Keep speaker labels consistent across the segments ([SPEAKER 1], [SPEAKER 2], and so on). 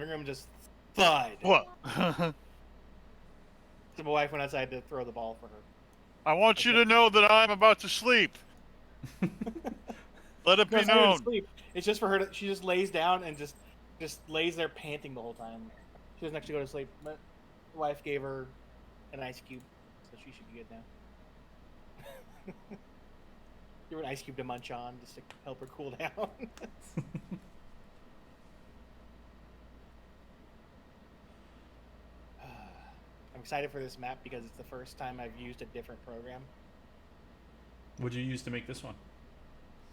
[SPEAKER 1] living room, just thud.
[SPEAKER 2] What?
[SPEAKER 1] So my wife went outside to throw the ball for her.
[SPEAKER 2] I want you to know that I'm about to sleep. Let it
[SPEAKER 1] No,
[SPEAKER 2] be
[SPEAKER 1] it's not even to
[SPEAKER 2] known.
[SPEAKER 1] sleep. It's just for her to. She just lays down and just lays there panting the whole time. She doesn't actually go to sleep. But the wife gave her an ice cube, so she should be good now. Give her an ice cube to munch on just to help her cool down. I'm excited for this map because it's the first time I've used a different program.
[SPEAKER 3] What'd you use to make this one?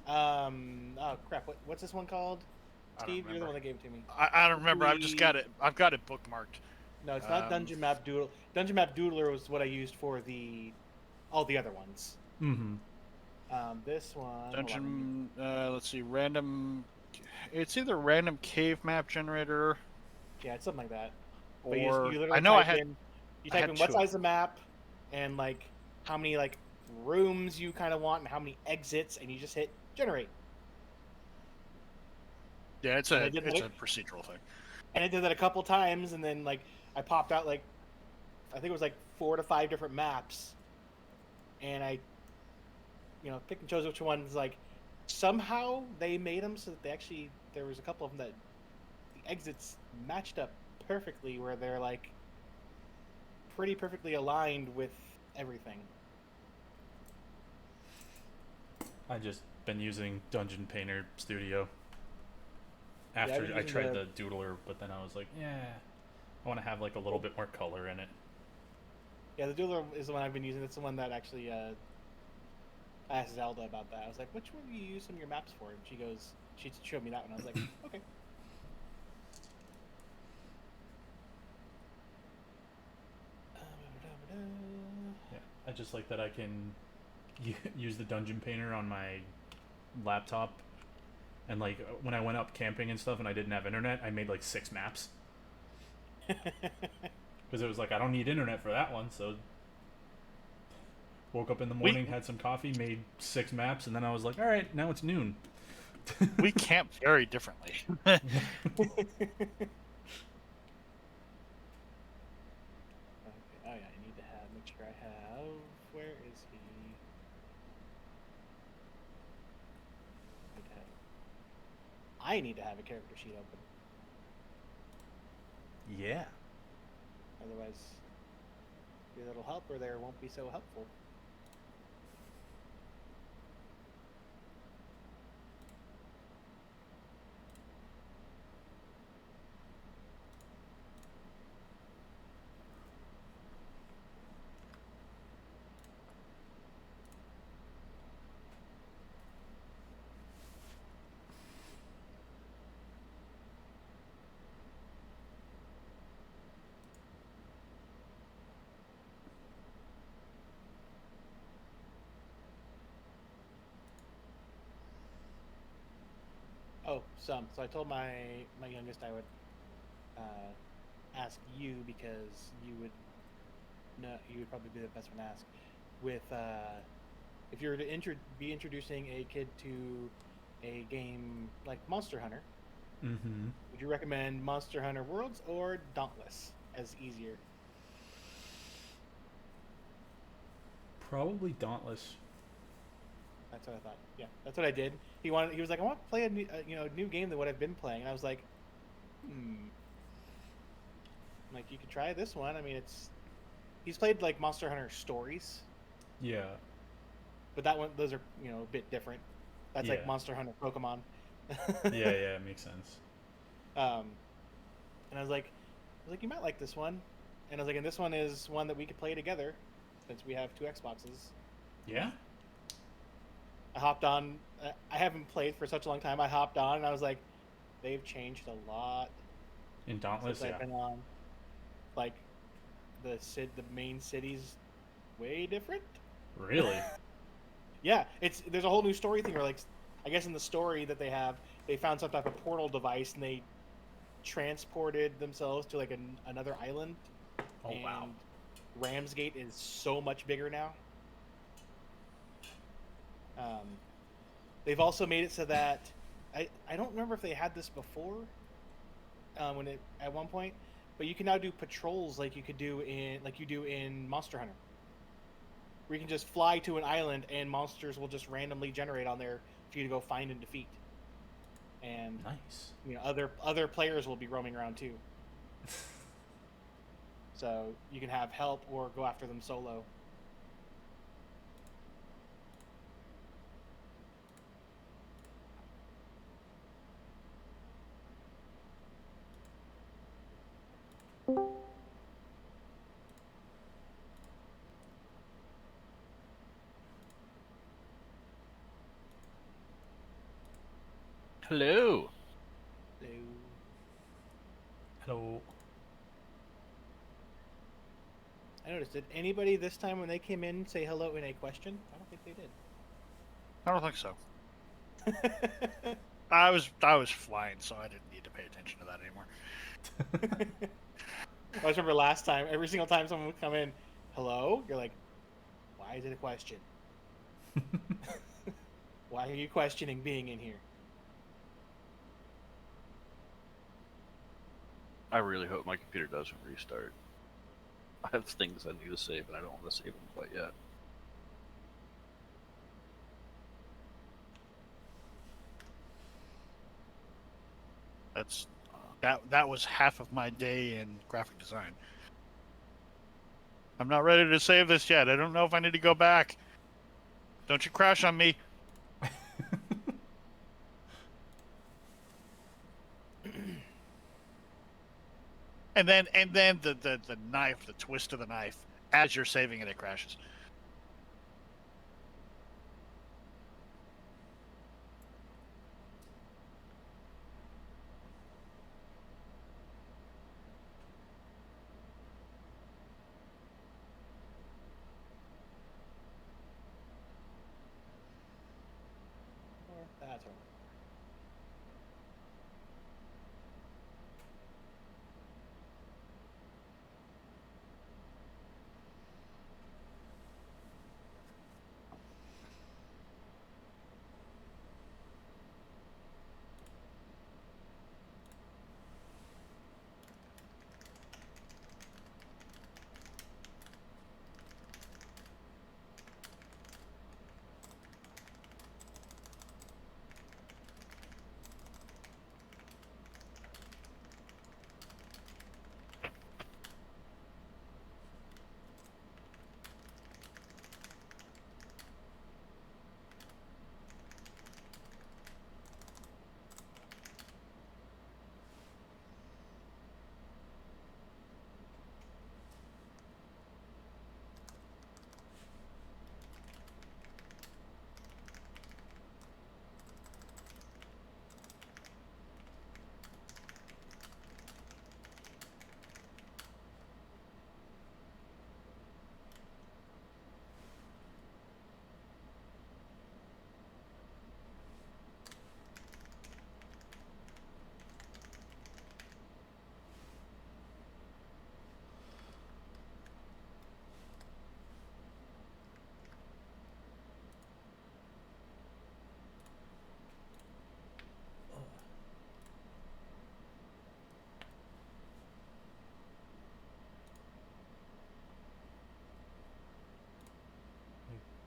[SPEAKER 1] Oh crap! What's this one called? Steve, you're the one that gave it to me.
[SPEAKER 2] I don't remember. I've just got it. I've got it bookmarked.
[SPEAKER 1] No, it's not Dungeon Map Doodle. Dungeon Map Doodler was what I used for all the other ones.
[SPEAKER 3] Mm-hmm.
[SPEAKER 1] This one.
[SPEAKER 2] Dungeon. Let's see. Random. It's either random cave map generator.
[SPEAKER 1] Yeah, it's something like that.
[SPEAKER 2] Or
[SPEAKER 1] But you literally
[SPEAKER 2] I know I
[SPEAKER 1] type
[SPEAKER 2] had.
[SPEAKER 1] in, you type
[SPEAKER 2] had
[SPEAKER 1] in what
[SPEAKER 2] two.
[SPEAKER 1] size of map, and like how many like rooms you kind of want, and how many exits, and you just hit generate.
[SPEAKER 2] Yeah, it's
[SPEAKER 1] And
[SPEAKER 2] a
[SPEAKER 1] I did
[SPEAKER 2] it's
[SPEAKER 1] that-
[SPEAKER 2] a procedural thing.
[SPEAKER 1] And I did that a couple times, and then like I popped out like I think it was like 4 to 5 different maps, and I, picked and chose which ones. Like somehow they made them so that there was a couple of them that the exits matched up perfectly, where they're like pretty perfectly aligned with everything.
[SPEAKER 3] I just been using Dungeon Painter Studio.
[SPEAKER 1] I've
[SPEAKER 3] After
[SPEAKER 1] been
[SPEAKER 3] I
[SPEAKER 1] using
[SPEAKER 3] tried
[SPEAKER 1] the-
[SPEAKER 3] the Doodler, but then I was like, yeah, I want to have like a little bit more color in it.
[SPEAKER 1] Yeah, the Doodler is the one I've been using. It's the one that actually I asked Zelda about that. I was like, which one do you use some of your maps for? And she showed me that one. I was like, okay.
[SPEAKER 3] Yeah, I just like that I can use the Dungeon Painter on my laptop, and like when I went up camping and stuff and I didn't have internet, I made like 6 maps because it was like I don't need internet for that one. So woke up in the morning, had some coffee, made 6 maps, and then I was like, all right, now it's noon.
[SPEAKER 2] We camp very differently.
[SPEAKER 1] Okay. Oh yeah, I need to make sure I have. Where is he? I need to have a character sheet open.
[SPEAKER 3] Yeah.
[SPEAKER 1] Otherwise, either it'll help or there won't be so helpful. Oh, some. So I told my youngest I would ask you because you would probably be the best one to ask. With if you were to be introducing a kid to a game like Monster Hunter,
[SPEAKER 3] Mm-hmm.
[SPEAKER 1] would you recommend Monster Hunter Worlds or Dauntless as easier?
[SPEAKER 3] Probably Dauntless.
[SPEAKER 1] That's what I thought. Yeah, that's what I did. He was like, I want to play a new game than what I've been playing, and I was like, like you could try this one. I mean, he's played like Monster Hunter Stories,
[SPEAKER 3] Yeah.
[SPEAKER 1] but those are a bit different. That's like
[SPEAKER 3] Yeah.
[SPEAKER 1] Monster Hunter Pokemon.
[SPEAKER 3] Yeah, it makes sense.
[SPEAKER 1] And I was like, you might like this one, and I was like, and this one is one that we could play together, since we have 2 Xboxes.
[SPEAKER 3] Yeah?
[SPEAKER 1] I hopped on. I haven't played for such a long time. I hopped on and I was like, they've changed a lot
[SPEAKER 3] In Dauntless,
[SPEAKER 1] since
[SPEAKER 3] yeah.
[SPEAKER 1] I've been on. Like, the main city's way different.
[SPEAKER 3] Really?
[SPEAKER 1] Yeah, there's a whole new story thing where, like, I guess in the story that they found some type of portal device and they transported themselves to like another island.
[SPEAKER 3] Oh, wow.
[SPEAKER 1] Ramsgate is so much bigger now. They've also made it so that I don't remember if they had this before. when it at one point, but you can now do patrols like you do in Monster Hunter, where you can just fly to an island and monsters will just randomly generate on there for you to go find and defeat. And
[SPEAKER 3] Nice.
[SPEAKER 1] Other players will be roaming around too. So you can have help or go after them solo.
[SPEAKER 2] Hello.
[SPEAKER 1] So,
[SPEAKER 3] Hello.
[SPEAKER 1] I noticed. Did anybody this time when they came in say hello in a question? I don't think they
[SPEAKER 2] I don't think so. I was flying, so I didn't need to pay attention to that anymore.
[SPEAKER 1] I just remember last time, every single time someone would come in, hello? You're like, why is it a question? Why are you questioning being in here?
[SPEAKER 4] I really hope my computer doesn't restart. I have things I need to save, and I don't want to save them quite yet.
[SPEAKER 2] That was half of my day in graphic design. I'm not ready to save this yet. I don't know if I need to go back. Don't you crash on me. And then the knife, the twist of the knife, as you're saving it, it crashes.
[SPEAKER 1] That's all.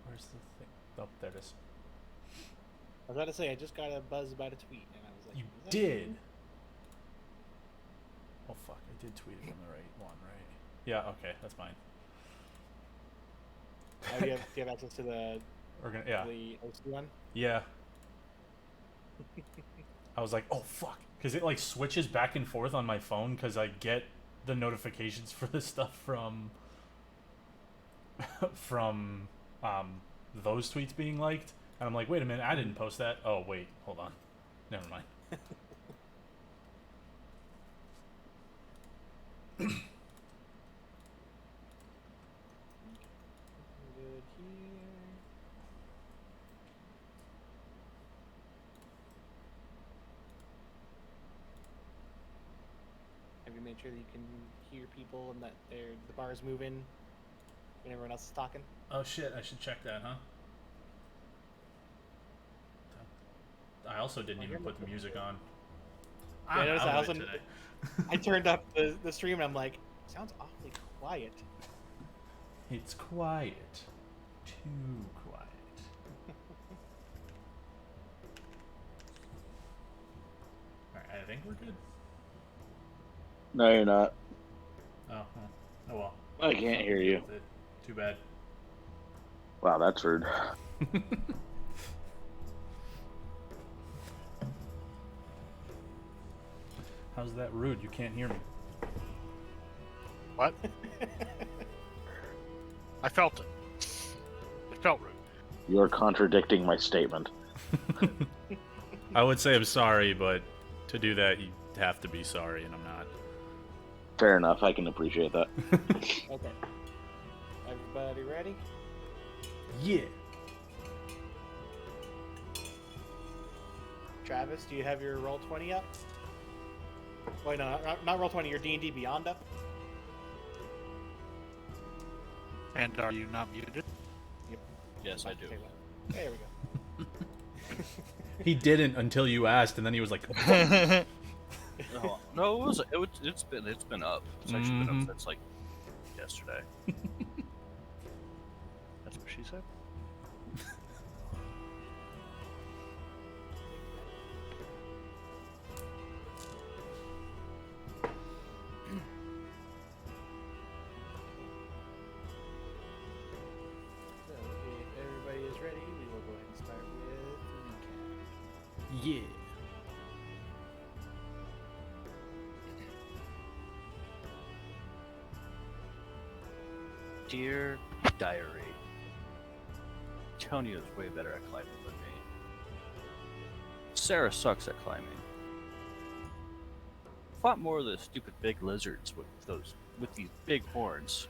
[SPEAKER 3] Where's the thing? Oh, there it is.
[SPEAKER 1] I was about to say, I just got a buzz about a tweet, and I was like,
[SPEAKER 3] You
[SPEAKER 1] "Is that
[SPEAKER 3] did.
[SPEAKER 1] you?"
[SPEAKER 3] Oh fuck! I did tweet it from the right one, right? Yeah. Okay, that's fine.
[SPEAKER 1] Oh, do you have access to the
[SPEAKER 3] Yeah.
[SPEAKER 1] the OC one?
[SPEAKER 3] Yeah. I was like, oh fuck, because it like switches back and forth on my phone because I get the notifications for this stuff from from those tweets being liked, and I'm like, wait a minute, I didn't post that. Oh wait, hold on, never mind.
[SPEAKER 1] Good here. Have you made sure that you can hear people and that the bar is moving when everyone else is talking?
[SPEAKER 3] Oh shit, I should check that, huh? I also didn't
[SPEAKER 1] Oh,
[SPEAKER 3] even
[SPEAKER 1] you're
[SPEAKER 3] put the
[SPEAKER 1] looking
[SPEAKER 3] music
[SPEAKER 1] good.
[SPEAKER 3] on. I'm
[SPEAKER 1] noticed
[SPEAKER 3] out
[SPEAKER 1] I
[SPEAKER 3] of it
[SPEAKER 1] also-
[SPEAKER 3] today.
[SPEAKER 1] I turned up the stream and I'm like, sounds awfully quiet.
[SPEAKER 3] It's quiet. Too quiet. Alright, I think we're good.
[SPEAKER 5] No, you're not.
[SPEAKER 3] Oh, oh well.
[SPEAKER 5] I can't hear you.
[SPEAKER 3] Too bad.
[SPEAKER 5] Wow, that's rude.
[SPEAKER 3] How's that rude? You can't hear me.
[SPEAKER 2] What? I felt it. It felt rude.
[SPEAKER 5] You're contradicting my statement.
[SPEAKER 3] I would say I'm sorry, but to do that, you have to be sorry, and I'm not.
[SPEAKER 5] Fair enough. I can appreciate that.
[SPEAKER 1] Okay. Everybody ready?
[SPEAKER 3] Yeah.
[SPEAKER 1] Travis, do you have your roll 20 up? Wait, no, not roll 20. Your D&D Beyond up.
[SPEAKER 2] And are you not muted?
[SPEAKER 4] Yes, I do.
[SPEAKER 1] Okay, well, there we go.
[SPEAKER 3] He didn't until you asked, and then he was like,
[SPEAKER 4] No, it's been up. It's actually been
[SPEAKER 3] Mhm.
[SPEAKER 4] up since like yesterday.
[SPEAKER 2] That's what she said.
[SPEAKER 1] So, if everybody is ready, we will go ahead and start with recap.
[SPEAKER 3] yeah.
[SPEAKER 4] Dear Diary, Tonio's way better at climbing than me. Sarah sucks at climbing. Fought more of those stupid big lizards with these big horns.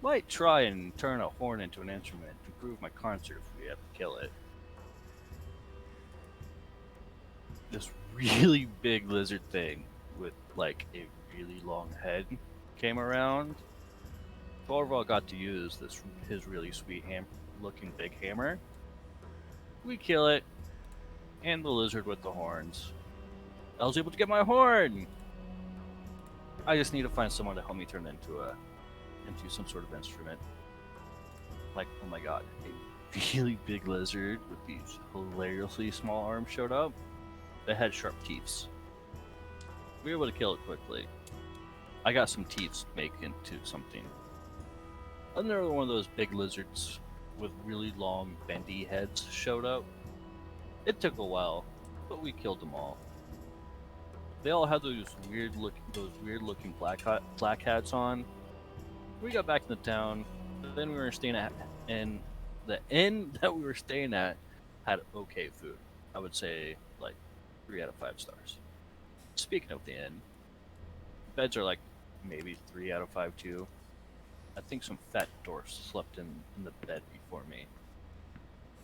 [SPEAKER 4] Might try and turn a horn into an instrument to improve my concert if we have to kill it. This really big lizard thing with like a really long head came around. Thorvald got to use his really sweet looking big hammer. We kill it, and the lizard with the horns. I was able to get my horn. I just need to find someone to help me turn it into some sort of instrument. Like, oh my god, a really big lizard with these hilariously small arms showed up. They had sharp teeth. We were able to kill it quickly. I got some teeth to make into something. Another one of those big lizards with really long, bendy heads showed up. It took a while, but we killed them all. They all had those weird looking black hats on. We got back into town. Then we were staying at, and the inn that we were staying at had okay food. I would say like 3 out of 5 stars. Speaking of the inn, beds are like maybe 3 out of 5 too. I think some fat dwarfs slept in the bed before me.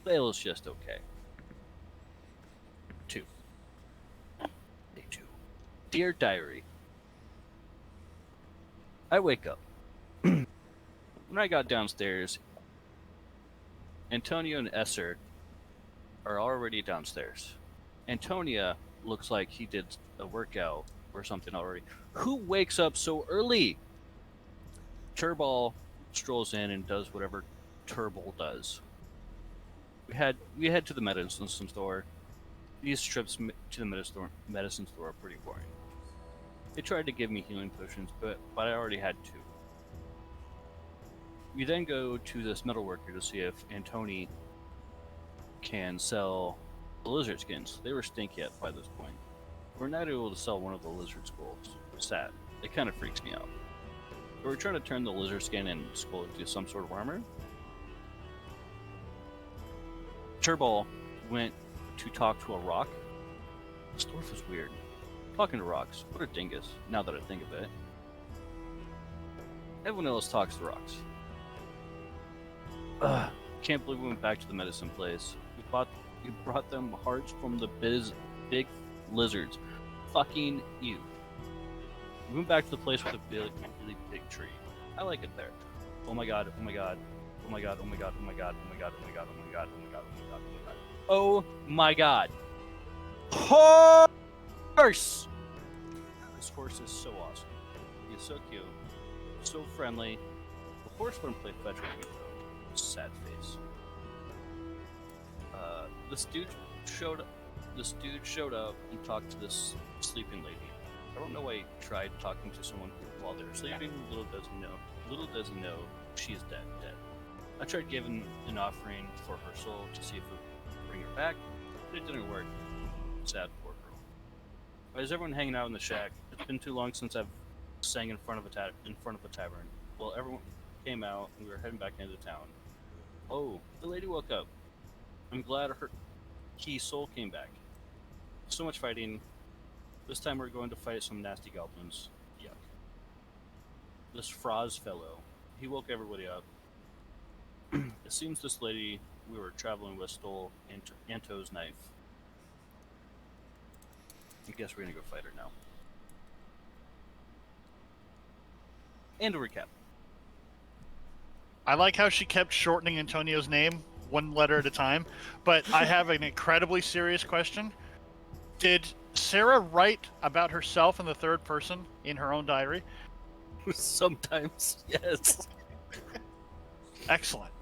[SPEAKER 4] It was just okay. 2. Day 2. Dear Diary, I wake up. When I got downstairs, Antonio and Esser are already downstairs. Antonia looks like he did a workout or something already. Who wakes up so early? Turball strolls in and does whatever Turball does. We head to the medicine store. These trips to the medicine store are pretty boring. They tried to give me healing potions, but I already had 2. We then go to this metalworker to see if Antoni can sell the lizard skins. They were stinky by this point. We're not able to sell one of the lizard skulls. Sad. It kind of freaks me out. But we're trying to turn the lizard skin and skull into some sort of armor. Turball went to talk to a rock. This dwarf is weird. Talking to rocks. What a dingus, now that I think of it. Everyone else talks to rocks. Can't believe we went back to the medicine place. We brought them hearts from the big lizards. Fucking you. We went back to the place with a really big tree. I like it there. Oh my god, oh my god. Oh my god, oh my god, oh my god, oh my god, oh my god, oh my god, oh my god, oh my god, oh my god. Oh my god. Horse! This horse is so awesome. He's so cute, so friendly. The horse wouldn't play fetch with me though. Sad face. This dude showed up and talked to this sleeping lady. I don't know why he tried talking to someone while they were sleeping. Little does he know she's dead. I tried giving an offering for her soul to see if it would bring her back, but it didn't work. Sad poor girl. Why is everyone hanging out in the shack? It's been too long since I've sang in front of a tavern. Well, everyone came out and we were heading back into town. Oh, the lady woke up. I'm glad her key soul came back. So much fighting. This time we're going to fight some nasty goblins. Yuck. This Froz fellow, he woke everybody up. It seems this lady we were traveling with stole Anto's knife. I guess we're gonna go fight her now. And a recap.
[SPEAKER 2] I like how she kept shortening Antonio's name one letter at a time, but I have an incredibly serious question. Did Sarah write about herself in the third person in her own diary?
[SPEAKER 4] Sometimes, yes.
[SPEAKER 2] Excellent.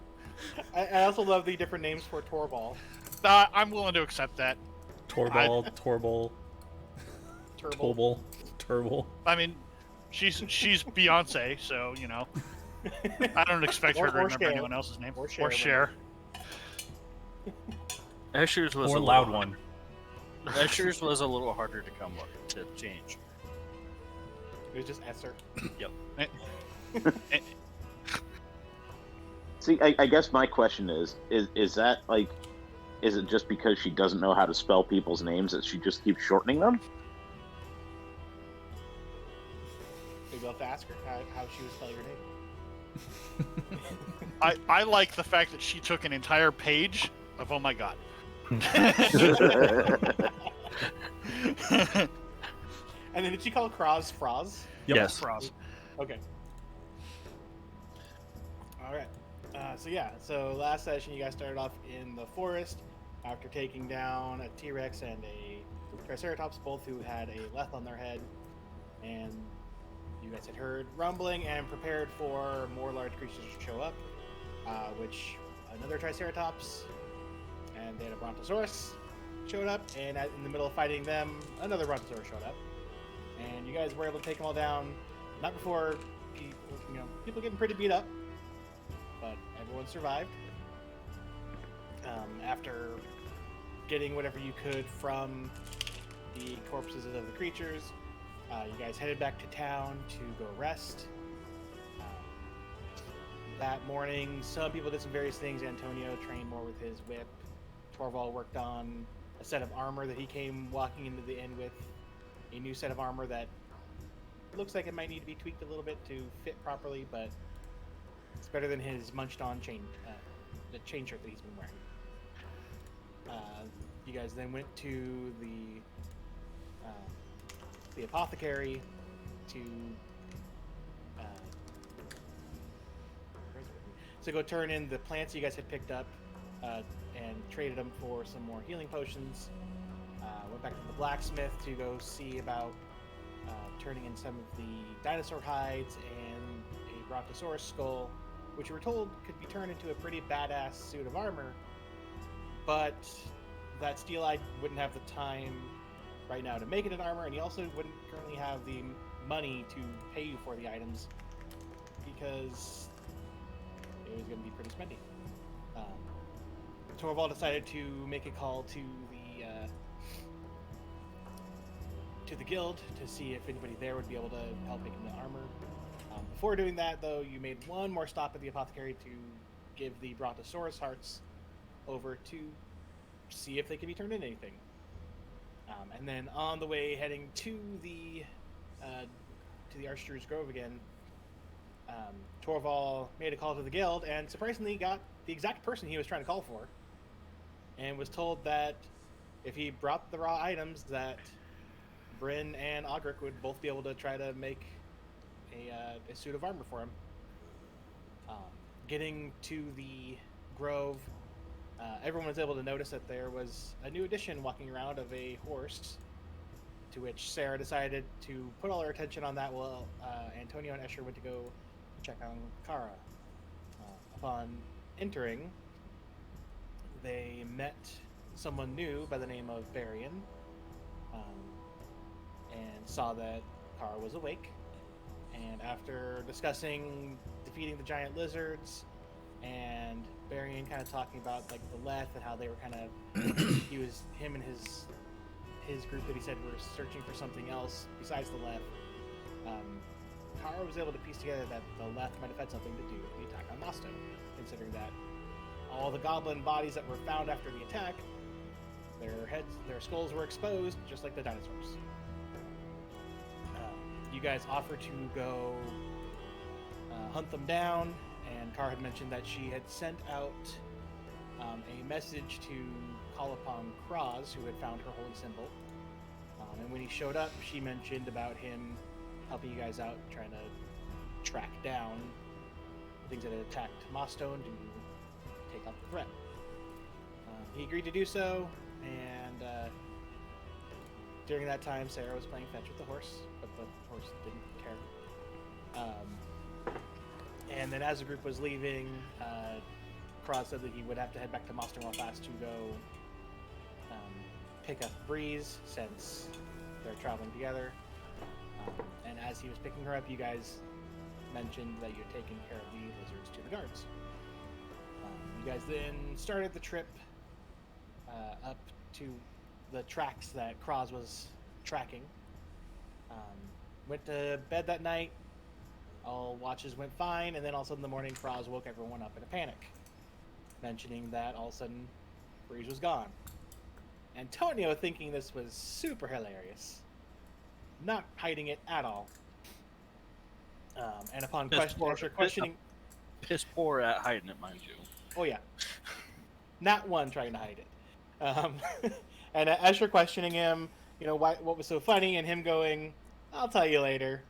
[SPEAKER 1] I also love the different names for Torval.
[SPEAKER 2] I'm willing to accept that.
[SPEAKER 3] Torbal, Torbal,
[SPEAKER 1] Turble.
[SPEAKER 3] Turbal.
[SPEAKER 2] I mean, she's Beyonce, so you know. I don't expect her to
[SPEAKER 1] Or
[SPEAKER 2] remember
[SPEAKER 1] Cher.
[SPEAKER 2] anyone else's name.
[SPEAKER 1] Or Cher,
[SPEAKER 2] Cher.
[SPEAKER 4] Escher's was
[SPEAKER 3] Or
[SPEAKER 4] a
[SPEAKER 3] loud
[SPEAKER 4] little,
[SPEAKER 3] one.
[SPEAKER 4] Escher's was a little harder to come up to change.
[SPEAKER 1] It was just Esser.
[SPEAKER 5] See, I guess my question is that like, is it just because she doesn't know how to spell people's names that she just keeps shortening them?
[SPEAKER 1] Maybe I'll have to ask her how she would spell your name.
[SPEAKER 2] I like the fact that she took an entire page of oh my god.
[SPEAKER 1] And then did she call Kraz Froz?
[SPEAKER 3] Yep.
[SPEAKER 4] Yes.
[SPEAKER 2] Frost.
[SPEAKER 1] Okay. Alright. So last session you guys started off in the forest after taking down a T-Rex and a Triceratops, both who had a leth on their head. And you guys had heard rumbling and prepared for more large creatures to show up, which another Triceratops and then a Brontosaurus showed up, and in the middle of fighting them, another Brontosaurus showed up. And you guys were able to take them all down, not before people getting pretty beat up, but everyone survived. After getting whatever you could from the corpses of the creatures, you guys headed back to town to go rest. That morning, some people did some various things. Antonio trained more with his whip. Torval worked on a set of armor that he came walking into the inn with. A new set of armor that looks like it might need to be tweaked a little bit to fit properly, but it's better than his munched-on the chain shirt that he's been wearing. You guys then went to the apothecary to go turn in the plants you guys had picked up and traded them for some more healing potions. Went back to the blacksmith to go see about turning in some of the dinosaur hides and a Brontosaurus skull, which you were told could be turned into a pretty badass suit of armor, but that Steel-Eye wouldn't have the time right now to make it an armor, and he also wouldn't currently have the money to pay you for the items because it was going to be pretty spendy. Torval decided to make a call to the guild to see if anybody there would be able to help make him the armor. Before doing that, though, you made one more stop at the apothecary to give the Brontosaurus hearts over to see if they could be turned into anything. And then on the way heading to the Archdruid's Grove again, Torval made a call to the guild and surprisingly got the exact person he was trying to call for, and was told that if he brought the raw items, that Bryn and Ogric would both be able to try to make a suit of armor for him. Getting to the grove, everyone was able to notice that there was a new addition walking around of a horse, to which Sarah decided to put all her attention on that while Antonio and Escher went to go check on Kara. Upon entering, they met someone new by the name of Varian, and saw that Kara was awake. And after discussing defeating the giant lizards and Varian kind of talking about like the Leth and how they were kind of him and his group that he said were searching for something else besides the Leth, Kara was able to piece together that the Leth might have had something to do with the attack on Mosto, considering that all the goblin bodies that were found after the attack, their skulls were exposed, just like the dinosaurs. You guys offered to go hunt them down, and Kara had mentioned that she had sent out a message to call upon Kraz, who had found her holy symbol. And when he showed up, she mentioned about him helping you guys out, trying to track down the things that had attacked Mostone to take off the threat. He agreed to do so, and during that time, Sarah was playing fetch with the horse, but the horse didn't care. And then as the group was leaving, Kraz said that he would have to head back to Mostone real fast to go pick up Breeze, since they're traveling together. And as he was picking her up, you guys mentioned that you had taken care of the lizards to the guards. You guys then started the trip up to the tracks that Kraz was tracking. Went to bed that night. All watches went fine, and then all of a sudden in the morning, Kraz woke everyone up in a panic, mentioning that all of a sudden Breeze was gone. Antonio, thinking this was super hilarious, not hiding it at all. And upon questioning,
[SPEAKER 4] Piss poor at hiding it, mind you.
[SPEAKER 1] oh yeah, not one trying to hide it. And as you're questioning him, what was so funny, and him going, "I'll tell you later."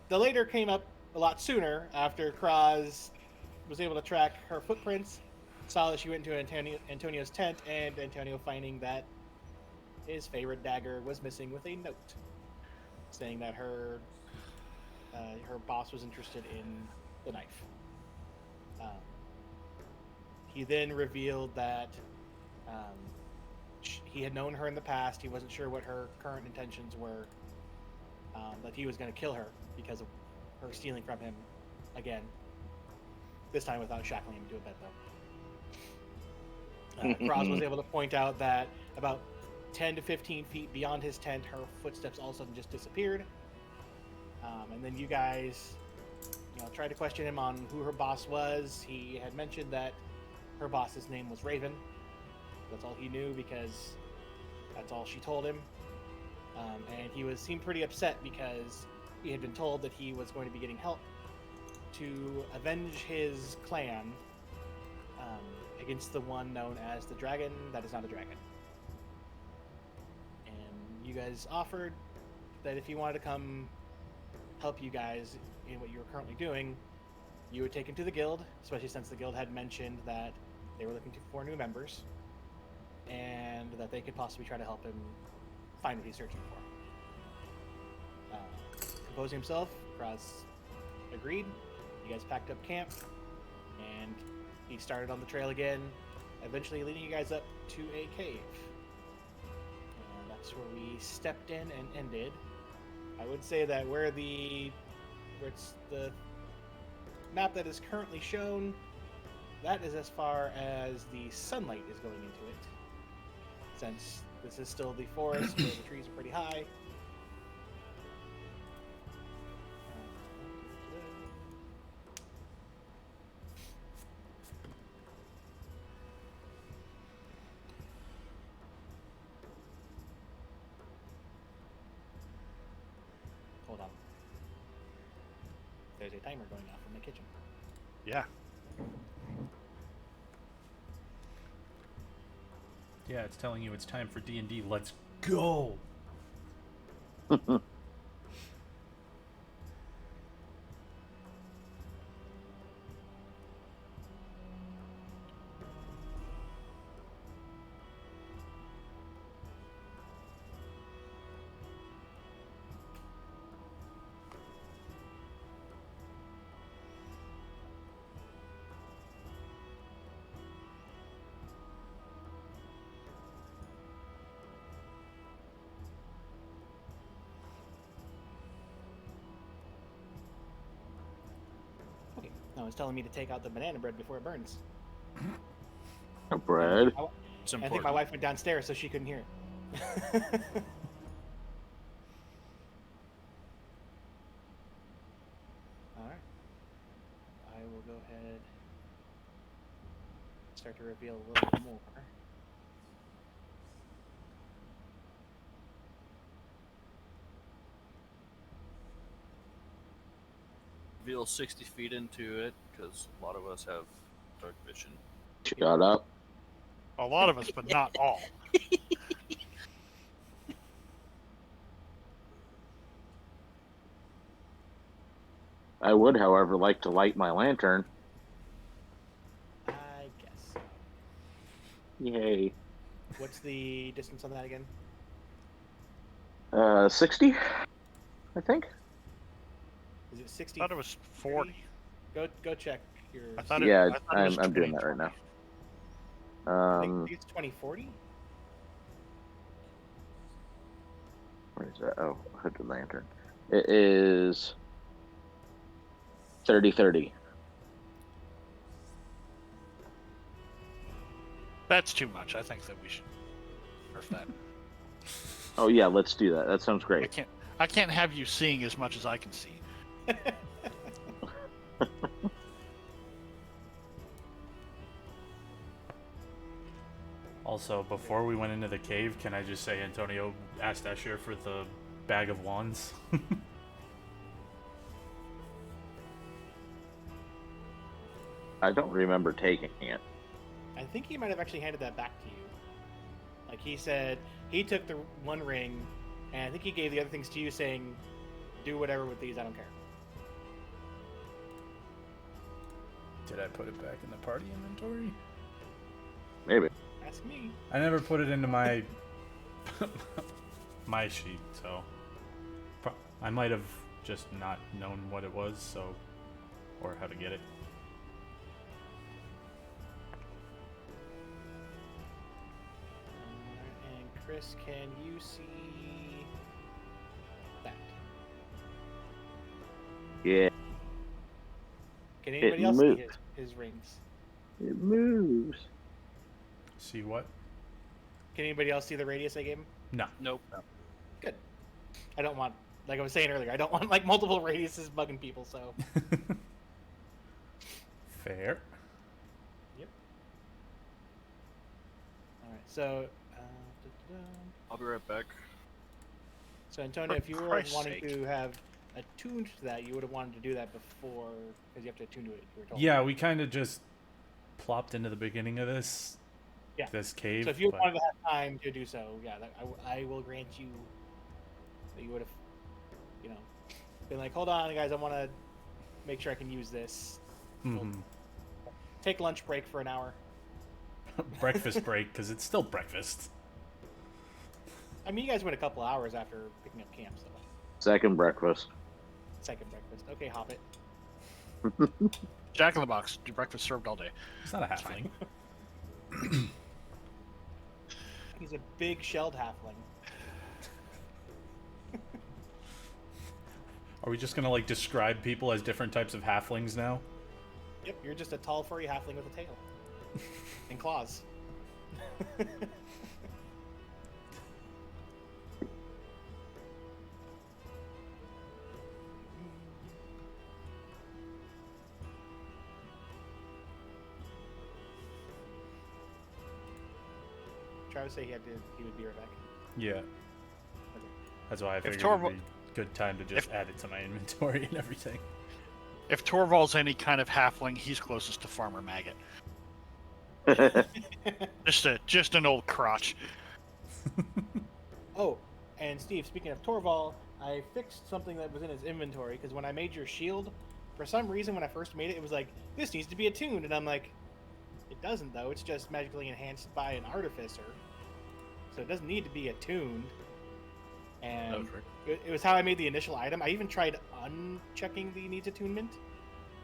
[SPEAKER 1] The later came up a lot sooner after Kraz was able to track her footprints, saw that she went into Antonio's tent, and Antonio finding that his favorite dagger was missing with a note saying that her boss was interested in the knife. He then revealed that he had known her in the past. He wasn't sure what her current intentions were, that he was going to kill her because of her stealing from him again, this time without shackling him to a bed, though. Kraz was able to point out that about 10 to 15 feet beyond his tent, her footsteps all of a sudden just disappeared. And then you guys, tried to question him on who her boss was. He had mentioned that her boss's name was Raven. That's all he knew because that's all she told him. And he seemed pretty upset because he had been told that he was going to be getting help to avenge his clan against the one known as the dragon that is not a dragon. And you guys offered that if he wanted to come help you guys in what you were currently doing, you would take him to the guild, especially since the guild had mentioned that they were looking for new members, and that they could possibly try to help him find what he's searching for. Composing himself, Kraz agreed. You guys packed up camp, and he started on the trail again, eventually leading you guys up to a cave. And that's where we stepped in and ended. I would say that where it's the map that is currently shown, that is as far as the sunlight is going into it. Since this is still the forest where the trees are pretty high. Hold on. There's a timer going off in the kitchen.
[SPEAKER 2] Yeah.
[SPEAKER 3] Yeah, it's telling you it's time for D&D. Let's go!
[SPEAKER 1] No, it's telling me to take out the banana bread before it burns.
[SPEAKER 5] Bread.
[SPEAKER 4] It's
[SPEAKER 1] I think
[SPEAKER 4] important.
[SPEAKER 1] my wife went downstairs so she couldn't hear it. Alright. I will go ahead start to reveal a little bit more.
[SPEAKER 4] Reveal 60 feet into it because a lot of us have dark vision.
[SPEAKER 5] Shut up.
[SPEAKER 2] A lot of us, but not all.
[SPEAKER 5] I would, however, like to light my lantern.
[SPEAKER 1] I guess so.
[SPEAKER 5] Yay.
[SPEAKER 1] What's the distance on that again?
[SPEAKER 5] 60, I think.
[SPEAKER 1] Is it 60?
[SPEAKER 2] I thought it was 40.
[SPEAKER 1] Go check your.
[SPEAKER 2] I thought
[SPEAKER 5] Yeah,
[SPEAKER 2] I thought it was
[SPEAKER 5] I'm doing
[SPEAKER 2] 20.
[SPEAKER 5] that right now.
[SPEAKER 1] I think it's 2040.
[SPEAKER 5] Where is that? Oh, hooded lantern. It is 30-30.
[SPEAKER 2] That's too much. I think that we should nerf that.
[SPEAKER 5] Oh yeah, let's do that. That sounds great.
[SPEAKER 2] I can't have you seeing as much as I can see.
[SPEAKER 3] Also, before we went into the cave, can I just say Antonio asked Escher for the bag of wands?
[SPEAKER 5] I don't remember taking it.
[SPEAKER 1] I think he might have actually handed that back to you. Like he said, he took the one ring, and I think he gave the other things to you, saying, "Do whatever with these. I don't care."
[SPEAKER 3] Did I put it back in the party inventory?
[SPEAKER 5] Maybe.
[SPEAKER 1] Ask me.
[SPEAKER 3] I never put it into my my sheet, so I might have just not known what it was, so or how to get it.
[SPEAKER 1] And Chris, can you see that?
[SPEAKER 5] Yeah,
[SPEAKER 1] Can anybody else
[SPEAKER 5] moved.
[SPEAKER 1] see his rings?
[SPEAKER 5] it moves.
[SPEAKER 3] See what?
[SPEAKER 1] Can anybody else see the radius I gave him?
[SPEAKER 3] No.
[SPEAKER 4] Nope.
[SPEAKER 1] Good. I don't want, like I was saying earlier, I don't want like multiple radiuses bugging people. So
[SPEAKER 3] Fair.
[SPEAKER 1] all right. So. Da-da-da.
[SPEAKER 4] I'll be right back.
[SPEAKER 1] So Antonio,
[SPEAKER 2] For
[SPEAKER 1] if you were
[SPEAKER 2] Christ's
[SPEAKER 1] wanting
[SPEAKER 2] sake.
[SPEAKER 1] to have attuned to that, you would have wanted to do that before, because you have to attune to it. You were told.
[SPEAKER 3] Yeah, we kind of just plopped into the beginning of this
[SPEAKER 1] Yeah.
[SPEAKER 3] this cave.
[SPEAKER 1] So if you
[SPEAKER 3] but-
[SPEAKER 1] wanted to have time to do so, yeah, I will grant you that you would have, you know, been like, hold on, guys, I want to make sure I can use this.
[SPEAKER 3] Mhm.
[SPEAKER 1] Take lunch break for an hour.
[SPEAKER 3] breakfast break, because it's still breakfast.
[SPEAKER 1] I mean, you guys went a couple hours after picking up camp, so
[SPEAKER 5] Second breakfast.
[SPEAKER 1] second breakfast. Okay, hop it.
[SPEAKER 2] Jack in the Box. Do breakfast served all day.
[SPEAKER 3] It's not a
[SPEAKER 2] It's
[SPEAKER 3] halfling.
[SPEAKER 2] fine.
[SPEAKER 1] He's a big shelled halfling.
[SPEAKER 3] Are we just gonna like describe people as different types of halflings now?
[SPEAKER 1] Yep, you're just a tall, furry halfling with a tail and claws. Travis said he would be right back.
[SPEAKER 3] Yeah.
[SPEAKER 1] Okay.
[SPEAKER 3] That's why I figured
[SPEAKER 2] Torval-
[SPEAKER 3] it'd be good time to just add it to my inventory and everything.
[SPEAKER 2] If Torvald's any kind of halfling, he's closest to Farmer Maggot. Just an old crotch.
[SPEAKER 1] Oh, and Steve, speaking of Torval, I fixed something that was in his inventory, because when I made your shield, for some reason when I first made it, it was like, this needs to be attuned, and I'm like, it doesn't though, it's just magically enhanced by an artificer. So it doesn't need to be attuned. And it was how I made the initial item. I even tried unchecking the needs attunement,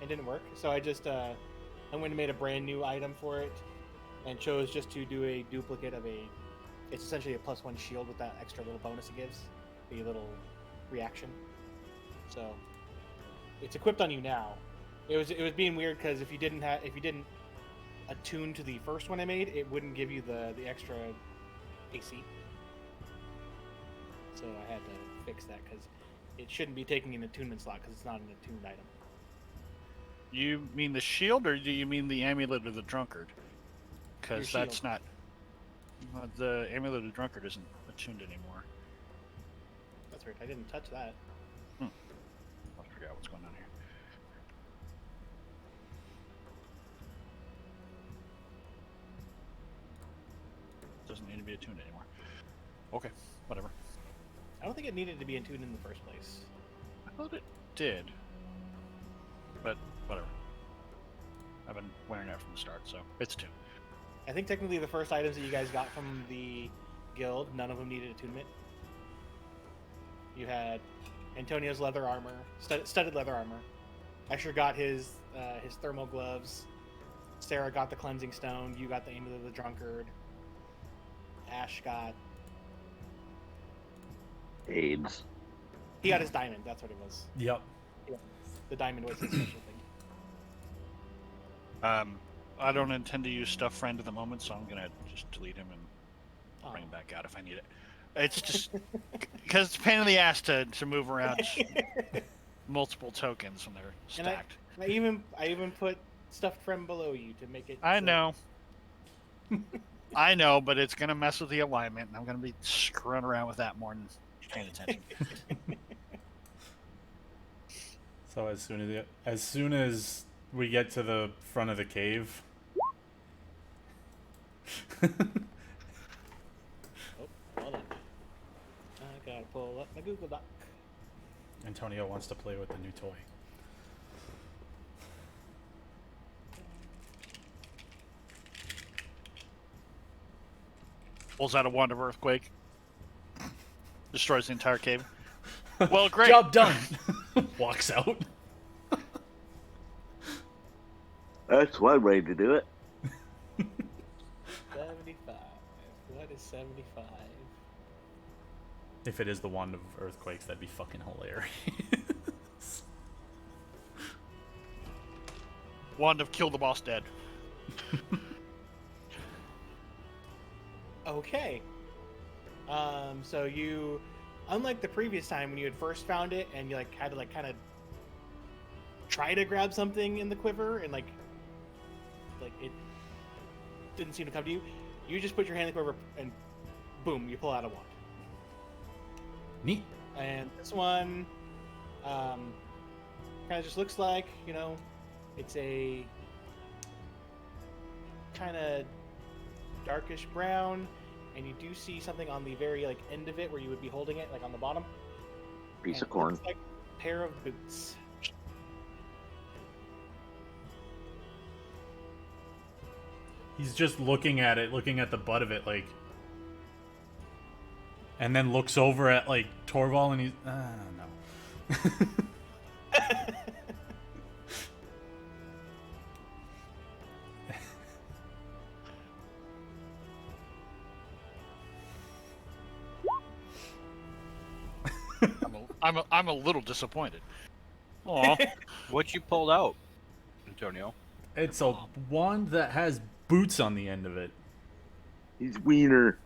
[SPEAKER 1] and didn't work. So I just I went and made a brand new item for it, and chose just to do a duplicate of a. It's essentially a +1 shield with that extra little bonus it gives, the little reaction. So it's equipped on you now, It was being weird because if you didn't attune to the first one I made, it wouldn't give you the extra AC. So I had to fix that because it shouldn't be taking an attunement slot because it's not an attuned item.
[SPEAKER 2] You mean the shield, or do you mean the amulet of the drunkard? Because
[SPEAKER 1] Your
[SPEAKER 2] that's
[SPEAKER 1] shield.
[SPEAKER 2] not. The amulet of the drunkard isn't attuned anymore.
[SPEAKER 1] That's weird. I didn't touch that.
[SPEAKER 2] I forgot what's going on here. Doesn't need to be attuned anymore. Okay, whatever.
[SPEAKER 1] I don't think it needed to be attuned in the first place.
[SPEAKER 2] I thought it did. But whatever. I've been wearing that from the start, so it's two.
[SPEAKER 1] I think technically the first items that you guys got from the guild, none of them needed attunement. You had Antonio's leather armor, studded leather armor. Escher got his thermal gloves. Sarah got the cleansing stone. You got the amulet of the drunkard. Ash got
[SPEAKER 5] AIDS.
[SPEAKER 1] he got his diamond. That's what it was.
[SPEAKER 3] Yep.
[SPEAKER 1] The diamond was his special thing.
[SPEAKER 2] I don't intend to use Stuff Friend at the moment, so I'm gonna just delete him and bring him back out if I need it. It's just because it's a pain in the ass to move around multiple tokens when they're
[SPEAKER 1] And
[SPEAKER 2] stacked.
[SPEAKER 1] I even put stuffed friend below you to make it.
[SPEAKER 2] I
[SPEAKER 1] so-
[SPEAKER 2] know. I know, but it's gonna mess with the alignment, and I'm gonna be screwing around with that more than paying attention.
[SPEAKER 3] So as soon as we get to the front of the cave,
[SPEAKER 1] Oh, hold on. I gotta pull up my Google Doc.
[SPEAKER 3] Antonio wants to play with the new toy.
[SPEAKER 2] Pulls out a wand of earthquake, destroys the entire cave. Well, great.
[SPEAKER 3] Job done. Walks out.
[SPEAKER 5] That's one way to do it.
[SPEAKER 1] 75. What is 75?
[SPEAKER 3] If it is the wand of earthquakes, that'd be fucking hilarious.
[SPEAKER 2] Wand of kill the boss dead.
[SPEAKER 1] Okay. So you, unlike the previous time when you had first found it and you had to kind of try to grab something in the quiver and like it didn't seem to come to you. You just put your hand in the quiver and boom, you pull out a wand.
[SPEAKER 3] Neat.
[SPEAKER 1] And this one kind of just looks like, it's a kind of darkish brown, and you do see something on the very end of it where you would be holding it, on the bottom.
[SPEAKER 5] Piece
[SPEAKER 1] And
[SPEAKER 5] of
[SPEAKER 1] it
[SPEAKER 5] corn.
[SPEAKER 1] looks like a pair of boots.
[SPEAKER 3] He's just looking at it, looking at the butt of it, and then looks over at Torval, and he's, I don't know.
[SPEAKER 2] I'm a little disappointed. Aw.
[SPEAKER 4] What you pulled out, Antonio?
[SPEAKER 3] It's a wand that has boots on the end of it.
[SPEAKER 5] He's wiener.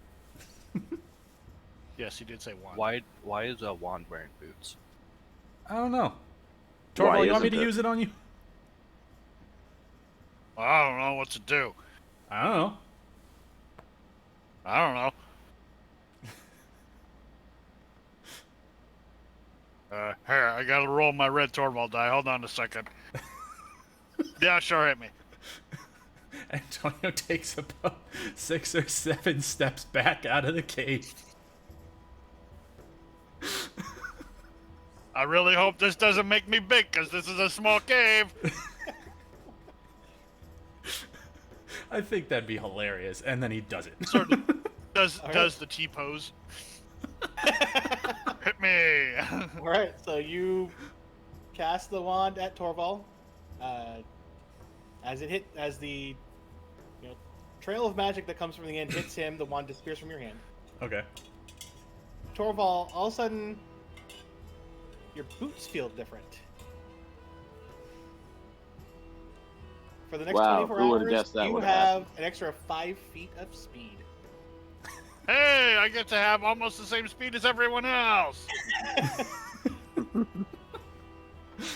[SPEAKER 2] Yes, he did say wand.
[SPEAKER 4] Why is a wand wearing boots?
[SPEAKER 3] I don't know.
[SPEAKER 5] Why
[SPEAKER 3] Torval, you want me
[SPEAKER 5] isn't
[SPEAKER 3] to
[SPEAKER 5] it?
[SPEAKER 3] use it on you?
[SPEAKER 2] I don't know what to do.
[SPEAKER 3] I don't know.
[SPEAKER 2] I don't know. Here, I gotta roll my red Torvald die. Hold on a second. Yeah, sure, hit me.
[SPEAKER 3] Antonio takes about 6 or 7 steps back out of the cave.
[SPEAKER 2] I really hope this doesn't make me big, because this is a small cave.
[SPEAKER 3] I think that'd be hilarious, and then he does it.
[SPEAKER 2] Sort of does
[SPEAKER 1] All right.
[SPEAKER 2] does the T-pose. Hit me.
[SPEAKER 1] All right, so you cast the wand at Torval. As the trail of magic that comes from the end hits him, the wand disappears from your hand.
[SPEAKER 3] Okay.
[SPEAKER 1] Torval, all of a sudden, your boots feel different. For the next
[SPEAKER 5] Wow,
[SPEAKER 1] 24
[SPEAKER 5] who would've
[SPEAKER 1] hours,
[SPEAKER 5] guessed that
[SPEAKER 1] you
[SPEAKER 5] would've
[SPEAKER 1] have
[SPEAKER 5] happened?
[SPEAKER 1] an extra 5 feet of speed.
[SPEAKER 2] Hey, I get to have almost the same speed as everyone else.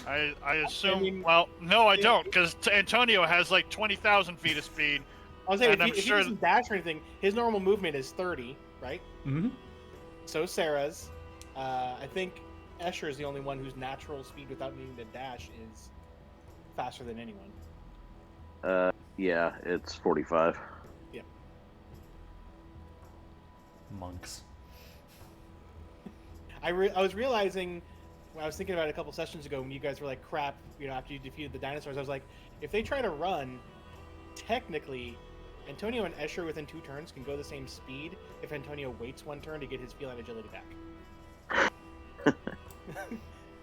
[SPEAKER 2] I assume.
[SPEAKER 1] mean,
[SPEAKER 2] well, no, I
[SPEAKER 1] yeah.
[SPEAKER 2] don't, because Antonio has like 20,000 feet of speed.
[SPEAKER 1] I was saying,
[SPEAKER 2] And
[SPEAKER 1] if he doesn't dash or anything, his normal movement is 30, right?
[SPEAKER 3] Mm-hmm.
[SPEAKER 1] So Sarah's. I think Escher is the only one whose natural speed without needing to dash is faster than anyone.
[SPEAKER 5] Yeah, it's 45.
[SPEAKER 3] Monks.
[SPEAKER 1] I was realizing when I was thinking about it a couple sessions ago when you guys were like, crap, after you defeated the dinosaurs, I was like, if they try to run, technically, Antonio and Escher within 2 turns can go the same speed if Antonio waits 1 turn to get his feline agility back.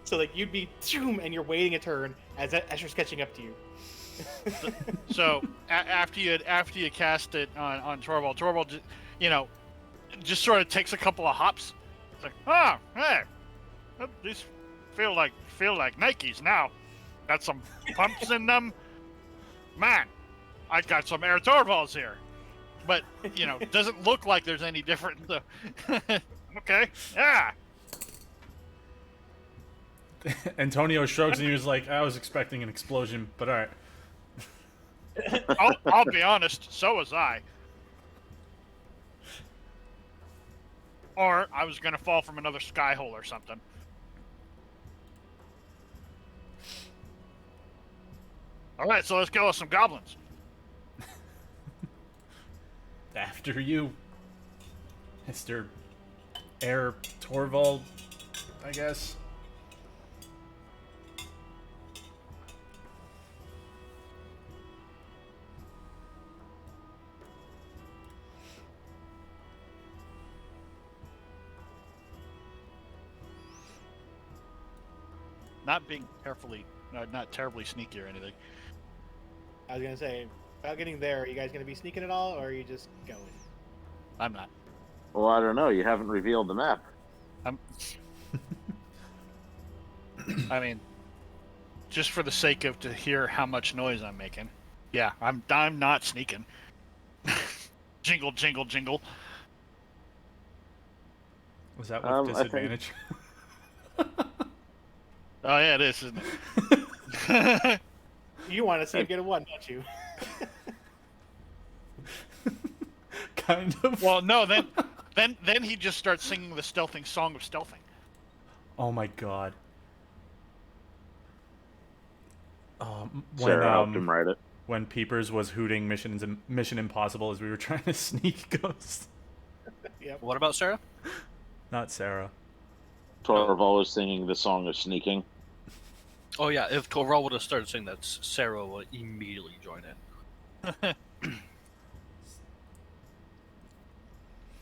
[SPEAKER 1] So, like, you'd be, and you're waiting a turn as Escher's catching up to you.
[SPEAKER 2] So after you cast it on Torvald, just sort of takes a couple of hops. It's like, oh, hey, these feel like Nikes now. Got some pumps in them. Man, I got some Air Torvalds here. But doesn't look like there's any difference. So. Okay, yeah.
[SPEAKER 3] Antonio shrugs and he was like, I was expecting an explosion, but alright.
[SPEAKER 2] I'll be honest, so was I. Or I was gonna fall from another sky hole or something. Alright, so let's kill some goblins.
[SPEAKER 3] After you, Mr. Air Torvald, I guess.
[SPEAKER 2] Not being not terribly sneaky or anything.
[SPEAKER 1] I was going to say, about getting there, are you guys going to be sneaking at all, or are you just going?
[SPEAKER 2] I'm not.
[SPEAKER 5] Well, I don't know. You haven't revealed the map.
[SPEAKER 2] I mean, just for the sake of to hear how much noise I'm making. Yeah, I'm not sneaking. Jingle, jingle, jingle.
[SPEAKER 3] Was that with
[SPEAKER 5] I think-
[SPEAKER 3] disadvantage?
[SPEAKER 2] Oh yeah, it is, isn't it?
[SPEAKER 1] You want to see him get a 1, don't you?
[SPEAKER 3] Kind of.
[SPEAKER 2] Well, no, then he just starts singing the stealthing song of stealthing.
[SPEAKER 3] Oh my god. When
[SPEAKER 5] Sarah helped him write it.
[SPEAKER 3] when Peepers was hooting Mission Impossible as we were trying to sneak Ghost.
[SPEAKER 1] Yep.
[SPEAKER 4] What about Sarah?
[SPEAKER 3] Not Sarah.
[SPEAKER 5] Torvald was singing the song of sneaking.
[SPEAKER 4] Oh yeah, if Torvald would have started saying that, Sarah would immediately join in.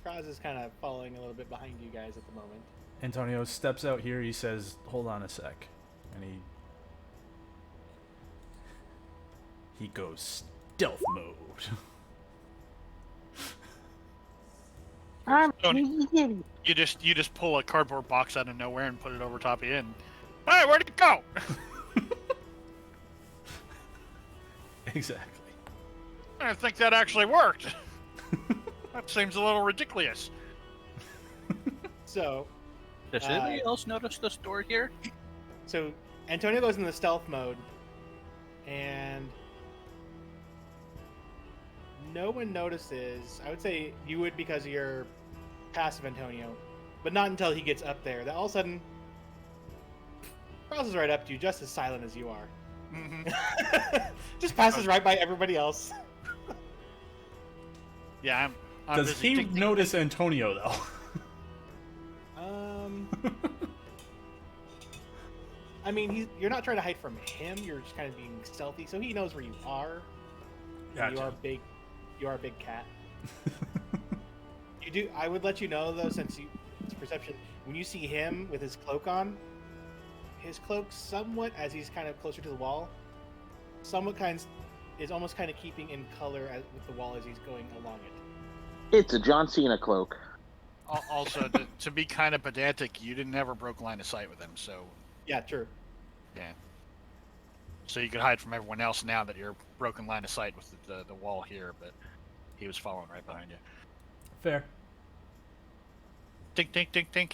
[SPEAKER 1] Kraz is kind of following a little bit behind you guys at the moment.
[SPEAKER 3] Antonio steps out here. He says, "Hold on a sec," and he goes stealth mode.
[SPEAKER 2] You just pull a cardboard box out of nowhere and put it over top of you. And hey, where'd it go?
[SPEAKER 3] Exactly.
[SPEAKER 2] I think that actually worked. That seems a little ridiculous.
[SPEAKER 1] So,
[SPEAKER 4] Does anybody else notice this door here?
[SPEAKER 1] so Antonio goes in the stealth mode, and no one notices. I would say you would because of your passive, Antonio, but not until he gets up there. That all of a sudden, crosses right up to you, just as silent as you are.
[SPEAKER 2] Mm-hmm.
[SPEAKER 1] Just passes right by everybody else.
[SPEAKER 2] Yeah, I'm
[SPEAKER 3] Does
[SPEAKER 2] busy
[SPEAKER 3] he
[SPEAKER 2] thinking-
[SPEAKER 3] notice Antonio though?
[SPEAKER 1] I mean, you're not trying to hide from him. You're just kind of being stealthy, so he knows where you are. And You
[SPEAKER 3] Gotcha.
[SPEAKER 1] are big. You are a big cat. You do. I would let you know though, since it's perception. When you see him with his cloak on, his cloak somewhat, as he's kind of closer to the wall, is almost kind of keeping in color with the wall as he's going along it.
[SPEAKER 5] It's a John Cena cloak.
[SPEAKER 2] Also, to be kind of pedantic, you didn't ever broke line of sight with him, so
[SPEAKER 1] Yeah, true.
[SPEAKER 2] yeah. so you could hide from everyone else now that you're broken line of sight with the wall here. But he was following right behind you.
[SPEAKER 3] Fair.
[SPEAKER 2] Tink, tink, tink, tink.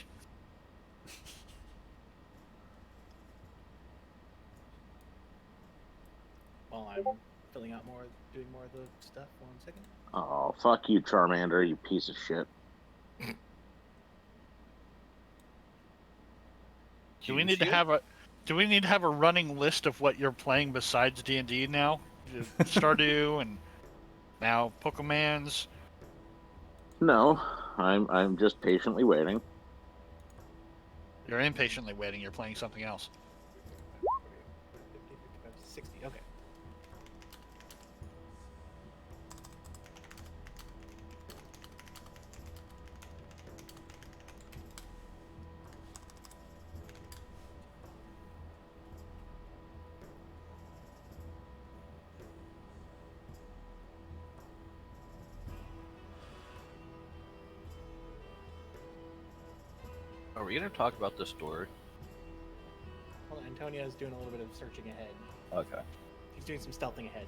[SPEAKER 1] While I'm filling out more, doing more of the stuff. 1 second.
[SPEAKER 5] Oh, fuck you, Charmander, you piece of shit.
[SPEAKER 2] Do we need to have a running list of what you're playing besides D&D now? Stardew and now Pokemans.
[SPEAKER 5] No, I'm just patiently waiting.
[SPEAKER 2] You're impatiently waiting. You're playing something else.
[SPEAKER 1] 50, 55, 60. Okay.
[SPEAKER 4] Are we gonna talk about this door?
[SPEAKER 1] Well, Antonio's doing a little bit of searching ahead.
[SPEAKER 4] Okay.
[SPEAKER 1] He's doing some stealthing ahead.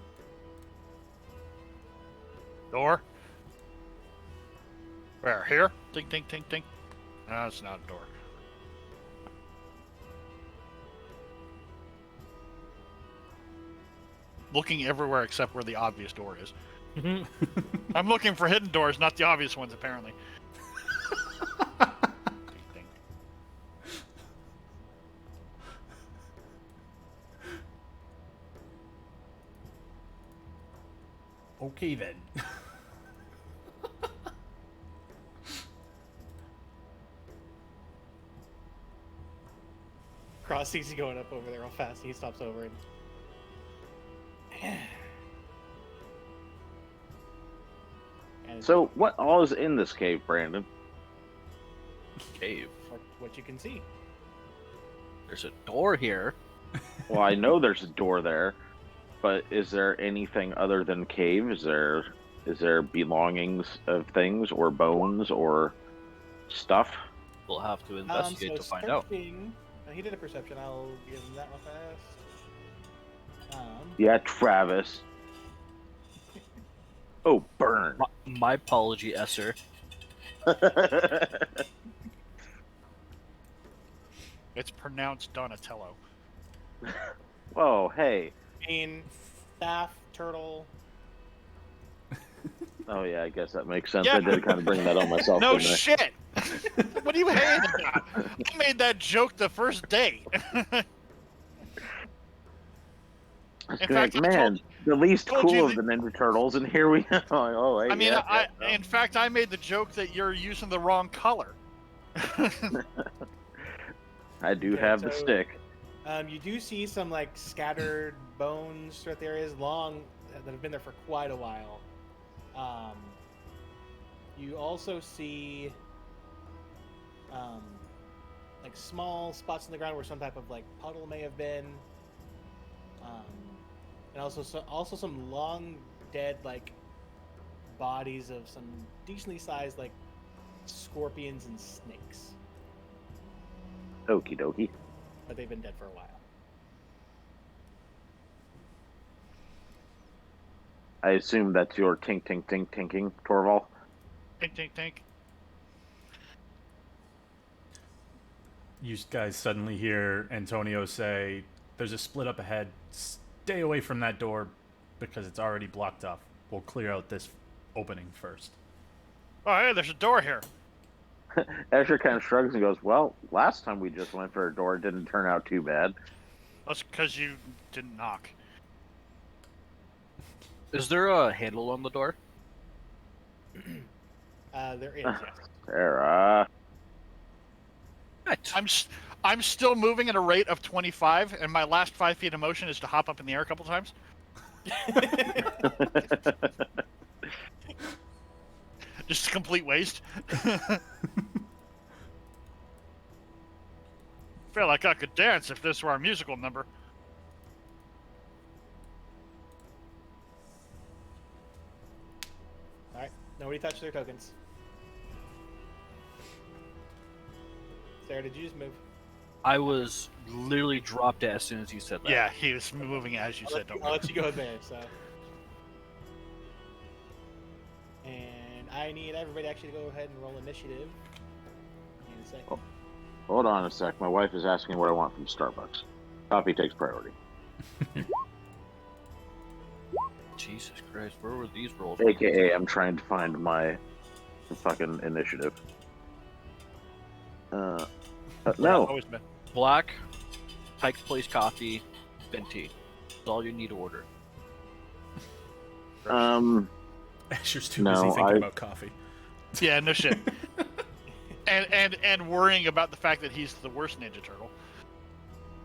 [SPEAKER 2] Door? Where? Here? Tink, tink, tink, tink. No, it's not a door. Looking everywhere except where the obvious door is. I'm looking for hidden doors, not the obvious ones, apparently. Tink, tink.
[SPEAKER 3] Okay then.
[SPEAKER 1] Cross sees you going up over there real fast, and he stops over and
[SPEAKER 5] So, what all is in this cave, Brandon?
[SPEAKER 4] Cave.
[SPEAKER 1] what you can see.
[SPEAKER 4] There's a door here.
[SPEAKER 5] Well, I know there's a door there, but is there anything other than cave? Is there belongings of things or bones or stuff?
[SPEAKER 4] We'll have to investigate
[SPEAKER 1] So
[SPEAKER 4] to find out.
[SPEAKER 1] searching- he did a perception. I'll give him that one fast.
[SPEAKER 5] Yeah, Travis. Oh, burn.
[SPEAKER 4] My apology, Esser.
[SPEAKER 2] It's pronounced Donatello.
[SPEAKER 5] Whoa, hey.
[SPEAKER 1] Green, staff, turtle.
[SPEAKER 5] Oh yeah, I guess that makes sense.
[SPEAKER 2] Yeah.
[SPEAKER 5] I did kind of bring that on myself.
[SPEAKER 2] No
[SPEAKER 5] didn't I?
[SPEAKER 2] shit! What are you hating about? I made that joke the first day.
[SPEAKER 5] I was
[SPEAKER 2] In
[SPEAKER 5] like,
[SPEAKER 2] fact, I
[SPEAKER 5] man, the least
[SPEAKER 2] told you
[SPEAKER 5] cool of
[SPEAKER 2] that-
[SPEAKER 5] the Ninja Turtles, and here we are. Oh, hey,
[SPEAKER 2] I mean,
[SPEAKER 5] yeah,
[SPEAKER 2] in fact, I made the joke that you're using the wrong color.
[SPEAKER 5] I do
[SPEAKER 1] Okay,
[SPEAKER 5] have the
[SPEAKER 1] so-
[SPEAKER 5] stick.
[SPEAKER 1] You do see some like scattered bones throughout the areas long that have been there for quite a while. You also see like small spots in the ground where some type of like puddle may have been, and also some long dead like bodies of some decently sized like scorpions and snakes,
[SPEAKER 5] Okie dokie.
[SPEAKER 1] but they've been dead for a while.
[SPEAKER 5] I assume that's your tink tink tink tinking, Torval.
[SPEAKER 2] Tink, tink, tink.
[SPEAKER 3] You guys suddenly hear Antonio say, "There's a split up ahead. Stay away from that door because it's already blocked off. We'll clear out this opening first."
[SPEAKER 2] Oh, hey, there's a door here.
[SPEAKER 5] Escher kind of shrugs and goes, "Well, last time we just went for a door, it didn't turn out too bad."
[SPEAKER 2] That's because you didn't knock.
[SPEAKER 4] Is there a handle on the door?
[SPEAKER 1] There is, yes.
[SPEAKER 5] Sarah.
[SPEAKER 4] What?
[SPEAKER 2] I'm still moving at a rate of 25, and my last 5 feet of motion is to hop up in the air a couple times. Just a complete waste. Feel like I could dance if this were our musical number.
[SPEAKER 1] Alright, nobody touched their tokens. Sarah, did you just move?
[SPEAKER 4] I was literally dropped as soon as you said that.
[SPEAKER 2] Yeah, he was moving as you said. Don't
[SPEAKER 1] I'll
[SPEAKER 2] worry.
[SPEAKER 1] let you go there. So, and I need everybody actually to go ahead and roll initiative. In a second.
[SPEAKER 5] Hold on a sec. My wife is asking what I want from Starbucks. Coffee takes priority.
[SPEAKER 4] Jesus Christ, where were these rolls?
[SPEAKER 5] AKA, I'm trying to find my fucking initiative. No.
[SPEAKER 2] Always been.
[SPEAKER 4] Black, Pike's Place coffee, venti. That's all you need to order.
[SPEAKER 3] Asher's too
[SPEAKER 5] No,
[SPEAKER 3] busy thinking
[SPEAKER 5] I-
[SPEAKER 3] about coffee.
[SPEAKER 2] Yeah, no shit. and worrying about the fact that he's the worst Ninja Turtle.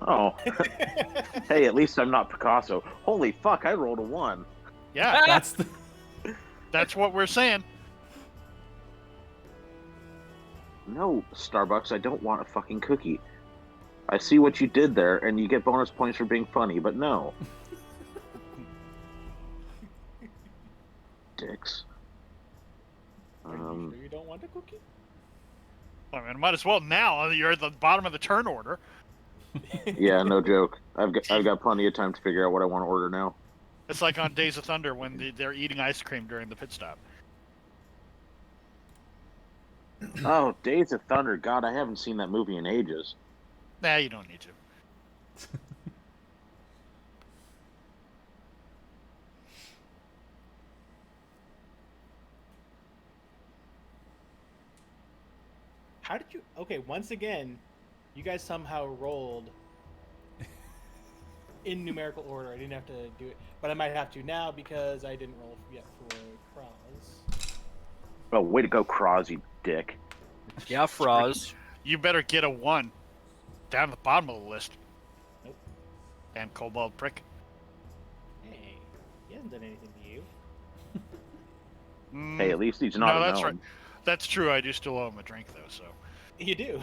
[SPEAKER 5] Oh. Hey, at least I'm not Picasso. Holy fuck, I rolled a 1.
[SPEAKER 2] Yeah,
[SPEAKER 3] That's the.
[SPEAKER 2] that's what we're saying.
[SPEAKER 5] No, Starbucks, I don't want a fucking cookie. I see what you did there, and you get bonus points for being funny, but no. Dicks.
[SPEAKER 1] Are you sure you don't want a cookie?
[SPEAKER 2] I mean, might as well now. You're at the bottom of the turn order.
[SPEAKER 5] Yeah, no joke. I've got plenty of time to figure out what I want to order now.
[SPEAKER 2] It's like on Days of Thunder when they're eating ice cream during the pit stop.
[SPEAKER 5] Oh, Days of Thunder. God, I haven't seen that movie in ages.
[SPEAKER 2] Nah, you don't need to.
[SPEAKER 1] How did you? Okay, once again, you guys somehow rolled in numerical order. I didn't have to do it, but I might have to now because I didn't roll yet for Kraz.
[SPEAKER 5] Oh, way to go, Croz, you dick.
[SPEAKER 4] Yeah, Froz.
[SPEAKER 2] You better get a 1 down at the bottom of the list.
[SPEAKER 1] Nope.
[SPEAKER 2] And Cobalt Prick.
[SPEAKER 1] Hey, he hasn't done anything to you.
[SPEAKER 5] Hey, at least he's not
[SPEAKER 2] No,
[SPEAKER 5] a
[SPEAKER 2] that's
[SPEAKER 5] gnome.
[SPEAKER 2] right. That's true. I do still owe him a drink, though, so.
[SPEAKER 1] You do.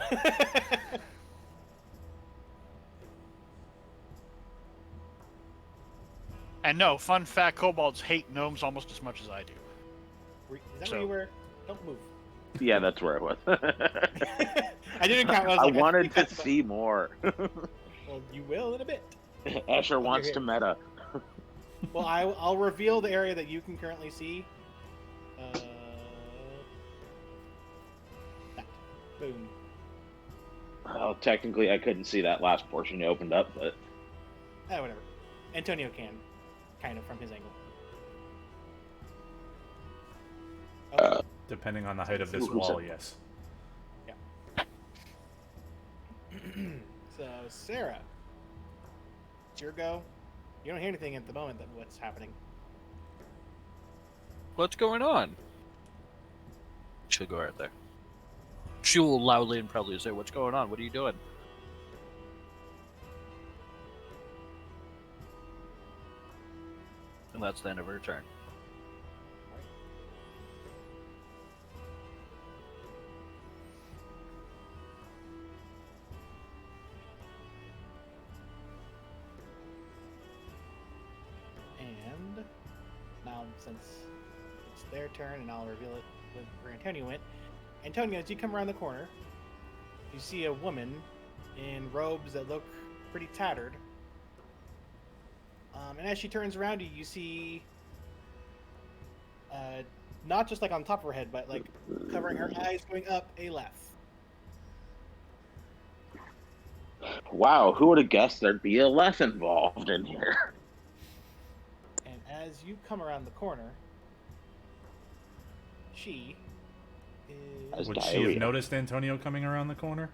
[SPEAKER 2] And no, fun fact, kobolds hate gnomes almost as much as I do.
[SPEAKER 1] Is that
[SPEAKER 2] So-
[SPEAKER 1] where you were? Don't move.
[SPEAKER 5] Yeah, that's where I was.
[SPEAKER 1] I didn't count.
[SPEAKER 5] I wanted
[SPEAKER 1] think
[SPEAKER 5] to
[SPEAKER 1] that's-
[SPEAKER 5] see more.
[SPEAKER 1] Well, you will in a bit.
[SPEAKER 5] Asher wants
[SPEAKER 1] here.
[SPEAKER 5] to meta.
[SPEAKER 1] Well, I'll reveal the area that you can currently see. That. Boom.
[SPEAKER 5] Oh, technically, I couldn't see that last portion you opened up, but
[SPEAKER 1] Whatever. Antonio can, kind of from his angle. Oh,
[SPEAKER 3] Depending on the height of this
[SPEAKER 5] Who said
[SPEAKER 3] wall,
[SPEAKER 5] that?
[SPEAKER 3] yes.
[SPEAKER 1] so Sarah, it's your go. You don't hear anything at the moment that what's happening.
[SPEAKER 4] What's going on? She'll go right there. She will loudly and proudly say, "What's going on? What are you doing?" And that's the end of her turn.
[SPEAKER 1] And now, since it's their turn, and I'll reveal it where Antonio went. Antonio, as you come around the corner, you see a woman in robes that look pretty tattered. And as she turns around you, you see not just like on top of her head, but like covering her eyes going up a left.
[SPEAKER 5] wow, who would have guessed there'd be a less involved in here?
[SPEAKER 1] And as you come around the corner, she is...
[SPEAKER 5] As
[SPEAKER 3] Would she
[SPEAKER 5] diarrhea.
[SPEAKER 3] have noticed Antonio coming around the corner?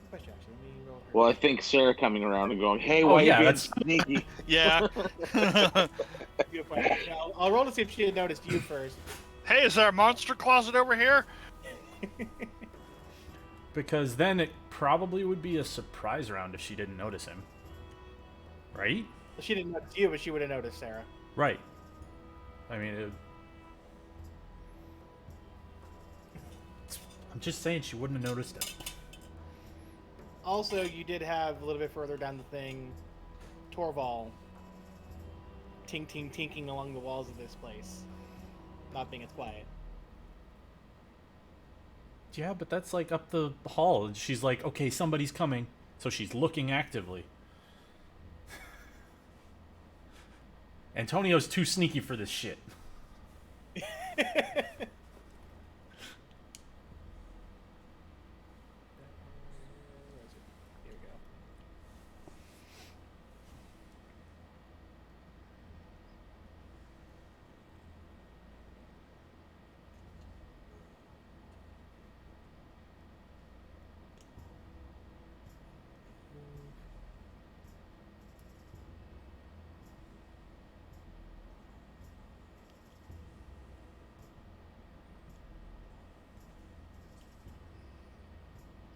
[SPEAKER 1] Good question, actually. Let me roll her.
[SPEAKER 5] Well, I think Sarah coming around and going, "Hey,
[SPEAKER 3] Oh,
[SPEAKER 5] why
[SPEAKER 3] yeah,
[SPEAKER 5] you being
[SPEAKER 3] that's-
[SPEAKER 5] sneaky?"
[SPEAKER 2] Yeah.
[SPEAKER 1] Good question. Yeah, I'll roll to see if she had noticed you first.
[SPEAKER 2] Hey, is there a monster closet over here?
[SPEAKER 3] Because then it probably would be a surprise round if she didn't notice him. Right?
[SPEAKER 1] She didn't notice you, but she would have noticed Sarah.
[SPEAKER 3] Right. I mean, I'm just saying she wouldn't have noticed him.
[SPEAKER 1] Also, you did have a little bit further down the thing, Torval tinking along the walls of this place, not being as quiet.
[SPEAKER 3] Yeah, but that's like up the hall. And she's like, okay, somebody's coming. So she's looking actively. Antonio's too sneaky for this shit.
[SPEAKER 1] Here we go.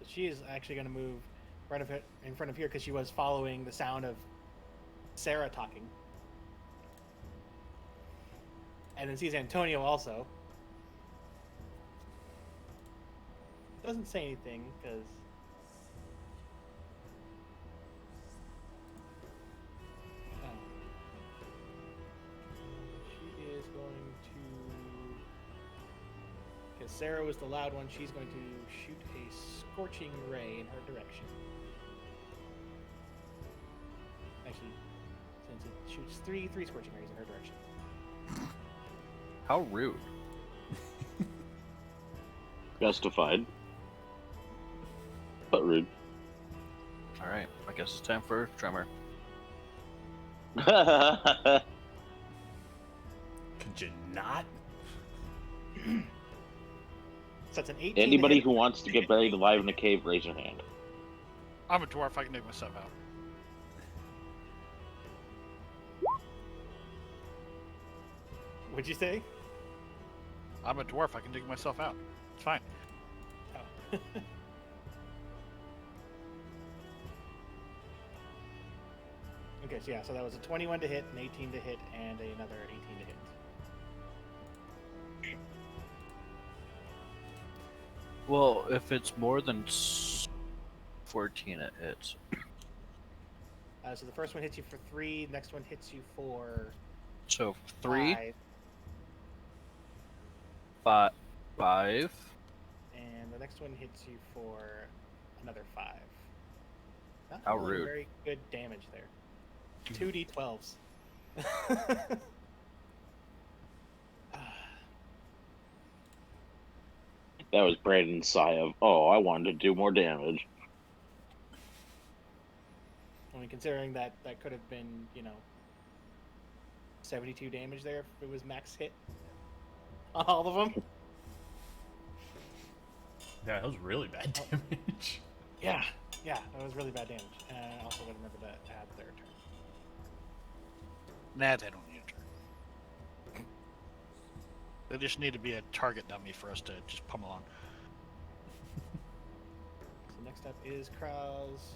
[SPEAKER 1] She is actually going to move right of it in front of here because she was following the sound of Sarah talking, and then sees Antonio also. Doesn't say anything because she is going to. Because Sarah was the loud one, she's going to shoot a scorching ray in her direction. Actually, since it shoots three scorching rays in her direction.
[SPEAKER 4] How rude.
[SPEAKER 5] Justified. But rude.
[SPEAKER 4] Alright, I guess it's time for Tremor.
[SPEAKER 3] Could you not?
[SPEAKER 1] So that's an 18. to
[SPEAKER 5] Anybody
[SPEAKER 1] hit.
[SPEAKER 5] who wants to get buried alive in a cave, raise your hand.
[SPEAKER 2] I'm a dwarf. I can dig myself out.
[SPEAKER 1] What'd you say?
[SPEAKER 2] I'm a dwarf. I can dig myself out. It's fine.
[SPEAKER 1] Oh. Okay, so yeah, so that was a 21 to hit, an 18 to hit, and another 18 to hit.
[SPEAKER 4] Well, if it's more than 14, it hits.
[SPEAKER 1] So the first one hits you for 3, next one hits you for
[SPEAKER 4] So 3,
[SPEAKER 1] 5,
[SPEAKER 4] 5.
[SPEAKER 1] and the next one hits you for another 5. Not
[SPEAKER 4] How
[SPEAKER 1] really
[SPEAKER 4] rude.
[SPEAKER 1] Very good damage there. 2d12s.
[SPEAKER 5] That was Brandon's sigh of, oh, I wanted to do more damage.
[SPEAKER 1] I mean, considering that that could have been, 72 damage there if it was max hit on all of them.
[SPEAKER 3] Yeah, that was really bad damage.
[SPEAKER 1] Yeah, that was really bad damage. And I also got to remember to add their turn.
[SPEAKER 2] Nah, they don't need a turn. They just need to be a target dummy for us to just pummel on.
[SPEAKER 1] So next up is Krause.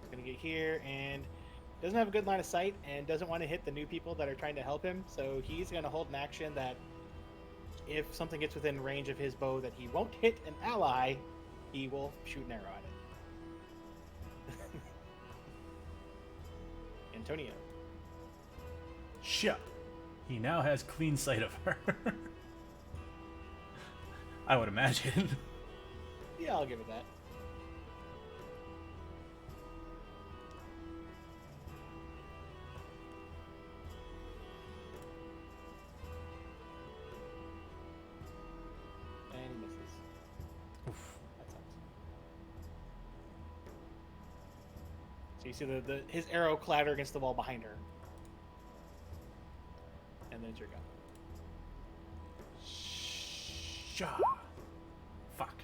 [SPEAKER 1] He's gonna get here and doesn't have a good line of sight and doesn't want to hit the new people that are trying to help him. So he's gonna hold an action that if something gets within range of his bow that he won't hit an ally, he will shoot an arrow at it. Antonio.
[SPEAKER 3] Shut. He now has clean sight of her. I would imagine.
[SPEAKER 1] Yeah, I'll give it that. And he misses.
[SPEAKER 3] Oof.
[SPEAKER 1] That sucks. So you see his arrow clatter against the wall behind her. And then it's your gun.
[SPEAKER 3] Shut. Fuck.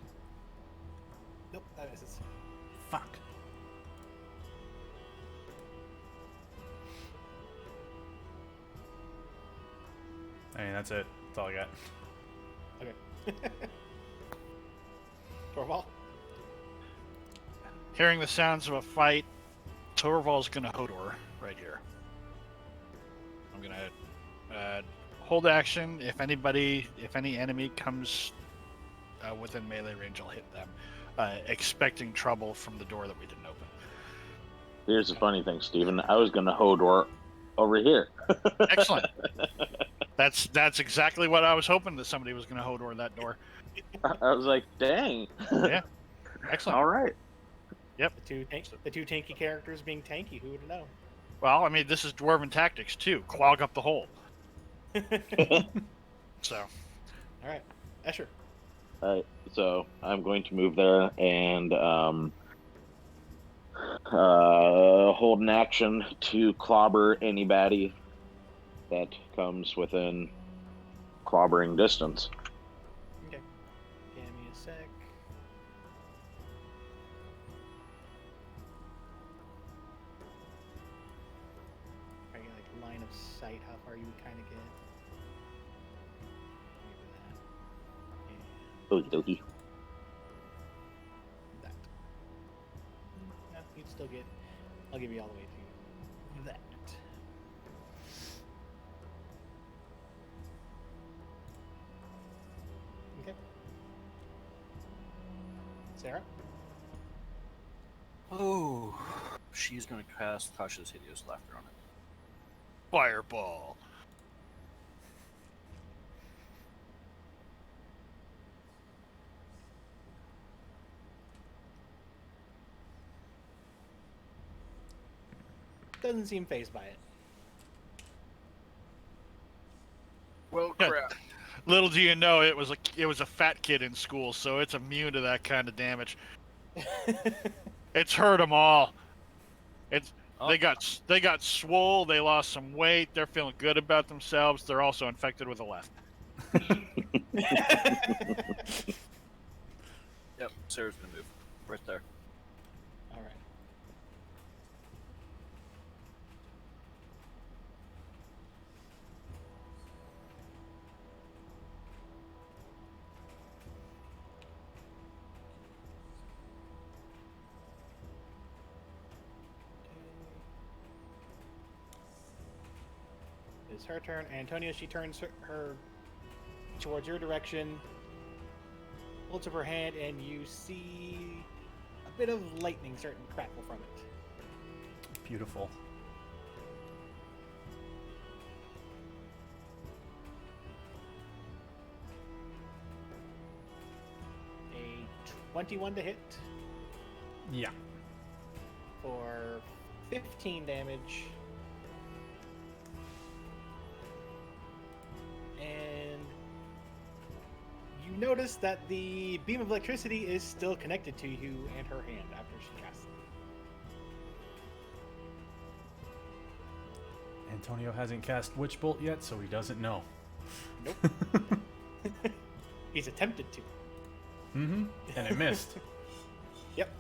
[SPEAKER 1] Nope, that misses.
[SPEAKER 3] Fuck. I mean, that's it. That's all I got.
[SPEAKER 1] Okay. Torvald?
[SPEAKER 2] Hearing the sounds of a fight, Torvald's gonna Hodor right here. I'm gonna hold action. If any enemy comes within melee range, I'll hit them, expecting trouble from the door that we didn't open.
[SPEAKER 5] Here's the funny thing, Steven. I was going to Hodor over here.
[SPEAKER 2] Excellent. That's exactly what I was hoping, that somebody was going to Hodor that door.
[SPEAKER 5] I was like, dang.
[SPEAKER 2] Yeah. Excellent.
[SPEAKER 5] All right.
[SPEAKER 2] Yep.
[SPEAKER 1] The two tanky characters being tanky. Who would know?
[SPEAKER 2] Well, I mean, this is dwarven tactics too. Clog up the hole. So.
[SPEAKER 1] All right, Escher.
[SPEAKER 5] All right. So I'm going to move there and hold an action to clobber anybody that comes within clobbering distance.
[SPEAKER 1] Okay. Give me a sec. Try to get like line of sight how far you would kind of get.
[SPEAKER 5] Okie dokie.
[SPEAKER 1] That. No, you'd still get. I'll give you all the way to that. Okay. Sarah?
[SPEAKER 4] Oh, she's gonna cast Cautious Hideous Laughter on it.
[SPEAKER 2] Fireball.
[SPEAKER 1] Doesn't seem phased by it.
[SPEAKER 4] Well, crap.
[SPEAKER 2] Little do you know, it was a fat kid in school, so it's immune to that kind of damage. It's hurt them all. They got swole. They lost some weight. They're feeling good about themselves. They're also infected with a left.
[SPEAKER 4] Yep, Sarah's gonna move right there.
[SPEAKER 1] All right. It's her turn. Antonia, she turns her towards your direction, holds up her hand, and you see a bit of lightning starting to crackle from it.
[SPEAKER 3] Beautiful.
[SPEAKER 1] A 21 to hit
[SPEAKER 3] Yeah.
[SPEAKER 1] for 15 damage. And you notice that the beam of electricity is still connected to you and her hand after she casts it.
[SPEAKER 3] Antonio hasn't cast Witch Bolt yet, so he doesn't know.
[SPEAKER 1] Nope. He's attempted to.
[SPEAKER 3] Mm-hmm. And it missed.
[SPEAKER 1] Yep.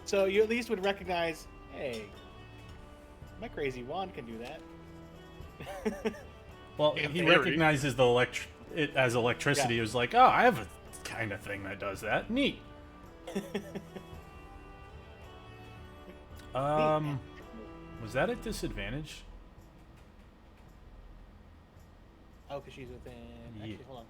[SPEAKER 1] So you at least would recognize, hey, my crazy wand can do that.
[SPEAKER 3] Well,
[SPEAKER 2] In
[SPEAKER 3] he
[SPEAKER 2] theory.
[SPEAKER 3] recognizes it as electricity.
[SPEAKER 1] Yeah.
[SPEAKER 3] He was like, oh, I have a kind of thing that does that. Neat. Was that at disadvantage?
[SPEAKER 1] Oh, because she's within. Actually,
[SPEAKER 3] Yeah.
[SPEAKER 1] hold on.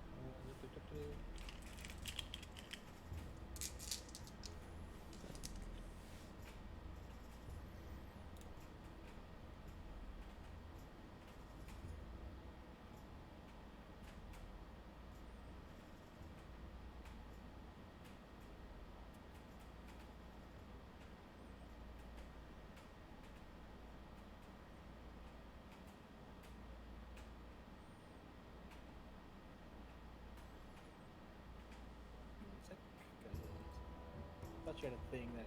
[SPEAKER 1] I thought she had a thing that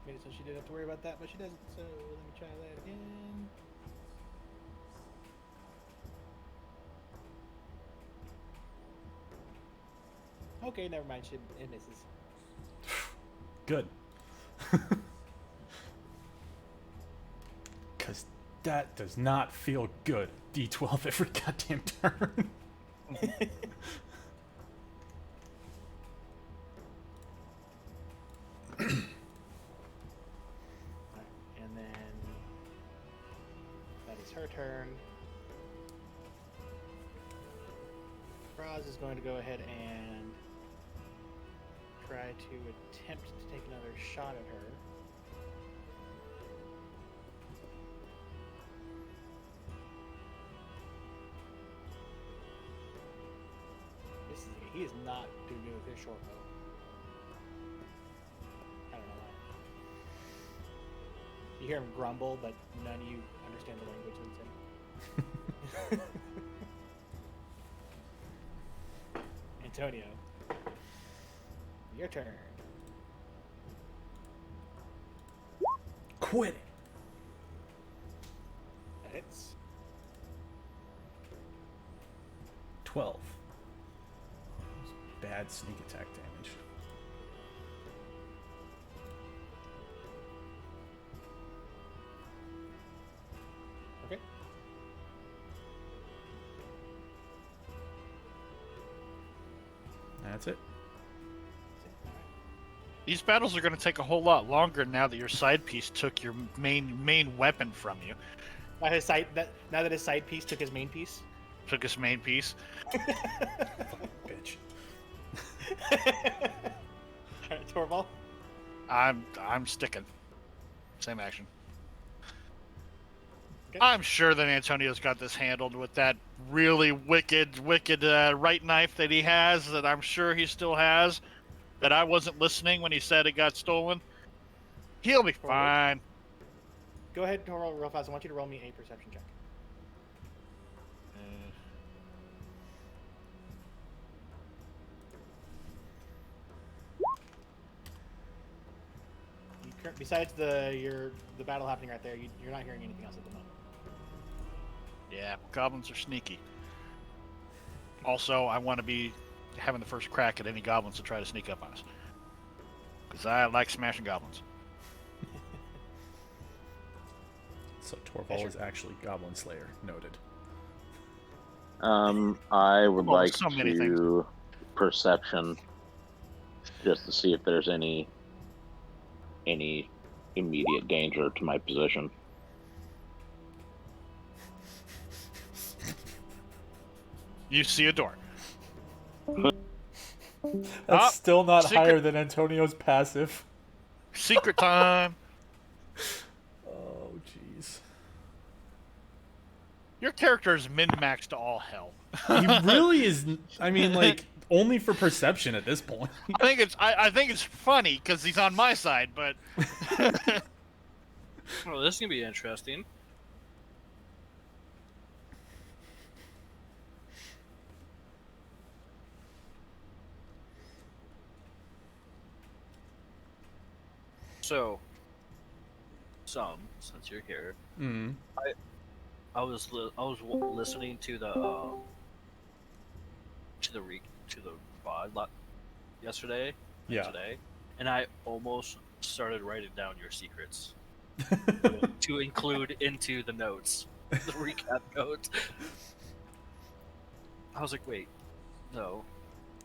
[SPEAKER 1] made it so she didn't have to worry about that, but she doesn't. So let me try that again. Okay, never mind. It misses.
[SPEAKER 3] Good. Because that does not feel good. D12 every goddamn turn.
[SPEAKER 1] And then that is her turn. Roz is going to go ahead and try to attempt to take another shot at her. He is not doing good with his short bow. I don't know why. You hear him grumble, but none of you understand the language that he's saying. Antonio, your turn.
[SPEAKER 3] Quit it.
[SPEAKER 1] That hits.
[SPEAKER 3] 12. Bad sneak attack damage.
[SPEAKER 1] Okay.
[SPEAKER 3] That's it.
[SPEAKER 2] These battles are going to take a whole lot longer now that your side piece took your main weapon from you.
[SPEAKER 1] Now that his side piece took his main piece.
[SPEAKER 2] Took his main piece.
[SPEAKER 3] Bitch.
[SPEAKER 1] Alright, Torval.
[SPEAKER 2] I'm sticking. Same action.
[SPEAKER 1] Okay.
[SPEAKER 2] I'm sure that Antonio's got this handled with that really wicked right knife that he has, that I'm sure he still has, that I wasn't listening when he said it got stolen. He'll be fine.
[SPEAKER 1] Go ahead, Torval, real fast. I want you to roll me a perception check. Besides the battle happening right there, you're not hearing anything else at the moment.
[SPEAKER 2] Yeah, goblins are sneaky. Also, I want to be having the first crack at any goblins to try to sneak up on us. Because I like smashing goblins.
[SPEAKER 3] So Torval is actually Goblin Slayer. Noted.
[SPEAKER 5] I would
[SPEAKER 2] Well,
[SPEAKER 5] like
[SPEAKER 2] so many
[SPEAKER 5] to perception just to see if there's any immediate danger to my position.
[SPEAKER 2] You see a door.
[SPEAKER 3] That's still not
[SPEAKER 2] secret-
[SPEAKER 3] higher than Antonio's passive.
[SPEAKER 2] Secret time.
[SPEAKER 3] Oh, jeez.
[SPEAKER 2] Your character is min-maxed to all hell.
[SPEAKER 3] He really is. I mean, like, only for perception at this point.
[SPEAKER 2] I think it's funny because he's on my side, but
[SPEAKER 4] Oh, this is gonna be interesting. So, since you're here,
[SPEAKER 3] Mm.
[SPEAKER 4] I was listening to the VOD yesterday,
[SPEAKER 3] Yeah.
[SPEAKER 4] today, and I almost started writing down your secrets to include into the notes, the recap notes. I was like, wait, no.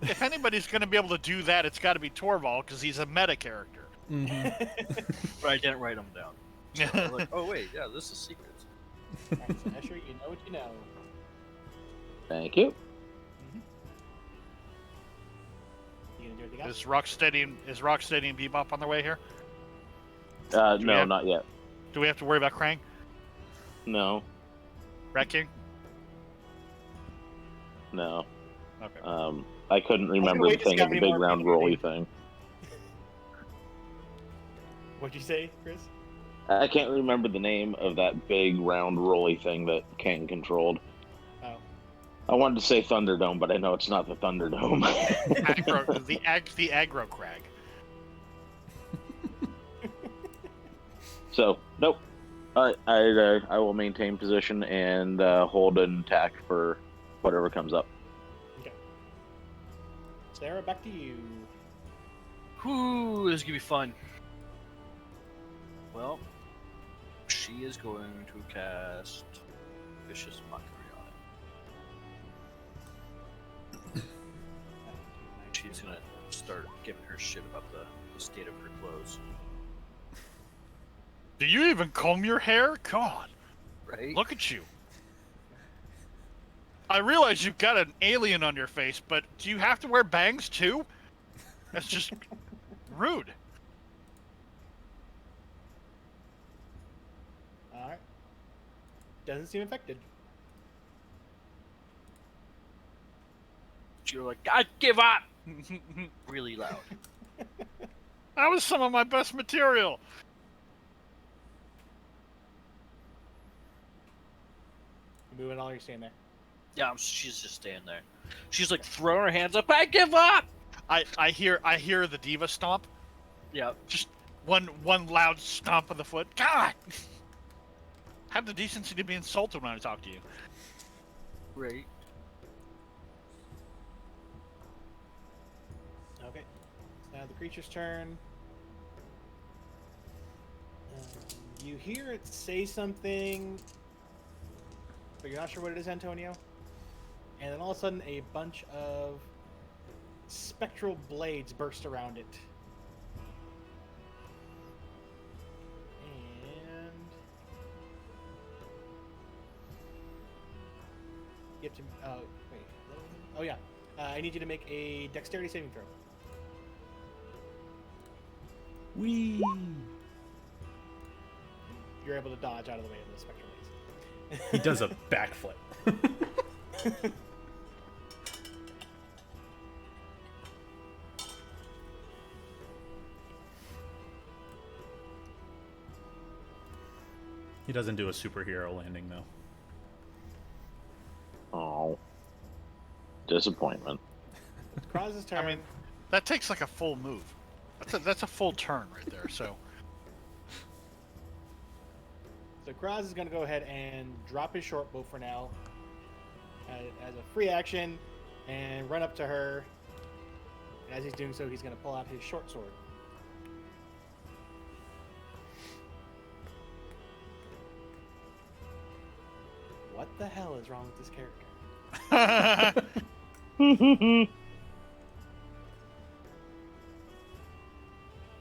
[SPEAKER 2] if anybody's going to be able to do that, it's got to be Torval because he's a meta character.
[SPEAKER 3] Mm-hmm.
[SPEAKER 4] But I didn't write them down. So I was like, oh wait, yeah, this is secrets.
[SPEAKER 1] Alright, so Escher, you know what you know.
[SPEAKER 5] Thank you.
[SPEAKER 1] You gonna do anything else?
[SPEAKER 2] Is Rocksteady and Bebop on their way here?
[SPEAKER 5] No,
[SPEAKER 2] have-
[SPEAKER 5] not yet.
[SPEAKER 2] Do we have to worry about Krang?
[SPEAKER 5] No,
[SPEAKER 2] Rat King?
[SPEAKER 5] no.
[SPEAKER 2] Okay.
[SPEAKER 5] I couldn't remember the
[SPEAKER 1] wait to see
[SPEAKER 5] thing
[SPEAKER 1] how
[SPEAKER 5] of the
[SPEAKER 1] many
[SPEAKER 5] big
[SPEAKER 1] more
[SPEAKER 5] round
[SPEAKER 1] people
[SPEAKER 5] rolly
[SPEAKER 1] need.
[SPEAKER 5] thing.
[SPEAKER 1] What'd you say, Chris?
[SPEAKER 5] I can't remember the name of that big round rolly thing that King controlled.
[SPEAKER 1] Oh.
[SPEAKER 5] I wanted to say Thunderdome, but I know it's not the Thunderdome.
[SPEAKER 2] the aggro crag.
[SPEAKER 5] So, nope. I will maintain position and hold an attack for whatever comes up.
[SPEAKER 1] Okay. Sarah, back to you.
[SPEAKER 4] Whew, this is gonna be fun. Well, she is going to cast Vicious Mockery on it. She's gonna start giving her shit about the state of her clothes.
[SPEAKER 2] Do you even comb your hair? God,
[SPEAKER 4] Right?
[SPEAKER 2] look at you. I realize you've got an alien on your face, but do you have to wear bangs too? That's just rude.
[SPEAKER 1] Alright. Doesn't seem affected.
[SPEAKER 4] You're like, I give up. Really loud.
[SPEAKER 2] That was some of my best material.
[SPEAKER 1] You moving all? You're staying there.
[SPEAKER 4] Yeah, she's just standing there. She's like throwing her hands up. I give up.
[SPEAKER 2] I hear the diva stomp.
[SPEAKER 4] Yeah.
[SPEAKER 2] Just one loud stomp of the foot. God. Have the decency to be insulted when I talk to you.
[SPEAKER 4] Right.
[SPEAKER 1] Okay. Now the creature's turn. You hear it say something, but you're not sure what it is, Antonio. And then all of a sudden, a bunch of spectral blades burst around it. And you have to. Wait. Oh yeah. I need you to make a dexterity saving throw.
[SPEAKER 3] Wee.
[SPEAKER 1] You're able to dodge out of the way of the spectral blades.
[SPEAKER 3] He does a backflip. He doesn't do a superhero landing though.
[SPEAKER 5] Oh, disappointment.
[SPEAKER 1] Kroz's turn.
[SPEAKER 2] I mean, that takes like a full move. That's a full turn right there. So
[SPEAKER 1] Kraz is going to go ahead and drop his short bow for now as a free action and run up to her. And as he's doing so, he's going to pull out his short sword. What the hell is wrong with this character?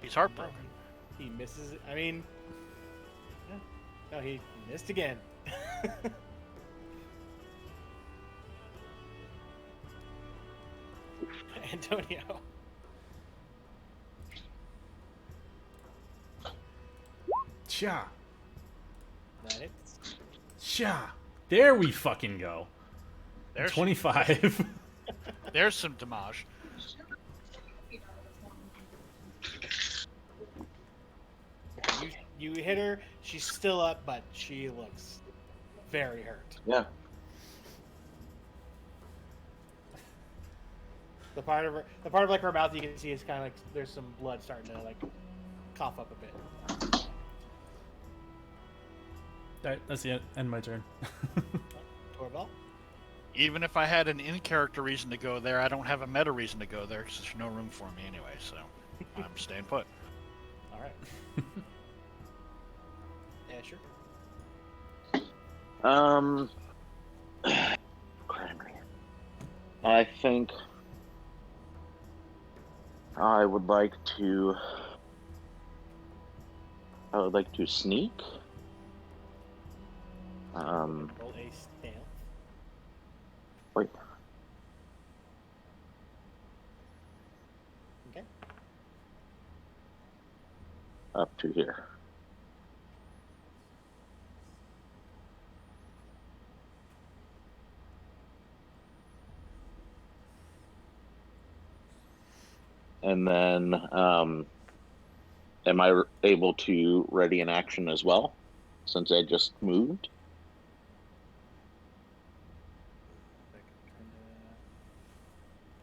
[SPEAKER 2] he's heartbroken.
[SPEAKER 1] He misses. I mean, yeah. No, he missed again. Antonio.
[SPEAKER 3] Cha.
[SPEAKER 1] That it?
[SPEAKER 3] Cha. There we fucking go.
[SPEAKER 2] There's
[SPEAKER 3] 25.
[SPEAKER 2] there's some damage.
[SPEAKER 1] You hit her. She's still up, but she looks very hurt.
[SPEAKER 5] Yeah.
[SPEAKER 1] The part of like her mouth you can see is kind of like there's some blood starting to like cough up a bit.
[SPEAKER 3] Alright, that's the end of my turn.
[SPEAKER 1] Torvald?
[SPEAKER 2] Even if I had an in-character reason to go there, I don't have a meta reason to go there because there's no room for me anyway. So I'm staying put.
[SPEAKER 1] All right. Yeah, sure.
[SPEAKER 5] I think I would like to sneak.
[SPEAKER 1] Roll a stealth.
[SPEAKER 5] Wait.
[SPEAKER 1] Okay.
[SPEAKER 5] Up to here. And then, am I able to ready an action as well, since I just moved?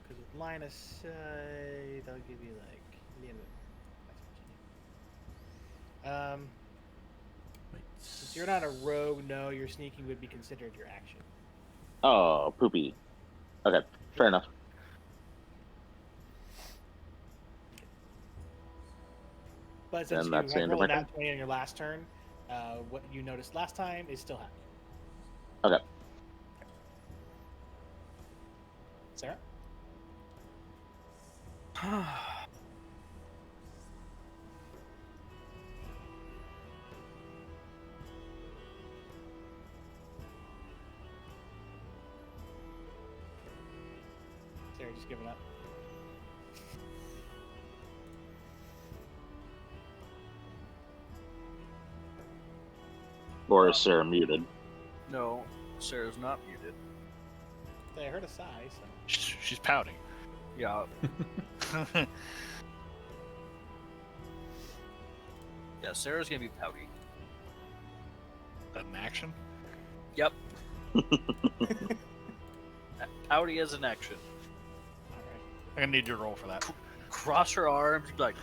[SPEAKER 1] Because with line of sight, I'll give you like the end of since you're not a rogue, no, your sneaking would be considered your action.
[SPEAKER 5] Oh, poopy. Okay, fair enough.
[SPEAKER 1] But since
[SPEAKER 5] Then
[SPEAKER 1] you
[SPEAKER 5] that's the
[SPEAKER 1] had
[SPEAKER 5] end of
[SPEAKER 1] rolled
[SPEAKER 5] my
[SPEAKER 1] that 20 on your last turn, what you noticed last time is still happening.
[SPEAKER 5] Okay.
[SPEAKER 1] Sarah? Sarah just giving up.
[SPEAKER 5] Or is Sarah muted?
[SPEAKER 4] No, Sarah's not muted.
[SPEAKER 1] I heard a sigh, so.
[SPEAKER 2] She's pouting.
[SPEAKER 4] Yeah. Yeah, Sarah's gonna be pouty.
[SPEAKER 2] That an action?
[SPEAKER 4] Yep. Pouty as an action.
[SPEAKER 1] Alright.
[SPEAKER 2] I'm gonna need your roll for that.
[SPEAKER 4] Cross her arms, be like,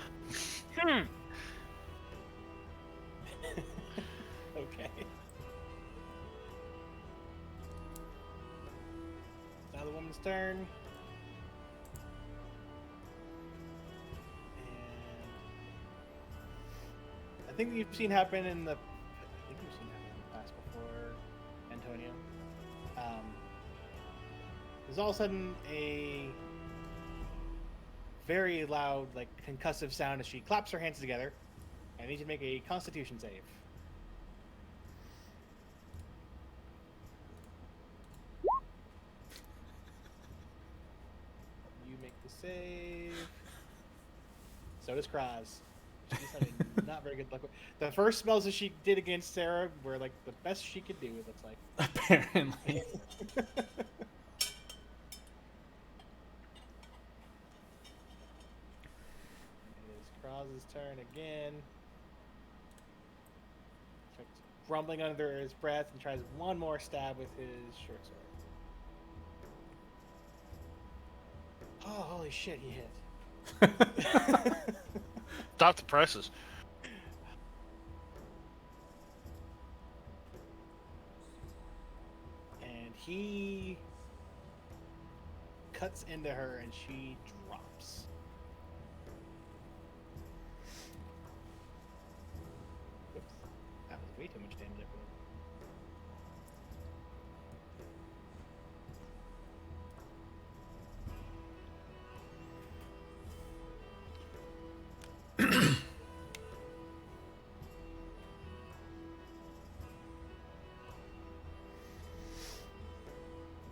[SPEAKER 1] Okay. Now the woman's turn. And I think that you've seen happen in the. I think you've seen happen in the past before, Antonio. There's all of a sudden a very loud, like concussive sound as she claps her hands together. I need you to make a Constitution save. You make the save. So does Kraz. She's having not very good luck. The first spells that she did against Sarah were like the best she could do, it looks like.
[SPEAKER 3] Apparently.
[SPEAKER 1] It is Kraz's turn again. Starts grumbling under his breath and tries one more stab with his short sword. Oh, holy shit, he hit.
[SPEAKER 2] Stop the presses.
[SPEAKER 1] And he cuts into her and she drops. Whoops. That was way too much damage, I believe.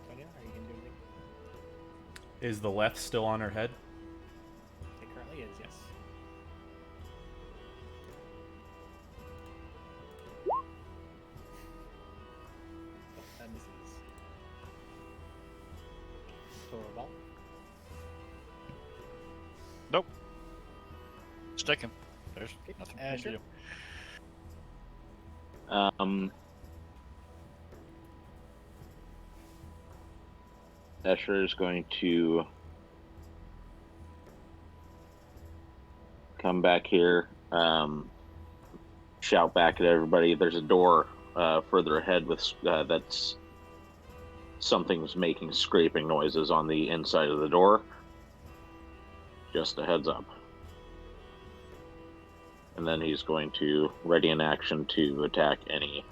[SPEAKER 1] Sonia, are you gonna do anything?
[SPEAKER 3] Is the left still on her head?
[SPEAKER 1] It currently is, yes. Oh, that misses. Torvald.
[SPEAKER 2] Nope. Sticking. There's
[SPEAKER 1] Okay,
[SPEAKER 2] nothing for me to
[SPEAKER 1] sure.
[SPEAKER 2] do.
[SPEAKER 5] Escher is going to come back here, shout back at everybody. There's a door further ahead with that's something's making scraping noises on the inside of the door. Just a heads up. And then he's going to ready an action to attack any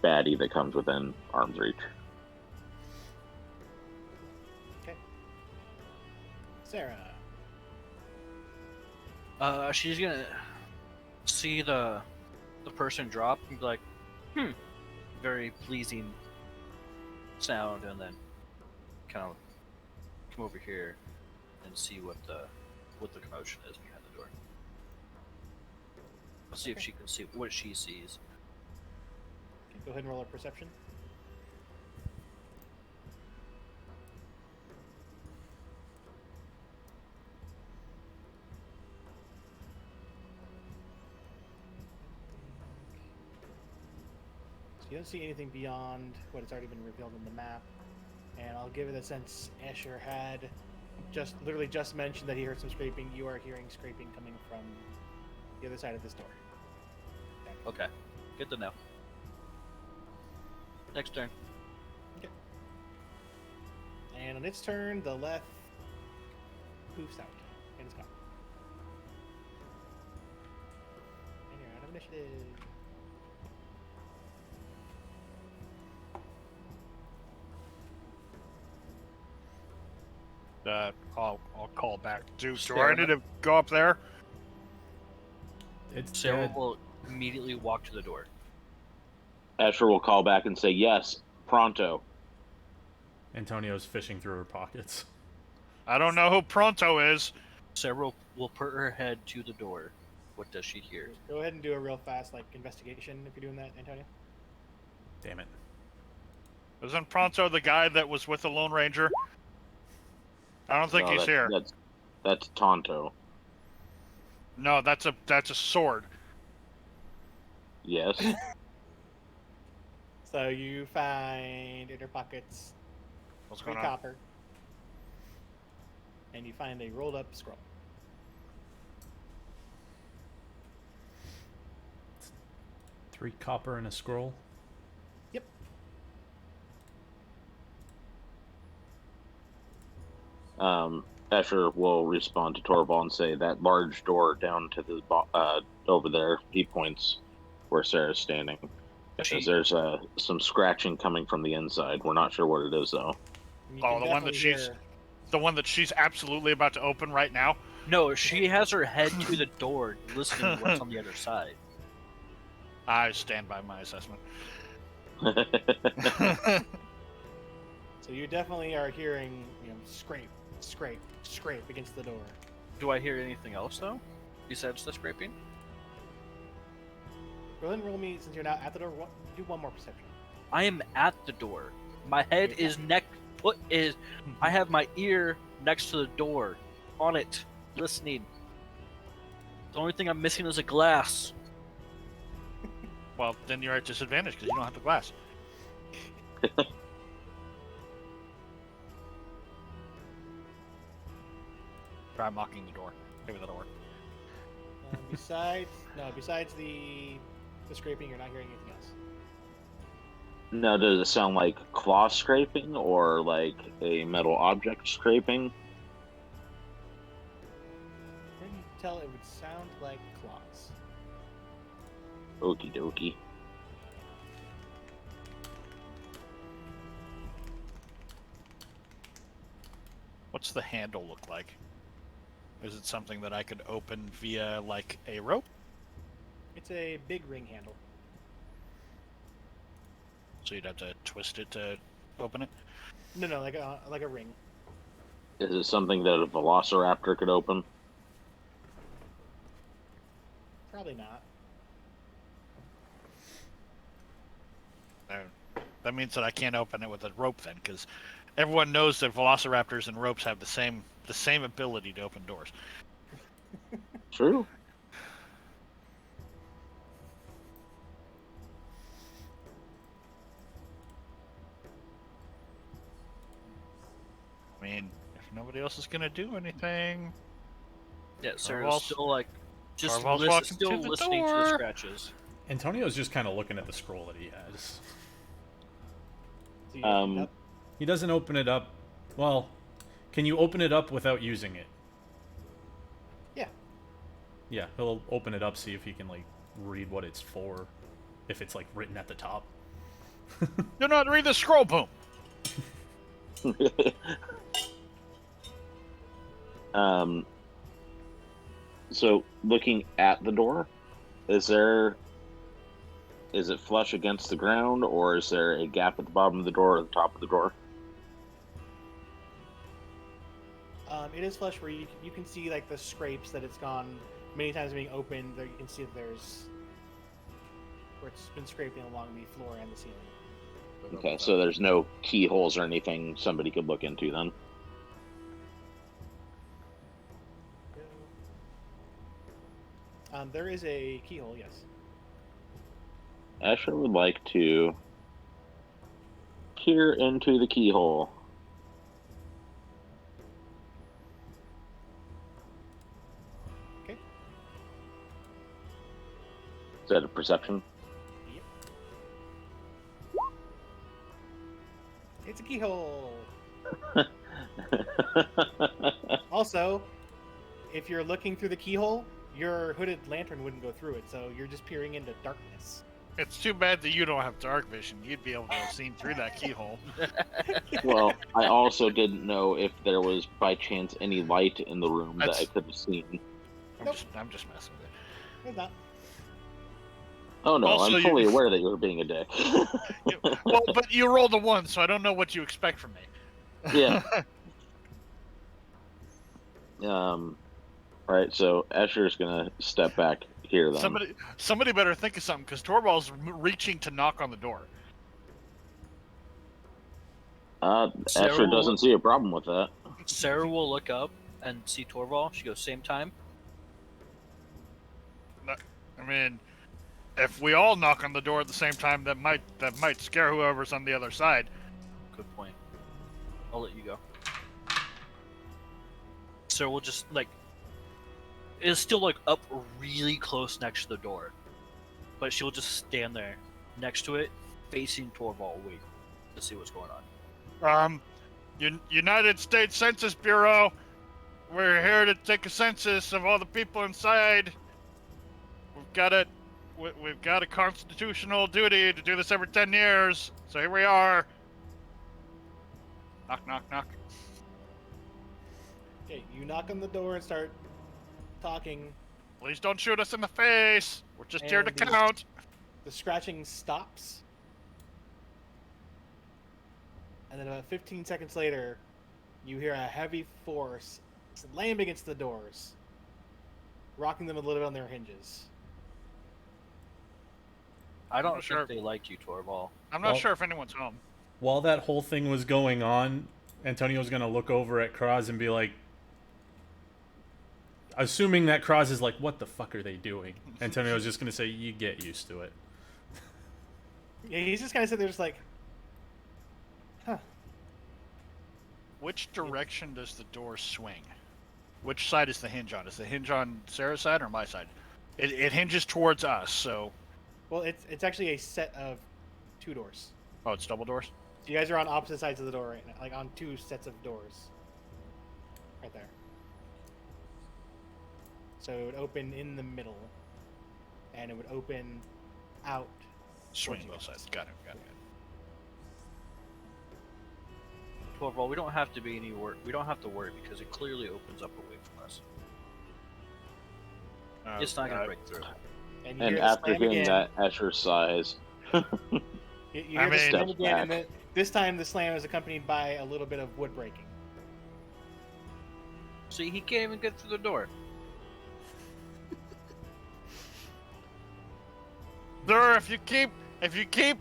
[SPEAKER 5] baddie that comes within arm's reach.
[SPEAKER 1] Sarah.
[SPEAKER 4] She's gonna see the person drop and be like, very pleasing sound, and then kind of come over here and see what the commotion is behind the door. Let's see if she can see what she sees.
[SPEAKER 1] Okay, go ahead and roll a perception. So you don't see anything beyond what has already been revealed in the map. And I'll give it a sense Escher had literally just mentioned that he heard some scraping. You are hearing scraping coming from the other side of this door.
[SPEAKER 4] Okay, good to know. Next turn.
[SPEAKER 1] Okay. And on its turn, the left poofs out. And it's gone. And you're out of initiative.
[SPEAKER 2] I'll call back. Do I
[SPEAKER 4] Sarah.
[SPEAKER 2] need to go up there?
[SPEAKER 3] It's
[SPEAKER 4] Sarah
[SPEAKER 3] dead.
[SPEAKER 4] will immediately walk to the door.
[SPEAKER 5] Escher will call back and say, "Yes, pronto."
[SPEAKER 3] Antonio's fishing through her pockets.
[SPEAKER 2] I don't know who Pronto is.
[SPEAKER 4] Sarah will put her head to the door. What does she hear?
[SPEAKER 1] Go ahead and do a real fast investigation if you're doing that, Antonio.
[SPEAKER 3] Damn it.
[SPEAKER 2] Isn't Pronto the guy that was with the Lone Ranger? I don't think
[SPEAKER 5] No,
[SPEAKER 2] he's here.
[SPEAKER 5] That's Tonto.
[SPEAKER 2] No, that's a sword.
[SPEAKER 5] Yes.
[SPEAKER 1] So you find in your pockets
[SPEAKER 2] What's
[SPEAKER 1] 3
[SPEAKER 2] going on?
[SPEAKER 1] copper, and you find a rolled up scroll.
[SPEAKER 3] Three copper and a scroll.
[SPEAKER 1] Yep.
[SPEAKER 5] Escher will respond to Torval and say that large door down to the over there. He points where Sarah's standing. Because there's some scratching coming from the inside. We're not sure what it is though.
[SPEAKER 1] You
[SPEAKER 2] Oh,
[SPEAKER 1] can
[SPEAKER 2] the one that
[SPEAKER 1] definitely
[SPEAKER 2] she's
[SPEAKER 1] hear-
[SPEAKER 2] the one that she's absolutely about to open right now.
[SPEAKER 4] No, she has her head to the door, listening to what's on the other side.
[SPEAKER 2] I stand by my assessment.
[SPEAKER 1] So you definitely are hearing, scrape, scrape, scrape against the door.
[SPEAKER 4] Do I hear anything else though, besides the scraping?
[SPEAKER 1] Go ahead and roll me, since you're not at the door. Do one more perception.
[SPEAKER 4] I am at the door. My head is I have my ear next to the door, on it, listening. The only thing I'm missing is a glass.
[SPEAKER 2] Well, then you're at disadvantage because you don't have the glass. Try mocking the door. Maybe that'll work.
[SPEAKER 1] Besides the scraping, you're not hearing anything else.
[SPEAKER 5] Now, does it sound like claw scraping or like a metal object scraping?
[SPEAKER 1] Can you tell it would sound like claws?
[SPEAKER 5] Okie dokie.
[SPEAKER 2] What's the handle look like? Is it something that I could open via like a rope?
[SPEAKER 1] It's a big ring handle.
[SPEAKER 2] So you'd have to twist it to open it?
[SPEAKER 1] No, like a ring.
[SPEAKER 5] Is it something that a velociraptor could open?
[SPEAKER 1] Probably not.
[SPEAKER 2] No. That means that I can't open it with a rope then, because everyone knows that velociraptors and ropes have the same ability to open doors.
[SPEAKER 5] True.
[SPEAKER 2] I mean, if nobody else is gonna do anything,
[SPEAKER 4] Yeah, Sarah's
[SPEAKER 2] Torvald's-
[SPEAKER 4] still like just
[SPEAKER 2] Torvald's walking
[SPEAKER 4] still
[SPEAKER 2] to the
[SPEAKER 4] listening to the
[SPEAKER 2] door.
[SPEAKER 4] scratches.
[SPEAKER 3] Antonio's just kind of looking at the scroll that he has.
[SPEAKER 1] So you open it
[SPEAKER 5] Um,
[SPEAKER 1] up.
[SPEAKER 3] He doesn't open it up. Well, can you open it up without using it?
[SPEAKER 1] Yeah.
[SPEAKER 3] Yeah, he'll open it up, see if he can like read what it's for, if it's like written at the top.
[SPEAKER 2] do not read the scroll. Boom.
[SPEAKER 5] So looking at the door, is it flush against the ground, or is there a gap at the bottom of the door or the top of the door?
[SPEAKER 1] It is flush where you can see like the scrapes that it's gone many times being opened. There you can see that there's where it's been scraping along the floor and the ceiling.
[SPEAKER 5] Okay, so there's no keyholes or anything somebody could look into then.
[SPEAKER 1] There is a keyhole, yes.
[SPEAKER 5] Asher would like to peer into the keyhole.
[SPEAKER 1] Okay.
[SPEAKER 5] Is that a perception?
[SPEAKER 1] Yep. It's a keyhole. Also, if you're looking through the keyhole, your hooded lantern wouldn't go through it, so you're just peering into darkness.
[SPEAKER 2] It's too bad that you don't have dark vision. You'd be able to have seen through that keyhole.
[SPEAKER 5] Well, I also didn't know if there was by chance any light in the room that I
[SPEAKER 2] That's-
[SPEAKER 5] could have seen.
[SPEAKER 2] I'm just messing with it.
[SPEAKER 1] It's not.
[SPEAKER 5] Oh no,
[SPEAKER 2] Also,
[SPEAKER 5] I'm fully aware that you were being a dick.
[SPEAKER 2] Well, but you rolled a 1, so I don't know what you expect from me.
[SPEAKER 5] Yeah. Alright, so Asher's gonna step back here then.
[SPEAKER 2] Somebody better think of something, because Torvald's reaching to knock on the door.
[SPEAKER 5] Asher
[SPEAKER 4] Sarah
[SPEAKER 5] doesn't see a problem with that.
[SPEAKER 4] Sarah will look up and see Torval. She goes, same time.
[SPEAKER 2] I mean, if we all knock on the door at the same time, that might scare whoever's on the other side.
[SPEAKER 4] Good point. I'll let you go. Sarah will just, like, is still, like, up really close next to the door. But she'll just stand there next to it, facing Torval, wait to see what's going on.
[SPEAKER 2] United States Census Bureau, we're here to take a census of all the people inside. We've got a constitutional duty to do this every 10 years, so here we are. Knock, knock, knock.
[SPEAKER 1] Okay, you knock on the door and start talking.
[SPEAKER 2] Please don't shoot us in the face. We're just here to
[SPEAKER 1] And the-
[SPEAKER 2] count.
[SPEAKER 1] The scratching stops. And then about 15 seconds later, you hear a heavy force slam against the doors, rocking them a little bit on their hinges.
[SPEAKER 4] I don't
[SPEAKER 2] not sure.
[SPEAKER 4] think they like you, Torval.
[SPEAKER 2] I'm not
[SPEAKER 3] Well-
[SPEAKER 2] sure if anyone's home.
[SPEAKER 3] While that whole thing was going on, Antonio's gonna look over at Kraz and be like, assuming that Kraz is like, what the fuck are they doing? Antonio's just gonna say, you get used to it.
[SPEAKER 1] Yeah, he's just kind of sitting there, just like, huh.
[SPEAKER 2] Which direction does the door swing? Which side is the hinge on? Is the hinge on Sarah's side or my side? It hinges towards us, so...
[SPEAKER 1] Well, it's actually a set of 2 doors.
[SPEAKER 2] Oh, it's double doors?
[SPEAKER 1] So you guys are on opposite sides of the door right now, like on 2 sets of doors. Right there. So it would open in the middle, and it would open out.
[SPEAKER 2] Swing
[SPEAKER 1] towards you
[SPEAKER 2] both
[SPEAKER 1] guys.
[SPEAKER 2] sides. Got it.
[SPEAKER 4] Torval, we don't have to we don't have to worry because it clearly opens up away from us. It's not gonna break through.
[SPEAKER 1] And, you
[SPEAKER 5] And
[SPEAKER 1] hear the
[SPEAKER 5] after
[SPEAKER 1] slam
[SPEAKER 5] hearing
[SPEAKER 1] again.
[SPEAKER 5] that, Asher sighs.
[SPEAKER 1] You hear
[SPEAKER 2] I
[SPEAKER 1] the
[SPEAKER 2] mean-
[SPEAKER 1] slam
[SPEAKER 5] Steps
[SPEAKER 1] again, and
[SPEAKER 5] back.
[SPEAKER 1] this time the slam is accompanied by a little bit of wood breaking.
[SPEAKER 4] See, he can't even get through the door.
[SPEAKER 2] Sir, if you keep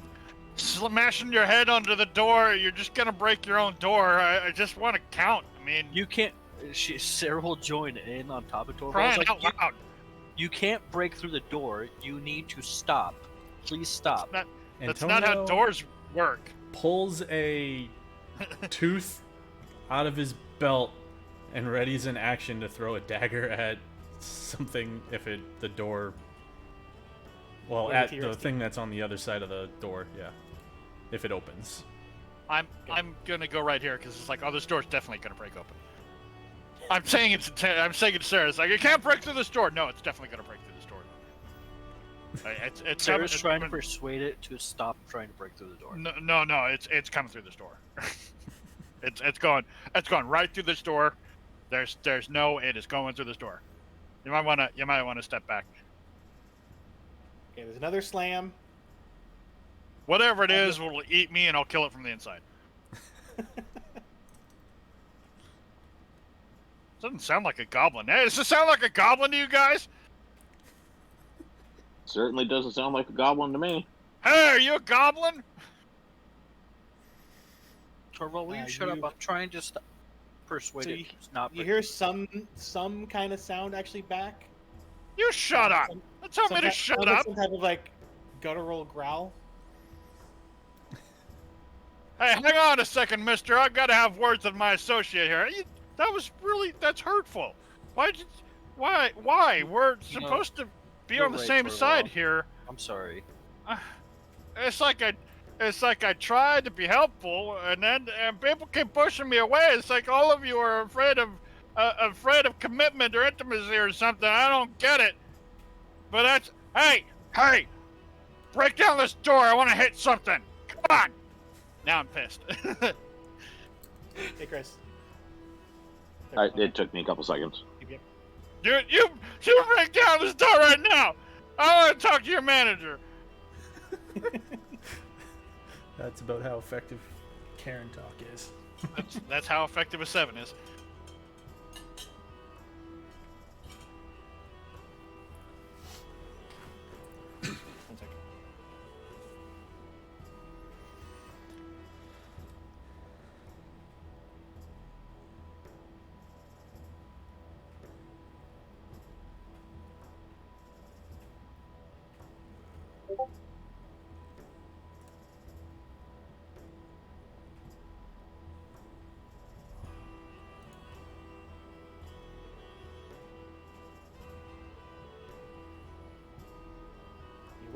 [SPEAKER 2] smashing your head onto the door, you're just gonna break your own door. I just want to count. I mean,
[SPEAKER 4] You can't. Sarah will join in on top of Torval.
[SPEAKER 2] crying
[SPEAKER 4] Like,
[SPEAKER 2] out loud.
[SPEAKER 4] you can't break through the door. You need to stop. Please stop.
[SPEAKER 2] That's not how
[SPEAKER 3] Antonio
[SPEAKER 2] doors work.
[SPEAKER 3] pulls a tooth out of his belt and readies an action to throw a dagger at something if the door... Well,
[SPEAKER 1] Wait
[SPEAKER 3] at
[SPEAKER 1] till
[SPEAKER 3] the
[SPEAKER 1] you're
[SPEAKER 3] thing that's on the other side of the door, yeah. If it opens.
[SPEAKER 2] I'm gonna go right here because it's like, oh, this door's definitely gonna break open. I'm saying it to Sarah. It's like, you can't break through this door. No, it's definitely gonna break through this door. It's
[SPEAKER 4] Sarah's
[SPEAKER 2] it's
[SPEAKER 4] trying to
[SPEAKER 2] coming-
[SPEAKER 4] persuade it to stop trying to break through the door.
[SPEAKER 2] No, it's coming through this door. it's going right through this door. There's no, it is going through this door. You might wanna step back.
[SPEAKER 1] Okay, there's another slam.
[SPEAKER 2] Whatever it is will eat me and I'll kill it from the inside. Doesn't sound like a goblin. Hey, does this sound like a goblin to you guys?
[SPEAKER 5] Certainly doesn't sound like a goblin to me.
[SPEAKER 2] Hey, are you a goblin?
[SPEAKER 4] Torval, will you
[SPEAKER 1] Uh,
[SPEAKER 4] shut
[SPEAKER 1] you-
[SPEAKER 4] up? I'm trying to persuade
[SPEAKER 1] So
[SPEAKER 4] it
[SPEAKER 1] you-
[SPEAKER 4] to not
[SPEAKER 1] You
[SPEAKER 4] break
[SPEAKER 1] hear some kind of sound actually back.
[SPEAKER 2] You shut up.
[SPEAKER 1] Some-
[SPEAKER 2] Tell me to
[SPEAKER 1] Some
[SPEAKER 2] shut
[SPEAKER 1] sounds like
[SPEAKER 2] up.
[SPEAKER 1] Some type of like guttural growl.
[SPEAKER 2] Hey, hang on a second, mister. I've got to have words with my associate here. That's hurtful. Why? We're
[SPEAKER 4] You know,
[SPEAKER 2] supposed to be
[SPEAKER 4] you're
[SPEAKER 2] on the
[SPEAKER 4] right,
[SPEAKER 2] same
[SPEAKER 4] Torval.
[SPEAKER 2] side here.
[SPEAKER 4] I'm sorry.
[SPEAKER 2] It's like I tried to be helpful, and people keep pushing me away. It's like all of you are afraid of commitment or intimacy or something. I don't get it. But hey, break down this door. I want to hit something. Come on. Now I'm pissed.
[SPEAKER 1] Hey, Chris.
[SPEAKER 5] It took me a couple seconds.
[SPEAKER 1] Yep.
[SPEAKER 2] You break down this door right now. I want to talk to your manager.
[SPEAKER 3] That's about how effective Karen talk is.
[SPEAKER 2] That's how effective a 7 is.
[SPEAKER 1] One second.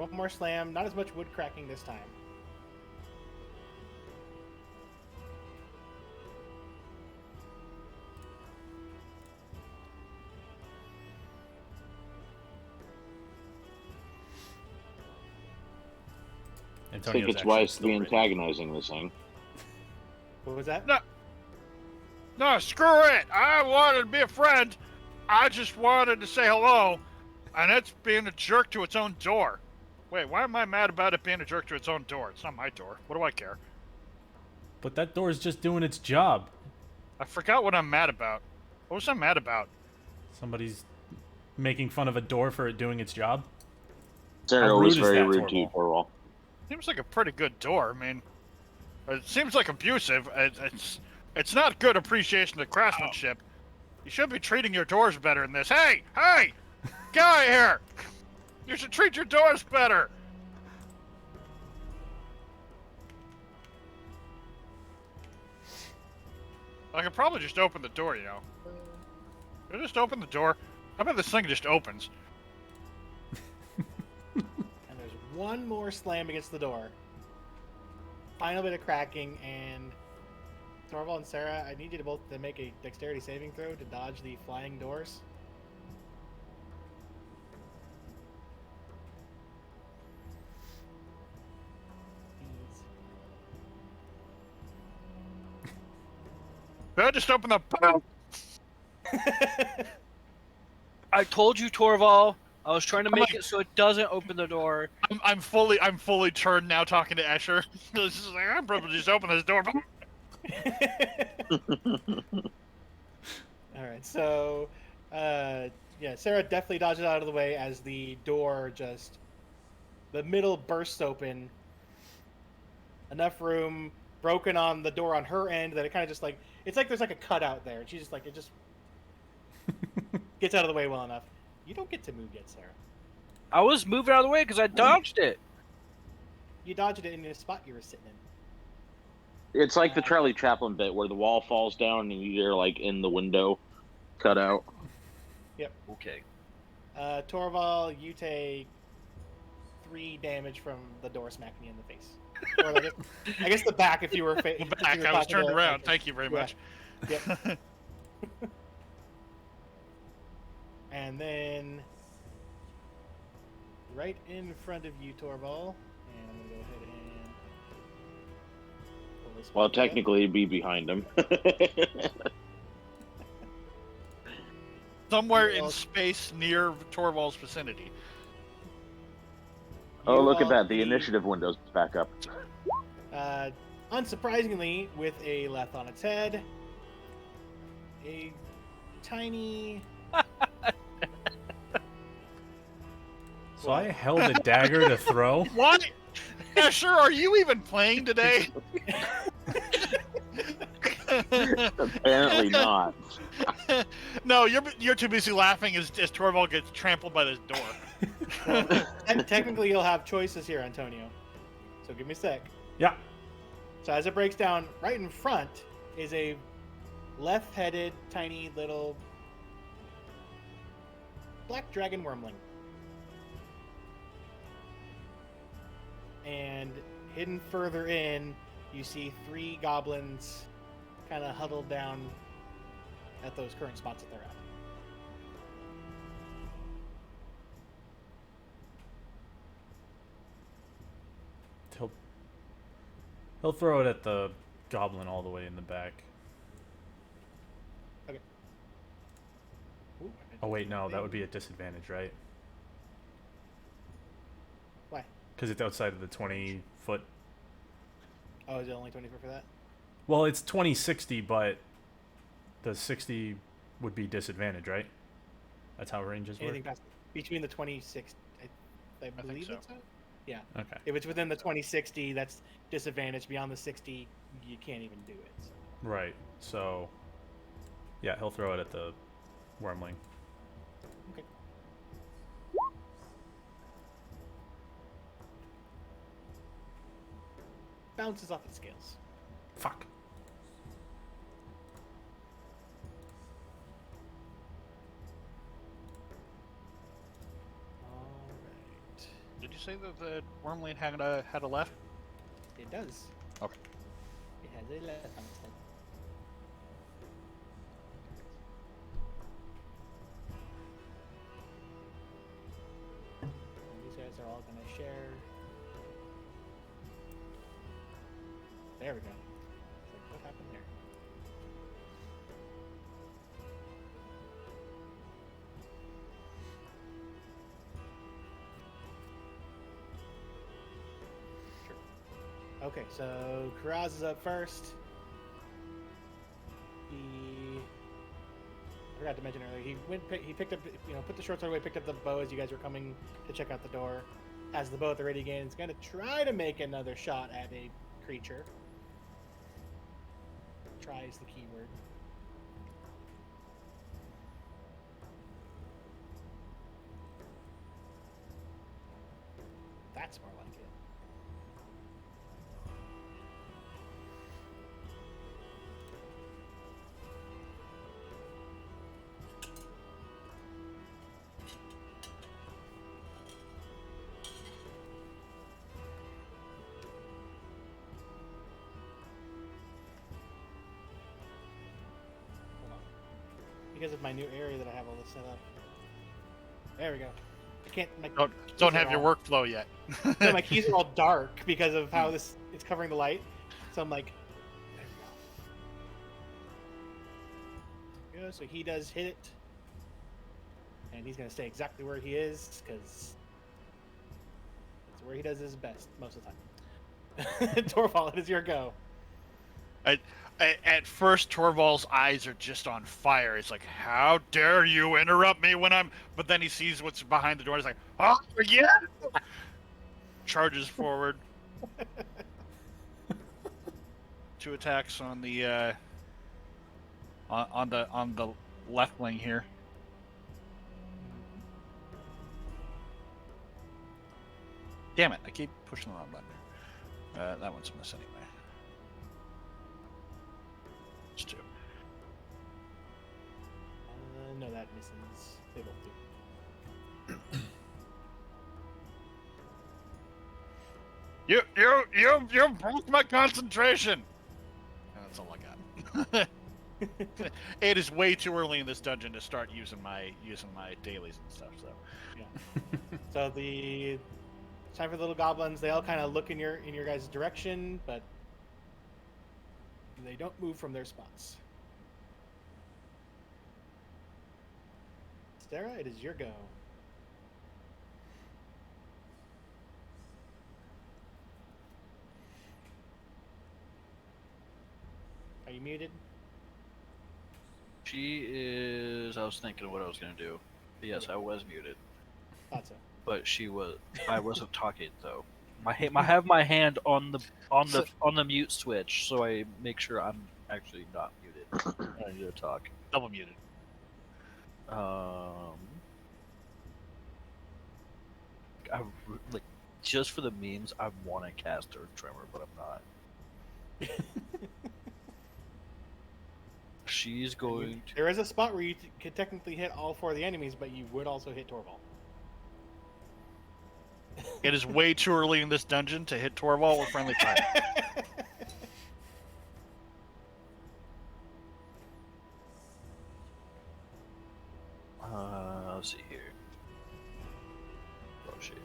[SPEAKER 1] one more slam. Not as much wood cracking this time.
[SPEAKER 5] I think
[SPEAKER 3] Antonio's
[SPEAKER 5] it's
[SPEAKER 3] actually
[SPEAKER 5] wise to
[SPEAKER 3] still
[SPEAKER 5] be
[SPEAKER 3] ready.
[SPEAKER 5] antagonizing this thing.
[SPEAKER 1] What was that?
[SPEAKER 2] No. No, screw it. I wanted to be a friend. I just wanted to say hello, and it's being a jerk to its own door. Wait, why am I mad about it being a jerk to its own door? It's not my door. What do I care?
[SPEAKER 3] But that door's just doing its job.
[SPEAKER 2] I forgot what I'm mad about. What was I mad about?
[SPEAKER 3] Somebody's making fun of a door for it doing its job.
[SPEAKER 5] Sarah
[SPEAKER 3] How
[SPEAKER 5] was
[SPEAKER 3] rude is
[SPEAKER 5] very
[SPEAKER 3] that,
[SPEAKER 5] rude to you,
[SPEAKER 3] Torvald?
[SPEAKER 5] Torvald.
[SPEAKER 2] Seems like a pretty good door. I mean, it seems like abusive. It's not good appreciation of craftsmanship. You should be treating your doors better than this. Hey, hey, guy here! You should treat your doors better. I could probably just open the door, you know. Could I just open the door? How about this thing just opens?
[SPEAKER 1] And there's one more slam against the door. Final bit of cracking, and Torvald and Sarah, I need you to both to make a dexterity saving throw to dodge the flying doors.
[SPEAKER 2] Could I just open the...
[SPEAKER 4] I told you, Torval. I was trying to make it so it doesn't open the door.
[SPEAKER 2] I'm fully turned now talking to Escher. This is like, I'm probably just open this door.
[SPEAKER 1] All right, so yeah, Sarah definitely dodges out of the way as the door just the middle bursts open. Enough room broken on the door on her end that it kind of just like it's like there's like a cutout there, and she's just like it just gets out of the way well enough. You don't get to move yet, Sarah.
[SPEAKER 4] I was moving out of the way because I dodged it.
[SPEAKER 1] You dodged it in the spot you were sitting in.
[SPEAKER 5] It's like the Charlie Chaplin bit where the wall falls down and you're like in the window cut out.
[SPEAKER 4] Okay.
[SPEAKER 1] Torval, you take 3 damage from the door smacking you in the face. Or I guess the back if you were
[SPEAKER 2] The back, I was turned around. Thank you very much.
[SPEAKER 1] Yep. And then right in front of you, Torval. And I'm gonna go ahead and pull this
[SPEAKER 5] Well,
[SPEAKER 1] back up.
[SPEAKER 5] technically, it'd be behind him.
[SPEAKER 2] Somewhere in
[SPEAKER 1] Well-
[SPEAKER 2] space near Torvald's vicinity.
[SPEAKER 5] Oh,
[SPEAKER 1] You
[SPEAKER 5] look at
[SPEAKER 1] all
[SPEAKER 5] that. The
[SPEAKER 1] see,
[SPEAKER 5] initiative window's back up.
[SPEAKER 1] Unsurprisingly, with a left on its head, a tiny.
[SPEAKER 3] So I held a dagger to throw.
[SPEAKER 2] What? Escher, are you even playing today?
[SPEAKER 5] Apparently not.
[SPEAKER 2] No, you're too busy laughing as Torvald gets trampled by this door.
[SPEAKER 1] And technically, you'll have choices here, Antonio. So give me a sec.
[SPEAKER 3] Yeah.
[SPEAKER 1] So as it breaks down, right in front is a left-headed, tiny little black dragon wormling. And hidden further in, you see 3 goblins kind of huddled down at those current spots that they're at.
[SPEAKER 3] He'll throw it at the goblin all the way in the back.
[SPEAKER 1] Ooh,
[SPEAKER 3] Oh wait, no, that would be a disadvantage, right?
[SPEAKER 1] Why?
[SPEAKER 3] Because it's outside of the 20-foot.
[SPEAKER 1] Oh, is it only 24 for that?
[SPEAKER 3] Well, it's 20-60, but the 60 would be disadvantage, right? That's how ranges work.
[SPEAKER 1] Anything past between the 26, I believe
[SPEAKER 2] so.
[SPEAKER 1] it's so. Yeah.
[SPEAKER 3] Okay.
[SPEAKER 1] If it's within the 2060, that's disadvantage. Beyond the 60, you can't even do it. So.
[SPEAKER 3] Right. So, yeah, he'll throw it at the wormling.
[SPEAKER 1] Okay. Bounces off its scales.
[SPEAKER 3] Fuck.
[SPEAKER 1] All right.
[SPEAKER 2] Did you say that the Wormling had a left?
[SPEAKER 1] It does.
[SPEAKER 2] Okay.
[SPEAKER 1] It has a left on its head. And these guys are all gonna share. There we go. It's like, what happened there? Sure. Okay, so Karaz is up first. I forgot to mention earlier. He picked up, put the short sword away, picked up the bow as you guys were coming to check out the door. Has the bow at the ready again. It's gonna try to make another shot at a creature. Try is the key word. That's more like it. Hold on. Because of my new area that I have all this set up. There we go. I can't.
[SPEAKER 2] Don't
[SPEAKER 1] keys are
[SPEAKER 2] have your
[SPEAKER 1] all-
[SPEAKER 2] workflow yet.
[SPEAKER 1] No, my keys are all dark because of how it's covering the light. So I'm like, there we go. So he does hit it, and he's gonna stay exactly where he is because that's where he does his best most of the time. Torvald, it is your go.
[SPEAKER 2] At first, Torvald's eyes are just on fire. It's like, how dare you interrupt me when I'm... But then he sees what's behind the door. He's like, oh, yeah! Charges forward. 2 attacks on the on the left wing here. Damn it! I keep pushing the wrong button. That one's a miss anyway. It's 2.
[SPEAKER 1] No, that misses. They both do.
[SPEAKER 2] You broke my concentration. And that's all I got. It is way too early in this dungeon to start using my dailies and stuff. So
[SPEAKER 1] Yeah. So it's time for the little goblins. They all kind of look in your guys' direction, but they don't move from their spots. Sarah, it is your go. Are you muted?
[SPEAKER 4] She is. I was thinking of what I was gonna do. But yes, I was muted,
[SPEAKER 1] Thought so.
[SPEAKER 4] but she was. I wasn't talking though. I have my hand on the mute switch, so I make sure I'm actually not muted. I need to talk.
[SPEAKER 2] double muted.
[SPEAKER 4] Like just for the memes, I want to cast Earth Tremor, but I'm not. She's going to.
[SPEAKER 1] There is a spot where you could technically hit all 4 of the enemies, but you would also hit Torvald.
[SPEAKER 2] It is way too early in this dungeon to hit Torvald with friendly fire.
[SPEAKER 4] Let's see here. Oh shit.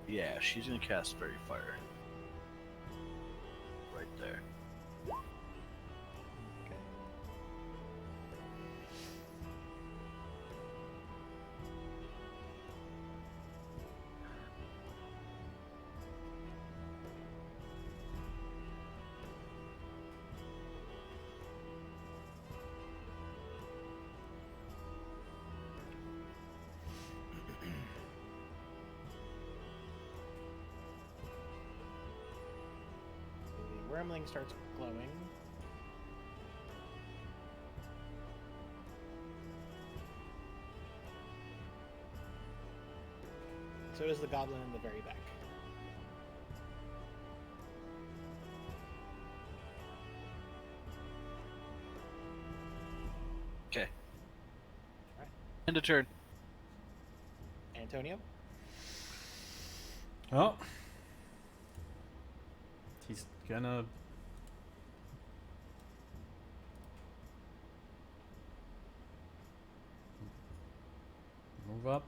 [SPEAKER 4] Yeah, she's gonna cast Fairy Fire. Right there.
[SPEAKER 1] Okay. The wormling starts glowing. So does the goblin in the very back.
[SPEAKER 4] Okay.
[SPEAKER 1] Alright.
[SPEAKER 4] End of turn.
[SPEAKER 1] Antonio.
[SPEAKER 3] Oh. He's gonna... move up,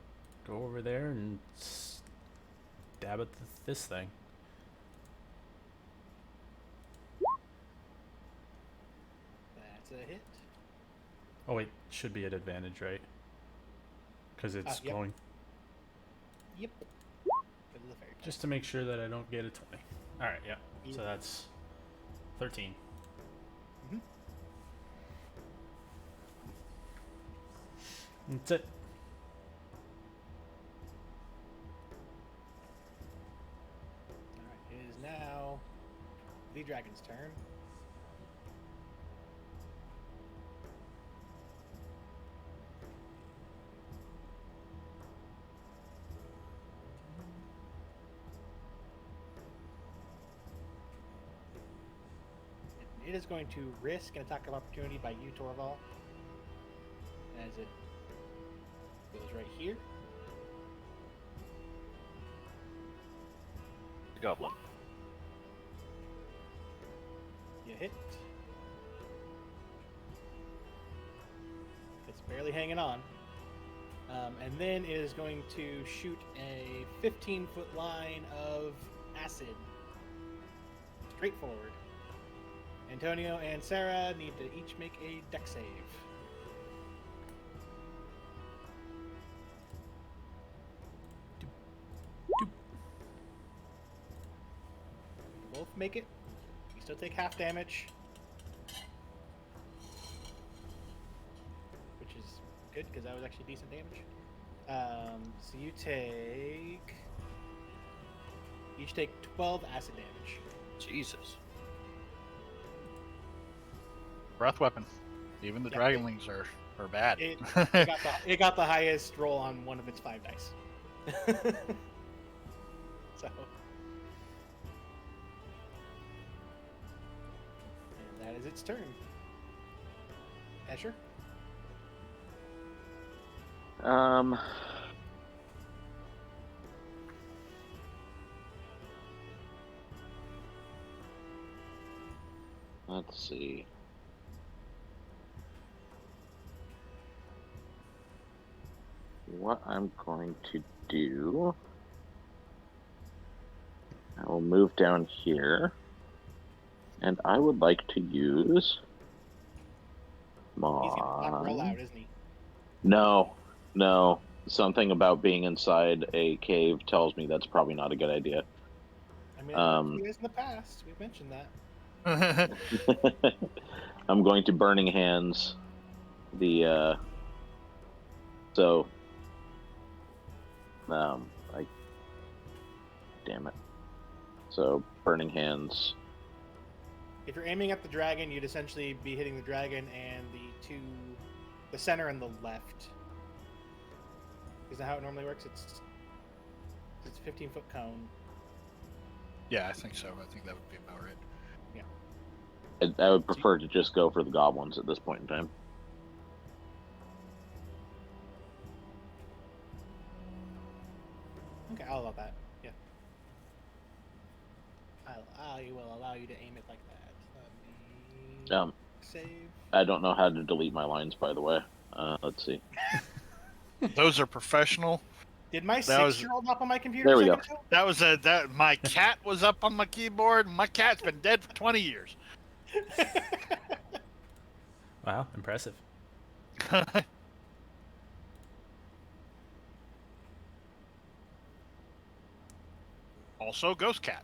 [SPEAKER 3] go over there, and stab at this thing.
[SPEAKER 1] That's a hit.
[SPEAKER 3] Oh wait, should be at advantage, right? Because it's
[SPEAKER 1] Yep.
[SPEAKER 3] going...
[SPEAKER 1] Yep. Good to the fairy
[SPEAKER 3] Just to make sure that I don't get a 20. Alright, yeah. So that's 13.
[SPEAKER 1] Mhm.
[SPEAKER 3] That's it.
[SPEAKER 1] Alright, it is now the dragon's turn. It is going to risk an attack of opportunity by you, Torval, as it goes right here.
[SPEAKER 4] The goblin.
[SPEAKER 1] You hit. It's barely hanging on. And then it is going to shoot a 15-foot line of acid straight forward. Antonio and Sarah need to each make a dex save. Both make it. You still take half damage, which is good because that was actually decent damage. So you each take 12 acid damage.
[SPEAKER 4] Jesus.
[SPEAKER 2] Breath weapon. Even the
[SPEAKER 1] Yeah,
[SPEAKER 2] dragonlings are bad.
[SPEAKER 1] It got the highest roll on one of its 5 dice. So. And that is its turn. Escher?
[SPEAKER 5] Let's see. What I'm going to do, I will move down here, and I would like to use
[SPEAKER 1] He's gonna pop roll out, isn't he?
[SPEAKER 5] No. Something about being inside a cave tells me that's probably not a good idea.
[SPEAKER 1] I mean, he is in the past. We've mentioned that.
[SPEAKER 5] I'm going to Burning Hands the so damn it. So Burning Hands.
[SPEAKER 1] If you're aiming at the dragon, you'd essentially be hitting the dragon and the center and the left. Is that how it normally works? It's a 15-foot cone.
[SPEAKER 2] Yeah, I think so. I think that would be about right.
[SPEAKER 5] I would prefer to just go for the goblins at this point in time.
[SPEAKER 1] Okay, I'll allow that. Yeah. I will allow you to aim it like that. Let me save.
[SPEAKER 5] I don't know how to delete my lines, by the way. Let's see.
[SPEAKER 2] Those are professional.
[SPEAKER 1] Did my
[SPEAKER 2] That was-
[SPEAKER 1] 6-year-old up on my computer?
[SPEAKER 5] There we
[SPEAKER 1] a
[SPEAKER 5] go.
[SPEAKER 1] second
[SPEAKER 2] That my cat was up on my keyboard. My cat's been dead for 20 years.
[SPEAKER 1] ago?
[SPEAKER 3] Wow, impressive.
[SPEAKER 2] Also, ghost cat.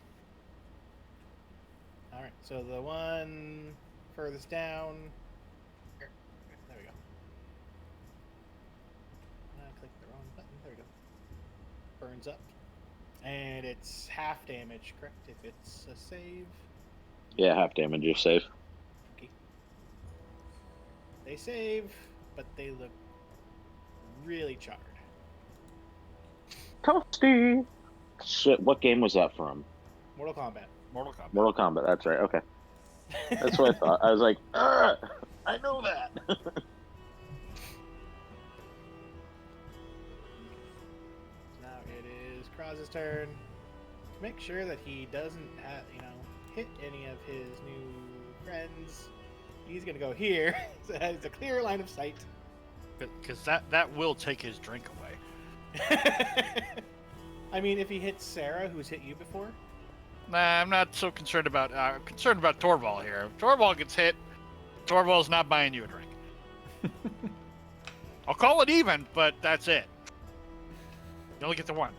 [SPEAKER 1] All right, so the one furthest down. Here, there we go. I clicked the wrong button. There we go. Burns up, and it's half damage. Correct? If it's a save,
[SPEAKER 5] Yeah, half damage, you're safe.
[SPEAKER 1] okay. They save, but they look really charred.
[SPEAKER 5] Toasty! Shit, what game was that from?
[SPEAKER 1] Mortal Kombat.
[SPEAKER 2] Mortal Kombat.
[SPEAKER 5] Mortal Kombat, that's right, okay. That's what I thought. I was like, I know that!
[SPEAKER 1] Torvald's turn. To make sure that he doesn't, hit any of his new friends, he's gonna go here. So it has a clear line of sight.
[SPEAKER 2] Because that will take his drink away.
[SPEAKER 1] I mean, if he hits Sarah, who's hit you before.
[SPEAKER 2] Nah, I'm not so concerned about. I'm concerned about Torvald here. If Torvald gets hit, Torvald's not buying you a drink. I'll call it even, but that's it. You only get the one.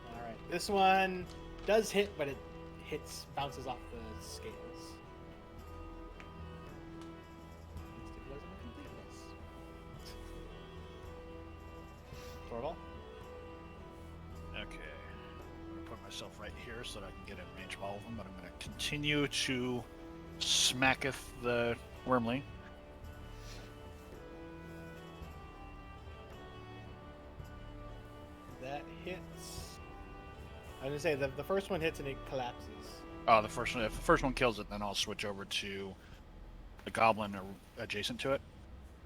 [SPEAKER 1] All right, this one does hit, but it bounces off the scales. Torvald?
[SPEAKER 2] Okay. I'm gonna put myself right here so that I can get in range of all of them, but I'm gonna continue to smacketh the wormling.
[SPEAKER 1] That hits. I was gonna say the first one hits and it collapses.
[SPEAKER 2] Oh, the first one. If the first one kills it, then I'll switch over to the goblin adjacent to it.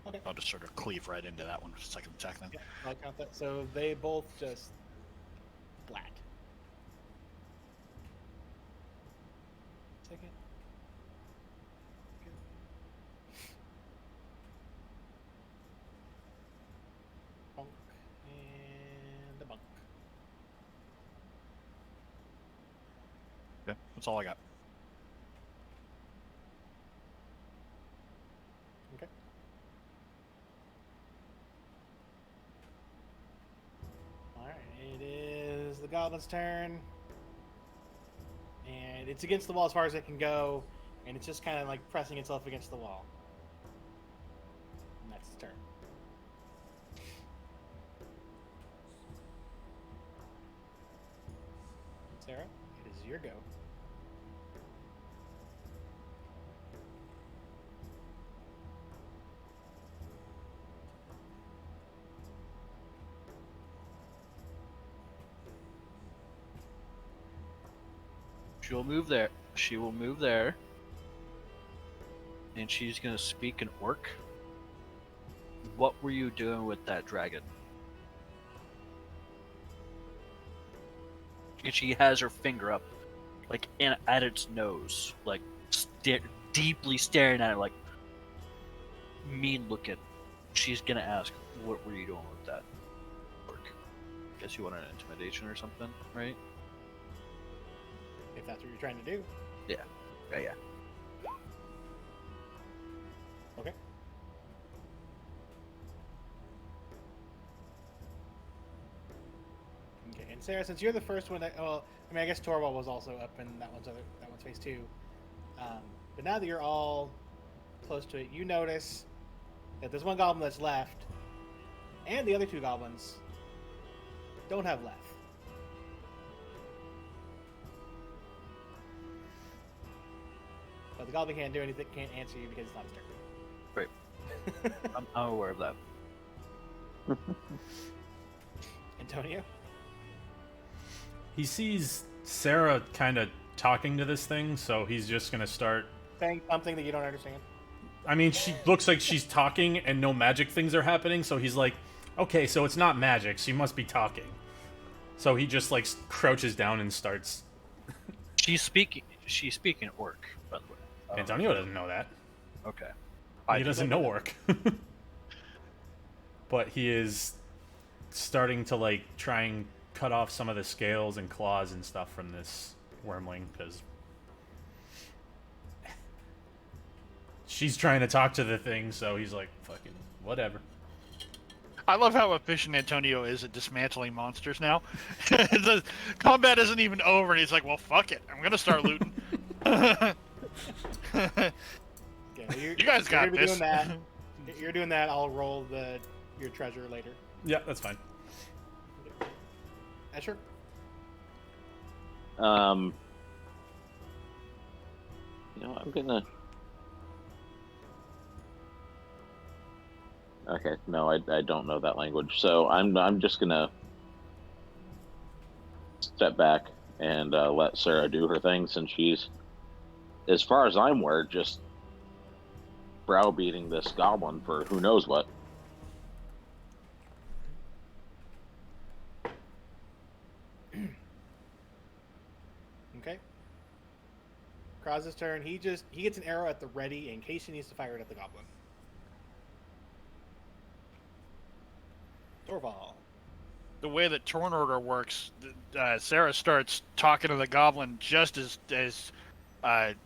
[SPEAKER 1] Okay.
[SPEAKER 2] I'll just sort of cleave right into that one for second attack then.
[SPEAKER 1] Yeah, I'll count that. So they both just flat. Second. Bonk and a bonk.
[SPEAKER 2] Okay, that's all I got.
[SPEAKER 1] Okay. Alright, it is the goblin's turn. And it's against the wall as far as it can go, and it's just kind of like pressing itself against the wall. And that's its turn. Sarah, it is your go.
[SPEAKER 4] She'll move there. She will move there. And she's gonna speak in orc. What were you doing with that dragon? And she has her finger up, like at its nose, like deeply staring at it, like mean looking. She's gonna ask, "What were you doing with that orc?" Guess you want an intimidation or something, right?
[SPEAKER 1] If that's what you're trying to do.
[SPEAKER 4] Yeah.
[SPEAKER 1] Okay. Okay, and Sarah, since you're the first one that, well, I mean, I guess Torvald was also up in that one's face too. But now that you're all close to it, you notice that there's one goblin that's left, and the other two goblins don't have left. But the goblin can't do anything, can't answer you because it's not his turn.
[SPEAKER 4] Right. I'm aware of that.
[SPEAKER 1] Antonio?
[SPEAKER 3] He sees Sarah kind of talking to this thing, so he's just gonna start.
[SPEAKER 1] Saying something that you don't understand?
[SPEAKER 3] I mean, she looks like she's talking and no magic things are happening, so he's like, okay, so it's not magic, she must be talking. So he just like crouches down and starts.
[SPEAKER 4] She's speaking orc, by the way.
[SPEAKER 3] Antonio doesn't know that.
[SPEAKER 4] Okay.
[SPEAKER 3] He doesn't know orc. But he is starting to like try and cut off some of the scales and claws and stuff from this wormling because she's trying to talk to the thing, so he's like, fucking whatever.
[SPEAKER 2] I love how efficient Antonio is at dismantling monsters now. The combat isn't even over, and he's like, well, fuck it. I'm going to start looting.
[SPEAKER 1] Okay,
[SPEAKER 2] You guys got
[SPEAKER 1] you're
[SPEAKER 2] this.
[SPEAKER 1] Doing that. You're doing that. I'll roll your treasure later.
[SPEAKER 3] Yeah, that's fine.
[SPEAKER 1] Escher?
[SPEAKER 5] I'm gonna. Okay, no, I don't know that language, so I'm just gonna step back and let Sarah do her thing, since she's, as far as I'm aware, just browbeating this goblin for who knows what.
[SPEAKER 1] Okay. Kraz's turn. He gets an arrow at the ready in case he needs to fire it at the goblin. Torval.
[SPEAKER 2] The way that turn order works, Sarah starts talking to the goblin just as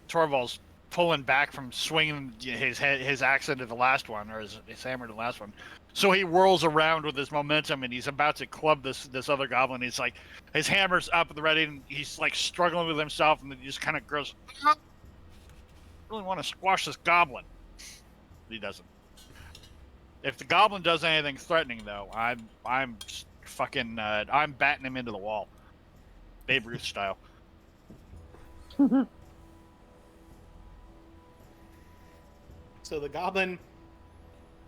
[SPEAKER 2] Torval's pulling back from swinging his axe into the last one, or his hammer to the last one. So he whirls around with his momentum, and he's about to club this other goblin. He's like, his hammer's up at the ready, and he's like struggling with himself, and then he just kind of goes, "I really want to squash this goblin." He doesn't. If the goblin does anything threatening, though, I'm fucking I'm batting him into the wall, Babe Ruth style.
[SPEAKER 1] So the goblin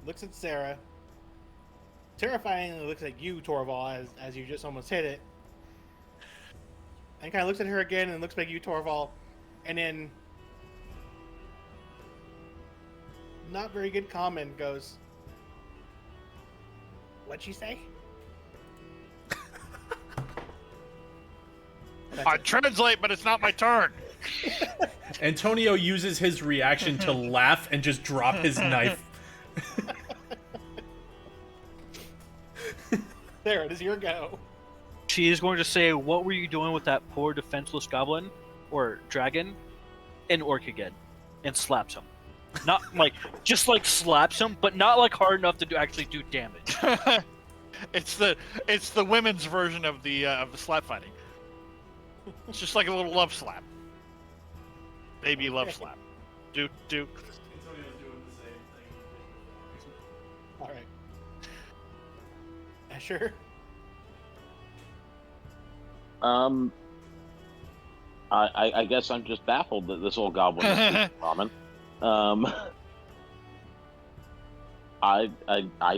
[SPEAKER 1] looks at Sarah, terrifyingly looks at you, Torval, as you just almost hit it, and kind of looks at her again and looks back at you, Torval, and then, not very good comment, goes, "What'd she say?"
[SPEAKER 2] I translate, but it's not my turn.
[SPEAKER 3] Antonio uses his reaction to laugh and just drop his knife.
[SPEAKER 1] There, it is your go.
[SPEAKER 4] She is going to say, "What were you doing with that poor defenseless goblin or dragon?" And orc again, and slaps him. Not like just like slaps him, but not like hard enough to actually do damage.
[SPEAKER 2] It's the women's version of the slap fighting. It's just like a little love slap. Baby love slap. Do.
[SPEAKER 3] Antonio's doing the same thing.
[SPEAKER 1] All right. Asher.
[SPEAKER 5] I guess I'm just baffled that this old goblin is common. I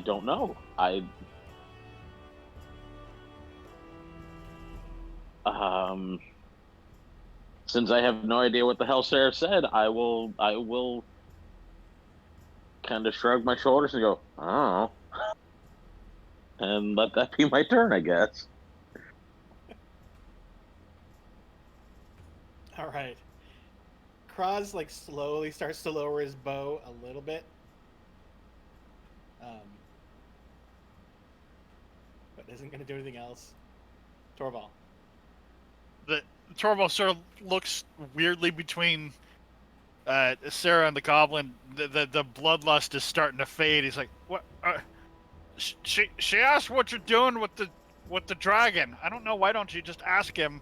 [SPEAKER 5] don't know. Since I have no idea what the hell Sarah said, I will kind of shrug my shoulders and go, "Oh," and let that be my turn, I guess.
[SPEAKER 1] All right. Kraz like slowly starts to lower his bow a little bit. But isn't going to do anything else. Torval.
[SPEAKER 2] The Torval sort of looks weirdly between Sarah and the goblin. The bloodlust is starting to fade. He's like, "What? She asked what you're doing with the dragon. I don't know. Why don't you just ask him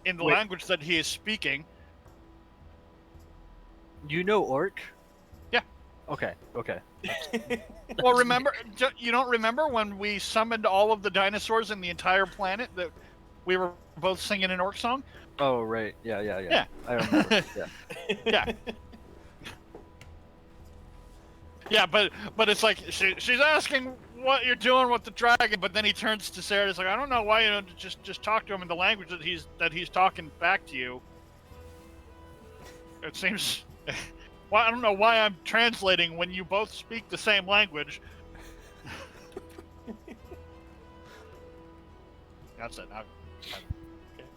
[SPEAKER 2] in the language that he is speaking?"
[SPEAKER 4] You know orc?
[SPEAKER 2] Yeah.
[SPEAKER 4] Okay.
[SPEAKER 2] Well, remember, you don't remember when we summoned all of the dinosaurs in the entire planet that we were both singing an orc song?
[SPEAKER 4] Oh, right. Yeah.
[SPEAKER 2] Yeah.
[SPEAKER 4] I remember. Yeah.
[SPEAKER 2] Yeah. Yeah, but it's like she's asking what you're doing with the dragon, but then he turns to Sarah and is like, "I don't know why you don't just talk to him in the language that he's talking back to you." It seems. Well, I don't know why I'm translating when you both speak the same language. That's it.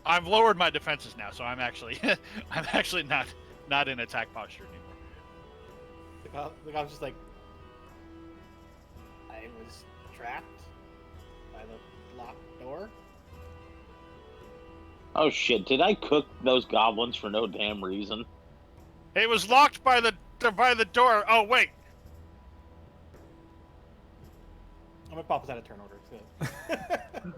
[SPEAKER 2] I've lowered my defenses now, so I'm actually not in attack posture anymore.
[SPEAKER 1] The goblin's just like, "I was trapped by the locked door."
[SPEAKER 5] Oh shit! Did I cook those goblins for no damn reason?
[SPEAKER 2] It was locked by the door. Oh wait.
[SPEAKER 1] I'm gonna pop us out of turn order. So.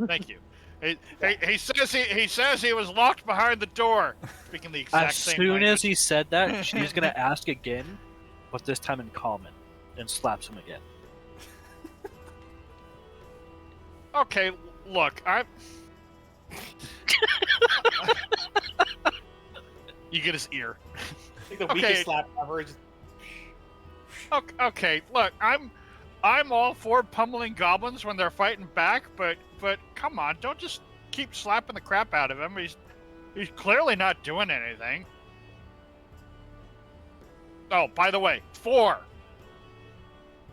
[SPEAKER 2] Thank you. He says he was locked behind the door. Speaking the exact
[SPEAKER 4] As
[SPEAKER 2] same
[SPEAKER 4] soon
[SPEAKER 2] language.
[SPEAKER 4] as he said that, she's gonna ask again, but this time in common, and slaps him again.
[SPEAKER 2] Okay, look, You get his ear.
[SPEAKER 1] Like the
[SPEAKER 2] Okay.
[SPEAKER 1] weakest slap ever. Just...
[SPEAKER 2] Okay, look, I'm all for pummeling goblins when they're fighting back, but come on, don't just keep slapping the crap out of him. He's clearly not doing anything. Oh, by the way, 4.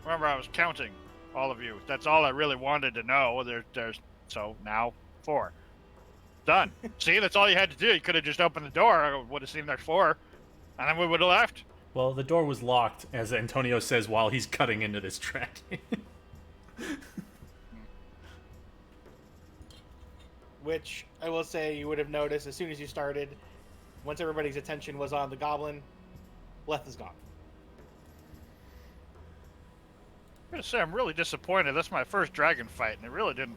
[SPEAKER 2] Remember, I was counting all of you. That's all I really wanted to know. There's so now 4. Done. See, that's all you had to do. You could have just opened the door. I would have seen there's 4, and then we would have left.
[SPEAKER 3] Well, the door was locked, as Antonio says while he's cutting into this dragon.
[SPEAKER 1] Which I will say you would have noticed as soon as you started. Once everybody's attention was on the goblin, Leth is gone.
[SPEAKER 2] I'm gonna say I'm really disappointed. That's my first dragon fight, and it really didn't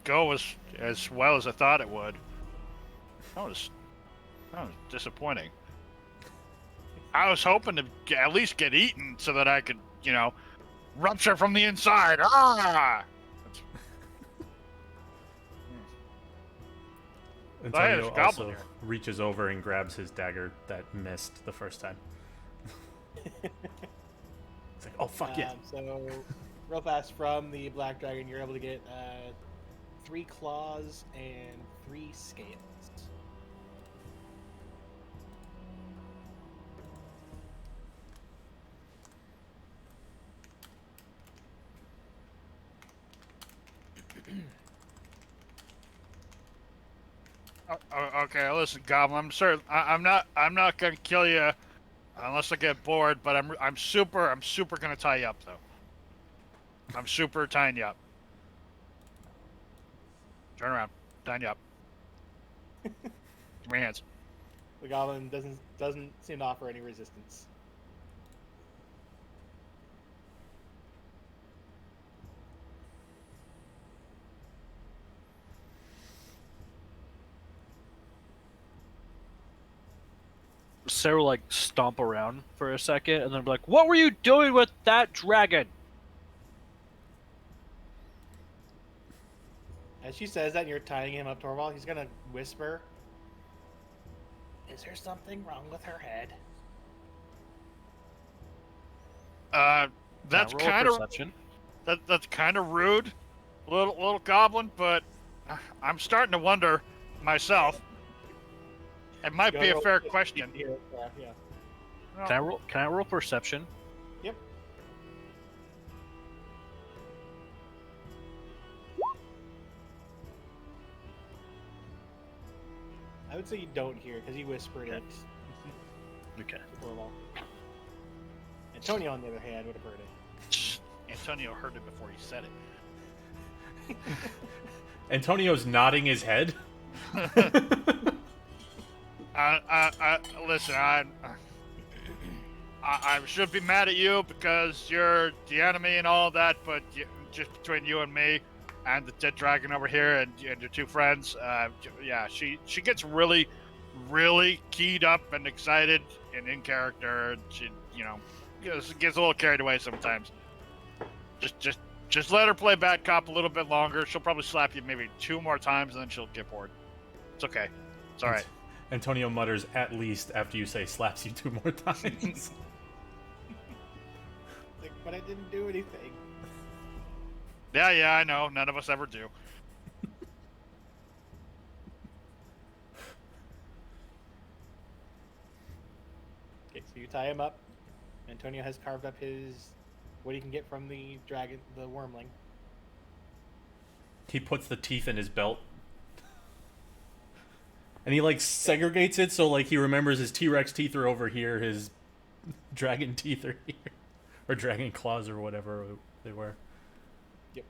[SPEAKER 2] go as well as I thought it would. That was disappointing. I was hoping to at least get eaten so that I could, rupture from the inside. Ah!
[SPEAKER 3] Antonio
[SPEAKER 2] goblin
[SPEAKER 3] also
[SPEAKER 2] here.
[SPEAKER 3] reaches over and grabs his dagger that missed the first time. It's like, oh, fuck yeah.
[SPEAKER 1] So, real fast, from the Black Dragon, you're able to get 3 claws and 3 scales.
[SPEAKER 2] Okay, listen, Goblin. I'm not gonna kill you unless I get bored. But I'm super gonna tie you up though. I'm super tying you up. Turn around, tying you up. Give me your hands.
[SPEAKER 1] The goblin doesn't seem to offer any resistance.
[SPEAKER 4] Sarah will, like, stomp around for a second and then be like, "What were you doing with that dragon?"
[SPEAKER 1] As she says that and you're tying him up, Torvald, he's gonna whisper, "Is there something wrong with her head?"
[SPEAKER 2] That's
[SPEAKER 4] Roll a
[SPEAKER 2] kind of
[SPEAKER 4] perception.
[SPEAKER 2] that's kind of rude, little Goblin. But I'm starting to wonder myself. It might be a fair question.
[SPEAKER 1] Yeah.
[SPEAKER 2] Well,
[SPEAKER 4] Can I roll perception?
[SPEAKER 1] Yep. I would say you don't hear it because he whispered it.
[SPEAKER 4] Okay.
[SPEAKER 1] to Torvald. Antonio, on the other hand, would have heard it.
[SPEAKER 2] Antonio heard it before he said it.
[SPEAKER 3] Antonio's nodding his head.
[SPEAKER 2] Listen, I should be mad at you because you're the enemy and all that, but just between you and me and the dead dragon over here and your 2 friends, yeah, she gets really, really keyed up and excited and in character, and she, gets a little carried away sometimes. Just let her play bad cop a little bit longer. She'll probably slap you maybe 2 more times, and then she'll get bored. It's okay. It's all right.
[SPEAKER 3] Antonio mutters "at least" after you say slaps you 2 more times.
[SPEAKER 1] Like, but I didn't do anything.
[SPEAKER 2] Yeah, I know. None of us ever do.
[SPEAKER 1] Okay, so you tie him up. Antonio has carved up what he can get from the dragon, the wormling.
[SPEAKER 3] He puts the teeth in his belt. And he, like, segregates it so, like, he remembers his T-Rex teeth are over here, his dragon teeth are here. Or dragon claws or whatever they were.
[SPEAKER 1] Yep.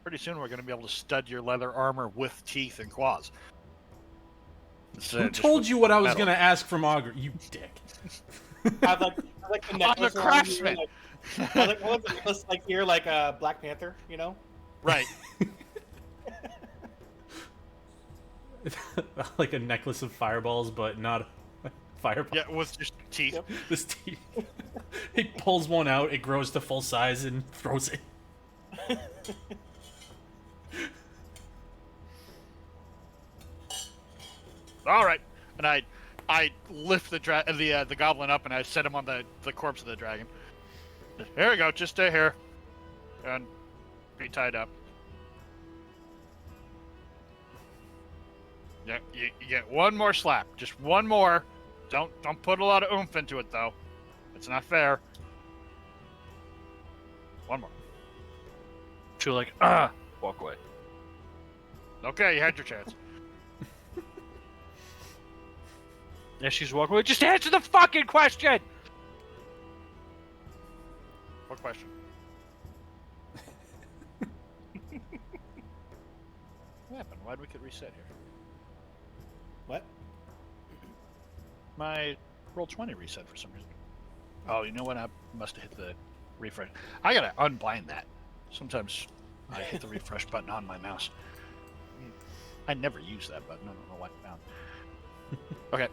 [SPEAKER 2] Pretty soon we're going to be able to stud your leather armor with teeth and claws.
[SPEAKER 3] Who told you what I was going to ask from Augur? You dick.
[SPEAKER 1] I like the necklace.
[SPEAKER 2] I'm a craftsman.
[SPEAKER 1] I like the necklace like here, like Black Panther,
[SPEAKER 2] Right.
[SPEAKER 3] Like a necklace of fireballs, but not fireballs.
[SPEAKER 2] Yeah, with just teeth.
[SPEAKER 1] Yep.
[SPEAKER 3] This teeth. He pulls one out, it grows to full size, and throws it.
[SPEAKER 2] All right, and I lift the goblin up and I set him on the corpse of the dragon. Here we go. Just stay here, and be tied up. Yeah, you get 1 more slap. Just 1 more. Don't put a lot of oomph into it though. It's not fair. 1 more.
[SPEAKER 4] She'll like, walk away.
[SPEAKER 2] Okay, you had your chance.
[SPEAKER 4] As she's walking away, just answer the fucking question!
[SPEAKER 2] What question? What happened? Why'd we get reset here?
[SPEAKER 1] What?
[SPEAKER 2] My Roll20 reset for some reason. Oh, you know what? I must have hit the refresh. I gotta unbind that. Sometimes I hit the refresh button on my mouse. I never use that button. I don't know why I found. Okay.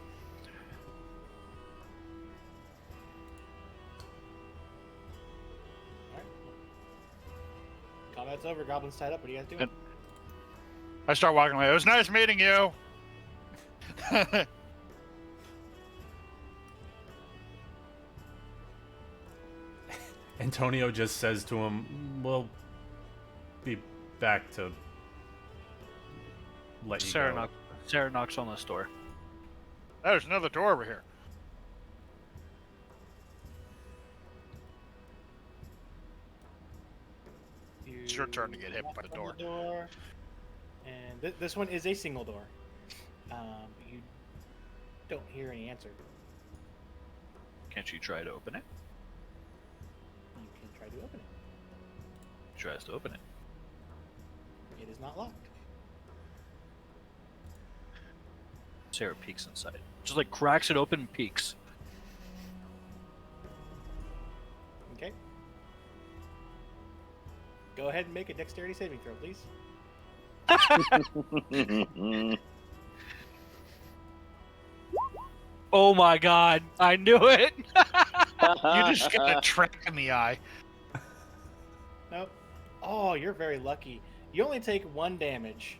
[SPEAKER 1] Combat's over. Goblin's tied up. What are you guys doing?
[SPEAKER 2] And- I start walking away. It was nice meeting you.
[SPEAKER 3] Antonio just says to him, "We'll be back to let you go."
[SPEAKER 4] Sarah knocks on this door.
[SPEAKER 2] There's another door over here. It's your turn to get hit by the
[SPEAKER 1] Knock on
[SPEAKER 2] door.
[SPEAKER 1] And this one is a single door. You don't hear any answer.
[SPEAKER 4] Can't you try to open it?
[SPEAKER 1] You can try to open it.
[SPEAKER 4] She tries to open it.
[SPEAKER 1] It is not locked.
[SPEAKER 4] Sarah peeks inside. Just like cracks it open and peeks.
[SPEAKER 1] Okay. Go ahead and make a dexterity saving throw, please.
[SPEAKER 4] Oh my god, I knew it!
[SPEAKER 2] You just got a track in the eye.
[SPEAKER 1] Nope. Oh, you're very lucky. You only take 1 damage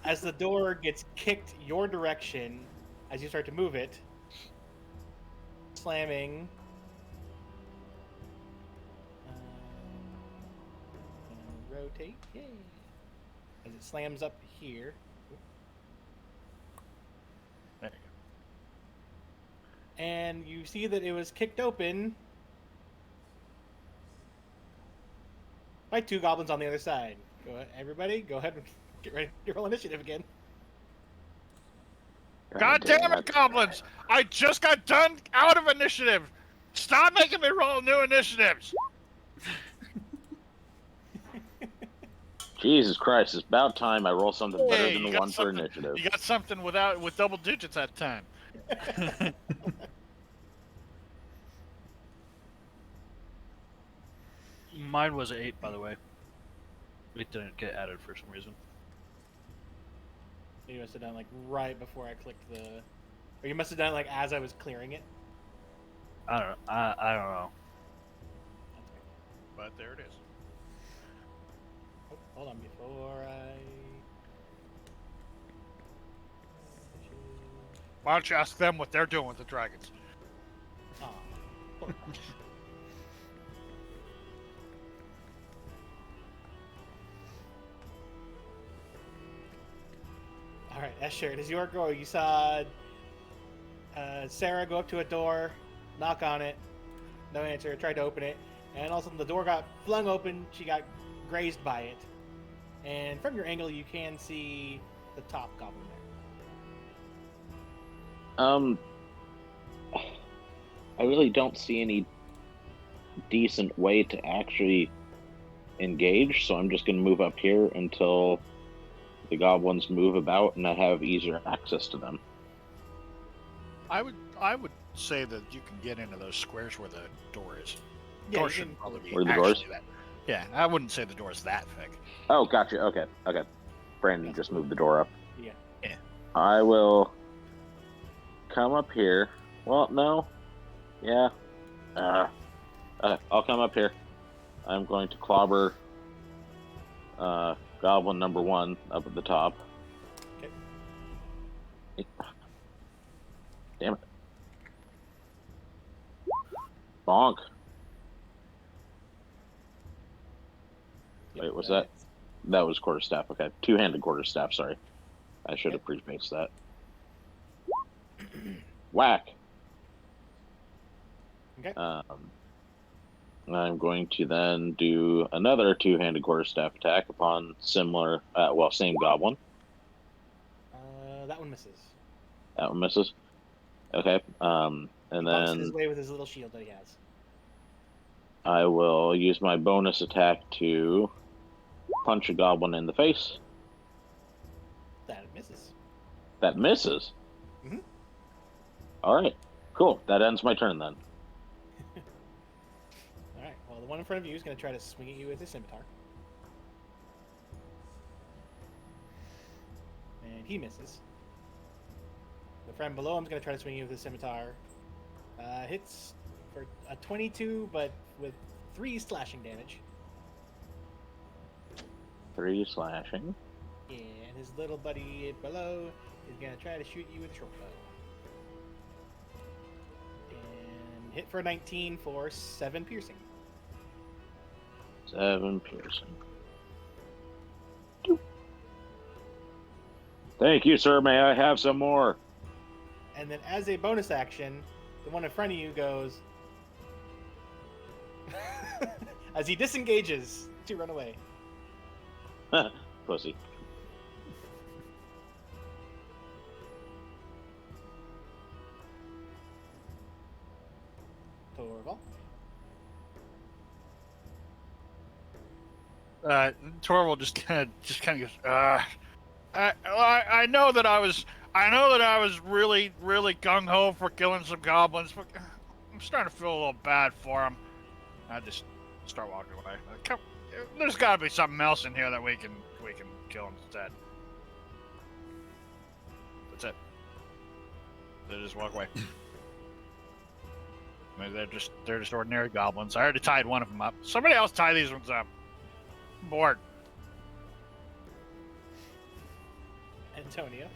[SPEAKER 1] as the door gets kicked your direction as you start to move it, slamming. And rotate, yay! As it slams up here.
[SPEAKER 2] There you
[SPEAKER 1] And you see that it was kicked open by 2 goblins on the other side. Go ahead, everybody, go ahead and get ready to roll initiative again.
[SPEAKER 2] God damn it, goblins! I just got done out of initiative! Stop making me roll new initiatives!
[SPEAKER 5] Jesus Christ, it's about time I roll something better
[SPEAKER 2] Hey,
[SPEAKER 5] than
[SPEAKER 2] you
[SPEAKER 5] the
[SPEAKER 2] got
[SPEAKER 5] one for
[SPEAKER 2] something-
[SPEAKER 5] initiative.
[SPEAKER 2] You got something with double digits that time.
[SPEAKER 4] Mine was 8, by the way. It didn't get added for some reason.
[SPEAKER 1] You must have done like right before I clicked the, or you must have done it like as I was clearing it.
[SPEAKER 4] I don't know. I don't know.
[SPEAKER 1] That's okay.
[SPEAKER 2] But there it is.
[SPEAKER 1] Oh, hold on before I.
[SPEAKER 2] Why don't you ask them what they're doing with the dragons?
[SPEAKER 1] Oh, poor guy. All right, Escher, it is your go. You saw Sarah go up to a door, knock on it, no answer. Tried to open it, and all of a sudden the door got flung open. She got grazed by it, and from your angle you can see the top goblin there.
[SPEAKER 5] I really don't see any decent way to actually engage, so I'm just going to move up here until the goblins move about and I have easier access to them.
[SPEAKER 2] I would say that you can get into those squares where the door is.
[SPEAKER 1] Yeah,
[SPEAKER 2] Door
[SPEAKER 1] you
[SPEAKER 2] shouldn't
[SPEAKER 1] can-
[SPEAKER 2] probably be
[SPEAKER 5] Where the
[SPEAKER 2] actually
[SPEAKER 5] doors?
[SPEAKER 2] that. Yeah, I wouldn't say the door's that thick.
[SPEAKER 5] Oh, gotcha. Okay. Brandon just moved the door up.
[SPEAKER 1] Yeah.
[SPEAKER 2] Yeah.
[SPEAKER 5] I will come up here. Well, no. Yeah. I'll come up here. I'm going to clobber goblin number 1 up at the top.
[SPEAKER 1] Okay.
[SPEAKER 5] Damn it. Bonk. Wait, was that? That was quarterstaff. Okay. 2-handed quarterstaff. Sorry. I should have prefaced that. Whack.
[SPEAKER 1] Okay.
[SPEAKER 5] I'm going to then do another two-handed quarterstaff attack upon similar, same goblin.
[SPEAKER 1] That one misses.
[SPEAKER 5] That one misses. Okay. And
[SPEAKER 1] He bumps
[SPEAKER 5] then
[SPEAKER 1] his way with his little shield that he has.
[SPEAKER 5] I will use my bonus attack to punch a goblin in the face.
[SPEAKER 1] That misses.
[SPEAKER 5] That misses.
[SPEAKER 1] Mhm.
[SPEAKER 5] All right. Cool. That ends my turn then.
[SPEAKER 1] All right. Well, the one in front of you is going to try to swing at you with his scimitar, and he misses. The friend below him is going to try to swing you with his scimitar. Hits for a 22, but with 3 slashing damage.
[SPEAKER 5] 3 slashing.
[SPEAKER 1] And his little buddy below is going to try to shoot you with a short bow. And hit for a 19 for 7 piercing.
[SPEAKER 5] 7 piercing. Doop. Thank you, sir. May I have some more?
[SPEAKER 1] And then as a bonus action, the one in front of you goes... as he disengages to run away.
[SPEAKER 5] Pussy.
[SPEAKER 1] Torval.
[SPEAKER 2] Torval just kind of goes, I know that I was really gung ho for killing some goblins, but I'm starting to feel a little bad for him. I just start walking away. There's got to be something else in here that we can kill him instead. That's it. They just walk away. I mean, they're just ordinary goblins. I already tied one of them up. Somebody else tie these ones up. I'm bored.
[SPEAKER 1] Antonio.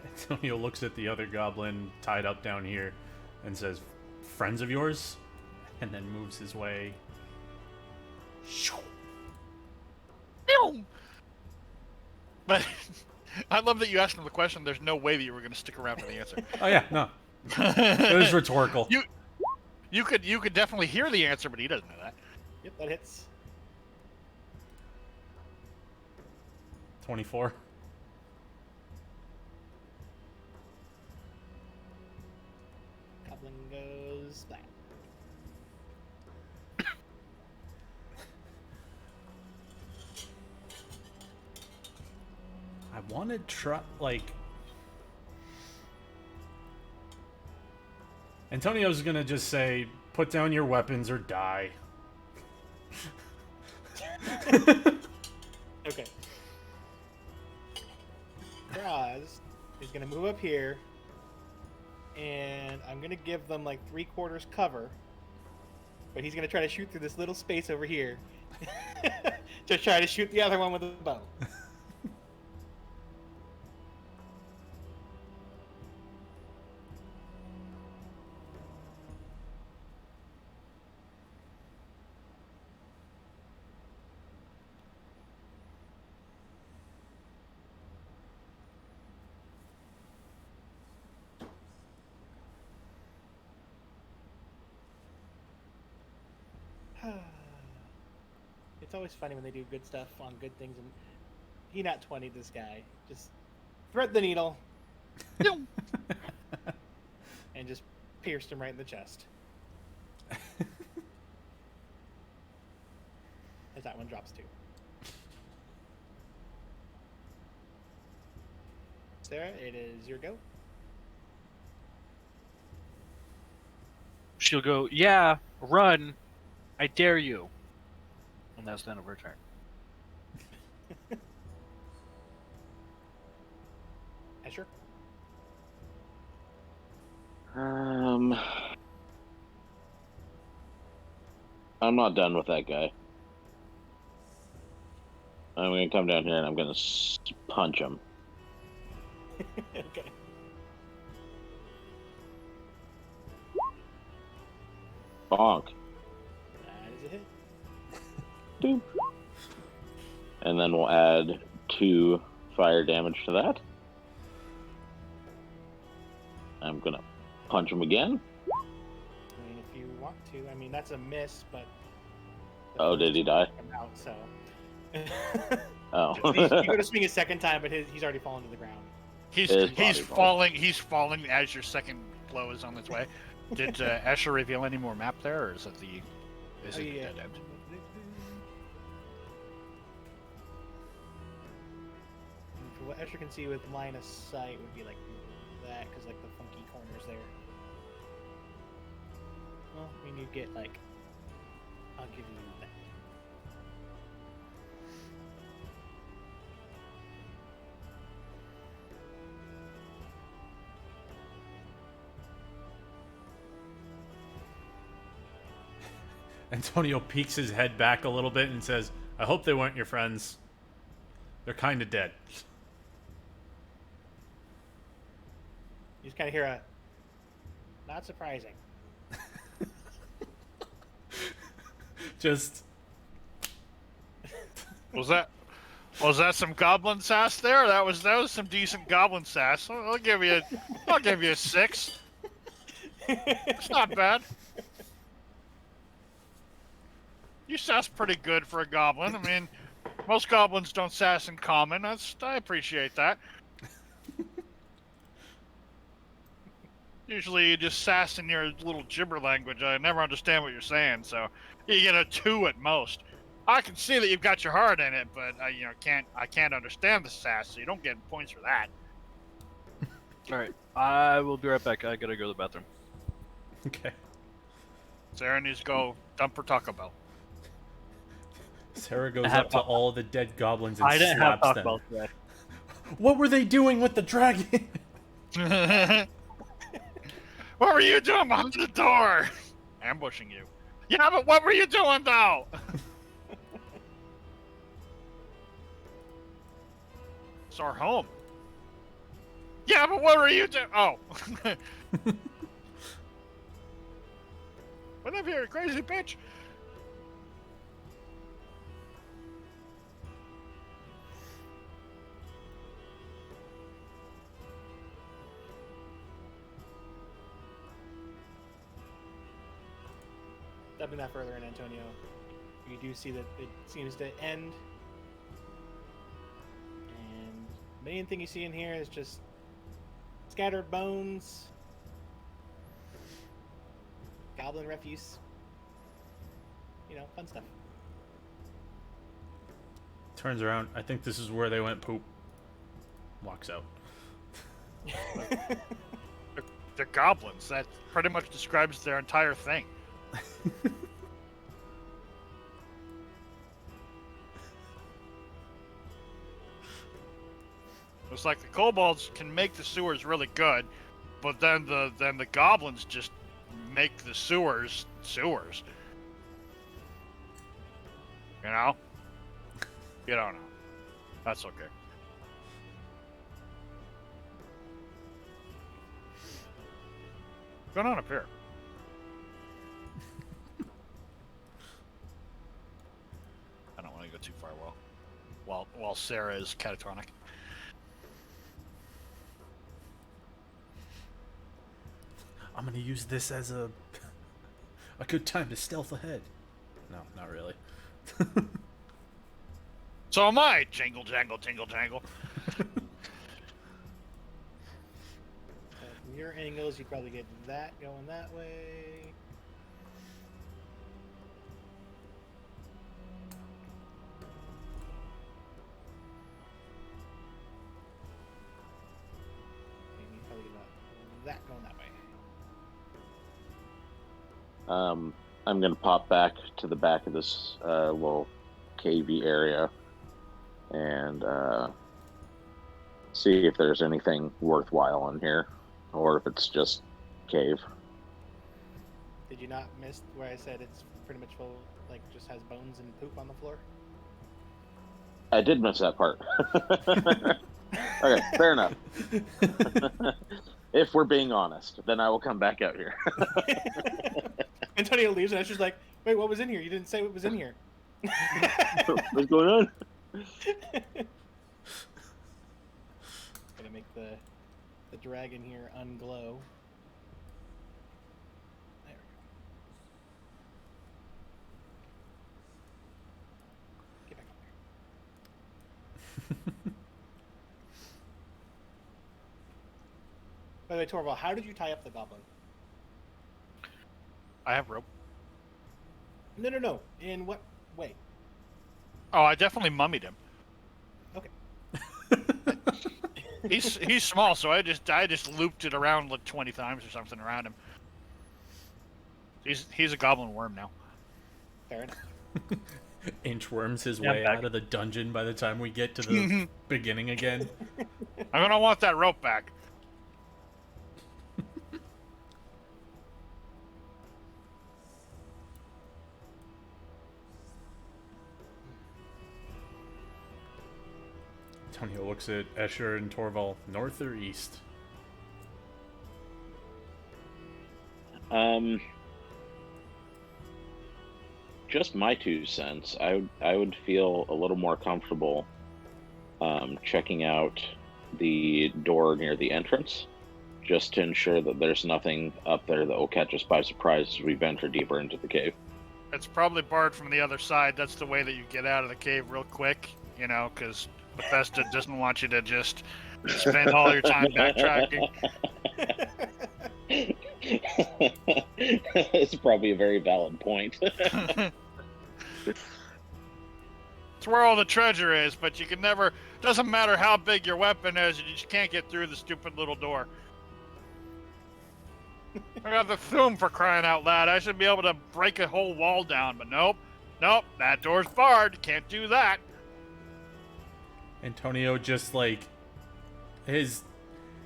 [SPEAKER 3] Antonio looks at the other goblin tied up down here and says, "Friends of yours?" And then moves his way.
[SPEAKER 2] But I love that you asked him the question. There's no way that you were going to stick around for the answer.
[SPEAKER 3] Oh yeah, no. It was rhetorical.
[SPEAKER 2] You could definitely hear the answer, but he doesn't know that.
[SPEAKER 1] Yep, that hits.
[SPEAKER 3] 24.
[SPEAKER 1] Goblin goes flat.
[SPEAKER 3] I want to try, Antonio's gonna just say, "Put down your weapons or die."
[SPEAKER 1] Okay. Kraz is going to move up here, and I'm going to give them like 3/4 cover, but he's going to try to shoot through this little space over here to try to shoot the other one with a bow. It's always funny when they do good stuff on good things, and he not 20 this guy. Just thread the needle and just pierced him right in the chest. As that one drops too. Sarah, it is your go.
[SPEAKER 4] She'll go, "Yeah, run. I dare you." And that's the end of her turn.
[SPEAKER 1] Escher?
[SPEAKER 5] I'm not done with that guy. I'm going to come down here and I'm going to punch him.
[SPEAKER 1] Okay.
[SPEAKER 5] Bonk.
[SPEAKER 1] That is a hit.
[SPEAKER 5] Doop. And then we'll add 2 fire damage to that. I'm going to punch him again.
[SPEAKER 1] And if you want, want to. I mean, that's a miss, but. the
[SPEAKER 5] Oh,
[SPEAKER 1] first
[SPEAKER 5] did he
[SPEAKER 1] one
[SPEAKER 5] die?
[SPEAKER 1] came Out, so.
[SPEAKER 5] Oh.
[SPEAKER 1] you go to swing a second time, but he's already fallen to the ground.
[SPEAKER 2] He's
[SPEAKER 5] His
[SPEAKER 2] he's
[SPEAKER 5] body
[SPEAKER 2] falling. He's falling as your second blow is on its way. Did Escher reveal any more map there, or is it the? Is
[SPEAKER 1] Oh,
[SPEAKER 2] it
[SPEAKER 1] yeah.
[SPEAKER 2] the dead end?
[SPEAKER 1] For what Escher can see with line of sight would be like that, because like the funky corners there. Well, I mean, you get like. I'll give you that.
[SPEAKER 3] Antonio peeks his head back a little bit and says, I hope they weren't your friends. They're kind of dead.
[SPEAKER 1] You just kind of hear a. Not surprising.
[SPEAKER 3] Just
[SPEAKER 2] Was that some goblin sass there? That was some decent goblin sass. I'll give you a 6. It's not bad. You sass pretty good for a goblin. I mean, most goblins don't sass in common. I appreciate that. Usually you just sass in your little gibber language. I never understand what you're saying, so you get a 2 at most. I can see that you've got your heart in it, but I can't understand the sass, so you don't get points for that.
[SPEAKER 4] All right, I will be right back. I gotta go to the bathroom.
[SPEAKER 3] okay.
[SPEAKER 2] Sarah needs to go dump her Taco Bell.
[SPEAKER 3] Sarah goes
[SPEAKER 4] I have
[SPEAKER 3] up to all the dead goblins and
[SPEAKER 4] I didn't have
[SPEAKER 3] slaps
[SPEAKER 4] Taco
[SPEAKER 3] them.
[SPEAKER 4] Bell today.
[SPEAKER 3] What were they doing with the dragon?
[SPEAKER 2] What were you doing behind the door? Ambushing you. Yeah, but what were you doing though? It's our home. Yeah, but what were you doing? Oh. What up here, crazy bitch?
[SPEAKER 1] Stepping that further in, Antonio, you do see that it seems to end. And the main thing you see in here is just scattered bones, goblin refuse, fun stuff.
[SPEAKER 3] Turns around. I think this is where they went poop. Walks out.
[SPEAKER 2] They're goblins. That pretty much describes their entire thing. It's like the kobolds can make the sewers really good, but then the goblins just make the sewers. You know? You don't know. That's okay. What's going on up here? I don't want to go too far while Sarah is catatonic.
[SPEAKER 3] I'm gonna use this as a good time to stealth ahead. No, not really.
[SPEAKER 2] So am I. Jingle, jangle, tingle, jangle.
[SPEAKER 1] From your angles, you probably get that going that way. And you probably get that going that way.
[SPEAKER 5] I'm gonna pop back to the back of this little cavey area and see if there's anything worthwhile in here, or if it's just cave.
[SPEAKER 1] Did you not miss where I said it's pretty much full, like just has bones and poop on the floor?
[SPEAKER 5] I did miss that part. Okay, fair enough. If we're being honest, then I will come back out here.
[SPEAKER 1] Antonio leaves and Esther's like, wait, what was in here? You didn't say what was in here.
[SPEAKER 5] What's going on?
[SPEAKER 1] Gonna make the dragon here unglow. There we By the way, Torval, how did you tie up the goblin?
[SPEAKER 2] I have rope.
[SPEAKER 1] No. In what way?
[SPEAKER 2] Oh, I definitely mummied him.
[SPEAKER 1] Okay.
[SPEAKER 2] He's small, so I just looped it around like 20 times or something around him. He's a goblin worm now.
[SPEAKER 1] Fair enough.
[SPEAKER 3] Inchworms his
[SPEAKER 4] Yeah,
[SPEAKER 3] way
[SPEAKER 4] back-
[SPEAKER 3] out of the dungeon by the time we get to the beginning again.
[SPEAKER 2] I'm gonna want that rope back.
[SPEAKER 3] Antonio looks at Escher and Torval. North or east?
[SPEAKER 5] Just my 2 cents. I would feel a little more comfortable checking out the door near the entrance, just to ensure that there's nothing up there that will catch us by surprise as we venture deeper into the cave.
[SPEAKER 2] It's probably barred from the other side. That's the way that you get out of the cave real quick, you know, because Bethesda doesn't want you to just spend all your time backtracking.
[SPEAKER 5] It's probably a very valid point.
[SPEAKER 2] It's where all the treasure is, but you can never. Doesn't matter how big your weapon is, you just can't get through the stupid little door. I got the Thum, for crying out loud. I should be able to break a whole wall down, but nope, that door's barred. Can't do that.
[SPEAKER 3] Antonio just like his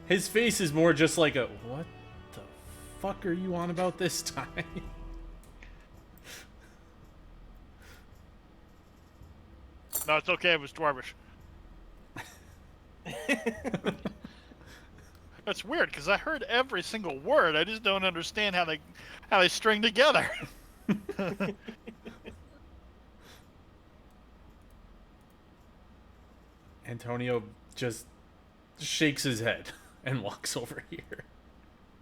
[SPEAKER 3] face is more just like a what the fuck are you on about this time?
[SPEAKER 2] No, it's okay. It was Dwarvish. That's weird because I heard every single word. I just don't understand how they string together.
[SPEAKER 3] Antonio just shakes his head and walks over here.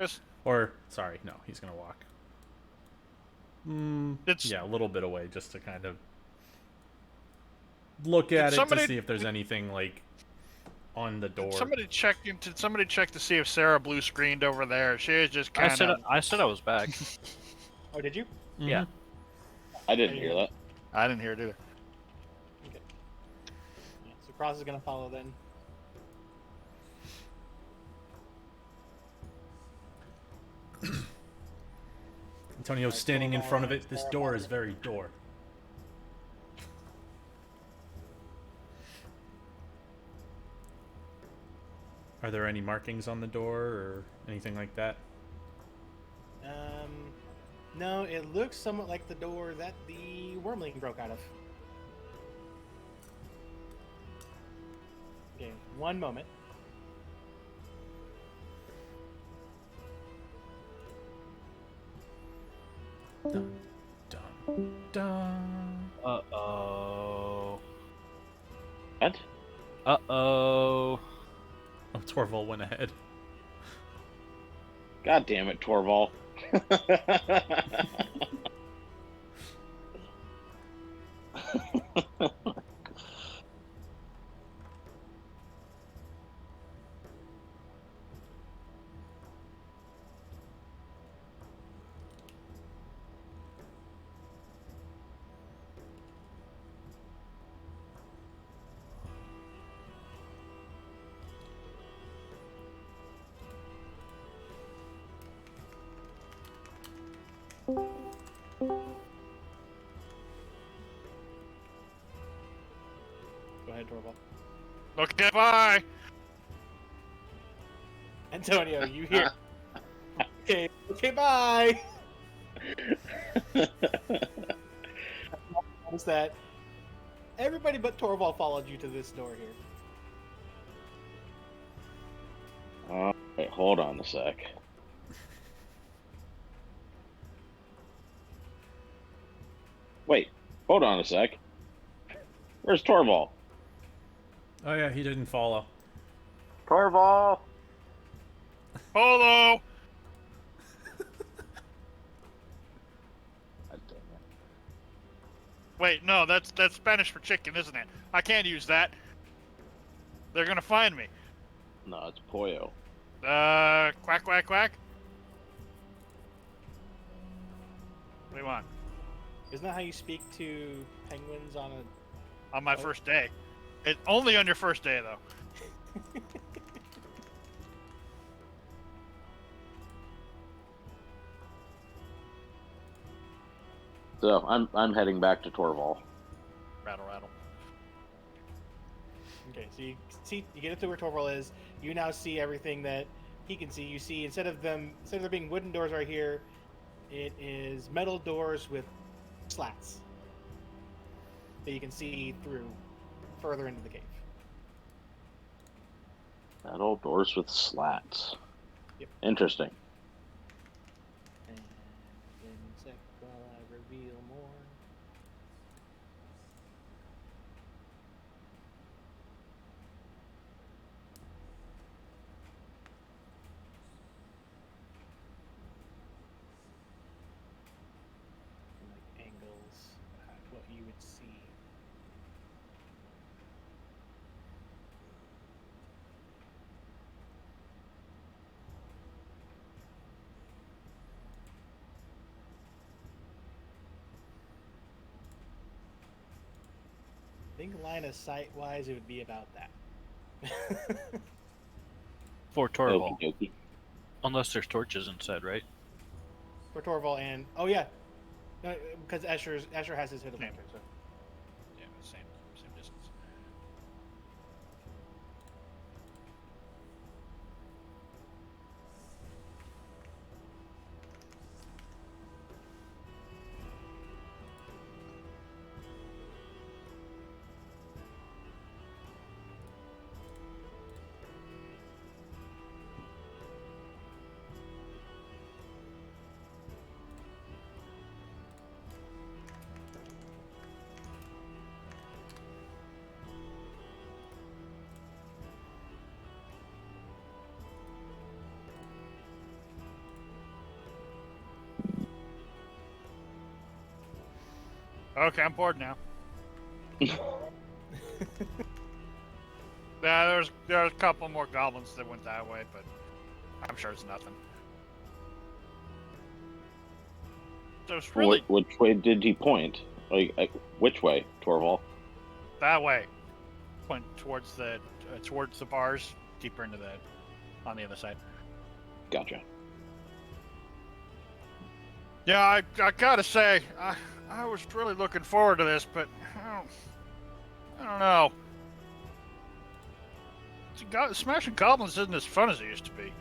[SPEAKER 2] It's-
[SPEAKER 3] Or sorry, no, he's gonna walk.
[SPEAKER 2] It's-
[SPEAKER 3] Yeah, a little bit away just to kind of look at it
[SPEAKER 2] somebody-
[SPEAKER 3] to see if there's anything like on the door.
[SPEAKER 2] Did somebody check to see if Sarah blue screened over there? She was just kind of.
[SPEAKER 4] I said I was back.
[SPEAKER 1] Oh, did you?
[SPEAKER 3] Mhm.
[SPEAKER 4] Yeah.
[SPEAKER 5] I didn't hear that.
[SPEAKER 2] I didn't hear it either.
[SPEAKER 1] Okay. Yeah, so Cross is gonna follow then.
[SPEAKER 3] Antonio's standing in front of it. This door is very door. Are there any markings on the door or anything like that?
[SPEAKER 1] No, it looks somewhat like the door that the wormling broke out of. Okay, one moment.
[SPEAKER 3] Dun, dun, dun.
[SPEAKER 4] Uh-oh.
[SPEAKER 5] What?
[SPEAKER 4] Uh-oh.
[SPEAKER 3] Oh, Torval went ahead.
[SPEAKER 5] God damn it, Torval.
[SPEAKER 1] Go ahead, Torval.
[SPEAKER 2] Okay, bye.
[SPEAKER 1] Antonio, you hear? Okay, bye. Notice that everybody but Torval followed you to this door here.
[SPEAKER 5] Wait, hold on a sec. Wait, hold on a sec. Where's Torval?
[SPEAKER 3] Oh yeah, he didn't follow.
[SPEAKER 5] Torval!
[SPEAKER 2] Polo.
[SPEAKER 5] God damn it.
[SPEAKER 2] Wait, no, that's Spanish for chicken, isn't it? I can't use that. They're gonna find me.
[SPEAKER 5] No, it's Pollo.
[SPEAKER 2] Quack, quack, quack. What do you want?
[SPEAKER 1] Isn't that how you speak to penguins on a?
[SPEAKER 2] On my
[SPEAKER 1] Oh.
[SPEAKER 2] first day. It's only on your first day, though.
[SPEAKER 5] So I'm heading back to Torval.
[SPEAKER 2] Rattle, rattle.
[SPEAKER 1] Okay, so you get up to where Torval is. You now see everything that he can see. You see instead of there being wooden doors right here, it is metal doors with slats that you can see through further into the cave.
[SPEAKER 5] Metal doors with slats.
[SPEAKER 1] Yep.
[SPEAKER 5] Interesting.
[SPEAKER 1] And in a sec while I reveal more. Like angles, what you would see. I think line of sight wise, it would be about that.
[SPEAKER 4] For Torval.
[SPEAKER 5] Okie dokie.
[SPEAKER 4] Unless there's torches inside, right?
[SPEAKER 1] For Torval and yeah, because Asher has his hidden lantern. So
[SPEAKER 2] Yeah, same distance. Okay, I'm bored now. Yeah, there's a couple more goblins that went that way, but I'm sure it's nothing. There's really
[SPEAKER 5] Which way did he point? Which way, Torval?
[SPEAKER 2] that way. Went towards the bars, deeper into on the other side.
[SPEAKER 5] Gotcha.
[SPEAKER 2] Yeah, I gotta say, I was really looking forward to this, but I don't know. Smashing goblins isn't as fun as it used to be.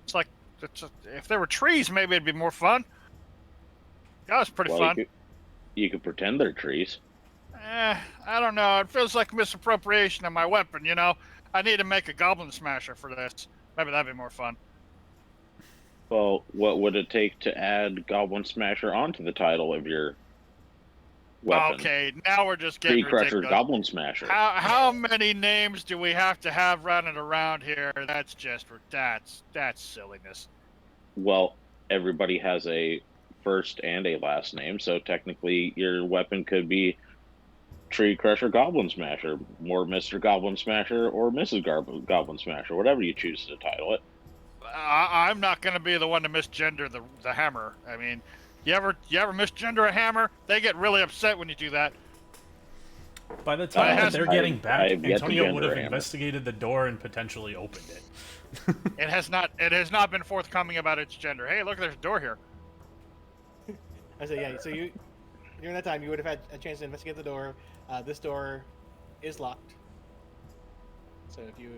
[SPEAKER 2] It's like if there were trees, maybe it'd be more fun. That was pretty fun.
[SPEAKER 5] You could pretend they're trees.
[SPEAKER 2] I don't know. It feels like misappropriation of my weapon, you know? I need to make a goblin smasher for this. Maybe that'd be more fun.
[SPEAKER 5] Well, what would it take to add Goblin Smasher onto the title of your weapon?
[SPEAKER 2] Okay, now we're just getting
[SPEAKER 5] Tree Crusher
[SPEAKER 2] ridiculous.
[SPEAKER 5] Goblin Smasher.
[SPEAKER 2] How many names do we have to have running around here? That's silliness.
[SPEAKER 5] Well, everybody has a first and a last name, so technically your weapon could be Tree Crusher Goblin Smasher, or Mr. Goblin Smasher, or Mrs. Goblin Smasher, whatever you choose to title it.
[SPEAKER 2] I'm not going to be the one to misgender the hammer. I mean, you ever misgender a hammer? They get really upset when you do that.
[SPEAKER 3] By the time that they're getting
[SPEAKER 5] I've
[SPEAKER 3] back,
[SPEAKER 5] yet to
[SPEAKER 3] Antonio would
[SPEAKER 5] gender
[SPEAKER 3] have
[SPEAKER 5] a hammer.
[SPEAKER 3] investigated the door and potentially opened it.
[SPEAKER 2] It has not been forthcoming about its gender. Hey, look, there's a door here.
[SPEAKER 1] I say yeah. So during that time you would have had a chance to investigate the door. This door is locked. So if you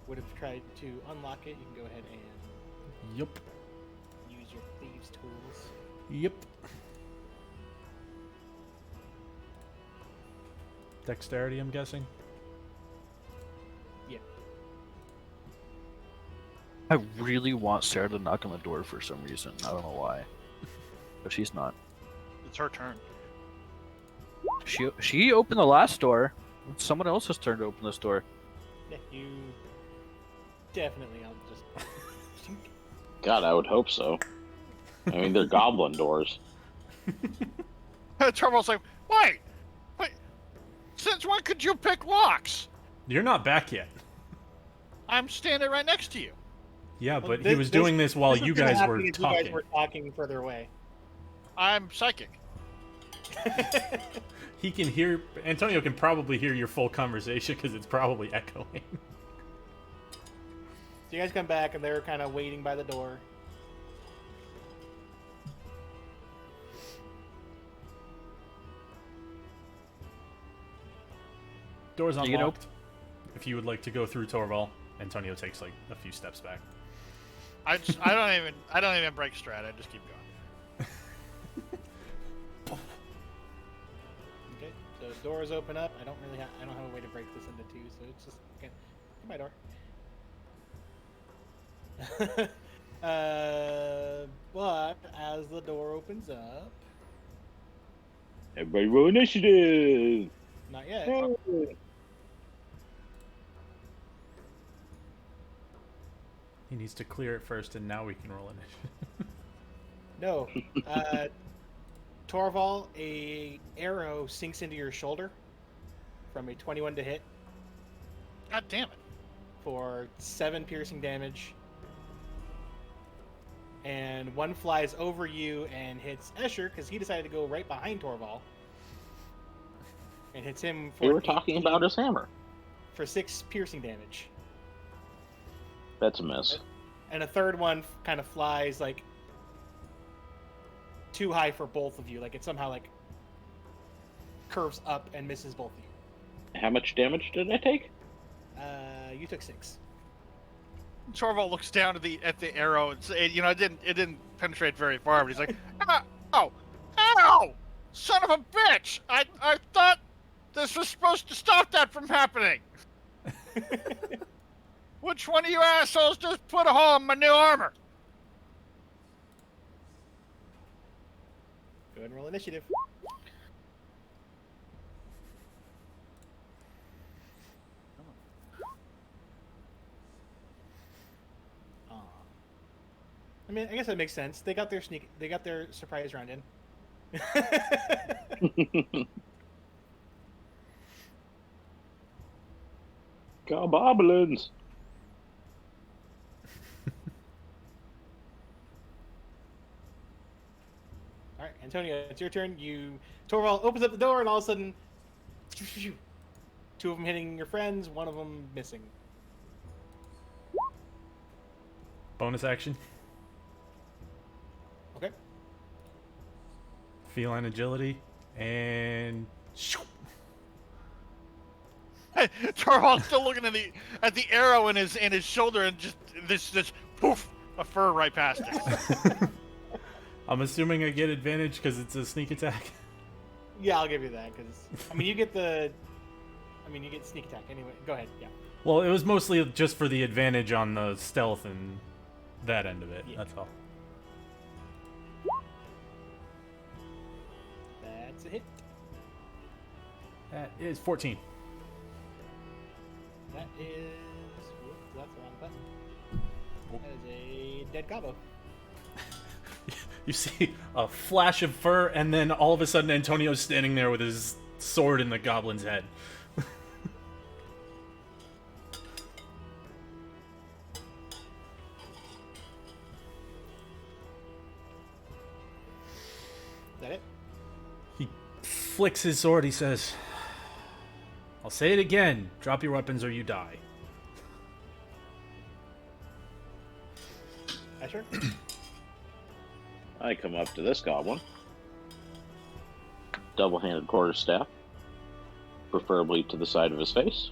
[SPEAKER 1] would have tried to unlock it, you can go ahead and
[SPEAKER 3] Yep.
[SPEAKER 1] use your thieves' tools.
[SPEAKER 3] Yep. Dexterity, I'm guessing.
[SPEAKER 1] Yeah.
[SPEAKER 4] I really want Sarah to knock on the door for some reason. I don't know why. But she's not.
[SPEAKER 2] It's her turn.
[SPEAKER 4] She opened the last door. It's someone else's turn to open this door.
[SPEAKER 1] Yeah, you definitely. I'll just.
[SPEAKER 5] God, I would hope so. I mean, they're goblin doors.
[SPEAKER 2] Trouble's like, wait. Since when could you pick locks?
[SPEAKER 3] You're not back yet.
[SPEAKER 2] I'm standing right next to you.
[SPEAKER 3] Yeah,
[SPEAKER 1] Well,
[SPEAKER 3] but he
[SPEAKER 1] this-
[SPEAKER 3] was
[SPEAKER 1] this-
[SPEAKER 3] doing this while
[SPEAKER 1] This was
[SPEAKER 3] you
[SPEAKER 1] gonna
[SPEAKER 3] guys
[SPEAKER 1] happen
[SPEAKER 3] were
[SPEAKER 1] if You
[SPEAKER 3] talking.
[SPEAKER 1] guys were talking further away.
[SPEAKER 2] I'm psychic.
[SPEAKER 3] He can hear. Antonio can probably hear your full conversation because it's probably echoing.
[SPEAKER 1] So you guys come back and they're kind of waiting by the door.
[SPEAKER 3] Door's
[SPEAKER 4] You can
[SPEAKER 3] unlocked. If you would like to go through Torval, Antonio takes like a few steps back.
[SPEAKER 2] I don't even break strat. I just keep going.
[SPEAKER 1] Okay, so doors open up. I don't have a way to break this into two, so it's just okay. Goodbye, door. But as the door opens up,
[SPEAKER 5] Everybody roll initiative.
[SPEAKER 1] not yet.
[SPEAKER 3] He needs to clear it first, and now we can roll initiative.
[SPEAKER 1] No. Torval, a arrow sinks into your shoulder from a 21 to hit
[SPEAKER 2] God damn it.
[SPEAKER 1] for 7 piercing damage. And one flies over you and hits Escher because he decided to go right behind Torval. And hits him for
[SPEAKER 5] We were talking
[SPEAKER 1] 18
[SPEAKER 5] about his hammer.
[SPEAKER 1] for 6 piercing damage.
[SPEAKER 5] That's a miss.
[SPEAKER 1] And a third one kind of flies like too high for both of you. Like it somehow like curves up and misses both of you.
[SPEAKER 5] How much damage did I take?
[SPEAKER 1] You took 6.
[SPEAKER 2] Torvald looks down at the arrow. It didn't penetrate very far, but he's like, ow, ow, son of a bitch! I thought this was supposed to stop that from happening. Which one of you assholes just put a hole in my new armor?
[SPEAKER 1] Go ahead and roll initiative. Aw. I mean, I guess that makes sense. They got their surprise round in.
[SPEAKER 5] Goblins.
[SPEAKER 1] All right, Antonio, it's your turn. Torvald opens up the door, and all of a sudden, 2 of them hitting your friends, 1 of them missing.
[SPEAKER 3] Bonus action.
[SPEAKER 1] Okay.
[SPEAKER 3] Feline agility. And...
[SPEAKER 2] Torvald's still looking at the arrow in his shoulder, and just this poof, a fur right past it.
[SPEAKER 3] I'm assuming I get advantage because it's a sneak attack.
[SPEAKER 1] Yeah, I'll give you that because you get sneak attack anyway. Go ahead. Yeah.
[SPEAKER 3] Well, it was mostly just for the advantage on the stealth and that end of it.
[SPEAKER 1] Yeah.
[SPEAKER 3] That's all.
[SPEAKER 1] That's a hit.
[SPEAKER 3] That is 14.
[SPEAKER 1] That is. Whoops, that's the wrong button. That is a dead gobbo.
[SPEAKER 3] You see a flash of fur, and then all of a sudden Antonio's standing there with his sword in the goblin's head.
[SPEAKER 1] Is that it?
[SPEAKER 3] He flicks his sword. He says, "I'll say it again. Drop your weapons or you die."
[SPEAKER 1] Asher?
[SPEAKER 5] I come up to this goblin. Double-handed quarterstaff. Preferably to the side of his face.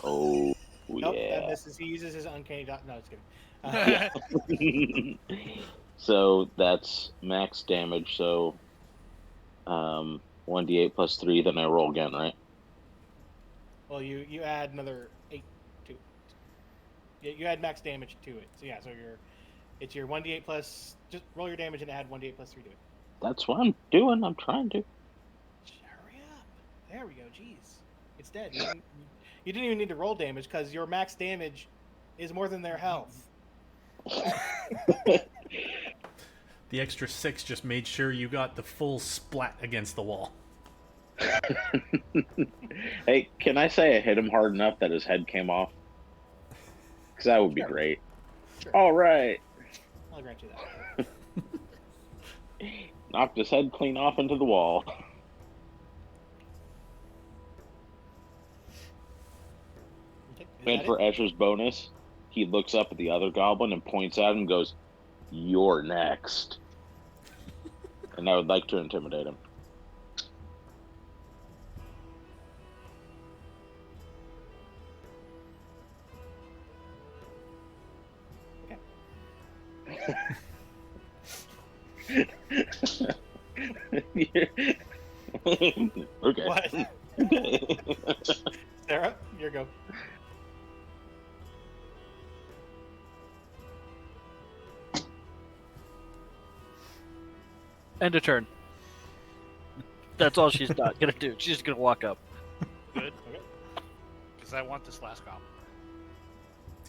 [SPEAKER 5] Oh,
[SPEAKER 1] Nope, that
[SPEAKER 5] yeah.
[SPEAKER 1] misses. He uses his uncanny dot. No, it's kidding.
[SPEAKER 5] So that's max damage, so 1d8 plus 3, then I roll again, right?
[SPEAKER 1] Well, you add another 8 to it. Yeah, you add max damage to it. So yeah, so it's your 1d8 plus. Just roll your damage and add 1d8 plus 3 to it.
[SPEAKER 5] That's what I'm doing. I'm trying to.
[SPEAKER 1] Hurry up! There we go. Jeez, it's dead. You didn't even need to roll damage because your max damage is more than their health.
[SPEAKER 3] The extra 6 just made sure you got the full splat against the wall.
[SPEAKER 5] Hey, can I say I hit him hard enough that his head came off? Because that would be
[SPEAKER 1] Sure.
[SPEAKER 5] great.
[SPEAKER 1] Sure.
[SPEAKER 5] All right.
[SPEAKER 1] I'll grant you that.
[SPEAKER 5] Knocked his head clean off into the wall.
[SPEAKER 1] Okay, is
[SPEAKER 5] And
[SPEAKER 1] that
[SPEAKER 5] for
[SPEAKER 1] it?
[SPEAKER 5] Escher's bonus, he looks up at the other goblin and points at him and goes, "You're next." And I would like to intimidate him. Okay.
[SPEAKER 1] What?
[SPEAKER 5] Okay.
[SPEAKER 1] Sarah, your go.
[SPEAKER 4] End of turn. That's all she's not gonna do. She's just gonna walk up.
[SPEAKER 2] Good.
[SPEAKER 1] Okay.
[SPEAKER 2] Because I want this last goblin.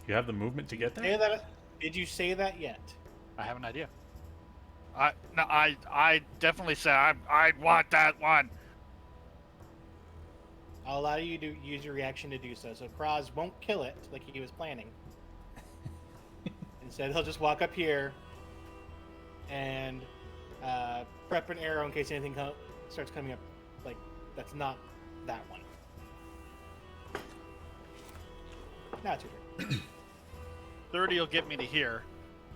[SPEAKER 3] You have the movement to get
[SPEAKER 1] Say
[SPEAKER 3] there?
[SPEAKER 1] that. Did you say that yet?
[SPEAKER 2] I have an idea. I definitely said I want that one.
[SPEAKER 1] I'll allow you to use your reaction to do so. So Kraz won't kill it like he was planning. Instead, he'll just walk up here and prep an arrow in case anything starts coming up. Like, that's not that one. Now it's your turn.
[SPEAKER 2] 30 will get me to here.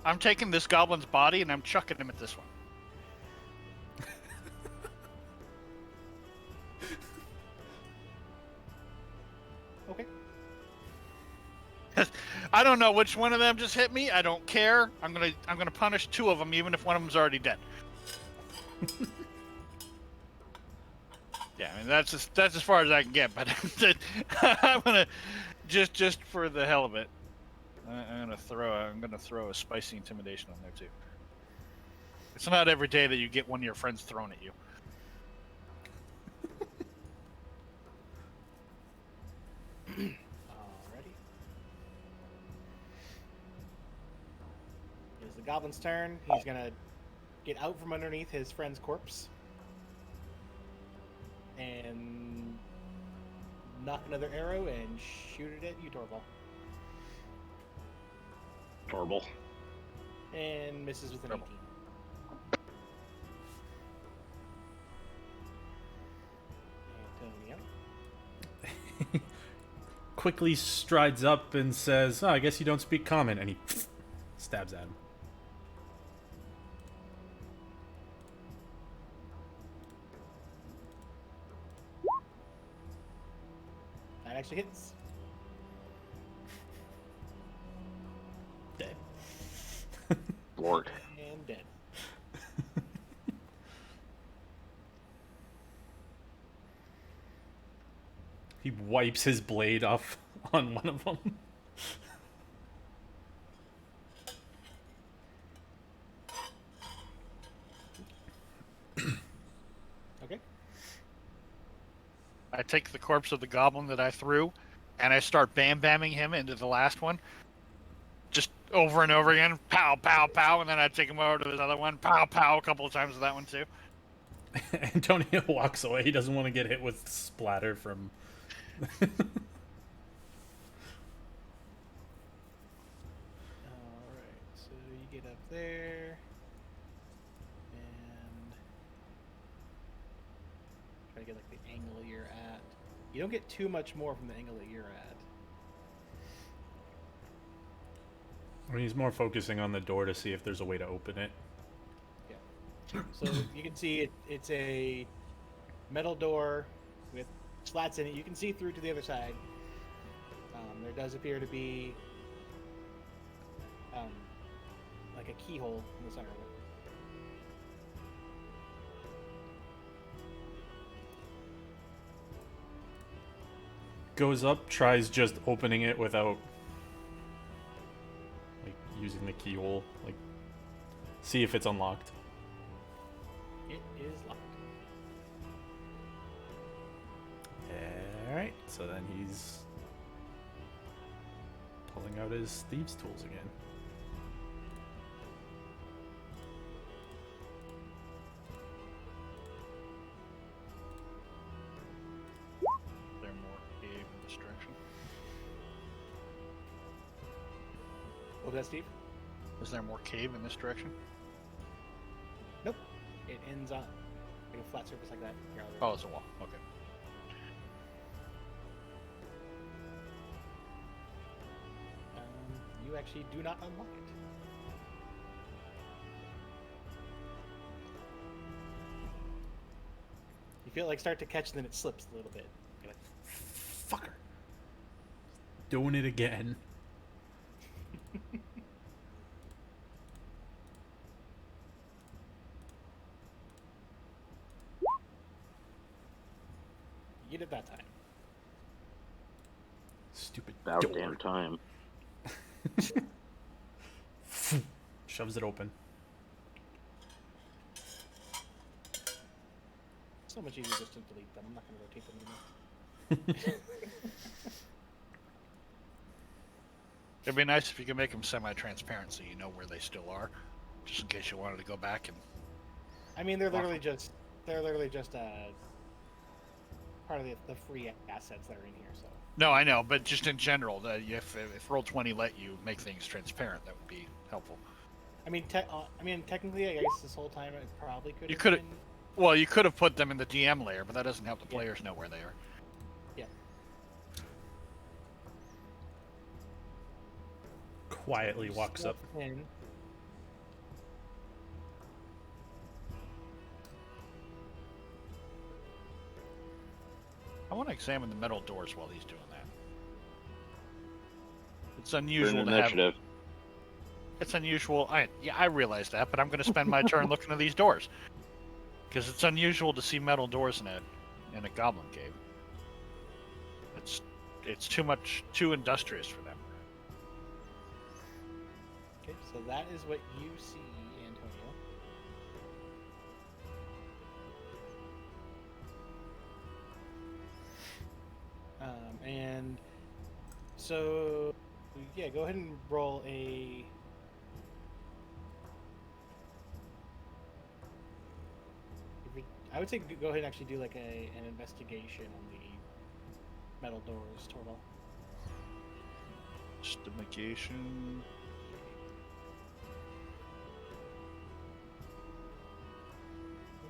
[SPEAKER 2] I'm taking this goblin's body and I'm chucking him at this one.
[SPEAKER 1] Okay.
[SPEAKER 2] I don't know which one of them just hit me. I don't care. I'm gonna punish two of them, even if one of them's already dead. Yeah, I mean that's as far as I can get. But I'm gonna just for the hell of it, I'm gonna throw a spicy intimidation on there too. It's not every day that you get one of your friends thrown at you.
[SPEAKER 1] Alrighty. It's the goblin's turn. He's gonna get out from underneath his friend's corpse and knock another arrow and shoot it at you, Torval.
[SPEAKER 5] Horrible.
[SPEAKER 1] And misses with an
[SPEAKER 2] Trouble. 18. Antonio.
[SPEAKER 3] Quickly strides up and says, "Oh, I guess you don't speak common," and he stabs at him.
[SPEAKER 1] That actually hits.
[SPEAKER 3] Dead.
[SPEAKER 5] Lord.
[SPEAKER 1] And dead.
[SPEAKER 3] He wipes his blade off on one of them.
[SPEAKER 1] Okay.
[SPEAKER 2] I take the corpse of the goblin that I threw, and I start bam-bamming him into the last one. Just over and over again. Pow, pow, pow. And then I take him over to this other one. Pow, pow, a couple of times with that one, too.
[SPEAKER 3] Antonio walks away. He doesn't want to get hit with splatter from...
[SPEAKER 1] Alright, so you get up there. And try to get like the angle you're at. You don't get too much more from the angle that you're at.
[SPEAKER 3] I mean, he's more focusing on the door to see if there's a way to open it.
[SPEAKER 1] So you can see it's a metal door with slats in it. You can see through to the other side. There does appear to be like a keyhole in the center of it.
[SPEAKER 3] Goes up, tries just opening it without like using the keyhole. Like, see if it's unlocked.
[SPEAKER 1] It is locked.
[SPEAKER 3] Alright, so then he's pulling out his thieves' tools again.
[SPEAKER 2] They're more cave and destruction.
[SPEAKER 1] What was that, Steve?
[SPEAKER 2] Is there more cave in this direction?
[SPEAKER 1] Nope. It ends on like a flat surface like that. Here,
[SPEAKER 2] Oh, it's a wall. Okay.
[SPEAKER 1] You actually do not unlock it. You feel it like start to catch, then it slips a little bit. You're like,
[SPEAKER 3] Fucker. Doing it again.
[SPEAKER 1] you get it that time.
[SPEAKER 3] Stupid
[SPEAKER 5] About
[SPEAKER 3] door.
[SPEAKER 5] damn time.
[SPEAKER 3] Shoves it open.
[SPEAKER 1] So much easier just to delete them. I'm not going to rotate them anymore.
[SPEAKER 2] It'd be nice if you could make them semi-transparent so you know where they still are, just in case you wanted to go back and.
[SPEAKER 1] I mean, they're literally just part of the free assets that are in here. So
[SPEAKER 2] No, I know, but just in general, if Roll20 let you make things transparent, that would be helpful.
[SPEAKER 1] I mean, technically, I guess this whole time it probably could.
[SPEAKER 2] You
[SPEAKER 1] have
[SPEAKER 2] could've-
[SPEAKER 1] been-
[SPEAKER 2] Well, you could have put them in the DM layer, but that doesn't help the players know where they are.
[SPEAKER 1] Yeah.
[SPEAKER 3] Quietly walks up.
[SPEAKER 1] In.
[SPEAKER 2] I want to examine the metal doors while he's doing that. It's
[SPEAKER 5] Put an
[SPEAKER 2] unusual to have.
[SPEAKER 5] initiative.
[SPEAKER 2] It's unusual. I realize that, but I'm going to spend my turn looking at these doors because it's unusual to see metal doors in a goblin cave. It's too industrious for them.
[SPEAKER 1] Okay, so that is what you see, Antonio. And so, yeah, go ahead and roll a. I would say go ahead and actually do like an investigation on the metal doors, Torval.
[SPEAKER 2] Stomachation.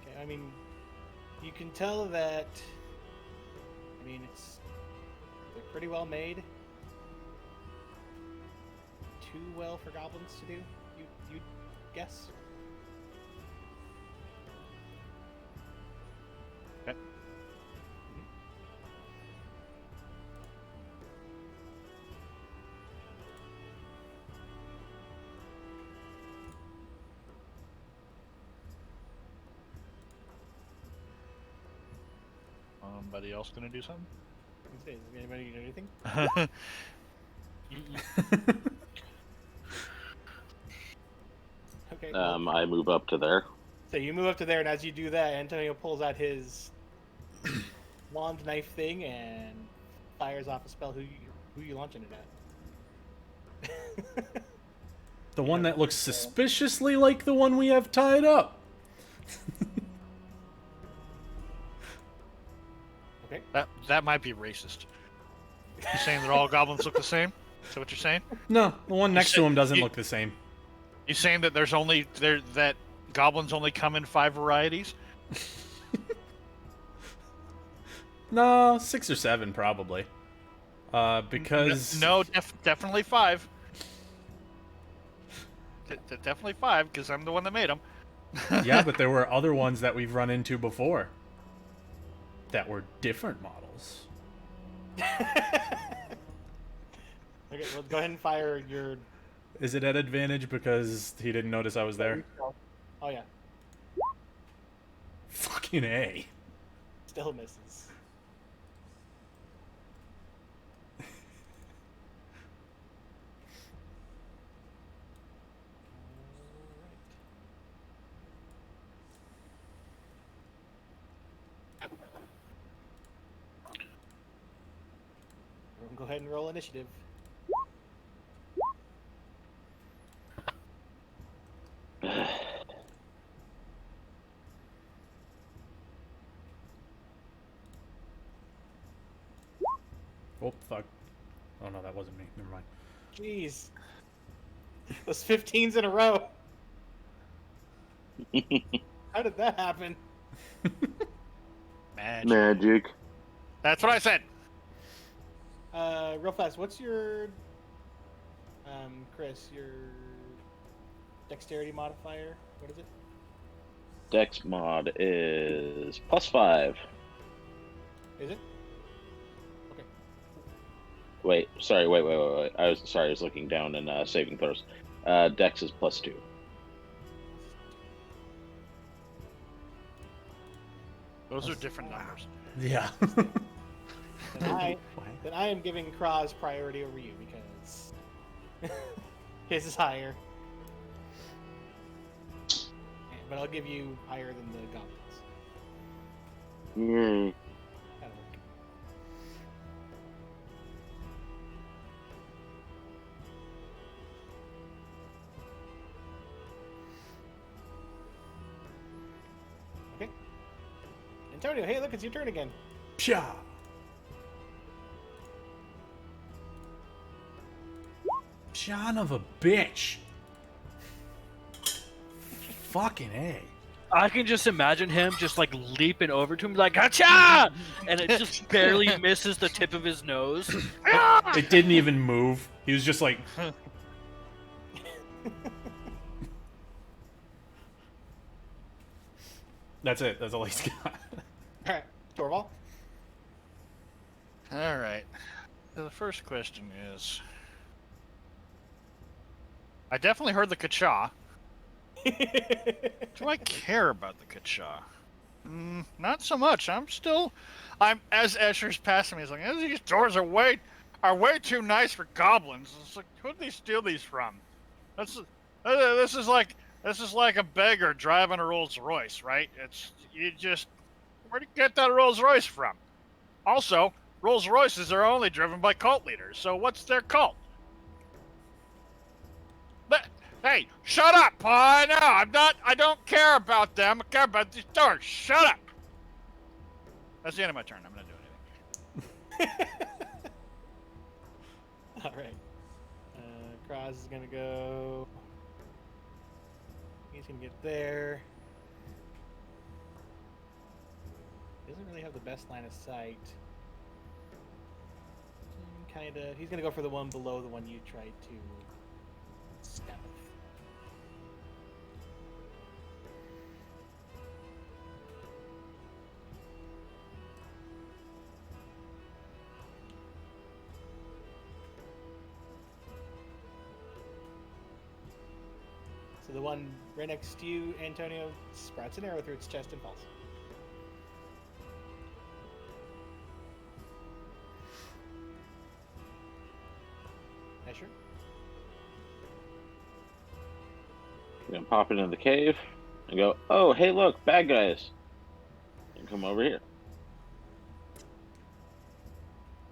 [SPEAKER 1] Okay, I mean, you can tell that. I mean, they're pretty well made. Too well for goblins to do, you guess.
[SPEAKER 2] Okay. Somebody else gonna do something?
[SPEAKER 1] Is anybody gonna do anything? Okay. well,
[SPEAKER 5] I move up to there.
[SPEAKER 1] so you move up to there, and as you do that, Antonio pulls out his wand knife thing and fires off a spell. Who you launching it at?
[SPEAKER 3] The one that looks suspiciously like the one we have tied up.
[SPEAKER 1] Okay.
[SPEAKER 2] That might be racist. You saying that all goblins look the same? Is that what you're saying?
[SPEAKER 3] No, the one next to
[SPEAKER 2] said-
[SPEAKER 3] him doesn't
[SPEAKER 2] you-
[SPEAKER 3] look the same.
[SPEAKER 2] You saying that that goblins only come in 5 varieties?
[SPEAKER 3] No, 6 or 7 probably. Because
[SPEAKER 2] No, definitely 5. Definitely 5 because I'm the one that made them.
[SPEAKER 3] yeah, but there were other ones that we've run into before that were different models.
[SPEAKER 1] Okay, well, go ahead and fire your.
[SPEAKER 3] Is it at advantage because he didn't notice I was there?
[SPEAKER 1] Oh yeah,
[SPEAKER 3] Fucking A.
[SPEAKER 1] still misses. Everyone go ahead and roll initiative.
[SPEAKER 3] Oh, fuck. Oh, no, that wasn't me. Never mind.
[SPEAKER 1] Jeez. Those 15s in a row. How did that happen?
[SPEAKER 2] Magic.
[SPEAKER 5] Magic.
[SPEAKER 2] That's what I said.
[SPEAKER 1] Real fast, what's your, Chris, your dexterity modifier? What is it?
[SPEAKER 5] Dex mod is +5.
[SPEAKER 1] Is it? Okay.
[SPEAKER 5] Wait. I was looking down in saving throws. Dex is +2.
[SPEAKER 2] Those are different numbers.
[SPEAKER 3] Yeah.
[SPEAKER 1] Then I am giving Kraz priority over you because his is higher. But I'll give you higher than the goblins.
[SPEAKER 5] Yay.
[SPEAKER 1] That'll work. Okay. Antonio, hey, look, it's your turn again.
[SPEAKER 3] Psha. Son of a bitch. Fucking A.
[SPEAKER 4] I can just imagine him just like leaping over to him like "Gotcha!" and it just barely misses the tip of his nose.
[SPEAKER 3] It didn't even move. He was just like. That's it. That's all he's got.
[SPEAKER 1] Alright, Torval.
[SPEAKER 2] All right. So the first question is, I definitely heard the Kacha. Do I care about the Kacha? Not so much. I'm as Escher's passing me, he's like, these doors are way too nice for goblins. It's like, who'd they steal these from? This is like a beggar driving a Rolls Royce, right? Where'd you get that Rolls Royce from? Also, Rolls Royces are only driven by cult leaders, so what's their cult? Hey, shut up! No, I don't care about them. I care about these doors. Shut up! That's the end of my turn. I'm not doing anything.
[SPEAKER 1] Alright. Kraz is gonna go. He's gonna get there. Doesn't really have the best line of sight. Kinda. He's gonna go for the one below the one you tried to stab. So the one right next to you, Antonio, sprouts an arrow through its chest and falls. Escher?
[SPEAKER 5] I'm gonna pop into the cave and go, oh, hey, look, bad guys. And come over here.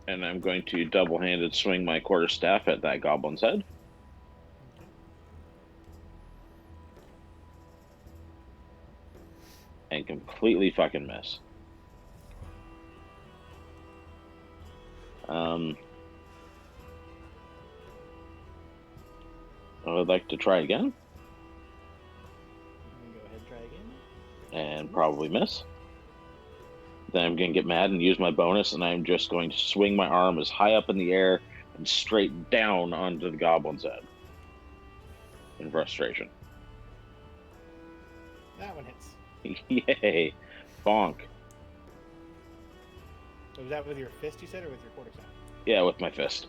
[SPEAKER 5] And I'm going to double-handed swing my quarterstaff at that goblin's head. And completely fucking miss. I would like to try again.
[SPEAKER 1] Go ahead, try again.
[SPEAKER 5] And probably miss. Then I'm going to get mad and use my bonus, and I'm just going to swing my arm as high up in the air and straight down onto the goblin's head. In frustration.
[SPEAKER 1] That one hits.
[SPEAKER 5] Yay. Bonk.
[SPEAKER 1] So was that with your fist, you said, or with your quarterstaff?
[SPEAKER 5] Yeah, with my fist.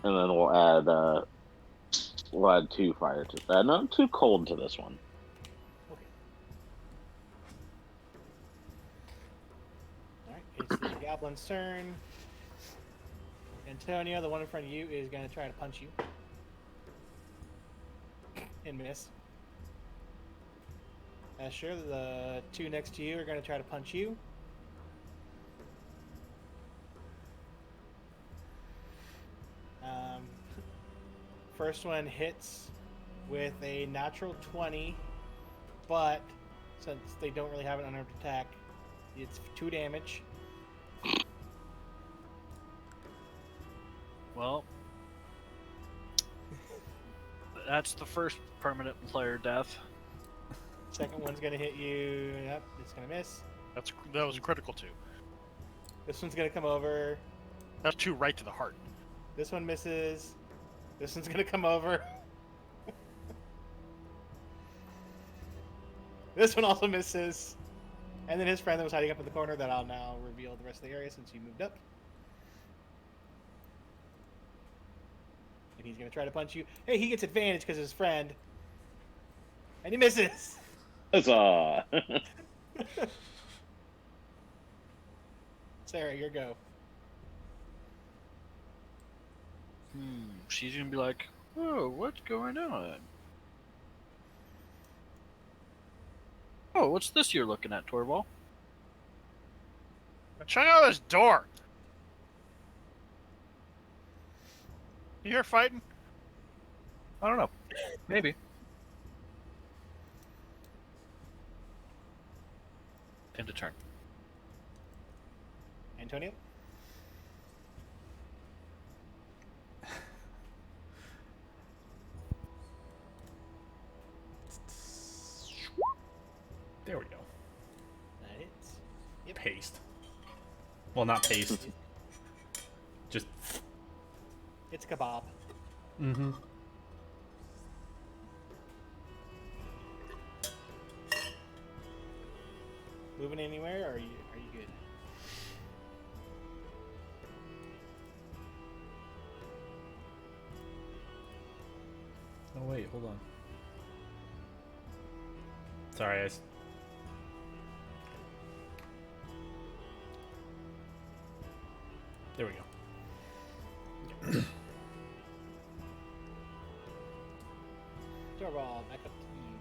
[SPEAKER 5] And then we'll add 2 fire to no, 2 cold to this one.
[SPEAKER 1] Okay. Alright, it's the goblin's turn. Antonio, the one in front of you, is going to try to punch you. And miss. Sure, the 2 next to you are going to try to punch you. First one hits with a natural 20, but since they don't really have an unarmed attack, it's 2 damage.
[SPEAKER 4] Well,
[SPEAKER 2] That's the first permanent player death.
[SPEAKER 1] Second one's gonna hit you. Yep, it's gonna miss.
[SPEAKER 2] That was a critical 2.
[SPEAKER 1] This one's gonna come over.
[SPEAKER 2] That's 2 right to the heart.
[SPEAKER 1] This one misses. This one's gonna come over. This one also misses. And then his friend that was hiding up in the corner that I'll now reveal the rest of the area since you moved up. And he's gonna try to punch you. Hey, he gets advantage because his friend. And he misses.
[SPEAKER 5] Huzzah!
[SPEAKER 1] Sarah, your go.
[SPEAKER 2] She's gonna be like, "Oh, what's going on? Oh, what's this you're looking at, Torvald? Check out this door. You hear fighting?
[SPEAKER 4] I don't know. Maybe.
[SPEAKER 2] End of turn.
[SPEAKER 1] Antonio?
[SPEAKER 3] There we go.
[SPEAKER 1] That hits. Yep.
[SPEAKER 3] Paste. Well, not paste. Just.
[SPEAKER 1] It's kebab.
[SPEAKER 3] Mm-hmm.
[SPEAKER 1] Moving anywhere, or are you good?
[SPEAKER 3] Oh wait, hold on. Sorry, There we go.
[SPEAKER 1] Torvald, back up to you.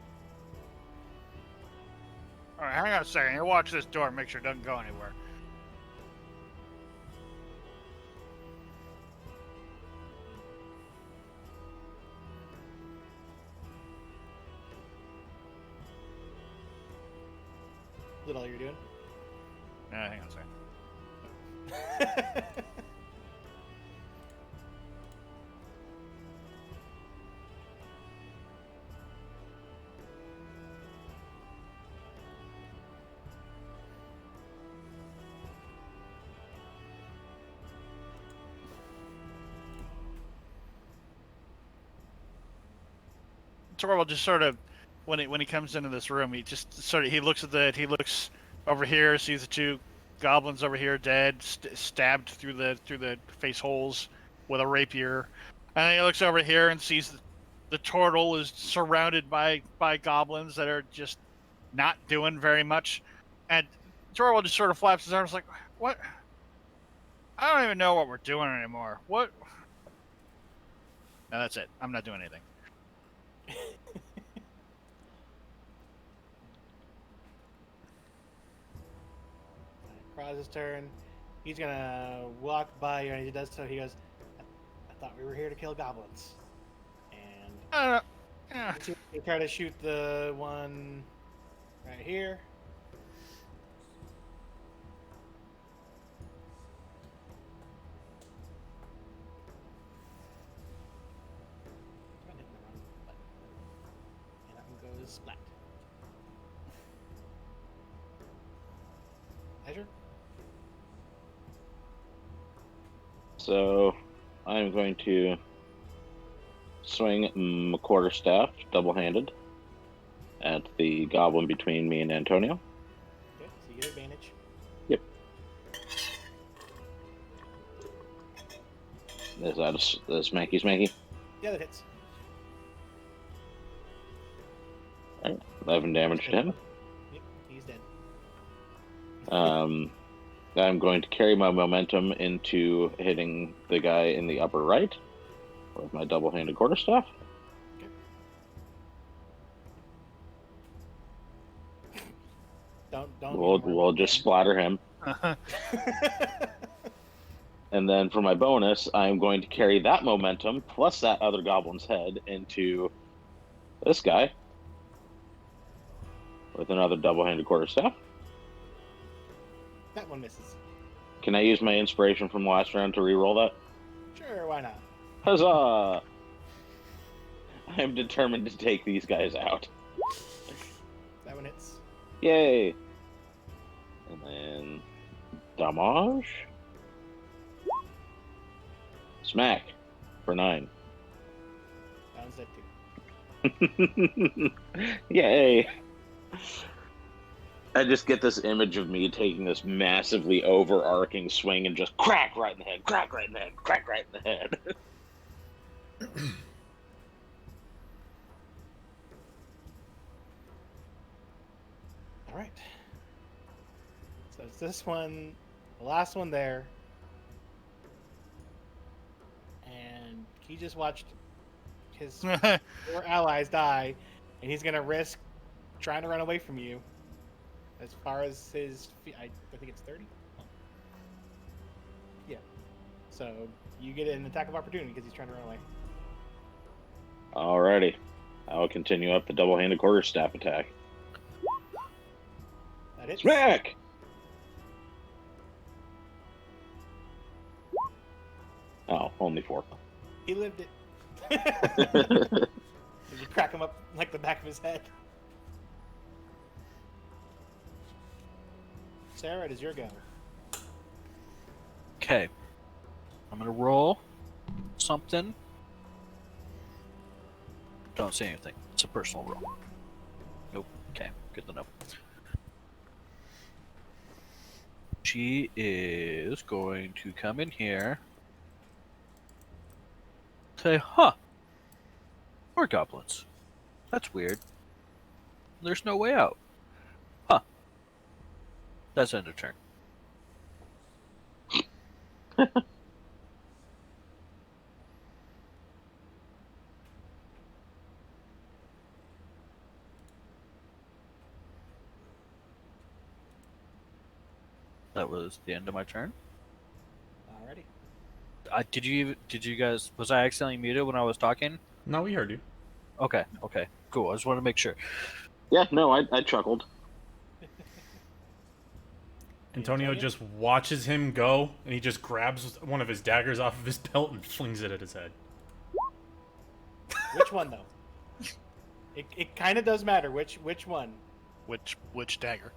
[SPEAKER 2] All right, hang on a second. You watch this door. Make sure it doesn't go anywhere.
[SPEAKER 1] Is that all you're doing?
[SPEAKER 2] Hang on a second. Torvald just sort of, when he comes into this room, he just sort of he looks over here, sees the 2 goblins over here dead, stabbed through the face holes with a rapier, and then he looks over here and sees the turtle is surrounded by goblins that are just not doing very much, and Torvald just sort of flaps his arms like, "What? I don't even know what we're doing anymore. What?" No, that's it. I'm not doing anything.
[SPEAKER 1] Kraz's turn. He's gonna walk by you, and he does so. He goes, "I thought we were here to kill goblins." And
[SPEAKER 2] Yeah.
[SPEAKER 1] he try to shoot the one right here. I'm hitting the wrong button. And that one goes splat. Azure?
[SPEAKER 5] So I'm going to swing my quarterstaff double-handed at the goblin between me and Antonio.
[SPEAKER 1] Okay, so you get advantage.
[SPEAKER 5] Yep. Is that a smanky smanky?
[SPEAKER 1] Yeah, that hits.
[SPEAKER 5] Alright, 11 damage to him.
[SPEAKER 1] Yep, he's dead.
[SPEAKER 5] I'm going to carry my momentum into hitting the guy in the upper right with my double-handed quarterstaff.
[SPEAKER 1] Don't.
[SPEAKER 5] We'll just splatter him. And then for my bonus, I'm going to carry that momentum plus that other goblin's head into this guy with another double-handed quarterstaff.
[SPEAKER 1] That one misses.
[SPEAKER 5] Can I use my inspiration from last round to re-roll that?
[SPEAKER 1] Sure, why not?
[SPEAKER 5] Huzzah! I'm determined to take these guys out.
[SPEAKER 1] That one hits.
[SPEAKER 5] Yay! And then damage. Smack for 9.
[SPEAKER 1] That one's dead too.
[SPEAKER 5] Yay! I just get this image of me taking this massively overarching swing and just crack right in the head, crack right in the head, crack right in the head.
[SPEAKER 1] All right. So it's this one, the last one there, and he just watched his 4 allies die, and he's gonna risk trying to run away from you. As far as his, I think it's 30. Yeah. So you get an attack of opportunity because he's trying to run away.
[SPEAKER 5] Alrighty. I will continue up the double-handed quarterstaff attack.
[SPEAKER 1] That hits.
[SPEAKER 5] Smack! Oh, only 4.
[SPEAKER 1] He lived it. You crack him up like the back of his head. Sarah, it is your go.
[SPEAKER 4] Okay. I'm gonna roll something. Don't say anything. It's a personal roll. Nope. Okay. Good to know. She is going to come in here. Say, huh. More goblins. That's weird. There's no way out. Huh. That's end of turn. That was the end of my turn.
[SPEAKER 1] Alrighty.
[SPEAKER 4] Did you guys, was I accidentally muted when I was talking?
[SPEAKER 3] No, we heard you.
[SPEAKER 4] Okay, cool. I just wanted to make sure.
[SPEAKER 5] Yeah, no, I chuckled.
[SPEAKER 3] Antonio just watches him go, and he just grabs one of his daggers off of his belt and flings it at his head.
[SPEAKER 1] Which one though? It kind of does matter which one.
[SPEAKER 2] Which dagger?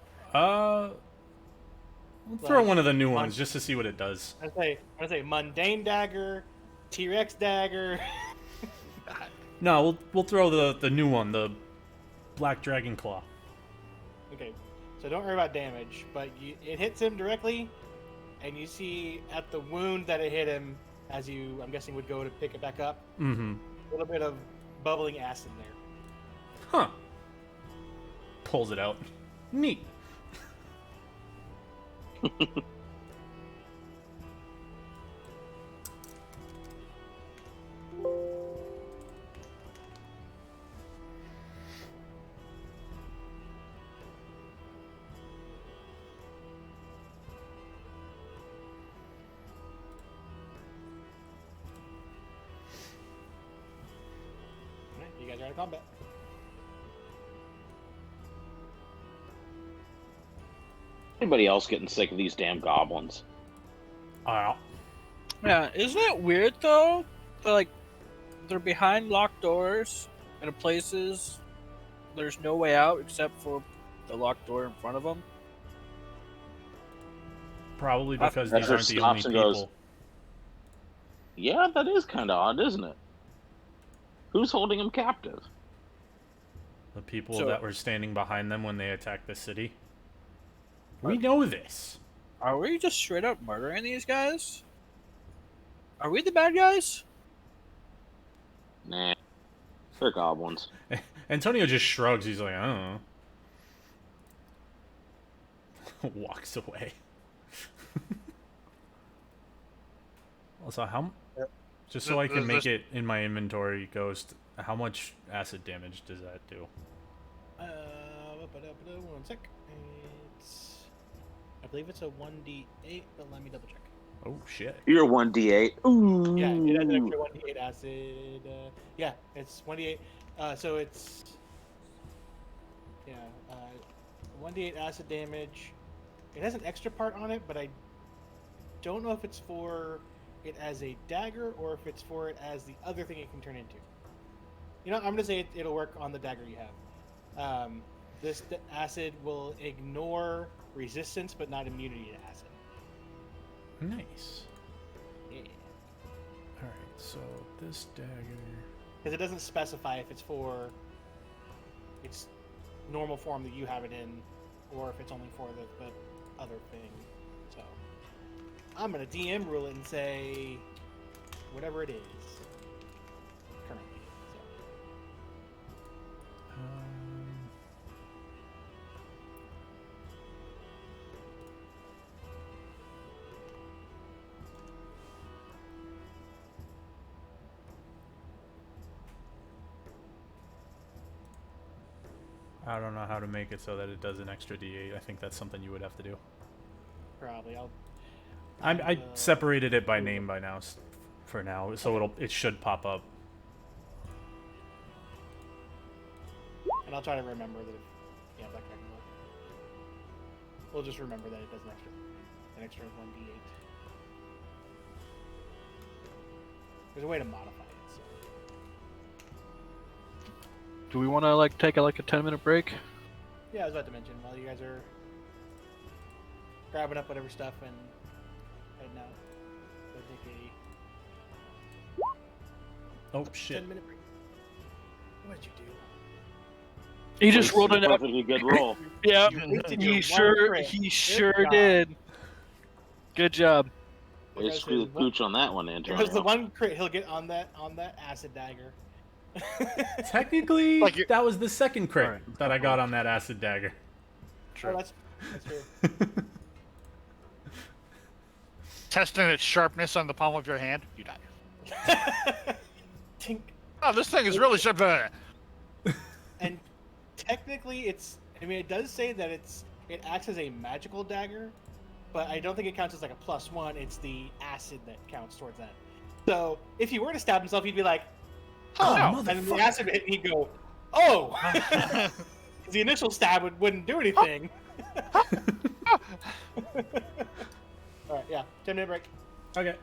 [SPEAKER 3] We'll throw
[SPEAKER 1] Like,
[SPEAKER 3] one of the new ones just to see what it does.
[SPEAKER 1] I say mundane dagger, T-Rex dagger.
[SPEAKER 3] No, we'll throw the new one, the Black Dragon Claw.
[SPEAKER 1] Okay, so don't worry about damage, but it hits him directly, and you see at the wound that it hit him, as you, I'm guessing, would go to pick it back up,
[SPEAKER 3] Mm-hmm.
[SPEAKER 1] a little bit of bubbling acid there.
[SPEAKER 3] Huh. Pulls it out. Neat.
[SPEAKER 1] Alright, you guys are out of combat.
[SPEAKER 5] Anybody else getting sick of these damn goblins?
[SPEAKER 4] Yeah, isn't it weird though? Like, they're behind locked doors, and in places there's no way out except for the locked door in front of them.
[SPEAKER 3] Probably because
[SPEAKER 5] That's
[SPEAKER 3] these
[SPEAKER 5] where
[SPEAKER 3] aren't the only
[SPEAKER 5] stops and goes.
[SPEAKER 3] people.
[SPEAKER 5] Yeah, that is kind of odd, isn't it? Who's holding him captive?
[SPEAKER 3] The people
[SPEAKER 4] So-
[SPEAKER 3] that were standing behind them when they attacked the city. We know this.
[SPEAKER 4] Are we just straight up murdering these guys? Are we the bad guys?
[SPEAKER 5] Nah, they're goblins.
[SPEAKER 3] Antonio just shrugs. He's like, I don't know. Walks away. Also, just so I can make it in my inventory, Ghost, how much acid damage does that do?
[SPEAKER 1] 1 sec. I believe it's a 1d8, but let me double check.
[SPEAKER 3] Oh, shit.
[SPEAKER 5] You're 1d8. Ooh.
[SPEAKER 1] Yeah, it has an extra 1d8 acid. Yeah, it's 1d8. So it's 1d8 acid damage. It has an extra part on it, but I don't know if it's for it as a dagger or if it's for it as the other thing it can turn into. You know, I'm gonna say it'll work on the dagger you have. This acid will ignore resistance, but not immunity to acid.
[SPEAKER 3] Nice.
[SPEAKER 1] Yeah.
[SPEAKER 3] All right, so this dagger.
[SPEAKER 1] Because it doesn't specify if it's for its normal form that you have it in, or if it's only for the other thing. So I'm gonna DM rule it and say whatever it is currently. So.
[SPEAKER 3] I don't know how to make it so that it does an extra D8. I think that's something you would have to do.
[SPEAKER 1] Probably
[SPEAKER 3] I separated it by name by now, for now, so it should pop up.
[SPEAKER 1] and I'll try to remember that. Yeah, that kind of work. We'll just remember that it does an extra 1d8. There's a way to modify it. So.
[SPEAKER 4] Do we want to like take a 10-minute break?
[SPEAKER 1] Yeah, I was about to mention while you guys are grabbing up whatever stuff and heading out. So take
[SPEAKER 3] Oh
[SPEAKER 1] a
[SPEAKER 3] shit!
[SPEAKER 1] 10-minute break. What did you do?
[SPEAKER 4] He just rolled an
[SPEAKER 5] perfectly good roll.
[SPEAKER 4] Yeah,
[SPEAKER 1] You wasted
[SPEAKER 4] he
[SPEAKER 1] your one
[SPEAKER 4] sure
[SPEAKER 1] crit.
[SPEAKER 4] he
[SPEAKER 1] Good
[SPEAKER 4] sure
[SPEAKER 1] job.
[SPEAKER 4] did. Good job.
[SPEAKER 5] They screw the pooch on that one,
[SPEAKER 1] It was the
[SPEAKER 5] Antonio.
[SPEAKER 1] one crit he'll get on that acid dagger.
[SPEAKER 3] Technically,
[SPEAKER 2] Like you-
[SPEAKER 3] that was the second crit
[SPEAKER 4] Alright.
[SPEAKER 3] that I got on that acid dagger.
[SPEAKER 1] Oh, that's true.
[SPEAKER 2] Testing its sharpness on the palm of your hand, you die.
[SPEAKER 1] Tink.
[SPEAKER 2] Oh, this thing is really sharp.
[SPEAKER 1] And technically, it does say that it acts as a magical dagger, but I don't think it counts as like a +1. It's the acid that counts towards that. So if he were to stab himself, he'd be like,
[SPEAKER 3] Oh,
[SPEAKER 1] "Oh!" and then the acid hit, and he'd go, "Oh!" 'Cause the initial stab wouldn't do anything. All right, yeah, 10-minute break.
[SPEAKER 3] Okay.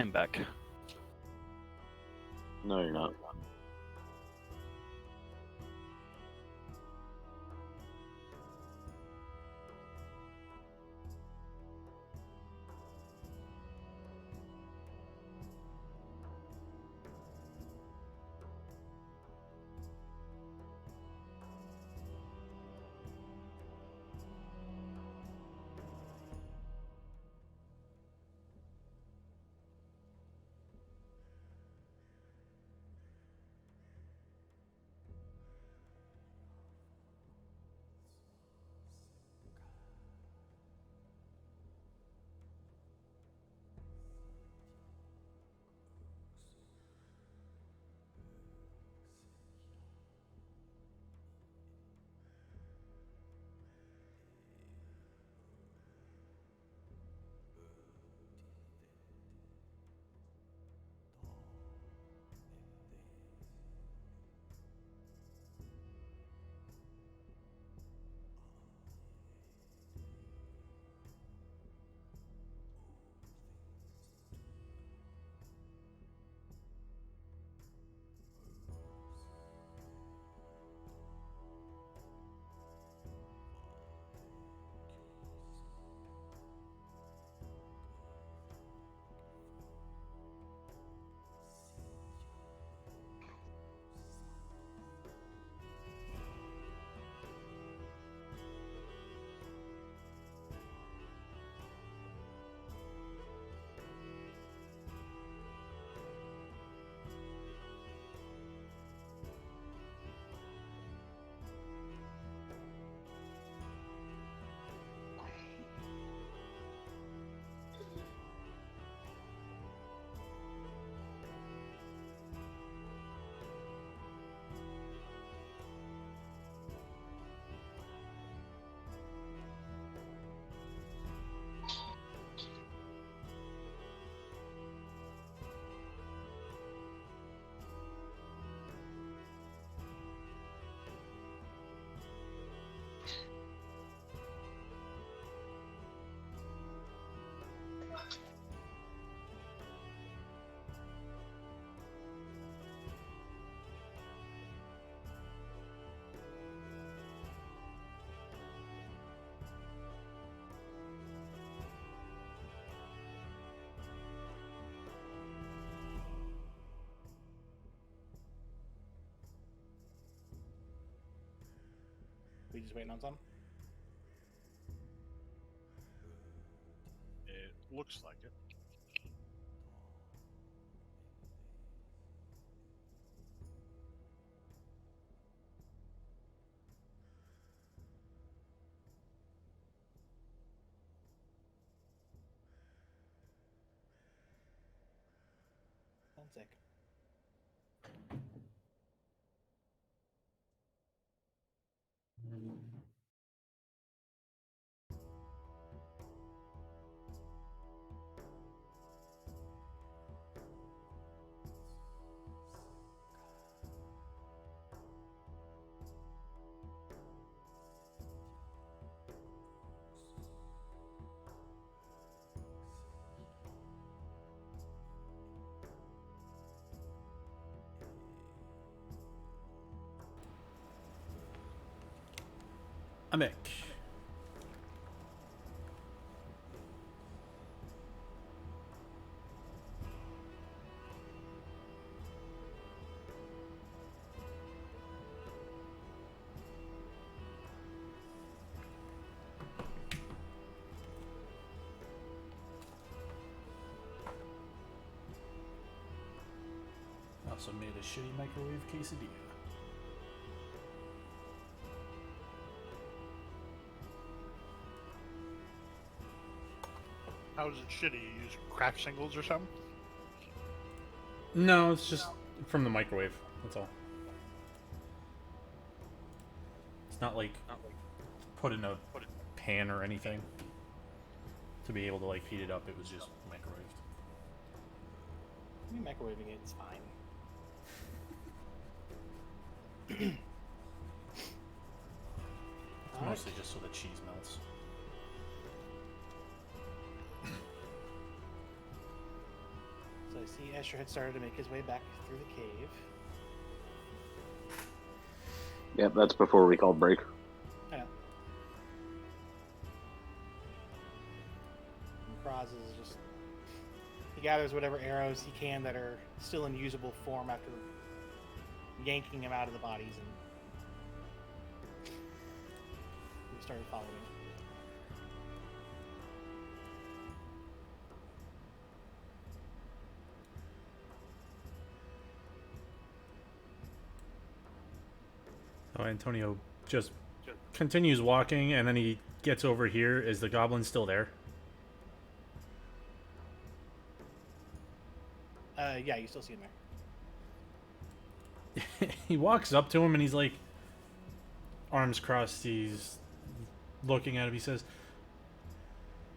[SPEAKER 4] I'm back.
[SPEAKER 5] No, you're not.
[SPEAKER 1] We just waiting on some.
[SPEAKER 2] It looks like it.
[SPEAKER 1] One sec.
[SPEAKER 3] I'm back. I also made a shitty microwave quesadilla.
[SPEAKER 2] How is it shitty? You use crack shingles or something?
[SPEAKER 3] No, it's just from the microwave. That's all. It's not like put in a pan or anything to be able to like heat it up. It was just microwaved.
[SPEAKER 1] Me microwaving it, it's fine.
[SPEAKER 3] It's mostly just so the cheese melts.
[SPEAKER 1] See, Escher had started to make his way back through the cave.
[SPEAKER 5] Yep, that's before we called break.
[SPEAKER 1] I know. And Kraz is just... He gathers whatever arrows he can that are still in usable form after yanking them out of the bodies, and he started following.
[SPEAKER 3] So Antonio just continues walking, and then he gets over here. Is the goblin still there?
[SPEAKER 1] Yeah, you still see him there.
[SPEAKER 3] He walks up to him, and he's like, arms crossed. He's looking at him. He says,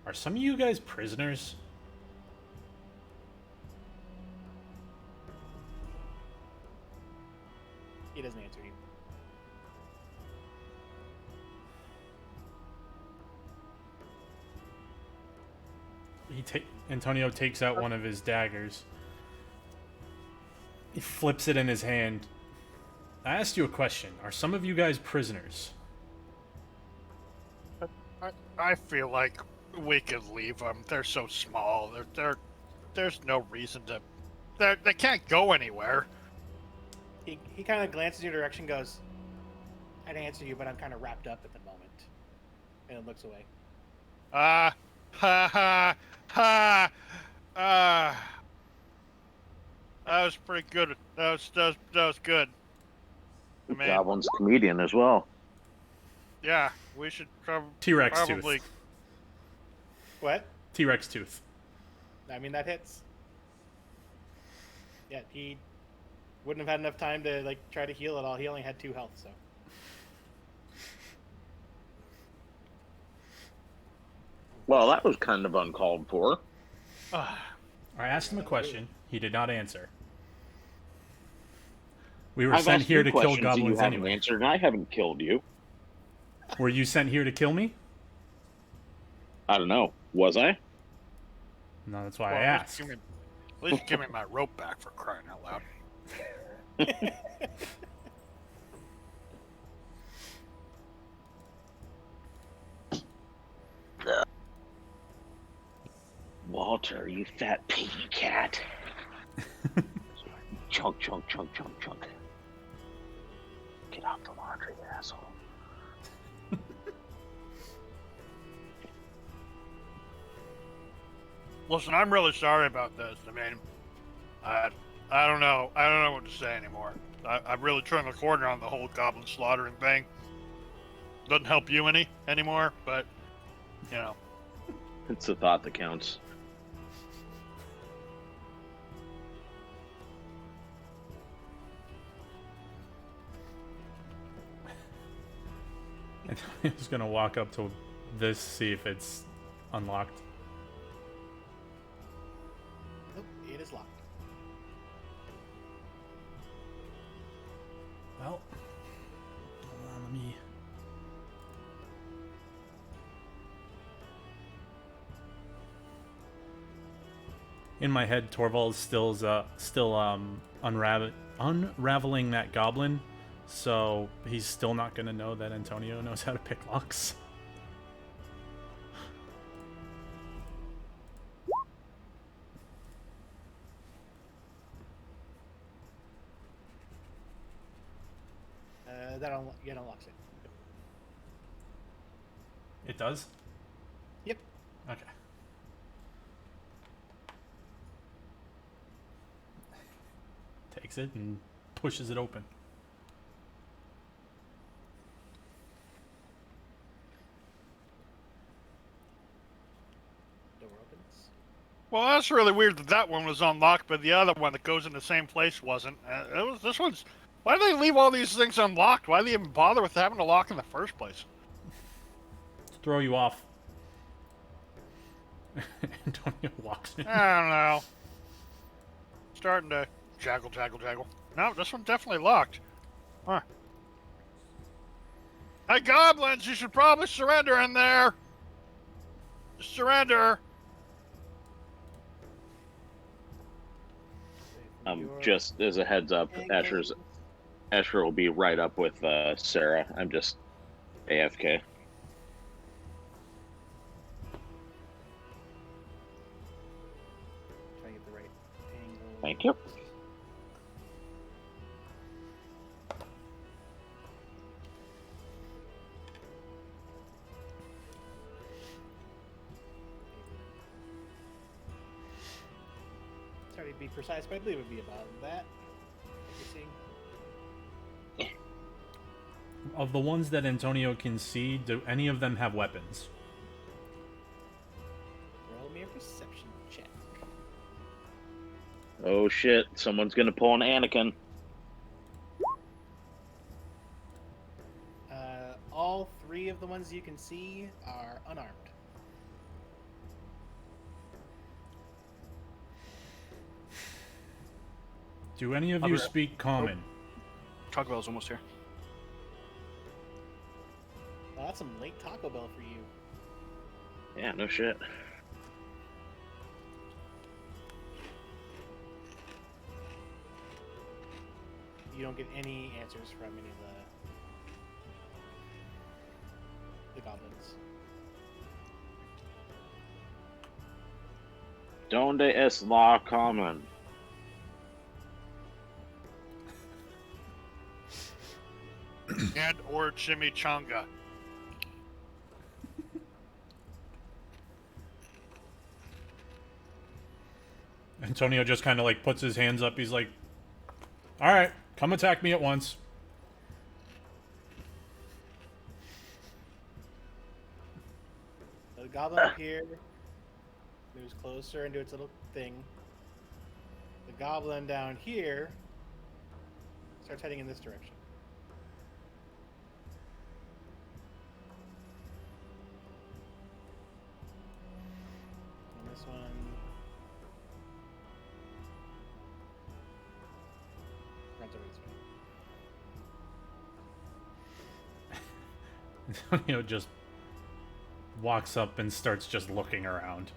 [SPEAKER 3] "Are some of you guys prisoners?"
[SPEAKER 1] He doesn't answer you.
[SPEAKER 3] Antonio takes out one of his daggers. He flips it in his hand. I asked you a question. Are some of you guys prisoners?
[SPEAKER 2] I feel like we could leave them. They're so small. There's no reason to. They can't go anywhere.
[SPEAKER 1] He kind of glances in your direction, goes, "I'd answer you, but I'm kind of wrapped up at the moment," and then looks away.
[SPEAKER 2] Ha ha ha. That was pretty good. That was good. I mean,
[SPEAKER 5] Goblin's comedian as well.
[SPEAKER 2] yeah, we should
[SPEAKER 3] T-Rex
[SPEAKER 2] probably.
[SPEAKER 3] tooth.
[SPEAKER 1] What?
[SPEAKER 3] T-Rex tooth.
[SPEAKER 1] I mean, that hits. Yeah, he wouldn't have had enough time to like try to heal it all. He only had 2 health, so.
[SPEAKER 5] Well, that was kind of uncalled for.
[SPEAKER 3] I asked him a question. He did not answer. We were
[SPEAKER 5] I've
[SPEAKER 3] sent
[SPEAKER 5] asked
[SPEAKER 3] here
[SPEAKER 5] you
[SPEAKER 3] to kill
[SPEAKER 5] questions that you
[SPEAKER 3] goblins
[SPEAKER 5] haven't
[SPEAKER 3] anyway.
[SPEAKER 5] answered, and I haven't killed you.
[SPEAKER 3] Were you sent here to kill me?
[SPEAKER 5] I don't know. Was I?
[SPEAKER 3] No, that's why
[SPEAKER 2] Well,
[SPEAKER 3] I
[SPEAKER 2] at
[SPEAKER 3] asked.
[SPEAKER 2] least give me my rope back, for crying out loud.
[SPEAKER 5] Walter, you fat piggy cat. Chunk, chunk, chunk, chunk, chunk. Get off the laundry, asshole.
[SPEAKER 2] Listen, I'm really sorry about this. I mean, I don't know. I don't know what to say anymore. I'm really trying to corner on the whole goblin slaughtering thing. Doesn't help you anymore, but you know.
[SPEAKER 5] It's the thought that counts.
[SPEAKER 3] He's gonna walk up to this, see if it's unlocked.
[SPEAKER 1] Nope, it is locked.
[SPEAKER 3] Well, hold on, let me. In my head, Torvald's still unraveling that goblin, so he's still not gonna know that Antonio knows how to pick locks.
[SPEAKER 1] That unlocks it.
[SPEAKER 3] It does?
[SPEAKER 1] Yep.
[SPEAKER 3] Okay. Takes it and pushes it open.
[SPEAKER 1] Door opens.
[SPEAKER 2] Well, that's really weird that one was unlocked, but the other one that goes in the same place wasn't. This one's. Why do they leave all these things unlocked? Why do they even bother with having to lock in the first place?
[SPEAKER 3] To throw you off. Antonio walks in.
[SPEAKER 2] I don't know. Starting to jaggle. No, this one's definitely locked. Huh. Hey, goblins, you should probably surrender in there. Just surrender.
[SPEAKER 1] Your
[SPEAKER 5] Just as a heads up, Asher will be right up with Sarah. I'm just AFK.
[SPEAKER 1] Try to get the right angle.
[SPEAKER 5] Thank you.
[SPEAKER 1] Sorry to be precise, but I believe it would be about that. What you're seeing.
[SPEAKER 3] Of the ones that Antonio can see, do any of them have weapons?
[SPEAKER 1] Roll me a perception check.
[SPEAKER 5] Oh shit! Someone's gonna pull an Anakin.
[SPEAKER 1] All three of the ones you can see are unarmed.
[SPEAKER 3] Do any of
[SPEAKER 6] I'll
[SPEAKER 3] you
[SPEAKER 6] be right-
[SPEAKER 3] speak Common?
[SPEAKER 6] Taco Bell's almost here.
[SPEAKER 1] Well, that's some late Taco Bell for you.
[SPEAKER 5] Yeah, no shit.
[SPEAKER 1] You don't get any answers from any of the goblins.
[SPEAKER 5] Donde es la common?
[SPEAKER 2] And or chimichanga.
[SPEAKER 3] Antonio just kind of like puts his hands up. He's like, "All right, come attack me at once."
[SPEAKER 1] The goblin up here moves closer into its little thing. The goblin down here starts heading in this direction. And this one runs over this way.
[SPEAKER 3] Antonio just walks up and starts just looking around.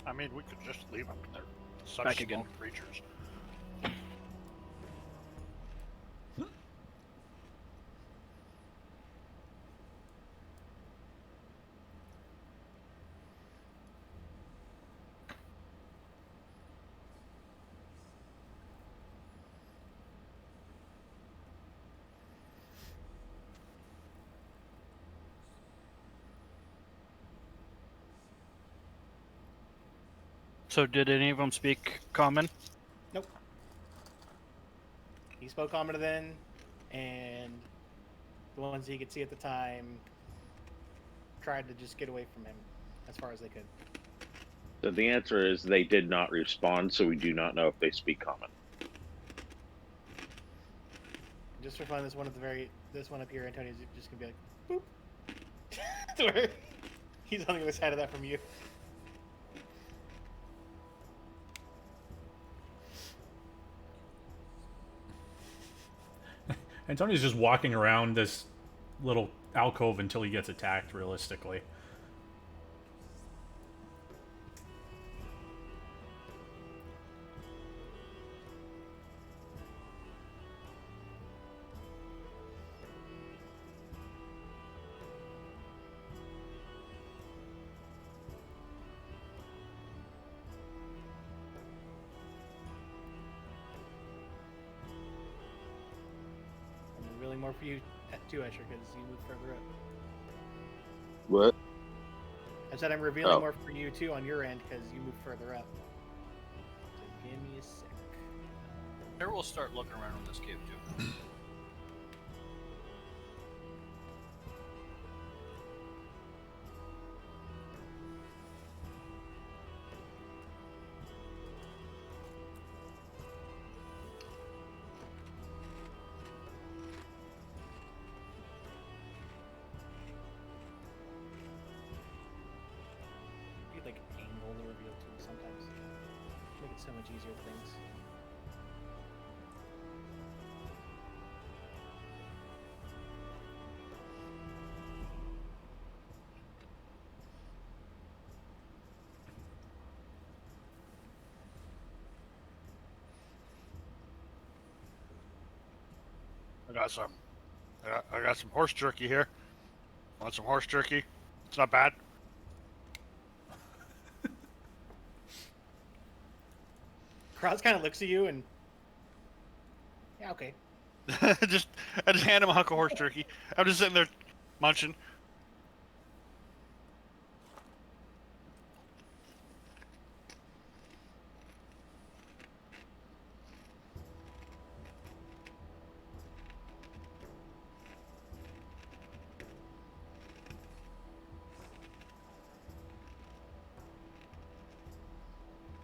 [SPEAKER 2] I mean, we could just leave them. They're such
[SPEAKER 6] Back
[SPEAKER 2] small
[SPEAKER 6] again.
[SPEAKER 2] creatures.
[SPEAKER 6] So did any of them speak Common?
[SPEAKER 1] Nope. He spoke Common then, and the ones he could see at the time tried to just get away from him as far as they could.
[SPEAKER 5] So the answer is they did not respond, so we do not know if they speak common.
[SPEAKER 1] Just for fun, this one up here, Antonio's just gonna be like, boop. To where he's on the other side of that from you.
[SPEAKER 3] Antonio's just walking around this little alcove until he gets attacked, realistically.
[SPEAKER 1] I'm revealing more for you too, Escher, because you moved further up.
[SPEAKER 5] What?
[SPEAKER 1] I said I'm revealing
[SPEAKER 5] Oh.
[SPEAKER 1] more for you too on your end because you moved further up. So give me a sec.
[SPEAKER 4] Here we'll start looking around in this cave too.
[SPEAKER 1] You could like angle the reveal too sometimes. Make it so much easier with things.
[SPEAKER 2] I got some. I got some horse jerky here. Want some horse jerky? It's not bad.
[SPEAKER 1] Krause kind of looks at you and, yeah, okay.
[SPEAKER 2] I just hand him a hunk of horse jerky. I'm just sitting there munching.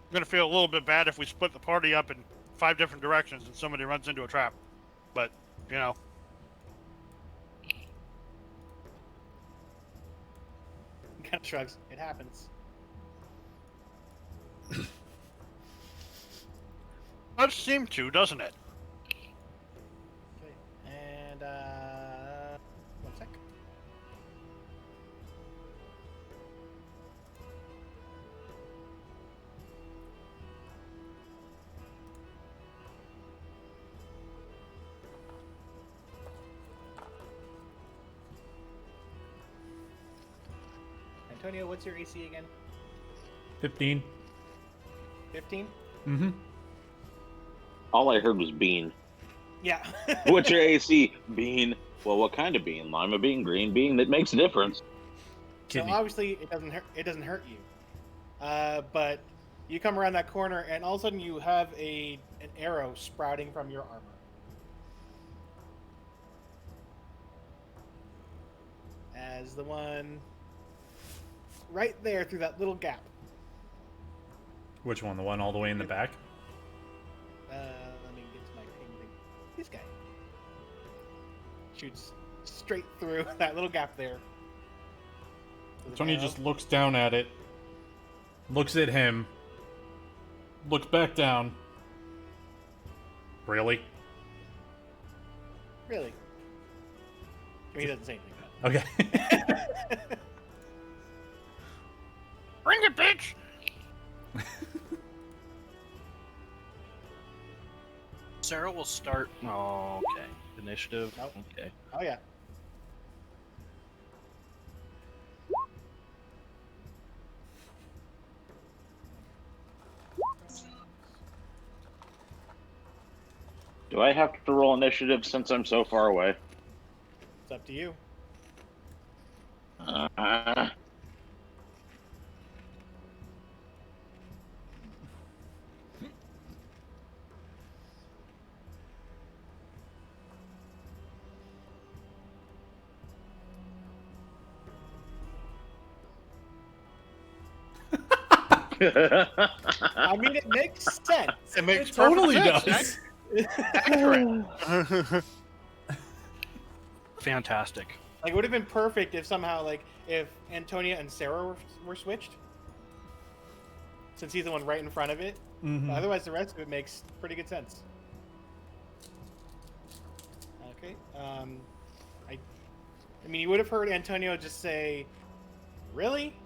[SPEAKER 2] I'm gonna feel a little bit bad if we split the party up in 5 different directions and somebody runs into a trap. But, you know.
[SPEAKER 1] He kind of shrugs. It happens.
[SPEAKER 2] Does seem to, doesn't it?
[SPEAKER 1] Okay. And, 1 sec. Antonio, what's your AC again?
[SPEAKER 3] 15.
[SPEAKER 1] 15?
[SPEAKER 3] Mm-hmm.
[SPEAKER 5] All I heard was bean.
[SPEAKER 1] Yeah.
[SPEAKER 5] What's your AC? Bean. Well, what kind of bean? Lima bean, green bean? That makes a difference.
[SPEAKER 1] So
[SPEAKER 3] Kidney.
[SPEAKER 1] obviously it doesn't hurt. It doesn't hurt you. But you come around that corner, and all of a sudden you have an arrow sprouting from your armor. As the one right there through that little gap.
[SPEAKER 3] Which one? The one all the way in the back?
[SPEAKER 1] Let me get to my ping thing. This guy shoots straight through that little gap there. With an
[SPEAKER 3] Tony
[SPEAKER 1] arrow.
[SPEAKER 3] just looks down at it, looks at him, looks back down. Really?
[SPEAKER 1] Really. I mean, he doesn't say anything.
[SPEAKER 3] Okay.
[SPEAKER 2] Bring it, bitch!
[SPEAKER 6] Sarah will start. Oh, okay. Initiative.
[SPEAKER 1] Nope.
[SPEAKER 6] Okay.
[SPEAKER 1] Oh yeah.
[SPEAKER 5] Do I have to roll initiative since I'm so far away?
[SPEAKER 1] It's up to you.
[SPEAKER 5] Uh,
[SPEAKER 1] I mean, it makes sense.
[SPEAKER 2] It makes
[SPEAKER 3] It totally
[SPEAKER 2] perfect
[SPEAKER 3] does.
[SPEAKER 2] sense. Accurate.
[SPEAKER 6] Fantastic.
[SPEAKER 1] Like, it would have been perfect if somehow, like, if Antonia and Sarah were switched. Since he's the one right in front of it.
[SPEAKER 3] Mhm.
[SPEAKER 1] Otherwise, the rest of it makes pretty good sense. Okay. I mean, you would have heard Antonio just say, "Really?"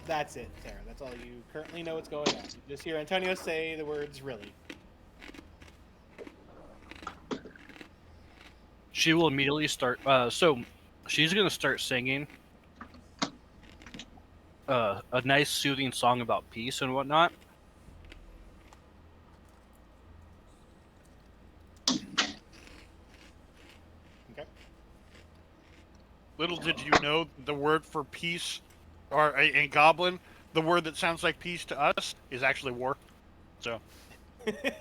[SPEAKER 1] That's it, Sarah. That's all you currently know what's going on. You just hear Antonio say the words "really."
[SPEAKER 6] She will immediately start. So she's gonna start singing a nice, soothing song about peace and whatnot.
[SPEAKER 1] Okay.
[SPEAKER 2] Little did you know the word for peace, or in Goblin, the word that sounds like peace to us is actually war. So,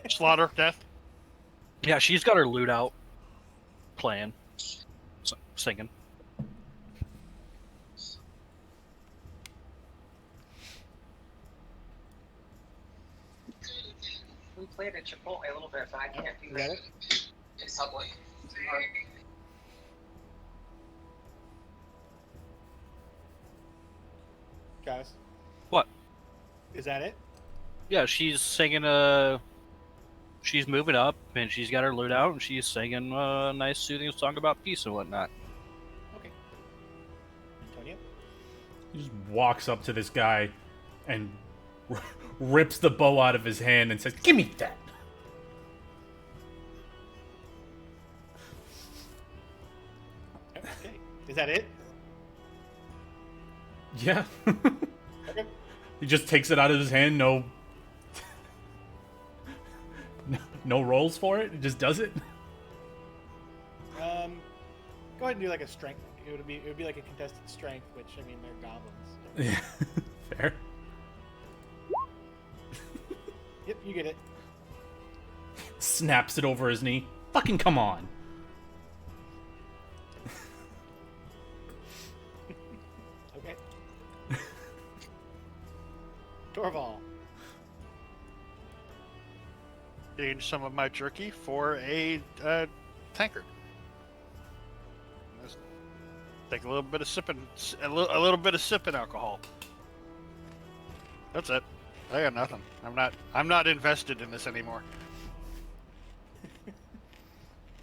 [SPEAKER 2] slaughter, death.
[SPEAKER 6] Yeah, she's got her lute out, playing, singing.
[SPEAKER 7] We played at Chipotle a little bit, but I can't do
[SPEAKER 1] You got
[SPEAKER 7] that
[SPEAKER 1] it?
[SPEAKER 7] in Subway.
[SPEAKER 1] Guys.
[SPEAKER 6] What?
[SPEAKER 1] Is that it?
[SPEAKER 6] Yeah, she's singing she's moving up and she's got her lute out and she's singing a nice soothing song about peace and whatnot.
[SPEAKER 1] Okay. Antonio?
[SPEAKER 3] He just walks up to this guy and rips the bow out of his hand and says, "Give me that."
[SPEAKER 1] Is that it?
[SPEAKER 3] Yeah.
[SPEAKER 1] Okay.
[SPEAKER 3] He just takes it out of his hand. No. No rolls for it. He just does it.
[SPEAKER 1] Go ahead and do like a strength. It would be like a contested strength, which I mean they're goblins. So.
[SPEAKER 3] Yeah. Fair.
[SPEAKER 1] Yep, you get it.
[SPEAKER 3] Snaps it over his knee. Fucking come on.
[SPEAKER 1] Okay. Torval.
[SPEAKER 2] Change some of my jerky for a tankard. Just take a little bit of a little bit of sipping alcohol. That's it. I got nothing. I'm not invested in this anymore.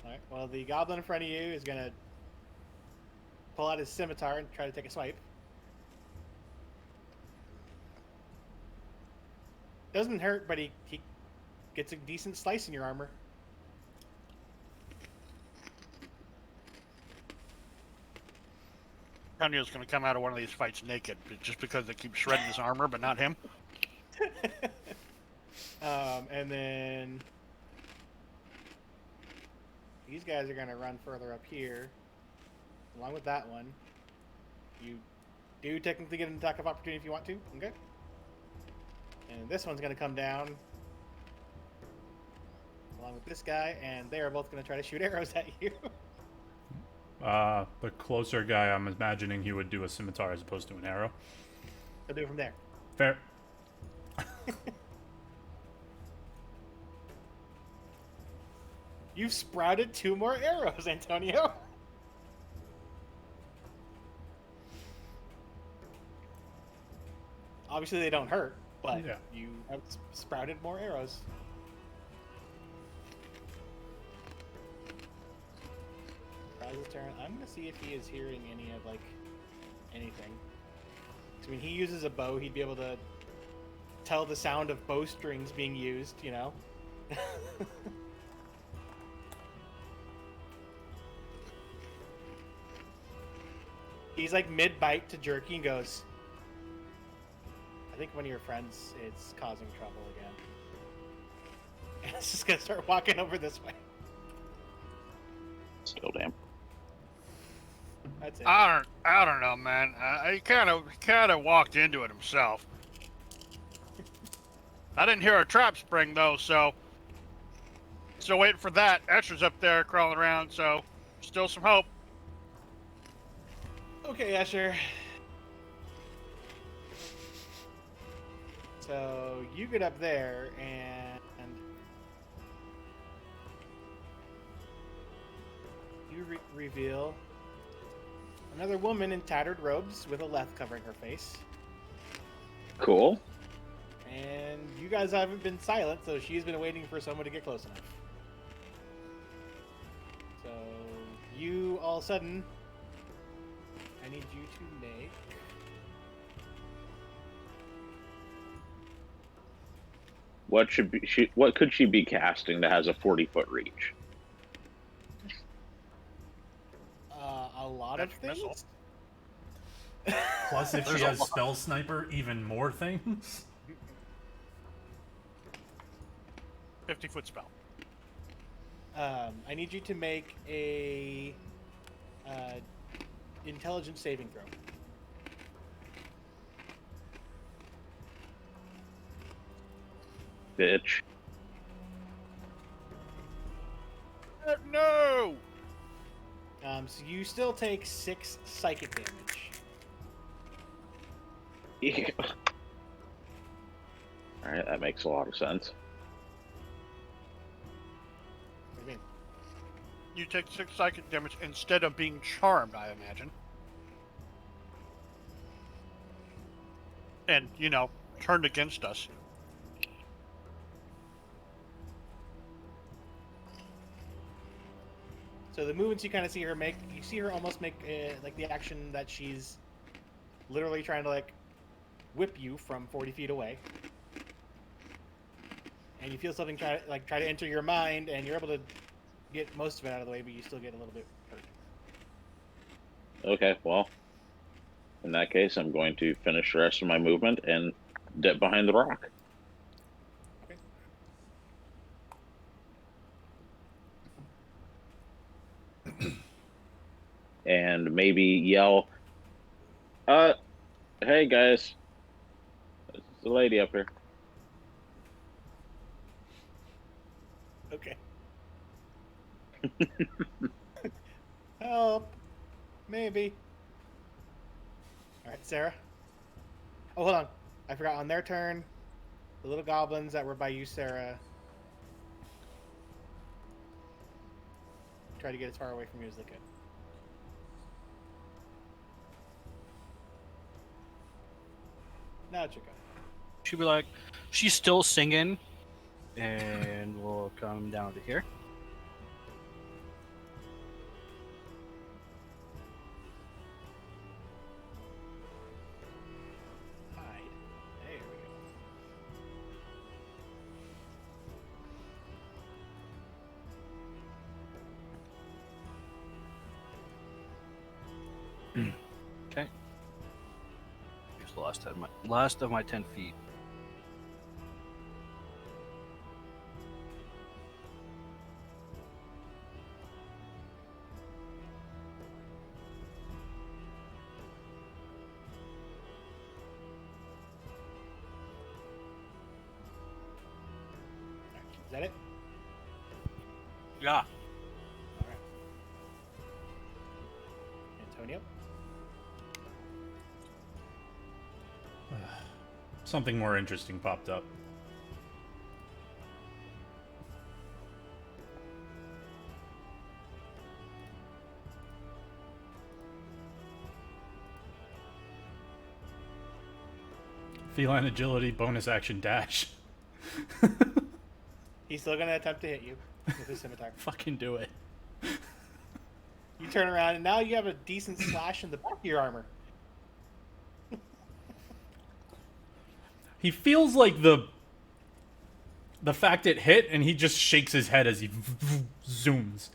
[SPEAKER 1] Alright, well the goblin in front of you is gonna pull out his scimitar and try to take a swipe. Doesn't hurt, but he gets a decent slice in your armor.
[SPEAKER 2] Antonio's going to come out of one of these fights naked, just because they keep shredding his armor, but not him.
[SPEAKER 1] And then these guys are gonna run further up here, along with that one. You do technically get an attack of opportunity if you want to. Okay. And this one's gonna come down along with this guy, and they are both gonna try to shoot arrows at you.
[SPEAKER 3] The closer guy, I'm imagining he would do a scimitar as opposed to an arrow.
[SPEAKER 1] They'll do it from there.
[SPEAKER 3] Fair.
[SPEAKER 1] You've sprouted 2 more arrows, Antonio. Obviously, they don't hurt, but
[SPEAKER 3] Yeah.
[SPEAKER 1] you have sprouted more arrows. Prizes turn. I'm gonna see if he is hearing any of like anything. I mean, he uses a bow. He'd be able to tell the sound of bowstrings being used. You know. He's like mid-bite to jerky and goes, I think one of your friends is causing trouble again. And it's just gonna start walking over this way.
[SPEAKER 5] Still damn.
[SPEAKER 1] That's it.
[SPEAKER 2] I don't know, man. He kind of walked into it himself. I didn't hear a trap spring though, so still waiting for that. Escher's up there crawling around, so still some hope.
[SPEAKER 1] Okay, Escher. So you get up there and you reveal another woman in tattered robes with a left covering her face.
[SPEAKER 5] Cool.
[SPEAKER 1] And you guys haven't been silent, so she's been waiting for someone to get close enough. So you all of a sudden, I need you to make
[SPEAKER 5] What could she be casting that has a 40-foot reach?
[SPEAKER 1] a lot of
[SPEAKER 2] Magic missile.
[SPEAKER 1] things.
[SPEAKER 3] Plus, if
[SPEAKER 2] There's
[SPEAKER 3] she
[SPEAKER 2] a
[SPEAKER 3] has
[SPEAKER 2] lot.
[SPEAKER 3] spell sniper, even more things.
[SPEAKER 2] 50-foot spell.
[SPEAKER 1] I need you to make a intelligence saving throw.
[SPEAKER 5] Bitch.
[SPEAKER 2] No!
[SPEAKER 1] So you still take 6 psychic damage.
[SPEAKER 5] Yeah. Alright, that makes a lot of sense.
[SPEAKER 1] What do you mean?
[SPEAKER 2] You take 6 psychic damage instead of being charmed, I imagine. And, turned against us.
[SPEAKER 1] So the movements you kind of see her make, you see her almost make like the action that she's literally trying to like whip you from 40 feet away. And you feel something try to enter your mind, and you're able to get most of it out of the way, but you still get a little bit hurt.
[SPEAKER 5] Okay, well, in that case, I'm going to finish the rest of my movement and dip behind the rock.
[SPEAKER 1] Okay.
[SPEAKER 5] And maybe yell, hey guys, there's a lady up here.
[SPEAKER 1] Okay. Help. Maybe. Alright, Sarah. Oh, hold on. I forgot. On their turn, the little goblins that were by you, Sarah, try to get as far away from you as they could. Now it's your go.
[SPEAKER 6] She'll be like, she's still singing, and we'll come down to here.
[SPEAKER 1] Hide. There we go.
[SPEAKER 6] Okay. Here's the last of my 10 feet.
[SPEAKER 1] Alright, is that it?
[SPEAKER 6] Yeah.
[SPEAKER 1] Alright. Antonio?
[SPEAKER 3] Something more interesting popped up. Feline agility, bonus action dash.
[SPEAKER 1] He's still gonna attempt to hit you with his scimitar.
[SPEAKER 3] Fucking do it.
[SPEAKER 1] You turn around and now you have a decent slash in the back of your armor.
[SPEAKER 3] He feels like the fact it hit, and he just shakes his head as he zooms.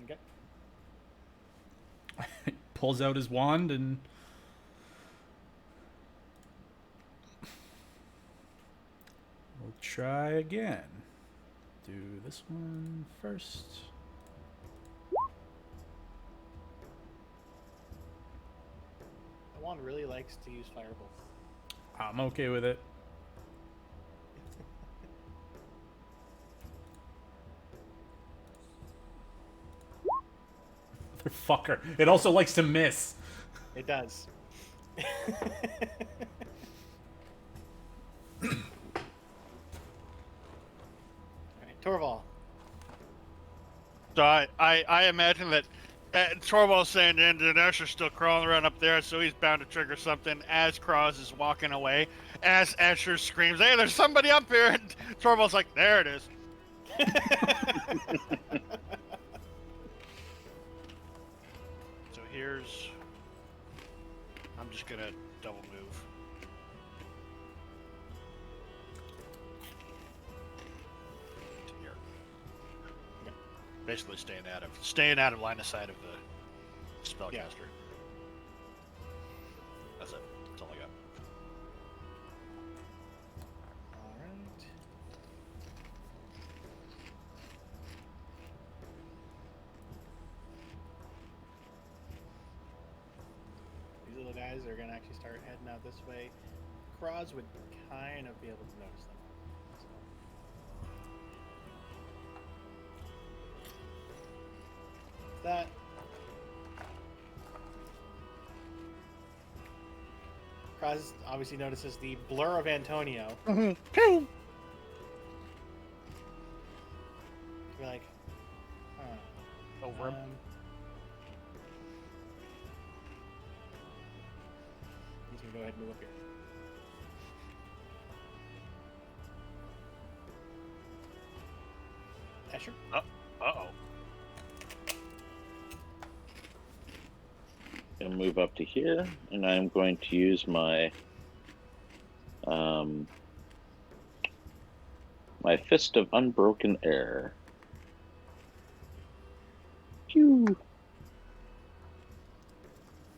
[SPEAKER 1] Okay.
[SPEAKER 3] Pulls out his wand and we'll try again. Do this one first.
[SPEAKER 1] The wand really likes to use fireball.
[SPEAKER 3] I'm okay with it. Motherfucker. It also likes to miss.
[SPEAKER 1] It does. Alright, Torval.
[SPEAKER 2] So I imagine that Torvald's saying and Asher's still crawling around up there, so he's bound to trigger something as Cross is walking away. As Asher screams, "Hey, there's somebody up here!" And Torvald's like, "There it is." So here's. I'm just gonna double move. To here. Basically staying out of line of sight of the spellcaster.
[SPEAKER 1] Yeah.
[SPEAKER 2] That's it. That's all I got.
[SPEAKER 1] Alright. These little guys are gonna actually start heading out this way. Kraz would kind of be able to notice them. So. That. Kraz obviously notices the blur of Antonio. You're like, huh.
[SPEAKER 2] Over him.
[SPEAKER 1] He's gonna go ahead and move up here. Escher?
[SPEAKER 2] Uh-oh.
[SPEAKER 5] Gonna move up to here, and I'm going to use my my Fist of Unbroken Air. Phew.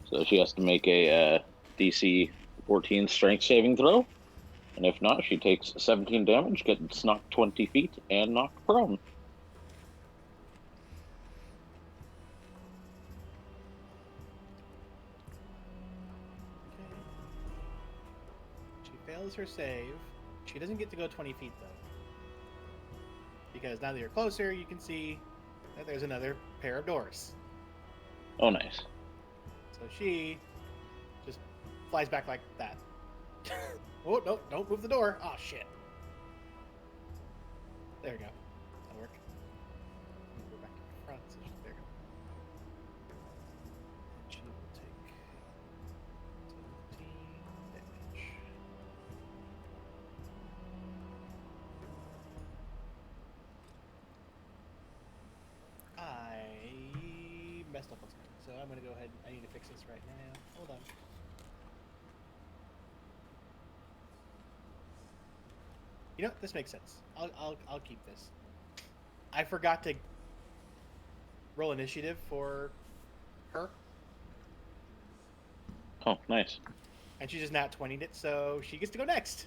[SPEAKER 5] So she has to make a DC 14 strength saving throw. And if not, she takes 17 damage, gets knocked 20 feet, and knocked prone.
[SPEAKER 1] She fails her save. She doesn't get to go 20 feet, though. Because now that you're closer, you can see that there's another pair of doors.
[SPEAKER 5] Oh, nice.
[SPEAKER 1] So she just flies back like that. Oh, no, don't move the door. Oh, shit. There we go. That'll work. Go back to the front. So there we go. She will take 17 damage. I messed up on something, so I'm going to go ahead. I need to fix this right now. Hold on. You know what? This makes sense. I'll keep this. I forgot to roll initiative for her,
[SPEAKER 5] Oh, nice.
[SPEAKER 1] and she just nat 20'd it, so she gets to go next.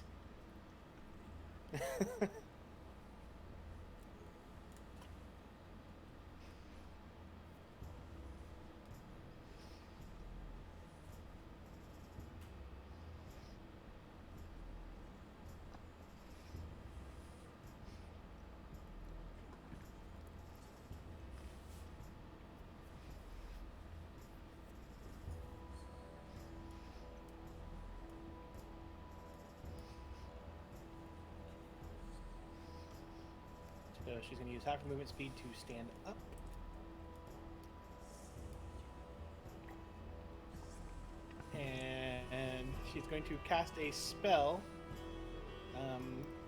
[SPEAKER 1] So she's going to use half her movement speed to stand up. And she's going to cast a spell.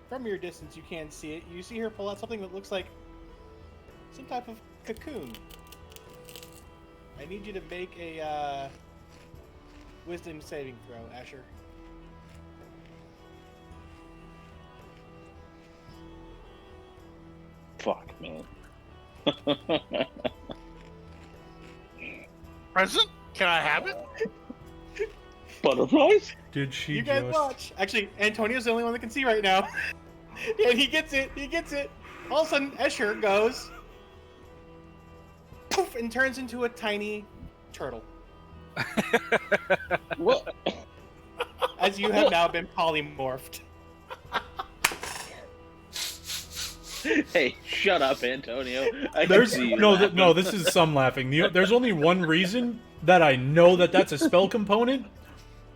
[SPEAKER 1] From your distance, you can't see it. You see her pull out something that looks like some type of cocoon. I need you to make a wisdom saving throw, Asher.
[SPEAKER 5] Fuck, man.
[SPEAKER 2] Present? Can I have it?
[SPEAKER 5] Butterflies?
[SPEAKER 3] Did she
[SPEAKER 1] You guys
[SPEAKER 3] just...
[SPEAKER 1] watch. Actually, Antonio's the only one that can see right now. And he gets it. He gets it. All of a sudden, Escher goes poof and turns into a tiny turtle.
[SPEAKER 5] What?
[SPEAKER 1] As you have now been polymorphed.
[SPEAKER 5] Hey, shut up, Antonio. I can
[SPEAKER 3] There's
[SPEAKER 5] see you
[SPEAKER 3] no,
[SPEAKER 5] laughing.
[SPEAKER 3] no. This is some laughing. There's only one reason that I know that that's a spell component,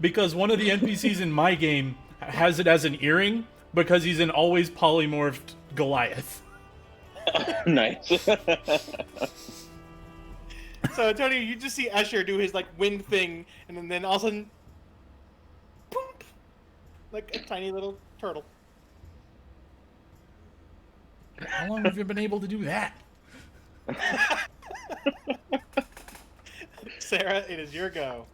[SPEAKER 3] because one of the NPCs in my game has it as an earring because he's an always polymorphed Goliath.
[SPEAKER 5] Nice.
[SPEAKER 1] So, Antonio, you just see Escher do his like wind thing, and then all of a sudden, boop, like a tiny little turtle.
[SPEAKER 3] How long have you been able to do that?
[SPEAKER 1] Sarah, it is your go.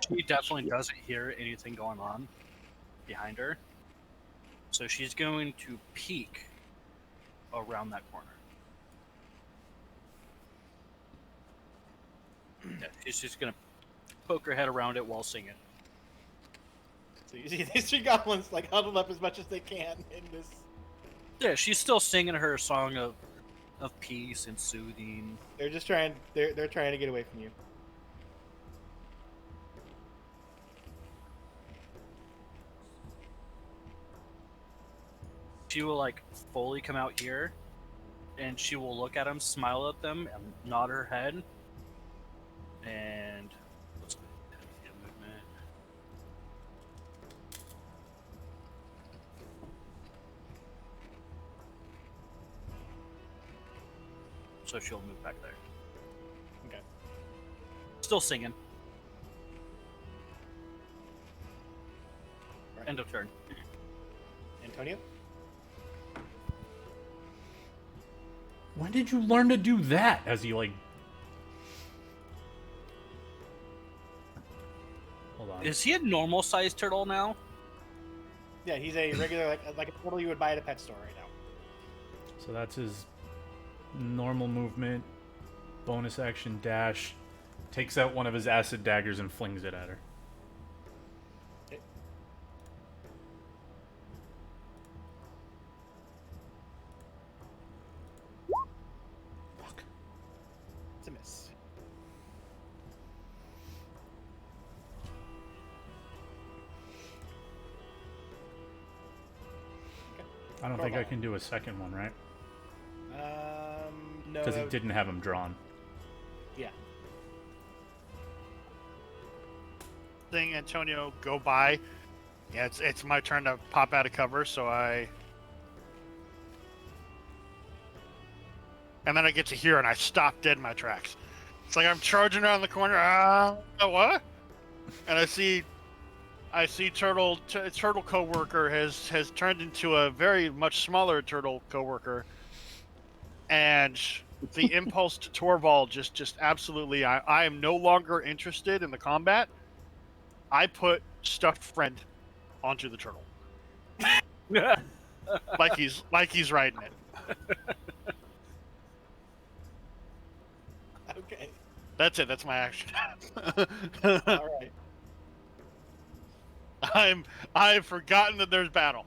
[SPEAKER 6] She definitely doesn't hear anything going on behind her. So she's going to peek around that corner. Yeah, she's just going to poke her head around it while singing.
[SPEAKER 1] So you see these three goblins like huddled up as much as they can in this.
[SPEAKER 6] Yeah, she's still singing her song of peace and soothing.
[SPEAKER 1] They're just trying. They're trying to get away from you.
[SPEAKER 6] She will like fully come out here, and she will look at them, smile at them, and nod her head. And what's the movement? So she'll move back there.
[SPEAKER 1] Okay.
[SPEAKER 6] Still singing.
[SPEAKER 1] Right.
[SPEAKER 6] End of turn.
[SPEAKER 1] Antonio.
[SPEAKER 3] When did you learn to do that? As he like... Hold on.
[SPEAKER 6] Is he a normal sized turtle now?
[SPEAKER 1] Yeah, he's a regular like a turtle you would buy at a pet store right now.
[SPEAKER 3] So that's his normal movement, bonus action dash, takes out one of his acid daggers and flings it at her. Fuck.
[SPEAKER 1] It's a miss.
[SPEAKER 3] I don't think I can do a second one, right?
[SPEAKER 1] No.
[SPEAKER 3] Because he didn't have him drawn.
[SPEAKER 1] Yeah.
[SPEAKER 2] Seeing Antonio go by, yeah, it's my turn to pop out of cover, so and then I get to here and I stop dead in my tracks. It's like I'm charging around the corner. What? And I see turtle coworker has turned into a very much smaller turtle coworker, and the impulse to Torvald just absolutely. I am no longer interested in the combat. I put stuffed friend onto the turtle, like he's riding it.
[SPEAKER 1] Okay.
[SPEAKER 2] That's it. That's my action.
[SPEAKER 1] All right.
[SPEAKER 2] I've forgotten that there's battle.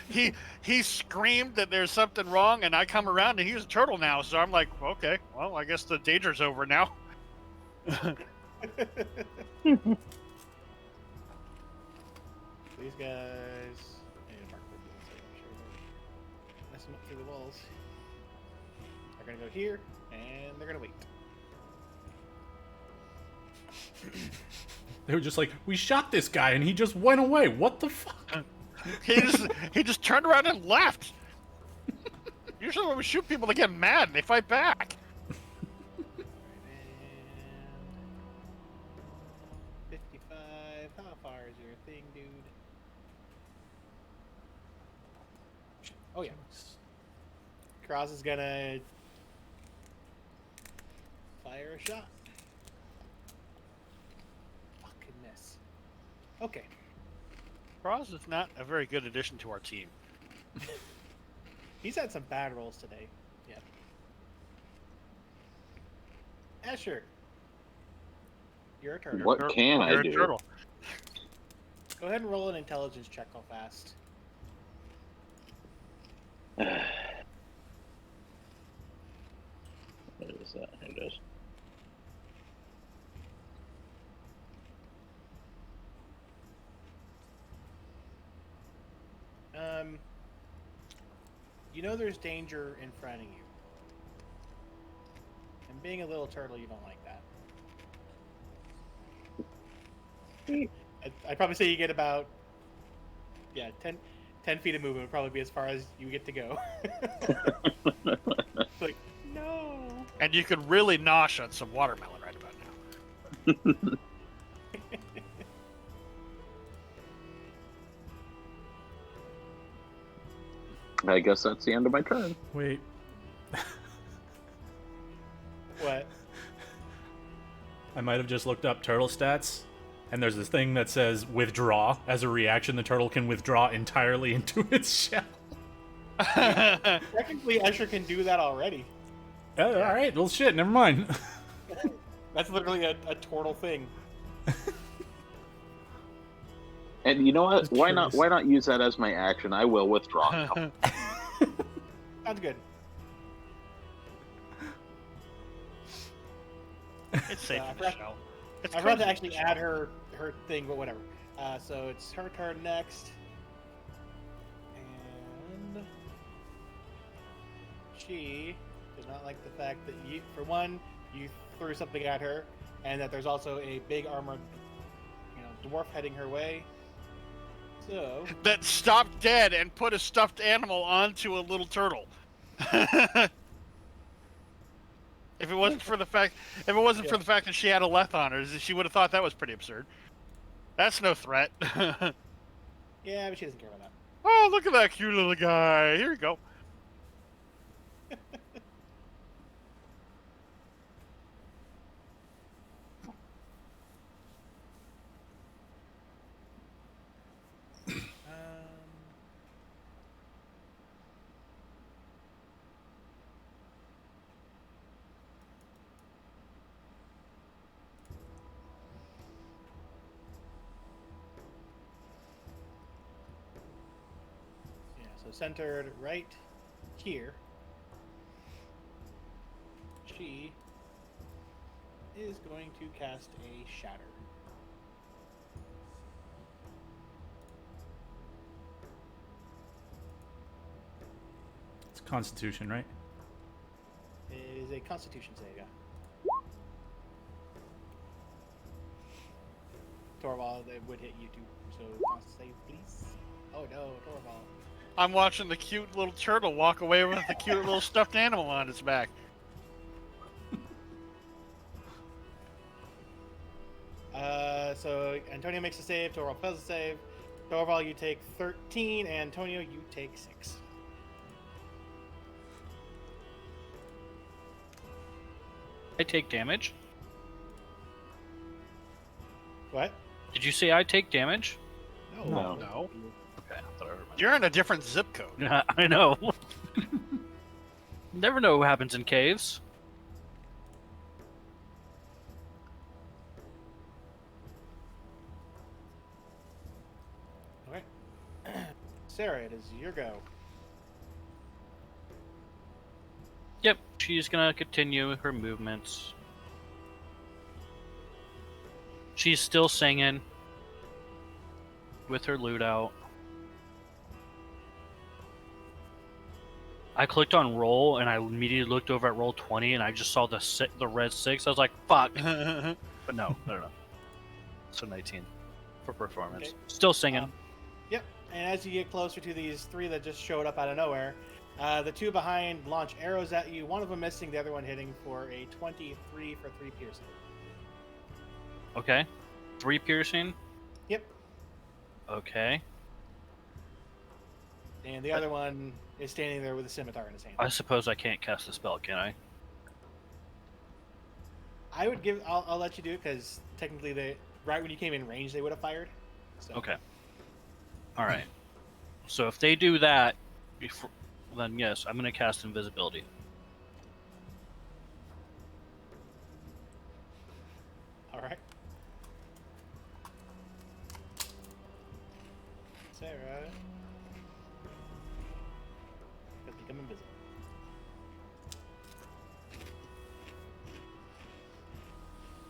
[SPEAKER 2] he screamed that there's something wrong, and I come around and he's a turtle now. So I'm like, okay, well, I guess the danger's over now.
[SPEAKER 1] These guys. And mark the bullets, so I'm sure they're messing up through the walls. They're gonna go here, and they're gonna wait.
[SPEAKER 3] They were just like, we shot this guy and he just went away. What the fuck?
[SPEAKER 2] he just turned around and left. Usually when we shoot people, they get mad and they fight back.
[SPEAKER 1] And 55. How far is your thing, dude? Oh yeah. Cross is gonna fire a shot. Fucking miss. Okay.
[SPEAKER 2] Cross is not a very good addition to our team.
[SPEAKER 1] He's had some bad rolls today. Yeah. Asher. You're a turtle.
[SPEAKER 5] What can I
[SPEAKER 2] You're a
[SPEAKER 5] do?
[SPEAKER 2] turtle.
[SPEAKER 1] Go ahead and roll an intelligence check real fast.
[SPEAKER 5] What is that? Here it is.
[SPEAKER 1] You know there's danger in front of you. And being a little turtle, you don't like that. I'd probably say you get about, 10 feet of movement would probably be as far as you get to go. It's like, no.
[SPEAKER 2] And you could really nosh on some watermelon right about now.
[SPEAKER 5] I guess that's the end of my turn.
[SPEAKER 3] Wait.
[SPEAKER 1] What?
[SPEAKER 3] I might have just looked up turtle stats, and there's this thing that says withdraw. As a reaction, the turtle can withdraw entirely into its shell.
[SPEAKER 1] Technically, Escher can do that already.
[SPEAKER 3] Oh, all right, well, shit, never mind.
[SPEAKER 1] That's literally a turtle thing.
[SPEAKER 5] And you know what?
[SPEAKER 3] Just
[SPEAKER 5] Why
[SPEAKER 3] curious.
[SPEAKER 5] not use that as my action? I will withdraw now.
[SPEAKER 1] Sounds good.
[SPEAKER 2] It's safe
[SPEAKER 1] I
[SPEAKER 2] in the
[SPEAKER 1] forgot-
[SPEAKER 2] shell. It's
[SPEAKER 1] I forgot to
[SPEAKER 2] crazy.
[SPEAKER 1] actually add her thing, but whatever. So it's her turn next. And she does not like the fact that you, for one, you threw something at her, and that there's also a big armored, dwarf heading her way. So
[SPEAKER 2] That stopped dead and put a stuffed animal onto a little turtle. If it wasn't for the fact that she had a leth on her, she would have thought that was pretty absurd. That's no threat.
[SPEAKER 1] yeah, but she doesn't care about that.
[SPEAKER 2] Oh, look at that cute little guy. Here you go.
[SPEAKER 1] So centered right here. She is going to cast a shatter.
[SPEAKER 3] It's Constitution, right?
[SPEAKER 1] It is a Constitution save, yeah. Torvald, it would hit you too. So Const save, please. Oh no, Torvald.
[SPEAKER 2] I'm watching the cute little turtle walk away with the cute little stuffed animal on its back.
[SPEAKER 1] So Antonio makes a save, Torvald fails a save. Torvald, you take 13, and Antonio, you take 6.
[SPEAKER 6] I take damage.
[SPEAKER 1] What?
[SPEAKER 6] Did you say I take damage?
[SPEAKER 5] No.
[SPEAKER 2] No.
[SPEAKER 6] Okay, I thought I heard myself.
[SPEAKER 2] You're in a different zip code.
[SPEAKER 6] Yeah, I know. Never know what happens in caves.
[SPEAKER 1] Alright. Sarah, it is your go.
[SPEAKER 6] Yep, she's gonna continue her movements. She's still singing with her lute out. I clicked on roll and I immediately looked over at roll 20 and I just saw the red 6. I was like, fuck. But no. So 19 for performance.
[SPEAKER 1] Okay.
[SPEAKER 6] Still singing.
[SPEAKER 1] Yep. And as you get closer to these 3 that just showed up out of nowhere, the 2 behind launch arrows at you, one of them missing, the other one hitting for a 23 for 3 piercing.
[SPEAKER 6] Okay. 3 piercing.
[SPEAKER 1] Yep.
[SPEAKER 6] Okay.
[SPEAKER 1] And the other one is standing there with a scimitar in his hand.
[SPEAKER 6] I suppose I can't cast the spell, can I?
[SPEAKER 1] I would give. I'll let you do it because technically, right when you came in range, they would have fired. So.
[SPEAKER 6] Okay. All right. So if they do that, then yes, I'm going to cast invisibility.
[SPEAKER 1] All right. Sarah has become invisible.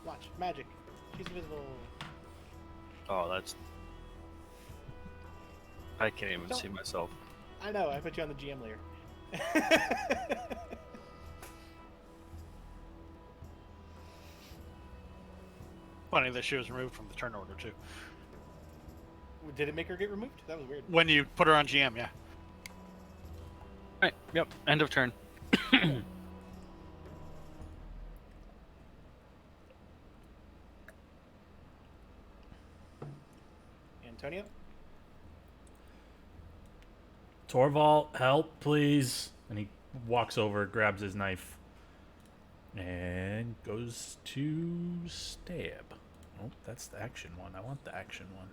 [SPEAKER 1] Watch magic. She's invisible.
[SPEAKER 6] Oh, that's. I can't even
[SPEAKER 1] Don't-
[SPEAKER 6] see myself.
[SPEAKER 1] I know. I put you on the GM layer.
[SPEAKER 2] Funny that she was removed from the turn order too.
[SPEAKER 1] Did it make her get removed? That was weird.
[SPEAKER 2] When you put her on GM, yeah.
[SPEAKER 6] Right. Yep. End of turn.
[SPEAKER 1] Antonio.
[SPEAKER 3] Torvald, help, please. And he walks over, grabs his knife, and goes to stab. Oh, that's the action one. I want the action one.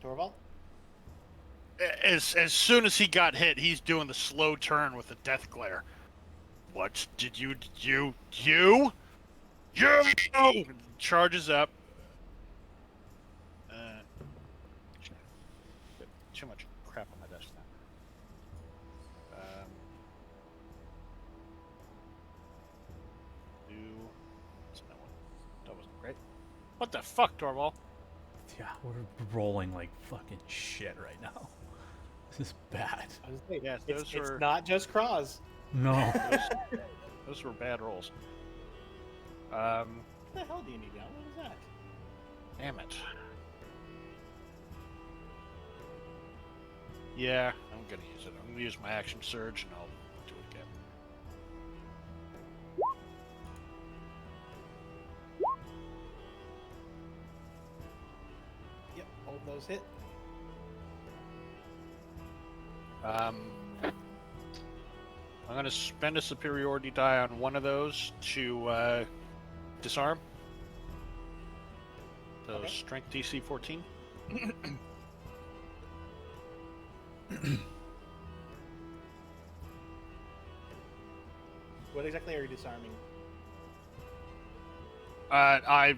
[SPEAKER 1] Torvald.
[SPEAKER 2] As soon as he got hit, he's doing the slow turn with the death glare. What did you? Charges up. Too much crap on my desk now. That wasn't great. What the fuck, Torvald?
[SPEAKER 3] Yeah, we're rolling like fucking shit right now. This is bad.
[SPEAKER 1] I was saying,
[SPEAKER 2] Yes,
[SPEAKER 1] it's,
[SPEAKER 2] those
[SPEAKER 1] it's
[SPEAKER 2] were
[SPEAKER 1] not just Cross.
[SPEAKER 3] No.
[SPEAKER 2] those were bad rolls.
[SPEAKER 1] What the hell do you need now? What was that?
[SPEAKER 2] Damn it. Yeah, I'm gonna use it. I'm gonna use my action surge and I'll do it again.
[SPEAKER 1] Yep, hold those hit.
[SPEAKER 2] I'm gonna spend a superiority die on one of those to disarm. So
[SPEAKER 1] Okay.
[SPEAKER 2] strength DC 14.
[SPEAKER 1] What exactly are you disarming?
[SPEAKER 2] I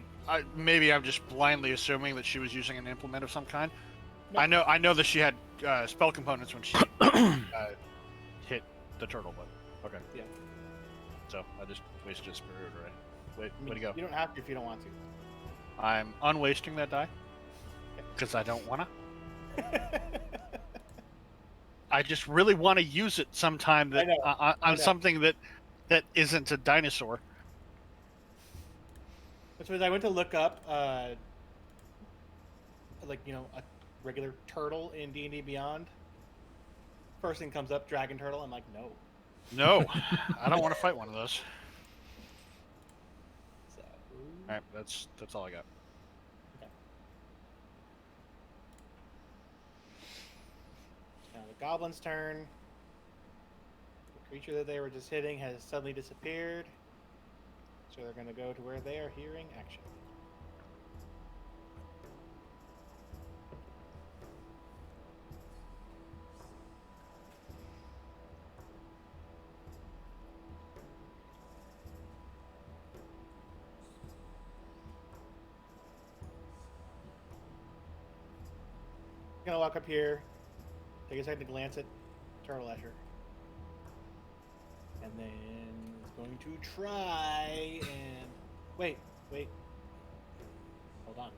[SPEAKER 2] maybe I'm just blindly assuming that she was using an implement of some kind.
[SPEAKER 1] No.
[SPEAKER 2] I know that she had spell components when she hit the turtle, but okay.
[SPEAKER 1] Yeah.
[SPEAKER 2] So I just wasted a spirit array. Wait,
[SPEAKER 1] I mean,
[SPEAKER 2] way to go!
[SPEAKER 1] You don't have to if you don't want to.
[SPEAKER 2] I'm unwasting that die because I don't wanna. I just really want to use it sometime that
[SPEAKER 1] I know, I
[SPEAKER 2] on
[SPEAKER 1] know.
[SPEAKER 2] something that isn't a dinosaur.
[SPEAKER 1] Which was I went to look up, like a regular turtle in D&D Beyond. First thing comes up, dragon turtle. I'm like, no.
[SPEAKER 2] No, I don't want to fight one of those.
[SPEAKER 1] So,
[SPEAKER 2] All right, that's all I got.
[SPEAKER 1] now the goblin's turn. The creature that they were just hitting has suddenly disappeared. So they're going to go to where they are hearing action. Gonna walk up here, take a second to glance at Turtle Escher, and then is going to try and wait. Hold on.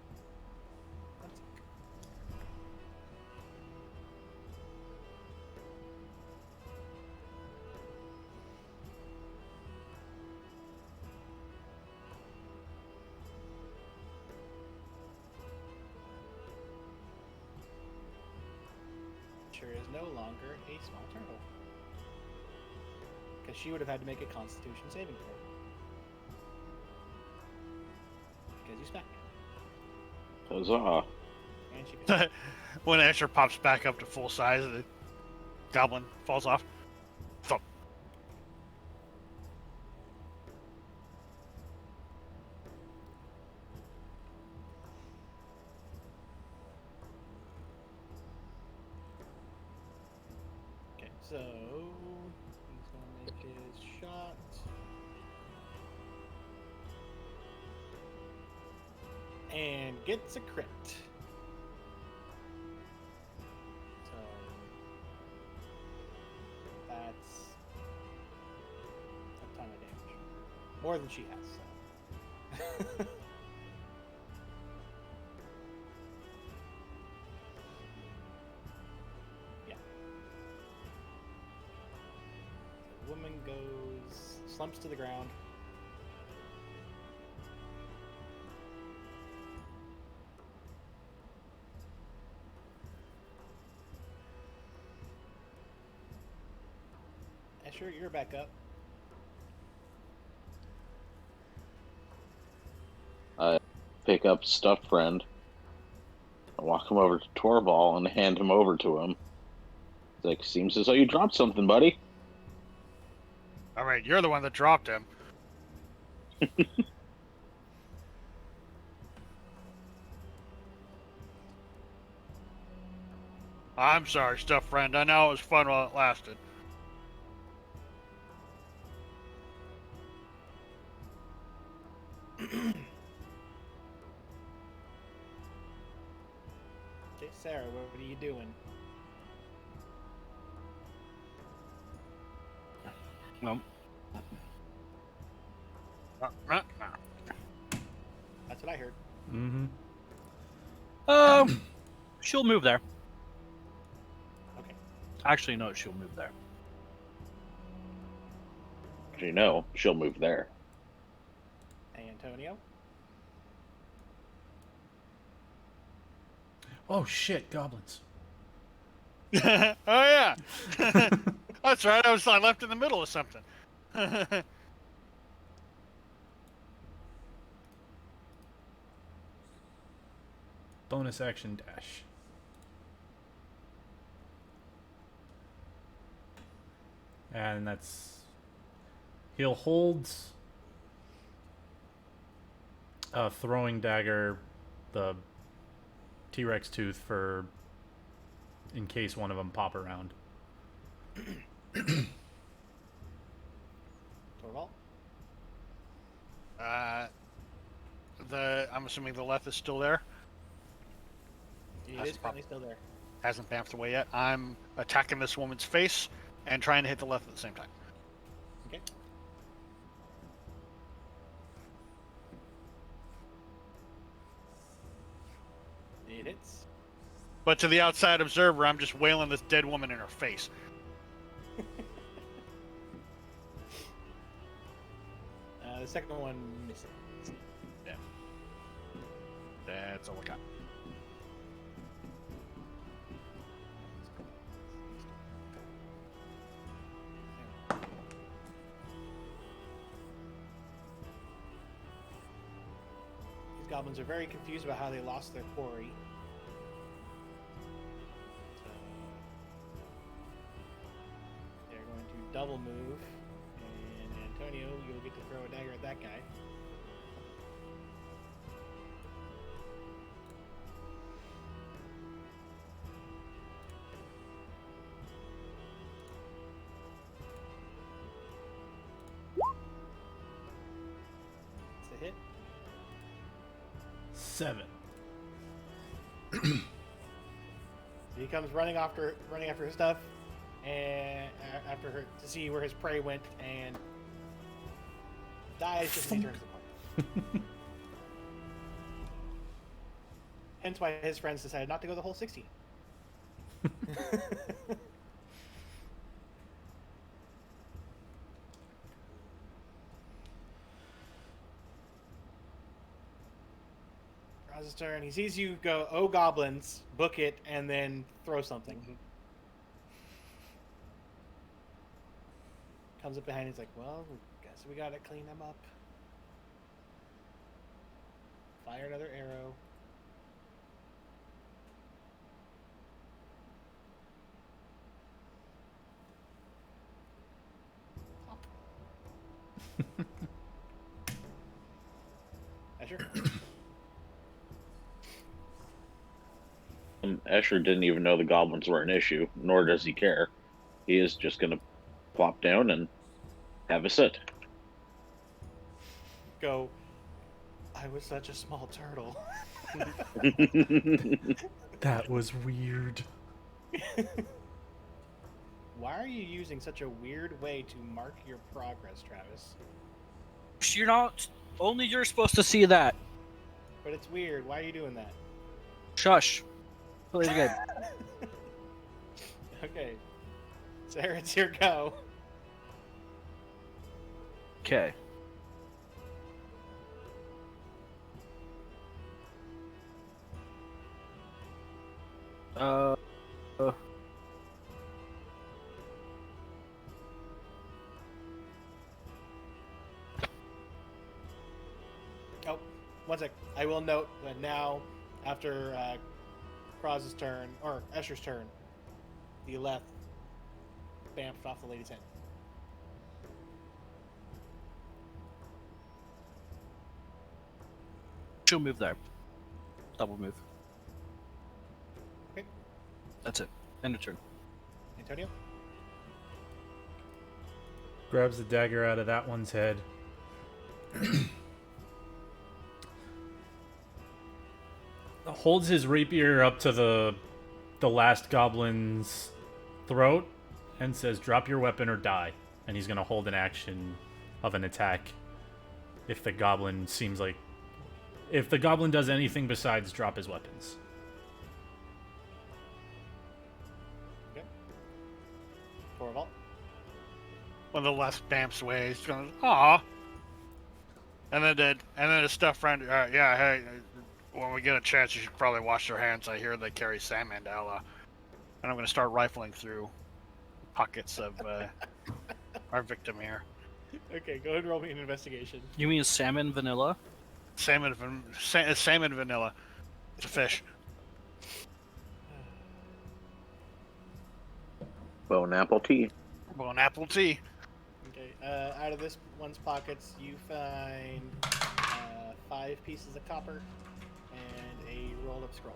[SPEAKER 1] One sec. Is no longer a small turtle. Because she would have had to make a Constitution saving throw. Because you smacked her.
[SPEAKER 5] Huzzah.
[SPEAKER 1] And she can
[SPEAKER 2] When Escher pops back up to full size, the goblin falls off. Thump.
[SPEAKER 1] Okay, so he's gonna make his shot. And gets a crit. So that's a ton of damage. More than she has, so. Yeah. So the woman slumps to the ground. Escher, you're back up.
[SPEAKER 5] I pick up Stuffed Friend. I walk him over to Torball and hand him over to him. It's like, seems as though you dropped something, buddy.
[SPEAKER 2] All right, you're the one that dropped him. I'm sorry, stuff friend. I know it was fun while it lasted.
[SPEAKER 1] Okay, Sarah, what are you doing?
[SPEAKER 6] Well,
[SPEAKER 1] That's what I heard.
[SPEAKER 3] Mm-hmm.
[SPEAKER 6] she'll move there.
[SPEAKER 1] Okay.
[SPEAKER 6] Actually, no, she'll move there.
[SPEAKER 5] You know, she'll move there.
[SPEAKER 1] Antonio?
[SPEAKER 3] Oh shit, goblins.
[SPEAKER 2] Oh yeah, that's right. I left in the middle of something.
[SPEAKER 3] Bonus action dash. And that's... He'll hold a throwing dagger, the T-Rex tooth, for in case one of them pop around.
[SPEAKER 1] Torvald?
[SPEAKER 2] assuming the left is still there.
[SPEAKER 1] It
[SPEAKER 2] That's
[SPEAKER 1] is currently still there.
[SPEAKER 2] Hasn't bamfed away yet. I'm attacking this woman's face and trying to hit the left at the same time.
[SPEAKER 1] Okay. It hits.
[SPEAKER 2] But to the outside observer, I'm just wailing this dead woman in her face.
[SPEAKER 1] The second one misses.
[SPEAKER 2] Yeah. That's all I got.
[SPEAKER 1] These goblins are very confused about how they lost their quarry. So they're going to double move, and Antonio, you'll get to throw a dagger at that guy. It's a hit.
[SPEAKER 3] 7.
[SPEAKER 1] He comes running after her stuff, and after her to see where his prey went, and dies just as he turns the corner. Hence why his friends decided not to go the whole 60. Raz's turn. He sees you go, "Oh, goblins!" Book it, and then throw something. Comes up behind. He's like, "Well, guess we gotta clean them up." Fire another arrow. Asher?
[SPEAKER 5] And Escher didn't even know the goblins were an issue, nor does he care. He is just going to plop down and have a sit.
[SPEAKER 1] Go. I was such a small turtle.
[SPEAKER 3] That was weird.
[SPEAKER 1] Why are you using such a weird way to mark your progress, Travis?
[SPEAKER 6] You're not. Only you're supposed to see that.
[SPEAKER 1] But it's weird. Why are you doing that?
[SPEAKER 6] Shush. Play it again.
[SPEAKER 1] Okay. Sarah, it's your go.
[SPEAKER 6] Okay.
[SPEAKER 1] Oh, one sec. I will note that now, after Kroz's turn, or Escher's turn, the left bamfed off the lady's head.
[SPEAKER 6] She'll move there. Double move.
[SPEAKER 1] Okay.
[SPEAKER 6] That's it. End of turn.
[SPEAKER 1] Antonio?
[SPEAKER 3] Grabs the dagger out of that one's head. Holds his rapier up to the last goblin's throat and says, "Drop your weapon or die." And he's gonna hold an action of an attack if the goblin does anything besides drop his weapons.
[SPEAKER 1] Okay. Torvald?
[SPEAKER 2] When the left bamps away, he's going, "Aw." And then his stuff friend, yeah, hey, when we get a chance, you should probably wash your hands. I hear they carry Sam Mandela. And I'm going to start rifling through pockets of our victim here.
[SPEAKER 1] Okay, go ahead and roll me an investigation.
[SPEAKER 6] You mean salmon vanilla?
[SPEAKER 2] Salmon vanilla. It's a fish.
[SPEAKER 5] Bone apple tea.
[SPEAKER 2] Well, an apple tea.
[SPEAKER 1] Okay, out of this one's pockets, you find 5 pieces of copper and a rolled up scroll.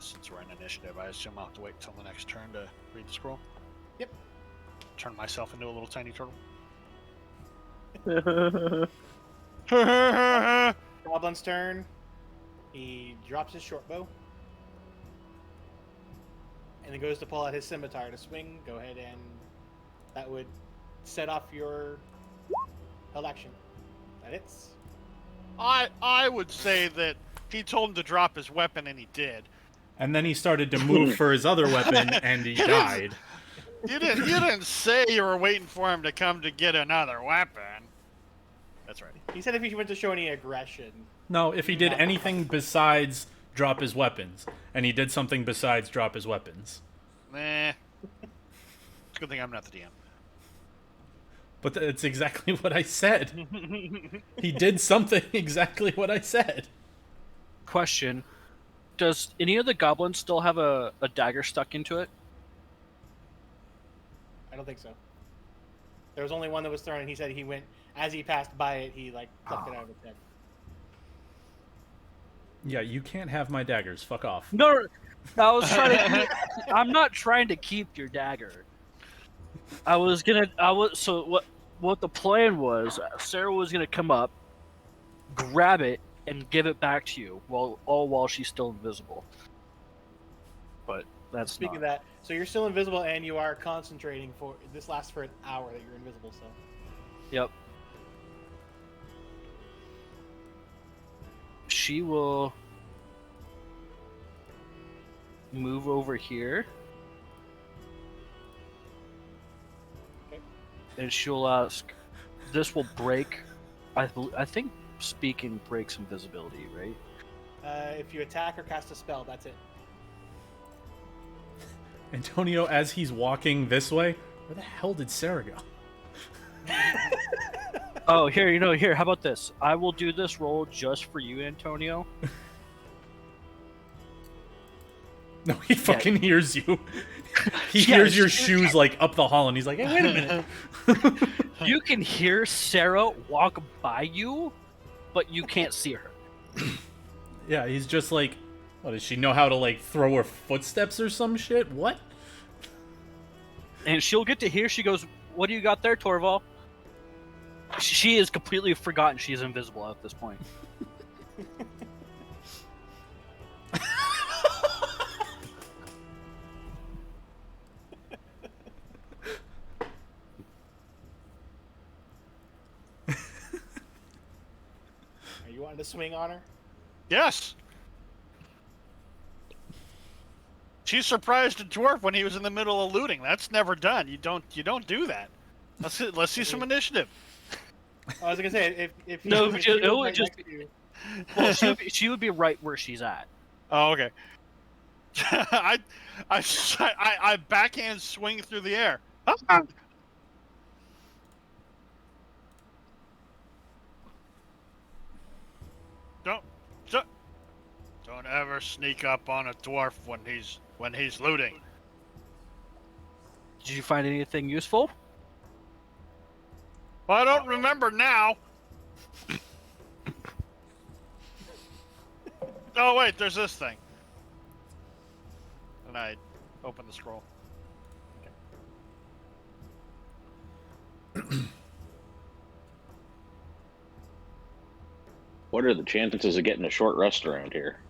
[SPEAKER 2] Since we're in initiative, I assume I'll have to wait till the next turn to read the scroll.
[SPEAKER 1] Yep.
[SPEAKER 2] Turn myself into a little tiny turtle.
[SPEAKER 1] Goblin's turn. He drops his short bow. And then goes to pull out his scimitar to swing. Go ahead and that would set off your held action. That hits.
[SPEAKER 2] I would say that he told him to drop his weapon, and he did.
[SPEAKER 3] And then he started to move for his other weapon, and he died.
[SPEAKER 2] You didn't say you were waiting for him to come to get another weapon. That's right.
[SPEAKER 1] He said if he went to show any aggression.
[SPEAKER 3] No, if he did anything besides drop his weapons, and he did something besides drop his weapons.
[SPEAKER 2] Nah. It's a good thing I'm not the DM.
[SPEAKER 3] But it's exactly what I said. He did something exactly what I said.
[SPEAKER 6] Question: does any of the goblins still have a dagger stuck into it?
[SPEAKER 1] I don't think so. There was only one that was thrown, and he said he went as he passed by it. He like plucked it out of his head.
[SPEAKER 3] Yeah, you can't have my daggers. Fuck off.
[SPEAKER 6] No, I was trying to. I'm not trying to keep your dagger. So what the plan was, Sarah was gonna come up, grab it, and give it back to you while she's still invisible. But that's
[SPEAKER 1] Speaking of
[SPEAKER 6] not.
[SPEAKER 1] that, so you're still invisible, and you are concentrating for this lasts for an hour that you're invisible. So
[SPEAKER 6] Yep. She will move over here.
[SPEAKER 1] Okay.
[SPEAKER 6] And she'll ask, this will break, I think speaking breaks invisibility, right?
[SPEAKER 1] if you attack or cast a spell, that's it.
[SPEAKER 3] Antonio, as he's walking this way, where the hell did Sarah go?
[SPEAKER 6] Oh, here, how about this? I will do this roll just for you, Antonio.
[SPEAKER 3] No, he fucking hears you. He
[SPEAKER 6] Yeah,
[SPEAKER 3] hears your
[SPEAKER 6] she-
[SPEAKER 3] shoes like up the hall, and he's like, "Hey, wait a minute."
[SPEAKER 6] You can hear Sarah walk by you, but you can't see her.
[SPEAKER 3] Yeah, he's just like, what, does she know how to like throw her footsteps or some shit? What?
[SPEAKER 6] And she'll get to hear, she goes, what do you got there, Torval? She is completely forgotten she's invisible at this point.
[SPEAKER 1] Are you wanting to swing on her?
[SPEAKER 2] Yes. She's surprised a dwarf when he was in the middle of looting. That's never done. You don't do that. Let's see some initiative.
[SPEAKER 1] I was gonna say if
[SPEAKER 6] No,
[SPEAKER 1] if
[SPEAKER 6] but
[SPEAKER 1] she was
[SPEAKER 6] it would
[SPEAKER 1] right
[SPEAKER 6] just-
[SPEAKER 1] next to you-
[SPEAKER 6] Well, she would be right where she's at.
[SPEAKER 2] Oh, okay. I backhand swing through the air. Ah! Don't ever sneak up on a dwarf when he's looting.
[SPEAKER 6] Did you find anything useful?
[SPEAKER 2] Well, I don't remember now. Oh wait, there's this thing. And I open the scroll.
[SPEAKER 5] What are the chances of getting a short rest around here?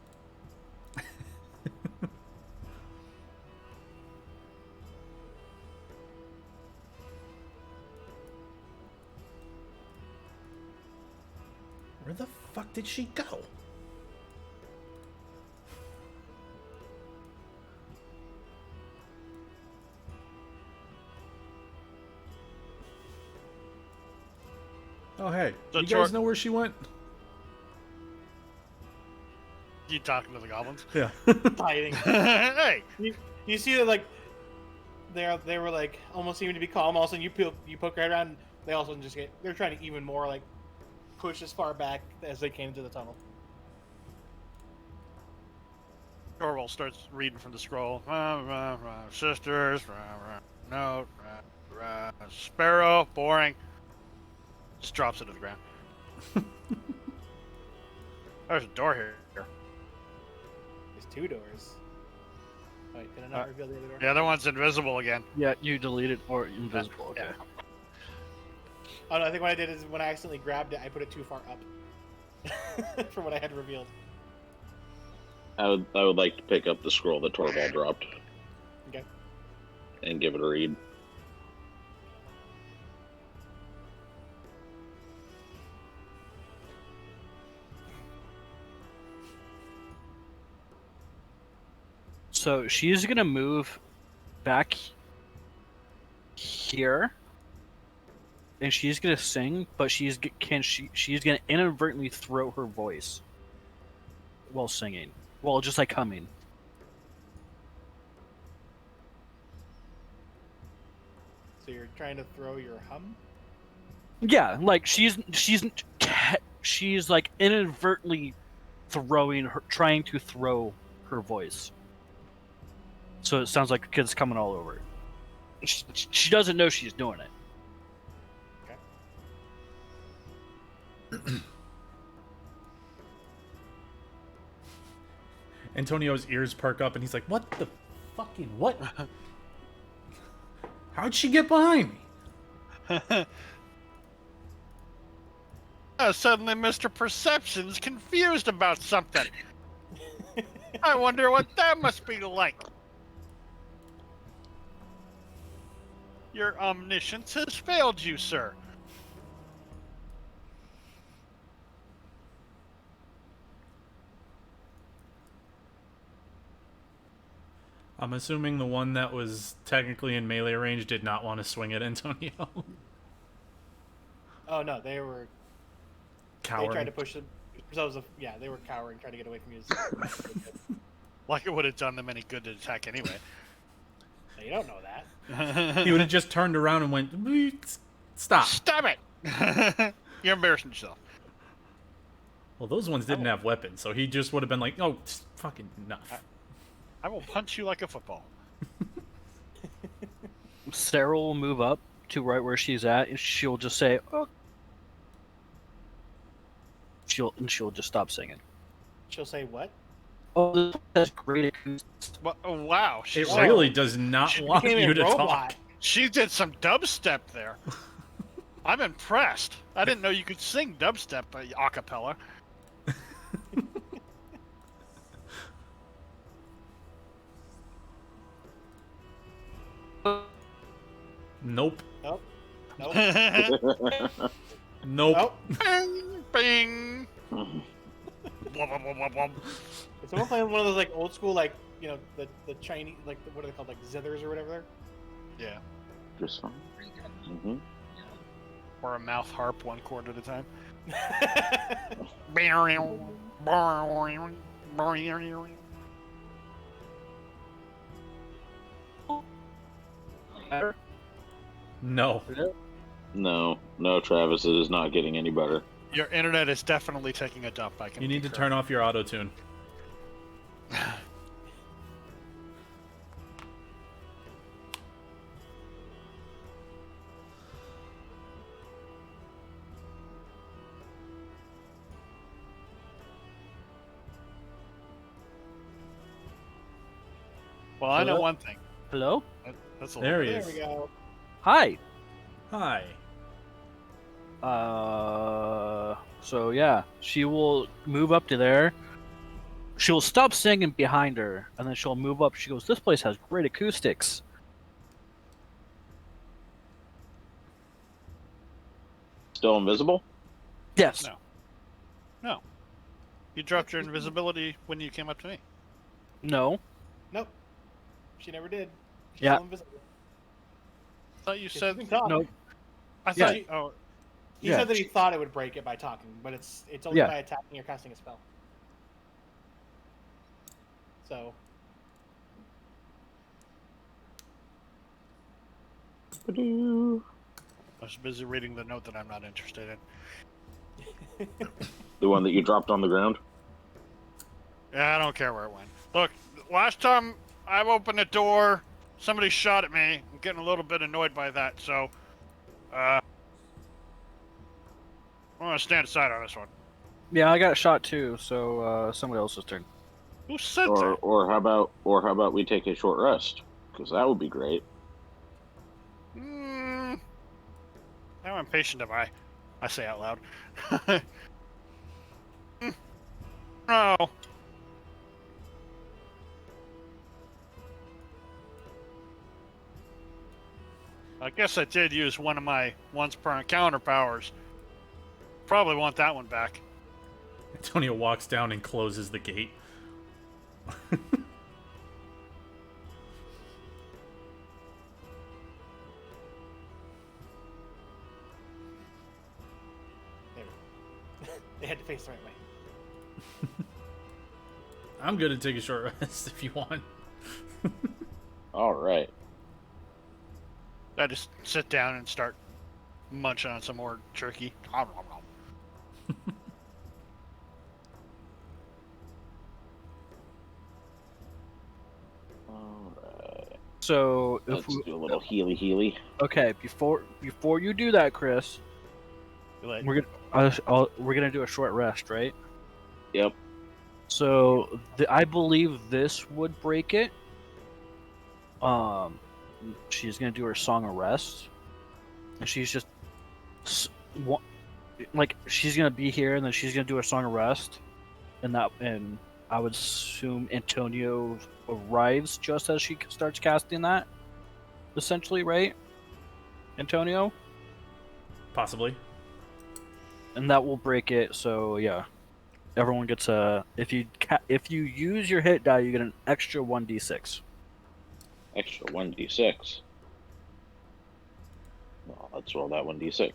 [SPEAKER 3] Where the fuck did she go? Oh, hey.
[SPEAKER 2] So
[SPEAKER 3] You
[SPEAKER 2] Tor-
[SPEAKER 3] guys know where she went?
[SPEAKER 2] You talking to the goblins?
[SPEAKER 3] Yeah.
[SPEAKER 1] hiding.
[SPEAKER 2] Hey,
[SPEAKER 1] You see that like they were like almost seeming to be calm. All of a sudden you poke right around. They also just they're trying to even more like push as far back as they can into the tunnel.
[SPEAKER 2] Torvald starts reading from the scroll. Sisters, note, sparrow, boring. Just drops it to the ground. There's a door here.
[SPEAKER 1] There's two doors. Wait, did I not reveal the other door?
[SPEAKER 2] The other one's invisible again.
[SPEAKER 6] Yeah, you deleted or invisible. Okay.
[SPEAKER 2] Yeah.
[SPEAKER 1] Oh no, I think what I did is when I accidentally grabbed it, I put it too far up for what I had revealed.
[SPEAKER 5] I would like to pick up the scroll that Torvald dropped.
[SPEAKER 1] Okay.
[SPEAKER 5] And give it a read.
[SPEAKER 6] So she's gonna move back here, and she's gonna sing, but she's gonna inadvertently throw her voice while singing, while just like humming.
[SPEAKER 1] So you're trying to throw your hum?
[SPEAKER 6] Yeah, like she's like inadvertently trying to throw her voice. So it sounds like kids coming all over. She doesn't know she's doing it.
[SPEAKER 3] Antonio's ears perk up and he's like, "What the fucking what? How'd she get behind me?"
[SPEAKER 2] Suddenly, Mr. Perception's confused about something. I wonder what that must be like. Your omniscience has failed you, sir.
[SPEAKER 3] I'm assuming the one that was technically in melee range did not want to swing at Antonio.
[SPEAKER 1] Oh no, they were.
[SPEAKER 3] Cowering.
[SPEAKER 1] They tried to push themselves. Yeah, they were cowering, trying to get away from you.
[SPEAKER 2] Like it would have done them any good to attack anyway.
[SPEAKER 1] You don't know that.
[SPEAKER 3] He would have just turned around and went, "Stop."
[SPEAKER 2] Stop it! You're embarrassing yourself.
[SPEAKER 3] Well, those ones didn't have weapons, so he just would have been like, "Oh, just fucking enough."
[SPEAKER 2] I will punch you like a football.
[SPEAKER 6] Sarah will move up to right where she's at, and she'll just say, "Oh." She'll just stop singing.
[SPEAKER 1] She'll say what?
[SPEAKER 6] Oh, that's great acoustics.
[SPEAKER 2] Well, oh, wow.
[SPEAKER 3] It
[SPEAKER 2] She's
[SPEAKER 3] really does not
[SPEAKER 1] She
[SPEAKER 3] want
[SPEAKER 1] became
[SPEAKER 3] you
[SPEAKER 1] a
[SPEAKER 3] to
[SPEAKER 1] robot.
[SPEAKER 3] talk.
[SPEAKER 2] She did some dubstep there. I'm impressed. I didn't know you could sing dubstep a cappella.
[SPEAKER 3] Nope.
[SPEAKER 1] Nope. Nope.
[SPEAKER 3] Nope.
[SPEAKER 1] Nope.
[SPEAKER 2] Bing, bing. Blah, blah, blah, blah, blah.
[SPEAKER 1] Is someone playing one of those like old school like the Chinese like what are they called like zithers or whatever?
[SPEAKER 2] Yeah.
[SPEAKER 5] Just fine. Mm-hmm.
[SPEAKER 2] Or a mouth harp 1 chord at a time.
[SPEAKER 3] No.
[SPEAKER 5] No, Travis, it is not getting any better.
[SPEAKER 2] Your internet is definitely taking a dump. I can.
[SPEAKER 3] You need to
[SPEAKER 2] concur.
[SPEAKER 3] turn off your auto tune.
[SPEAKER 2] Well, I know
[SPEAKER 6] Hello?
[SPEAKER 2] one thing.
[SPEAKER 6] Hello?
[SPEAKER 2] That's a
[SPEAKER 3] There he
[SPEAKER 1] There
[SPEAKER 3] is.
[SPEAKER 1] we go.
[SPEAKER 6] Hi.
[SPEAKER 3] Hi.
[SPEAKER 6] So yeah, she will move up to there. She'll stop singing behind her, and then she'll move up. She goes, "This place has great acoustics."
[SPEAKER 5] Still invisible?
[SPEAKER 6] Yes.
[SPEAKER 2] No. No. You dropped your invisibility when you came up to me.
[SPEAKER 6] No.
[SPEAKER 1] Nope. She never did. She's
[SPEAKER 6] Yeah.
[SPEAKER 1] still invisible.
[SPEAKER 2] I thought you
[SPEAKER 1] She
[SPEAKER 2] said.
[SPEAKER 1] can talk.
[SPEAKER 6] Nope.
[SPEAKER 2] I
[SPEAKER 6] Yeah.
[SPEAKER 2] thought. Oh,
[SPEAKER 1] He
[SPEAKER 6] Yeah.
[SPEAKER 1] said that he thought it would break it by talking, but it's only
[SPEAKER 6] Yeah.
[SPEAKER 1] by attacking or casting a spell. So
[SPEAKER 2] I was busy reading the note that I'm not interested in.
[SPEAKER 5] The one that you dropped on the ground?
[SPEAKER 2] Yeah, I don't care where it went. Look, last time I opened the door, somebody shot at me. I'm getting a little bit annoyed by that, so I'm gonna stand aside on this one.
[SPEAKER 6] Yeah, I got shot too. So somebody else's turn.
[SPEAKER 2] Who said
[SPEAKER 5] Or
[SPEAKER 2] that?
[SPEAKER 5] or how about we take a short rest? Because that would be great.
[SPEAKER 2] How impatient am I? I say out loud. No. I guess I did use one of my once per encounter powers. Probably want that one back.
[SPEAKER 3] Antonio walks down and closes the gate.
[SPEAKER 1] They had to face the right way.
[SPEAKER 3] I'm gonna take a short rest if you want.
[SPEAKER 5] All right.
[SPEAKER 2] I just sit down and start munching on some more turkey.
[SPEAKER 5] All right.
[SPEAKER 6] So if
[SPEAKER 5] Let's
[SPEAKER 6] we,
[SPEAKER 5] do a little healy.
[SPEAKER 6] okay, before you do that, Chris,
[SPEAKER 2] Like,
[SPEAKER 6] we're gonna do a short rest, right?
[SPEAKER 5] Yep.
[SPEAKER 6] So I believe this would break it. She's gonna do her song of rest, and she's just like she's gonna be here, and then she's gonna do her song of rest, and I would assume Antonio arrives just as she starts casting that. Essentially, right? Antonio,
[SPEAKER 3] Possibly.
[SPEAKER 6] and that will break it. So yeah, everyone gets a if you use your hit die, you get an extra 1d6.
[SPEAKER 5] Extra 1d6. Well, let's roll that 1d6.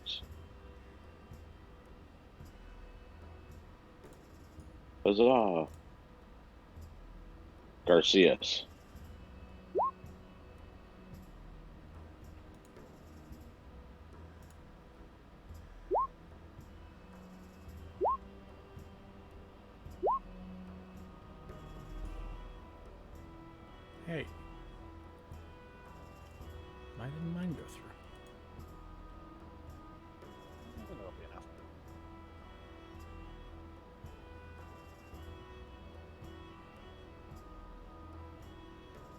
[SPEAKER 5] Huzzah! Garcias.
[SPEAKER 3] Hey. Why didn't mine go through?
[SPEAKER 2] that'll be enough.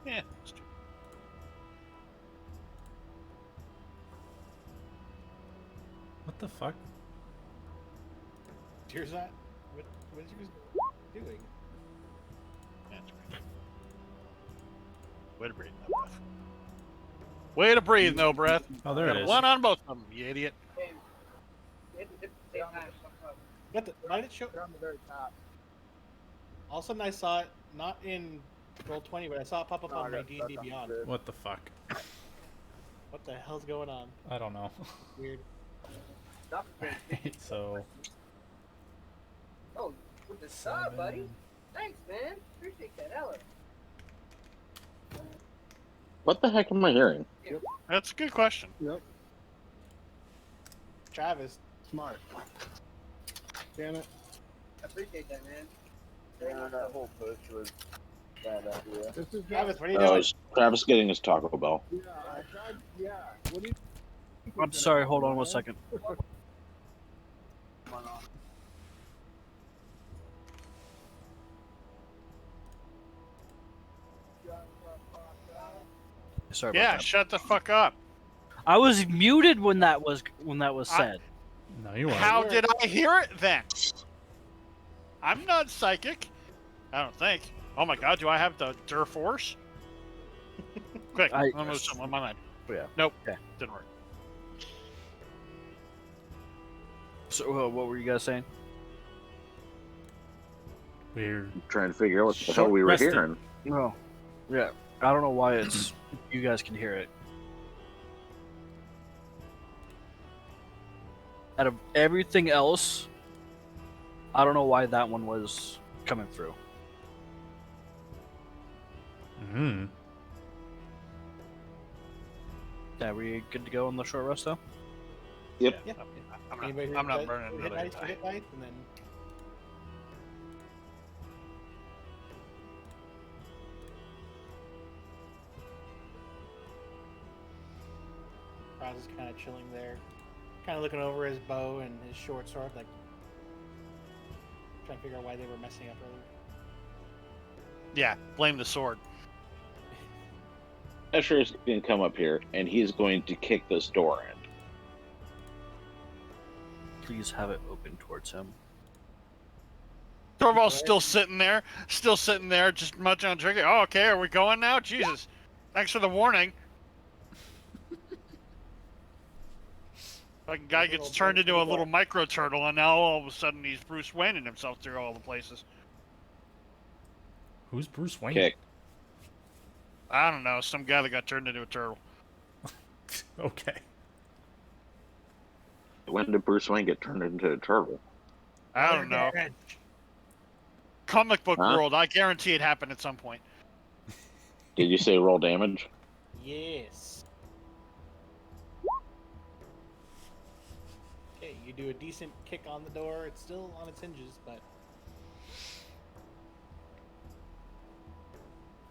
[SPEAKER 2] Yeah, let's do it.
[SPEAKER 3] What the fuck?
[SPEAKER 1] Here's that. What is yours doing?
[SPEAKER 2] Yeah, that's great. Way to breathe, no breath. Way to breathe, no breath.
[SPEAKER 3] Oh, there it
[SPEAKER 2] Got
[SPEAKER 3] is.
[SPEAKER 2] one on both of them, you idiot.
[SPEAKER 1] What the? Why did it show? On the very top. All of a sudden, I saw it not in Roll20, but I saw it pop up on my D&D Beyond.
[SPEAKER 3] What the fuck?
[SPEAKER 1] What the hell's going on?
[SPEAKER 3] I don't know.
[SPEAKER 1] Weird.
[SPEAKER 3] So.
[SPEAKER 8] Oh, with the sub, buddy. Thanks, man. Appreciate that, Ella.
[SPEAKER 5] What the heck am I hearing?
[SPEAKER 2] That's a good question.
[SPEAKER 1] Travis. Smart. Damn it.
[SPEAKER 8] I appreciate that, man.
[SPEAKER 9] Yeah, that whole push was bad idea.
[SPEAKER 1] This is Travis. What are you
[SPEAKER 5] Oh,
[SPEAKER 1] doing?
[SPEAKER 5] is Travis getting his Taco Bell?
[SPEAKER 9] Yeah, I tried. Yeah. What do you?
[SPEAKER 6] I'm sorry. Hold on 1 second. Sorry about
[SPEAKER 2] Yeah,
[SPEAKER 6] that.
[SPEAKER 2] shut the fuck up.
[SPEAKER 6] I was muted when that was said.
[SPEAKER 3] No, you weren't.
[SPEAKER 2] How did I hear it then? I'm not psychic. I don't think. Oh my god, do I have the Der Force? Quick,
[SPEAKER 6] I-
[SPEAKER 2] I'm move something on my mind.
[SPEAKER 6] Yeah.
[SPEAKER 2] Nope.
[SPEAKER 6] Okay.
[SPEAKER 2] Didn't work.
[SPEAKER 6] So what were you guys saying?
[SPEAKER 3] Weird.
[SPEAKER 5] I'm trying to figure out what the
[SPEAKER 3] Short
[SPEAKER 5] hell we were
[SPEAKER 3] resting.
[SPEAKER 5] hearing.
[SPEAKER 6] No. Yeah. I don't know why it's you guys can hear it. Out of everything else, I don't know why that one was coming through.
[SPEAKER 3] Hmm.
[SPEAKER 6] Yeah, we good to go on the short rest though?
[SPEAKER 5] Yep.
[SPEAKER 1] Yeah.
[SPEAKER 2] I'm
[SPEAKER 1] Anybody
[SPEAKER 2] not, I'm not
[SPEAKER 1] hit
[SPEAKER 2] burning
[SPEAKER 1] hit
[SPEAKER 2] another
[SPEAKER 1] dice,
[SPEAKER 2] die.
[SPEAKER 1] hit dice, and then Raz is kind of chilling there, kind of looking over his bow and his short sword, like trying to figure out why they were messing up earlier.
[SPEAKER 2] Yeah, blame the sword.
[SPEAKER 5] Escher is going to come up here, and he's going to kick this door in.
[SPEAKER 6] Please have it open towards him.
[SPEAKER 2] Torvald's still sitting there, just munching on drinking. Oh, okay, are we going now? Jesus. Thanks for the warning. Fucking guy gets turned into a little micro turtle, and now all of a sudden he's Bruce Wayne-ing himself through all the places.
[SPEAKER 3] Who's Bruce Wayne?
[SPEAKER 5] Kick.
[SPEAKER 2] I don't know, some guy that got turned into a turtle.
[SPEAKER 3] Okay.
[SPEAKER 5] When did Bruce Wayne get turned into a turtle?
[SPEAKER 2] I don't know. Comic book
[SPEAKER 5] Huh?
[SPEAKER 2] world, I guarantee it happened at some point.
[SPEAKER 5] Did you say roll damage?
[SPEAKER 1] Yes. Okay, you do a decent kick on the door. It's still on its hinges, but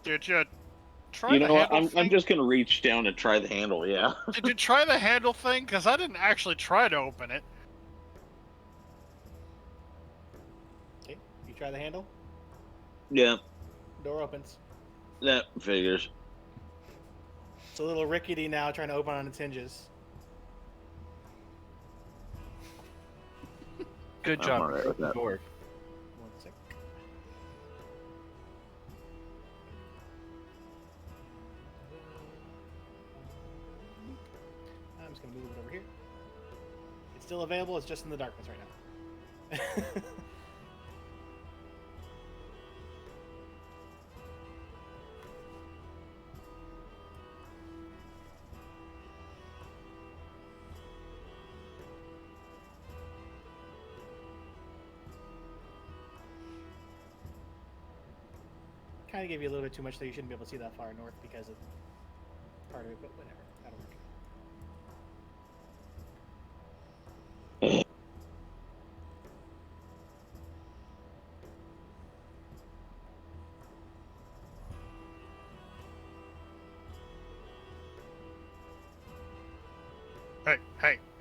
[SPEAKER 2] Did you try
[SPEAKER 5] You
[SPEAKER 2] the
[SPEAKER 5] know what?
[SPEAKER 2] handle
[SPEAKER 5] I'm
[SPEAKER 2] thing?
[SPEAKER 5] just going to reach down and try the handle, yeah.
[SPEAKER 2] Did you try the handle thing? Because I didn't actually try to open it.
[SPEAKER 1] okay, you try the handle.
[SPEAKER 5] Yeah,
[SPEAKER 1] Door opens.
[SPEAKER 5] that figures.
[SPEAKER 1] It's a little rickety now, trying to open on its hinges.
[SPEAKER 6] Good
[SPEAKER 5] I'm
[SPEAKER 6] job.
[SPEAKER 5] alright with that.
[SPEAKER 6] Door.
[SPEAKER 1] One sec. I'm just gonna move it over here. It's still available. It's just in the darkness right now. Kind of gave you a little bit too much, so you shouldn't be able to see that far north because of part of it, but whatever. That'll work.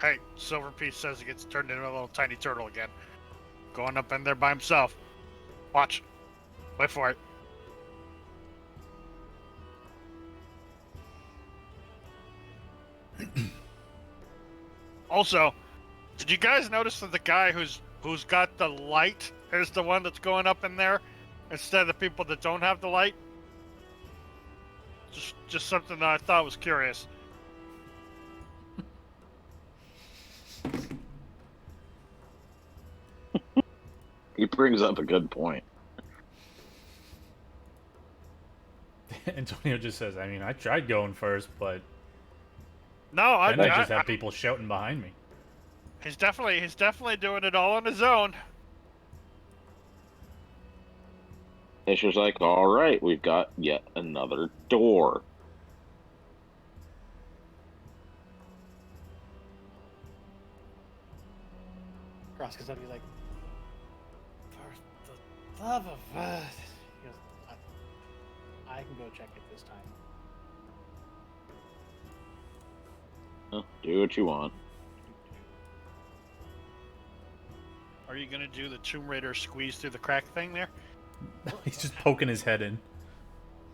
[SPEAKER 2] Hey, Silver Piece says he gets turned into a little tiny turtle again. Going up in there by himself. Watch. Wait for it. Also, did you guys notice that the guy who's got the light is the one that's going up in there instead of the people that don't have the light? Just something that I thought was curious.
[SPEAKER 5] He brings up a good point.
[SPEAKER 3] Antonio just says, I mean, I tried going first, but
[SPEAKER 2] No,
[SPEAKER 3] then I just have people shouting behind me.
[SPEAKER 2] he's definitely doing it all on his own.
[SPEAKER 5] Escher's like, all right, we've got yet another door.
[SPEAKER 1] Cross comes up. He's like, "For the love of God!" He goes, "I can go check it this time."
[SPEAKER 5] Well, do what you want.
[SPEAKER 2] Are you gonna do the Tomb Raider squeeze through the crack thing there?
[SPEAKER 3] He's just poking his head in.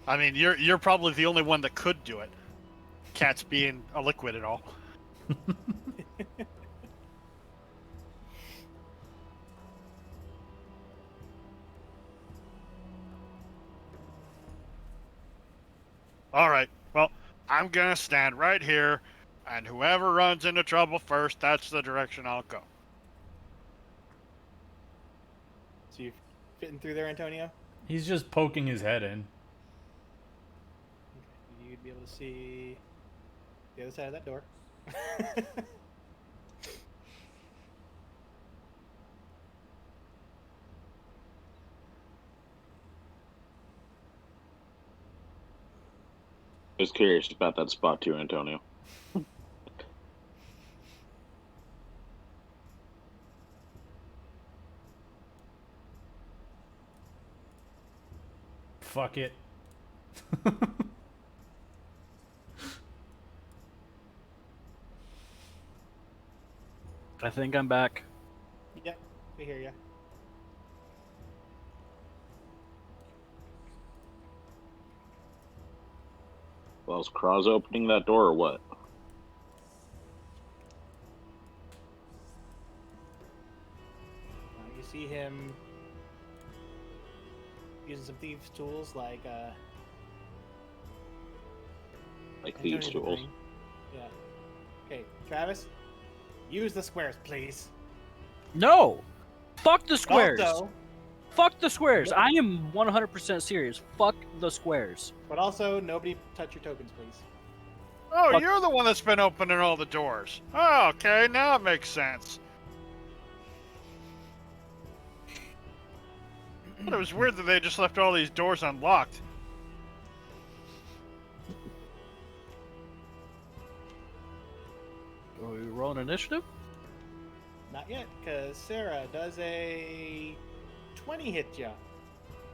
[SPEAKER 2] I mean, you're probably the only one that could do it. Cats being a liquid and all. All right. Well, I'm gonna stand right here, and whoever runs into trouble first, that's the direction I'll go.
[SPEAKER 1] So you fitting through there, Antonio?
[SPEAKER 3] He's just poking his head in.
[SPEAKER 1] Okay. You'd be able to see the other side of that door.
[SPEAKER 5] I was curious about that spot too, Antonio.
[SPEAKER 3] Fuck it.
[SPEAKER 6] I think I'm back.
[SPEAKER 1] Yep, we hear ya.
[SPEAKER 5] Well, is Kraz opening that door or what?
[SPEAKER 1] You see him using some thieves' tools like
[SPEAKER 5] Thieves'
[SPEAKER 1] Antonio's
[SPEAKER 5] tools.
[SPEAKER 1] doing. Yeah. Okay, Travis, use the squares, please.
[SPEAKER 6] No! Fuck the squares!
[SPEAKER 1] Also,
[SPEAKER 6] Fuck the squares! I am 100% serious. Fuck the squares.
[SPEAKER 1] but also, nobody touch your tokens, please.
[SPEAKER 2] Oh,
[SPEAKER 6] Fuck.
[SPEAKER 2] you're the one that's been opening all the doors. Oh, okay, now it makes sense. But it was weird that they just left all these doors unlocked.
[SPEAKER 6] Are we rolling initiative?
[SPEAKER 1] Not yet, because Sarah does a 20 hit ya.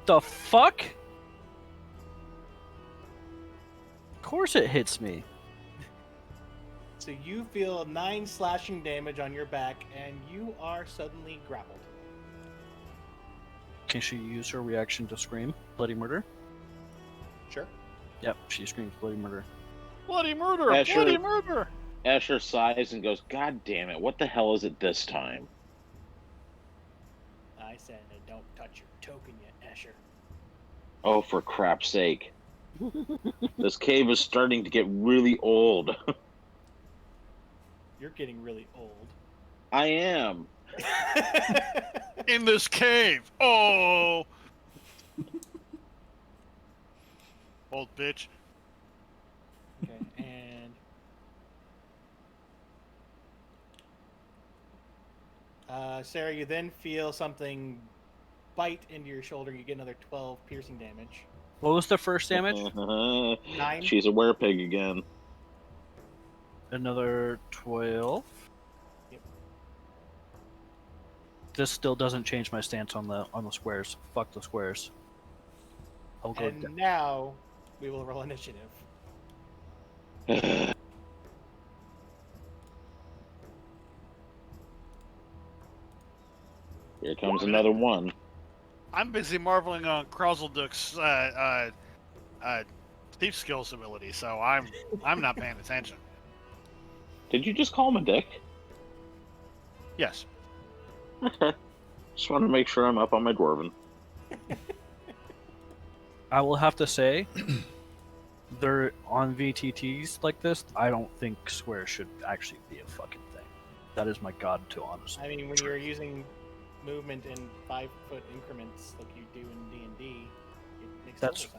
[SPEAKER 6] The fuck? Of course it hits me.
[SPEAKER 1] So you feel 9 slashing damage on your back, and you are suddenly grappled.
[SPEAKER 6] Can she use her reaction to scream? Bloody murder?
[SPEAKER 1] Sure.
[SPEAKER 6] Yep, she screams bloody murder.
[SPEAKER 2] Bloody murder!
[SPEAKER 5] Asher.
[SPEAKER 2] Bloody murder!
[SPEAKER 5] Asher sighs and goes, "God damn it! What the hell is it this time?"
[SPEAKER 1] I said, don't touch your token yet, Asher.
[SPEAKER 5] Oh, for crap's sake! This cave is starting to get really old.
[SPEAKER 1] You're getting really old.
[SPEAKER 5] I am.
[SPEAKER 2] In this cave! Oh! Old bitch.
[SPEAKER 1] Okay, and Sarah, you then feel something bite into your shoulder. You get another 12 piercing damage.
[SPEAKER 6] What was the first damage?
[SPEAKER 1] 9.
[SPEAKER 5] She's a werepig again.
[SPEAKER 6] Another 12.
[SPEAKER 1] Yep.
[SPEAKER 6] This still doesn't change my stance on the squares. Fuck the squares. I'll go
[SPEAKER 1] And
[SPEAKER 6] down.
[SPEAKER 1] now we will roll initiative.
[SPEAKER 5] Here comes another one.
[SPEAKER 2] I'm busy marveling on Krauselduk's thief skills ability, so I'm not paying attention.
[SPEAKER 5] Did you just call him a dick?
[SPEAKER 2] Yes.
[SPEAKER 5] Just want to make sure I'm up on my dwarven.
[SPEAKER 6] I will have to say, they're on VTTs like this. I don't think squares should actually be a fucking thing. That is my god to honest.
[SPEAKER 1] I mean, when you're using movement in 5-foot increments like you do in D&D, it makes total
[SPEAKER 6] That's-
[SPEAKER 1] sense.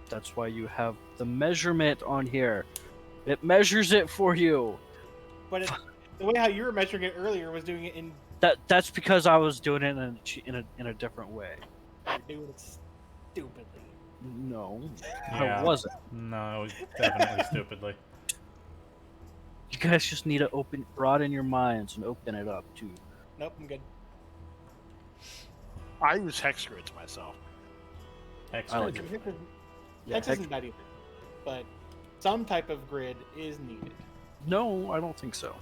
[SPEAKER 6] That's why you have the measurement on here. It measures it for you.
[SPEAKER 1] But the way how you were measuring it earlier was doing it in
[SPEAKER 6] That's because I was doing it in a different way.
[SPEAKER 1] you're doing it stupidly.
[SPEAKER 6] No,
[SPEAKER 3] Yeah.
[SPEAKER 6] I wasn't.
[SPEAKER 3] No, it was definitely stupidly.
[SPEAKER 6] You guys just need to broaden your minds and open it up too.
[SPEAKER 1] Nope, I'm good.
[SPEAKER 2] I use hex grids myself.
[SPEAKER 3] Hex
[SPEAKER 6] I like
[SPEAKER 3] grids
[SPEAKER 6] it.
[SPEAKER 3] are fine.
[SPEAKER 1] Hex isn't bad either, but some type of grid is needed.
[SPEAKER 6] No, I don't think so.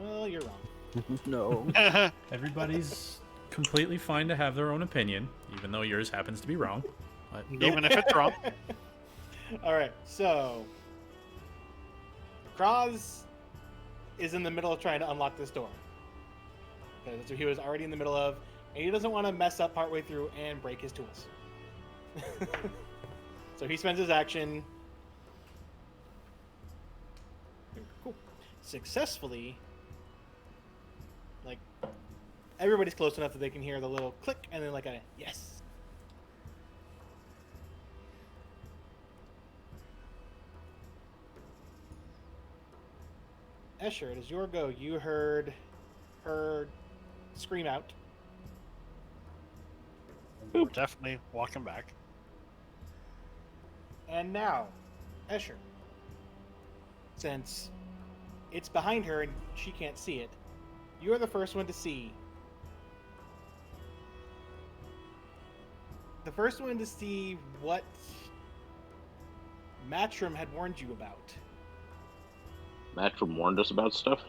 [SPEAKER 1] Well, you're wrong.
[SPEAKER 6] No.
[SPEAKER 3] Everybody's completely fine to have their own opinion, even though yours happens to be wrong. But
[SPEAKER 2] Even if it's wrong.
[SPEAKER 1] All right, so Kraz is in the middle of trying to unlock this door. Okay, that's what he was already in the middle of, and he doesn't want to mess up partway through and break his tools. So he spends his action. Cool. Successfully, like everybody's close enough that they can hear the little click and then like a yes. Escher, it is your go. You heard her scream out.
[SPEAKER 2] We're definitely walking back.
[SPEAKER 1] And now, Escher, since it's behind her and she can't see it, you're the first one to see. The first one to see what Matrim had warned you about.
[SPEAKER 5] Matrim warned us about stuff.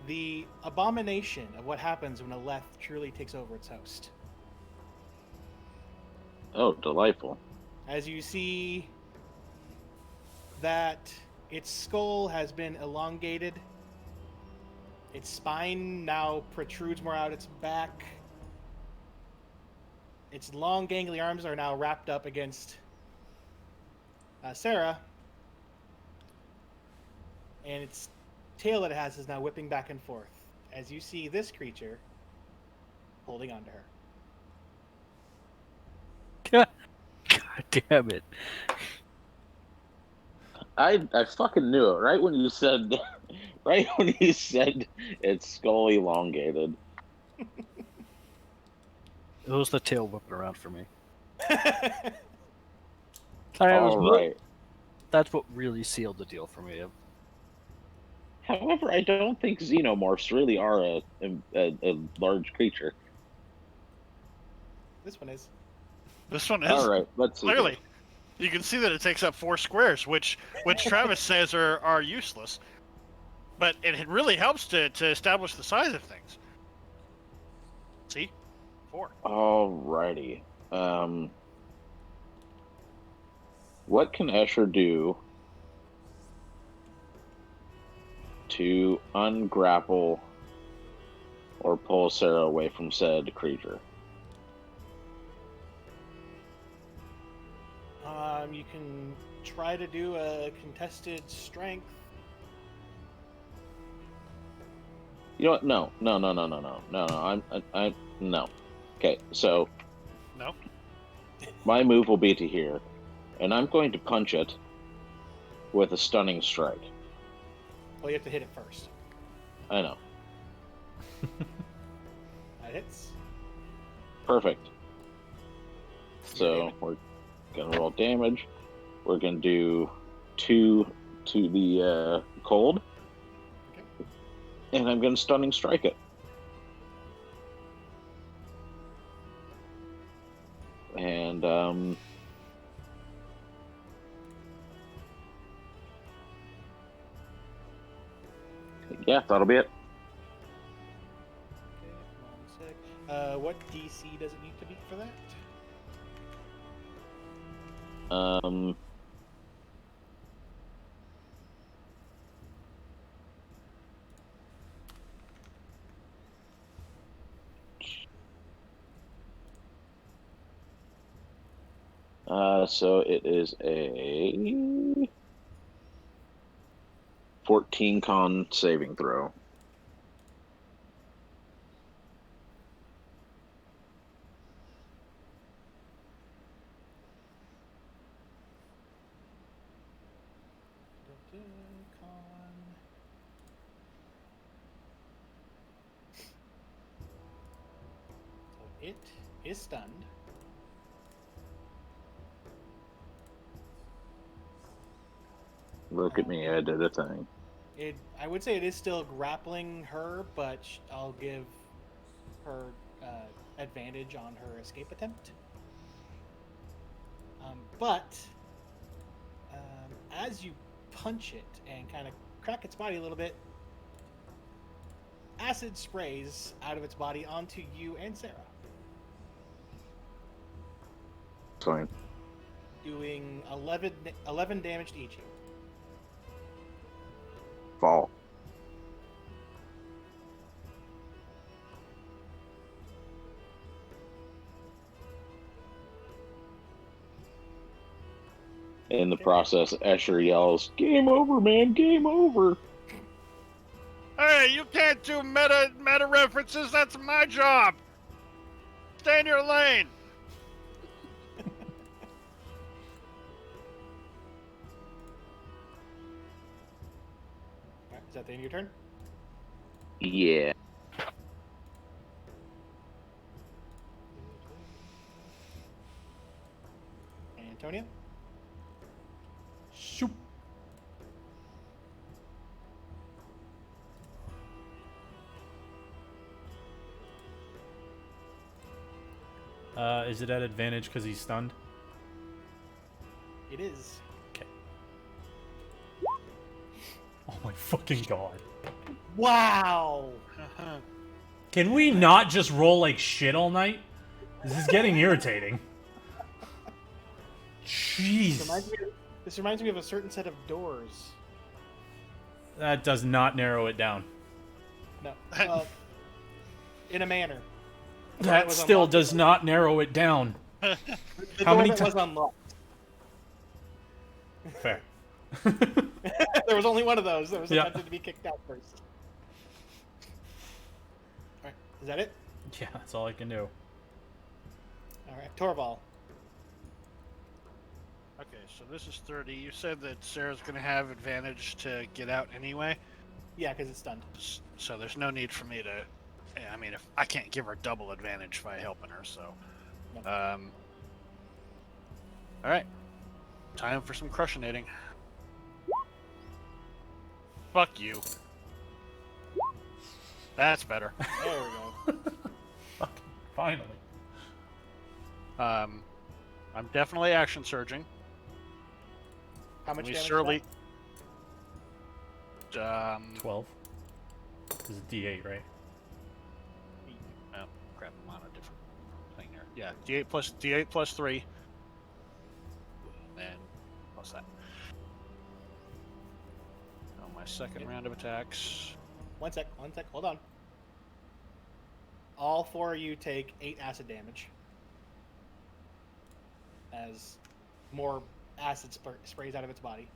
[SPEAKER 1] The abomination of what happens when a Leth truly takes over its host.
[SPEAKER 5] Oh, delightful.
[SPEAKER 1] As you see that its skull has been elongated. Its spine now protrudes more out its back. Its long, gangly arms are now wrapped up against Sarah. And its tail that it has is now whipping back and forth as you see this creature holding on to her.
[SPEAKER 6] God damn it.
[SPEAKER 5] I fucking knew it right when you said it's skull elongated.
[SPEAKER 6] It was the tail whipping around for me.
[SPEAKER 5] All right.
[SPEAKER 6] That's what really sealed the deal for me.
[SPEAKER 5] However, I don't think xenomorphs really are a large creature.
[SPEAKER 1] This one is.
[SPEAKER 2] This one is.
[SPEAKER 5] All right, let's see.
[SPEAKER 2] Clearly. You can see that it takes up 4 squares, which Travis says are useless. But it really helps to establish the size of things. See? 4.
[SPEAKER 5] Alrighty. What can Escher do to ungrapple or pull Sarah away from said creature?
[SPEAKER 1] You can try to do a contested strength.
[SPEAKER 5] You know what? No. No. Okay, so
[SPEAKER 2] No.
[SPEAKER 5] my move will be to here, and I'm going to punch it with a stunning strike.
[SPEAKER 1] Well, you have to hit it first.
[SPEAKER 5] I know.
[SPEAKER 1] That hits.
[SPEAKER 5] Perfect. So we're gonna roll damage. We're gonna do 2 to the cold,
[SPEAKER 1] Okay.
[SPEAKER 5] and I'm gonna stunning strike it. And yeah, that'll be it.
[SPEAKER 1] Okay, 1 sec. What DC does it need to be for that?
[SPEAKER 5] So it is a 14 con saving throw.
[SPEAKER 1] Con. So it is stunned.
[SPEAKER 5] Look at me, I did a thing.
[SPEAKER 1] I would say it is still grappling her, but I'll give her advantage on her escape attempt. But as you punch it and kind of crack its body a little bit, acid sprays out of its body onto you and Sarah,
[SPEAKER 5] Fine.
[SPEAKER 1] doing 11 damage to each of you.
[SPEAKER 5] Fall. In the process, Escher yells, "Game over, man! Game over!"
[SPEAKER 2] Hey, you can't do meta references. That's my job. Stay in your lane.
[SPEAKER 1] Alright, is that the end of your turn?
[SPEAKER 5] Yeah.
[SPEAKER 1] Antonio?
[SPEAKER 3] Shoop. Is it at advantage because he's stunned?
[SPEAKER 1] It is.
[SPEAKER 3] Okay. Oh my fucking god.
[SPEAKER 1] Wow!
[SPEAKER 3] Can we not just roll like shit all night? This is getting irritating. Jeez.
[SPEAKER 1] This reminds me of a certain set of doors.
[SPEAKER 3] That does not narrow it down.
[SPEAKER 1] No. In a manner.
[SPEAKER 3] That
[SPEAKER 1] was
[SPEAKER 3] still
[SPEAKER 1] unlocked.
[SPEAKER 3] does not narrow it down.
[SPEAKER 1] The
[SPEAKER 3] How
[SPEAKER 1] door
[SPEAKER 3] many
[SPEAKER 1] that
[SPEAKER 3] ti-
[SPEAKER 1] was unlocked.
[SPEAKER 3] Fair.
[SPEAKER 1] There was only one of those that was
[SPEAKER 3] Yeah.
[SPEAKER 1] attempted to be kicked out first. Alright, is that it?
[SPEAKER 3] Yeah, that's all I can do.
[SPEAKER 1] Alright, Torval.
[SPEAKER 2] Okay, so this is 30. You said that Sarah's going to have advantage to get out anyway,
[SPEAKER 1] Yeah, because it's stunned.
[SPEAKER 2] so there's no need for me to. I mean, if I can't give her double advantage by helping her, so.
[SPEAKER 1] No.
[SPEAKER 2] All right, time for some crushinating. Fuck you. That's better.
[SPEAKER 1] There we go.
[SPEAKER 3] Finally.
[SPEAKER 2] I'm definitely action surging.
[SPEAKER 1] How much
[SPEAKER 2] We
[SPEAKER 1] damage? is
[SPEAKER 2] surely.
[SPEAKER 3] 12. This is D8, right?
[SPEAKER 2] Oh, crap! I'm on a different thing here. Yeah, D8 plus 3, and plus that. On my second round of attacks.
[SPEAKER 1] that? One sec, hold on. All 4 of you take 8 acid damage. As more acid sprays out of its body.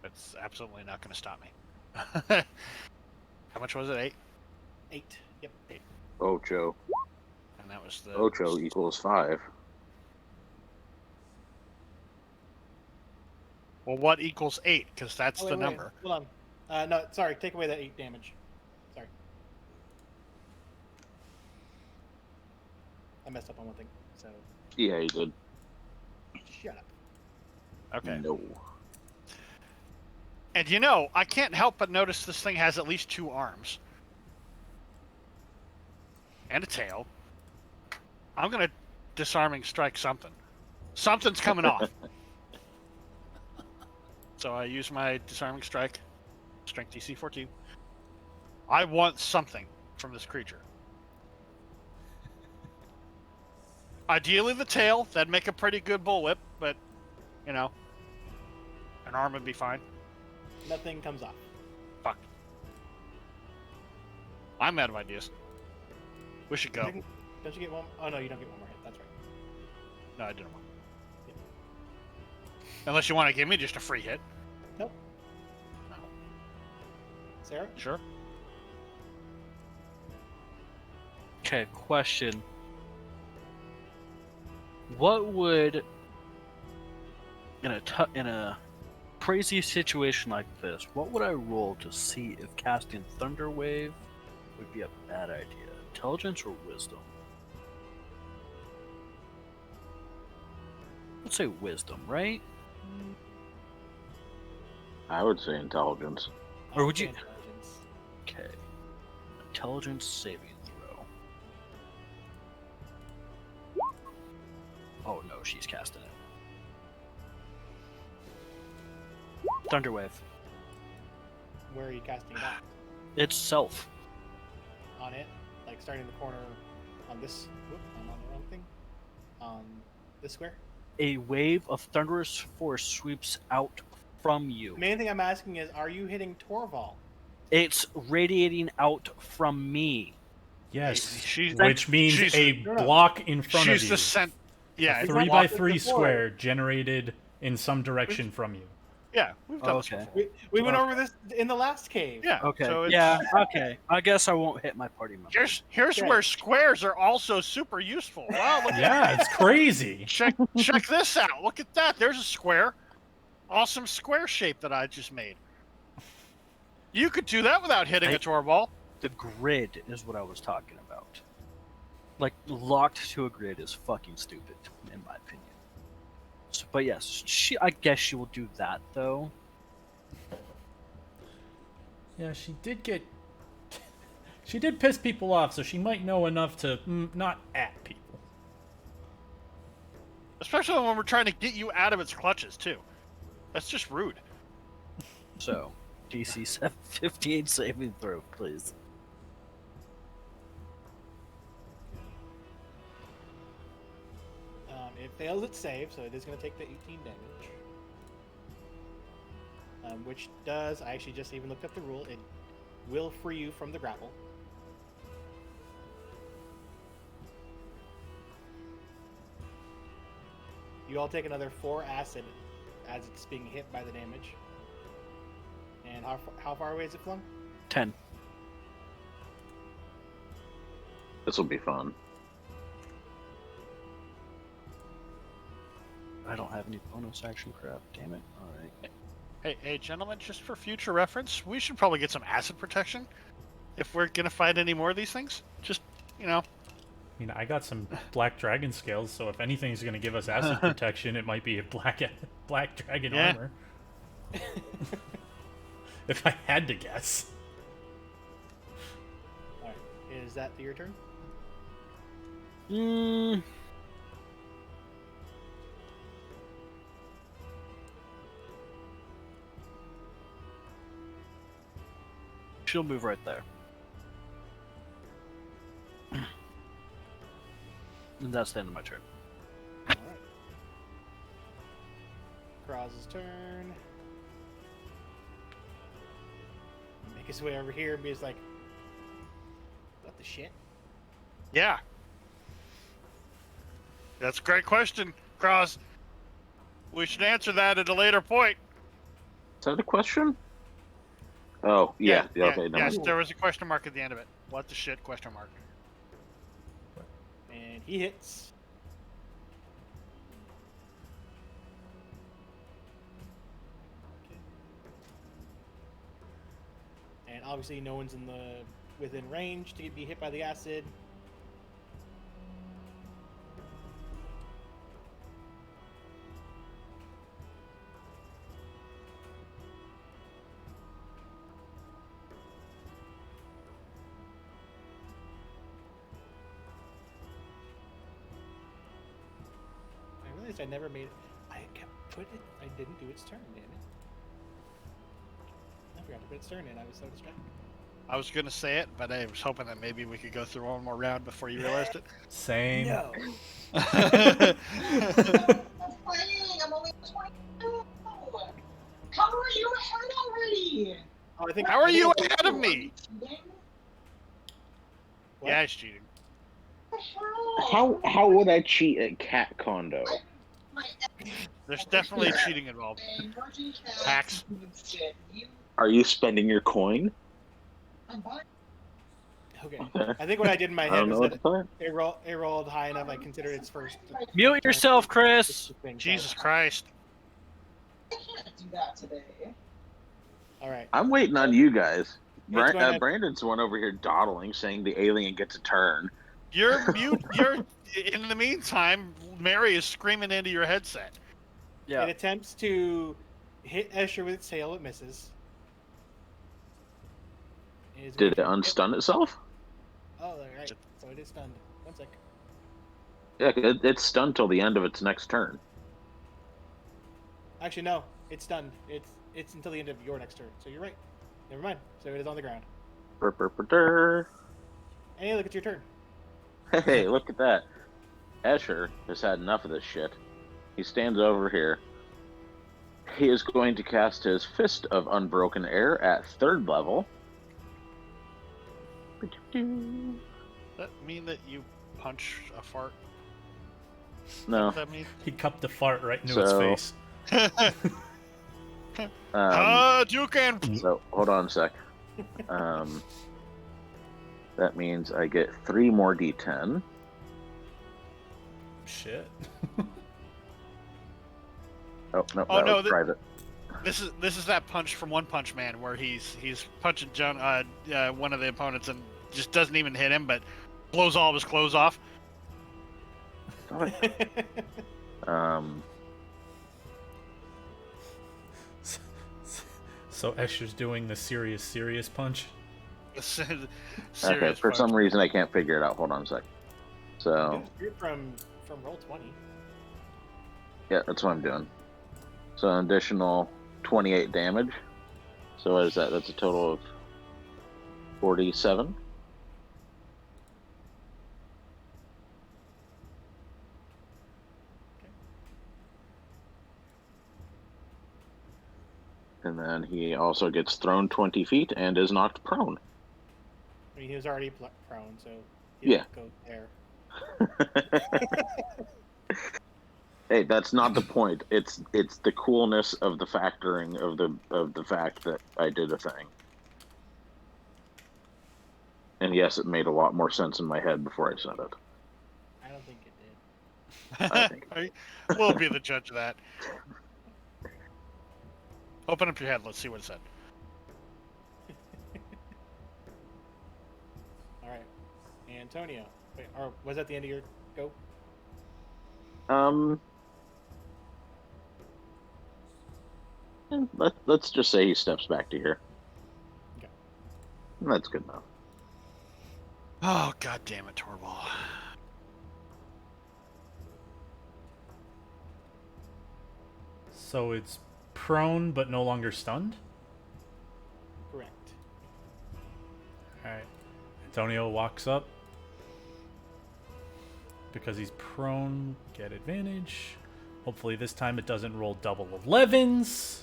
[SPEAKER 2] That's absolutely not going to stop me. How much was it? 8.
[SPEAKER 1] 8. Yep.
[SPEAKER 5] Ocho.
[SPEAKER 2] And that was the.
[SPEAKER 5] Ocho equals 5.
[SPEAKER 2] Well, what equals 8? Because that's
[SPEAKER 1] Oh,
[SPEAKER 2] the
[SPEAKER 1] wait,
[SPEAKER 2] number.
[SPEAKER 1] Hold on. No, sorry. Take away that 8 damage. Sorry. I messed up on one thing. So
[SPEAKER 5] Yeah, you did.
[SPEAKER 1] shut up.
[SPEAKER 2] Okay.
[SPEAKER 5] No.
[SPEAKER 2] And I can't help but notice this thing has at least 2 arms. And a tail. I'm going to disarming strike something. Something's coming off. So I use my disarming strike. Strength DC 14. I want something from this creature. Ideally the tail. That'd make a pretty good bullwhip, but, an arm would be fine.
[SPEAKER 1] Nothing comes off.
[SPEAKER 2] Fuck. I'm out of ideas. We should go.
[SPEAKER 1] Don't you get one? Oh, no, you don't get one more hit. That's right.
[SPEAKER 2] No, I didn't want. Unless you want to give me just a free hit.
[SPEAKER 1] Nope. Sarah?
[SPEAKER 2] Sure.
[SPEAKER 6] Okay, question. What would in a crazy situation like this, what would I roll to see if casting Thunder Wave would be a bad idea? Intelligence or wisdom? Let's say wisdom, right?
[SPEAKER 5] I would say intelligence.
[SPEAKER 6] Or would you-
[SPEAKER 1] Intelligence.
[SPEAKER 6] Okay. Intelligence saving throw. Oh no, she's casting it. Thunder Wave.
[SPEAKER 1] Where are you casting it at?
[SPEAKER 6] It's self.
[SPEAKER 1] On it? Like starting the corner on this. Whoop, I'm on the wrong thing. On this square?
[SPEAKER 6] A wave of thunderous force sweeps out from you.
[SPEAKER 1] The main thing I'm asking is, are you hitting Torval?
[SPEAKER 6] It's radiating out from me.
[SPEAKER 3] Yes.
[SPEAKER 2] She's-
[SPEAKER 3] Which means
[SPEAKER 2] she's-
[SPEAKER 3] a
[SPEAKER 1] No, no.
[SPEAKER 3] block in front of
[SPEAKER 2] She's
[SPEAKER 3] you.
[SPEAKER 2] the cent. Yeah,
[SPEAKER 3] A
[SPEAKER 2] it's
[SPEAKER 3] 3
[SPEAKER 2] a
[SPEAKER 3] by
[SPEAKER 2] block-
[SPEAKER 3] 3
[SPEAKER 1] before.
[SPEAKER 3] square generated in some direction from you.
[SPEAKER 2] Yeah, we've done this
[SPEAKER 6] Okay.
[SPEAKER 2] before.
[SPEAKER 1] We went over this in the last cave.
[SPEAKER 2] Yeah.
[SPEAKER 6] Okay.
[SPEAKER 2] So it's,
[SPEAKER 6] Yeah. Okay. I guess I won't hit my party member.
[SPEAKER 2] Here's
[SPEAKER 1] Okay.
[SPEAKER 2] where squares are also super useful. Wow, look
[SPEAKER 3] Yeah, it's crazy.
[SPEAKER 2] check this out. Look at that. There's a square. Awesome square shape that I just made. You could do that without hitting a Torval.
[SPEAKER 6] The grid is what I was talking about. Like, locked to a grid is fucking stupid, in my opinion. So, but yes, I guess she will do that, though.
[SPEAKER 3] Yeah, she did get. She did piss people off, so she might know enough to not at people.
[SPEAKER 2] Especially when we're trying to get you out of its clutches, too. That's just rude.
[SPEAKER 6] So, DC 15 saving throw, please.
[SPEAKER 1] It fails its save, so it is going to take the 18 damage. which does, I actually just even looked up the rule, it will free you from the grapple. You all take another 4 acid as it's being hit by the damage. And how far away is it flung?
[SPEAKER 6] 10.
[SPEAKER 5] This will be fun.
[SPEAKER 6] I don't have any bonus action crap. Damn it. All right.
[SPEAKER 2] Hey, gentlemen, just for future reference, we should probably get some acid protection if we're gonna fight any more of these things. Just, you know.
[SPEAKER 3] I mean, I got some black dragon scales, so if anything's going to give us acid protection, it might be a black dragon
[SPEAKER 2] Yeah.
[SPEAKER 3] armor. If I had to guess.
[SPEAKER 1] Alright, is that your turn?
[SPEAKER 6] She'll move right there. And that's the end of my turn.
[SPEAKER 1] Alright. Kroz's turn. Make his way over here and be just like, what the shit?
[SPEAKER 2] Yeah. That's a great question, Cross. We should answer that at a later point.
[SPEAKER 5] Is that a question? Oh, yeah. Okay, no.
[SPEAKER 2] Yes, there was a question mark at the end of it. What the shit, question mark.
[SPEAKER 1] And he hits. And obviously no one's within range to be hit by the acid. I realized I never made it. I kept put it. I didn't do its turn, damn it. I forgot to put its turn in. I was so distracted.
[SPEAKER 2] I was gonna say it, but I was hoping that maybe we could go through one more round before you realized it.
[SPEAKER 3] Same.
[SPEAKER 1] No.
[SPEAKER 7] I'm only 22. How are you ahead already?
[SPEAKER 1] Oh, I think.
[SPEAKER 2] How are
[SPEAKER 1] I think
[SPEAKER 2] you
[SPEAKER 1] it's-
[SPEAKER 2] ahead of me?
[SPEAKER 7] What
[SPEAKER 2] Yeah, it's cheating.
[SPEAKER 7] the hell?
[SPEAKER 5] How would I cheat at Cat Condo?
[SPEAKER 7] My
[SPEAKER 2] There's definitely cheating involved.
[SPEAKER 7] Virgin Cat
[SPEAKER 2] Hacks.
[SPEAKER 7] shit. You,
[SPEAKER 5] Are you spending your coin?
[SPEAKER 7] I'm buying.
[SPEAKER 1] Okay.
[SPEAKER 5] Okay.
[SPEAKER 1] I think what I did in my
[SPEAKER 5] I
[SPEAKER 1] head
[SPEAKER 5] don't know
[SPEAKER 1] was
[SPEAKER 5] what
[SPEAKER 1] that
[SPEAKER 5] to say.
[SPEAKER 1] it rolled high enough. I considered its first.
[SPEAKER 6] Mute yourself, Chris.
[SPEAKER 2] Jesus Christ.
[SPEAKER 7] I can't do that today.
[SPEAKER 1] All right.
[SPEAKER 5] I'm waiting on you guys.
[SPEAKER 1] It's going to-
[SPEAKER 5] Brandon's the one over here dawdling, saying the alien gets a turn.
[SPEAKER 2] You're mute. In the meantime, Mary is screaming into your headset.
[SPEAKER 6] Yeah.
[SPEAKER 1] It attempts to hit Escher with its tail. It misses. Is
[SPEAKER 5] Did it
[SPEAKER 1] going to-
[SPEAKER 5] unstun itself?
[SPEAKER 1] Oh, all right. So it is stunned. 1 sec.
[SPEAKER 5] Yeah, it's stunned till the end of its next turn.
[SPEAKER 1] Actually, no. It's stunned. It's until the end of your next turn. So you're right. Never mind. So it is on the ground.
[SPEAKER 5] Brr, brr, brr, brr.
[SPEAKER 1] Hey, look, it's your turn.
[SPEAKER 5] Hey, look at that. Escher has had enough of this shit. He stands over here. He is going to cast his Fist of Unbroken Air at 3rd level.
[SPEAKER 2] Does that mean that you punch a fart?
[SPEAKER 5] No.
[SPEAKER 2] What does that mean?
[SPEAKER 3] He cupped the fart right into
[SPEAKER 5] So-
[SPEAKER 3] its face.
[SPEAKER 2] Toucan!
[SPEAKER 5] So, hold on a sec. That means I get 3 more d10.
[SPEAKER 3] Shit.
[SPEAKER 5] Oh, no,
[SPEAKER 2] Oh,
[SPEAKER 5] that
[SPEAKER 2] no,
[SPEAKER 5] was private.
[SPEAKER 2] This is that punch from One Punch Man where he's punching one of the opponents and just doesn't even hit him, but blows all of his clothes off.
[SPEAKER 3] So Escher's doing the serious punch.
[SPEAKER 5] Okay,
[SPEAKER 2] Serious
[SPEAKER 5] for
[SPEAKER 2] punch.
[SPEAKER 5] some reason I can't figure it out. Hold on a sec. So,
[SPEAKER 1] You're from Roll20.
[SPEAKER 5] yeah, that's what I'm doing. So, an additional 28 damage. So, what is that? That's a total of 47. And then he also gets thrown 20 feet and is knocked prone.
[SPEAKER 1] I mean, he was already prone, so
[SPEAKER 5] Yeah.
[SPEAKER 1] go there.
[SPEAKER 5] Hey, that's not the point. It's the coolness of the factoring of the fact that I did a thing. And yes, it made a lot more sense in my head before I said it.
[SPEAKER 1] I don't think it did.
[SPEAKER 5] I think.
[SPEAKER 2] We'll be the judge of that. Open up your head. Let's see what it said.
[SPEAKER 1] All right, Antonio. Wait, or was that the end of your go?
[SPEAKER 5] Let's just say he steps back to here.
[SPEAKER 1] Okay.
[SPEAKER 5] That's good enough.
[SPEAKER 2] Oh, god damn it, Torvald.
[SPEAKER 3] So it's prone but no longer stunned?
[SPEAKER 1] Correct.
[SPEAKER 3] Alright. Antonio walks up. Because he's prone, get advantage. Hopefully this time it doesn't roll double 11s.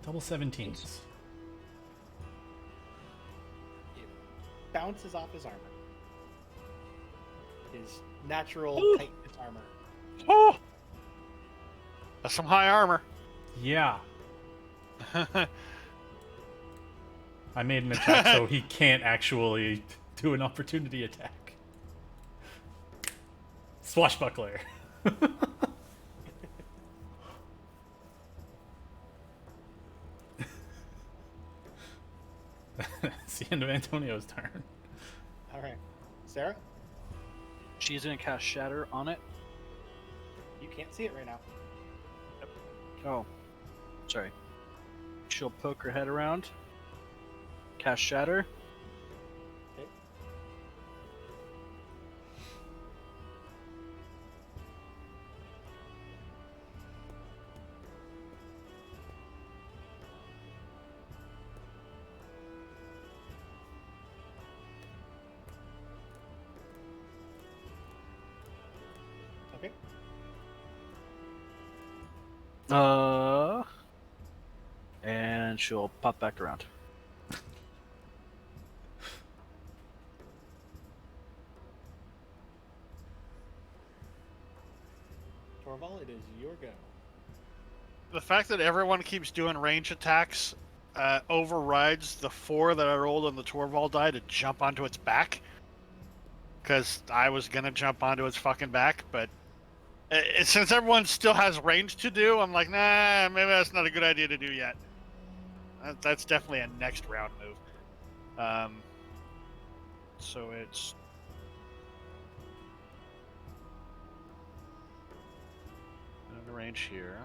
[SPEAKER 3] Double 17s.
[SPEAKER 1] It bounces off his armor. His natural tightness armor.
[SPEAKER 2] Oh! That's some high armor.
[SPEAKER 3] Yeah. I made an attack so he can't actually do an opportunity attack. Swashbuckler. It's the end of Antonio's turn.
[SPEAKER 1] All right, Sarah.
[SPEAKER 6] She's gonna cast Shatter on it.
[SPEAKER 1] You can't see it right now.
[SPEAKER 6] Oh, sorry. She'll poke her head around. Cast Shatter.
[SPEAKER 1] Okay. Okay.
[SPEAKER 6] And she'll pop back around.
[SPEAKER 1] Torvald, it is your go.
[SPEAKER 2] The fact that everyone keeps doing range attacks overrides the 4 that I rolled on the Torvald die to jump onto its back. Because I was going to jump onto its fucking back, but since everyone still has range to do, I'm like, nah, maybe that's not a good idea to do yet. That's definitely a next round move. So it's... the range here.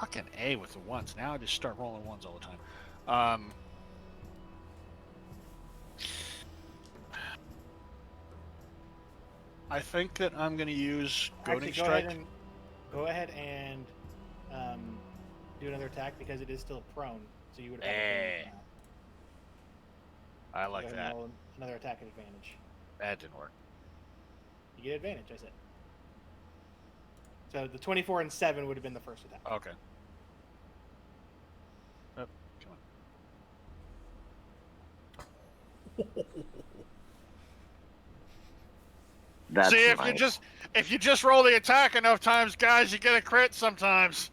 [SPEAKER 2] Fucking A with the ones. Now I just start rolling ones all the time. I think that I'm going to use Goading
[SPEAKER 1] Actually,
[SPEAKER 2] Strike.
[SPEAKER 1] Go ahead and do another attack because it is still prone. So you would have
[SPEAKER 2] Eh. I like that.
[SPEAKER 1] Another attack at advantage.
[SPEAKER 2] That didn't work.
[SPEAKER 1] You get advantage, I said. So the 24 and 7 would have been the first attack.
[SPEAKER 2] Okay. Oh, come on.
[SPEAKER 5] That's
[SPEAKER 2] See,
[SPEAKER 5] nice.
[SPEAKER 2] if you just roll the attack enough times, guys, you get a crit sometimes.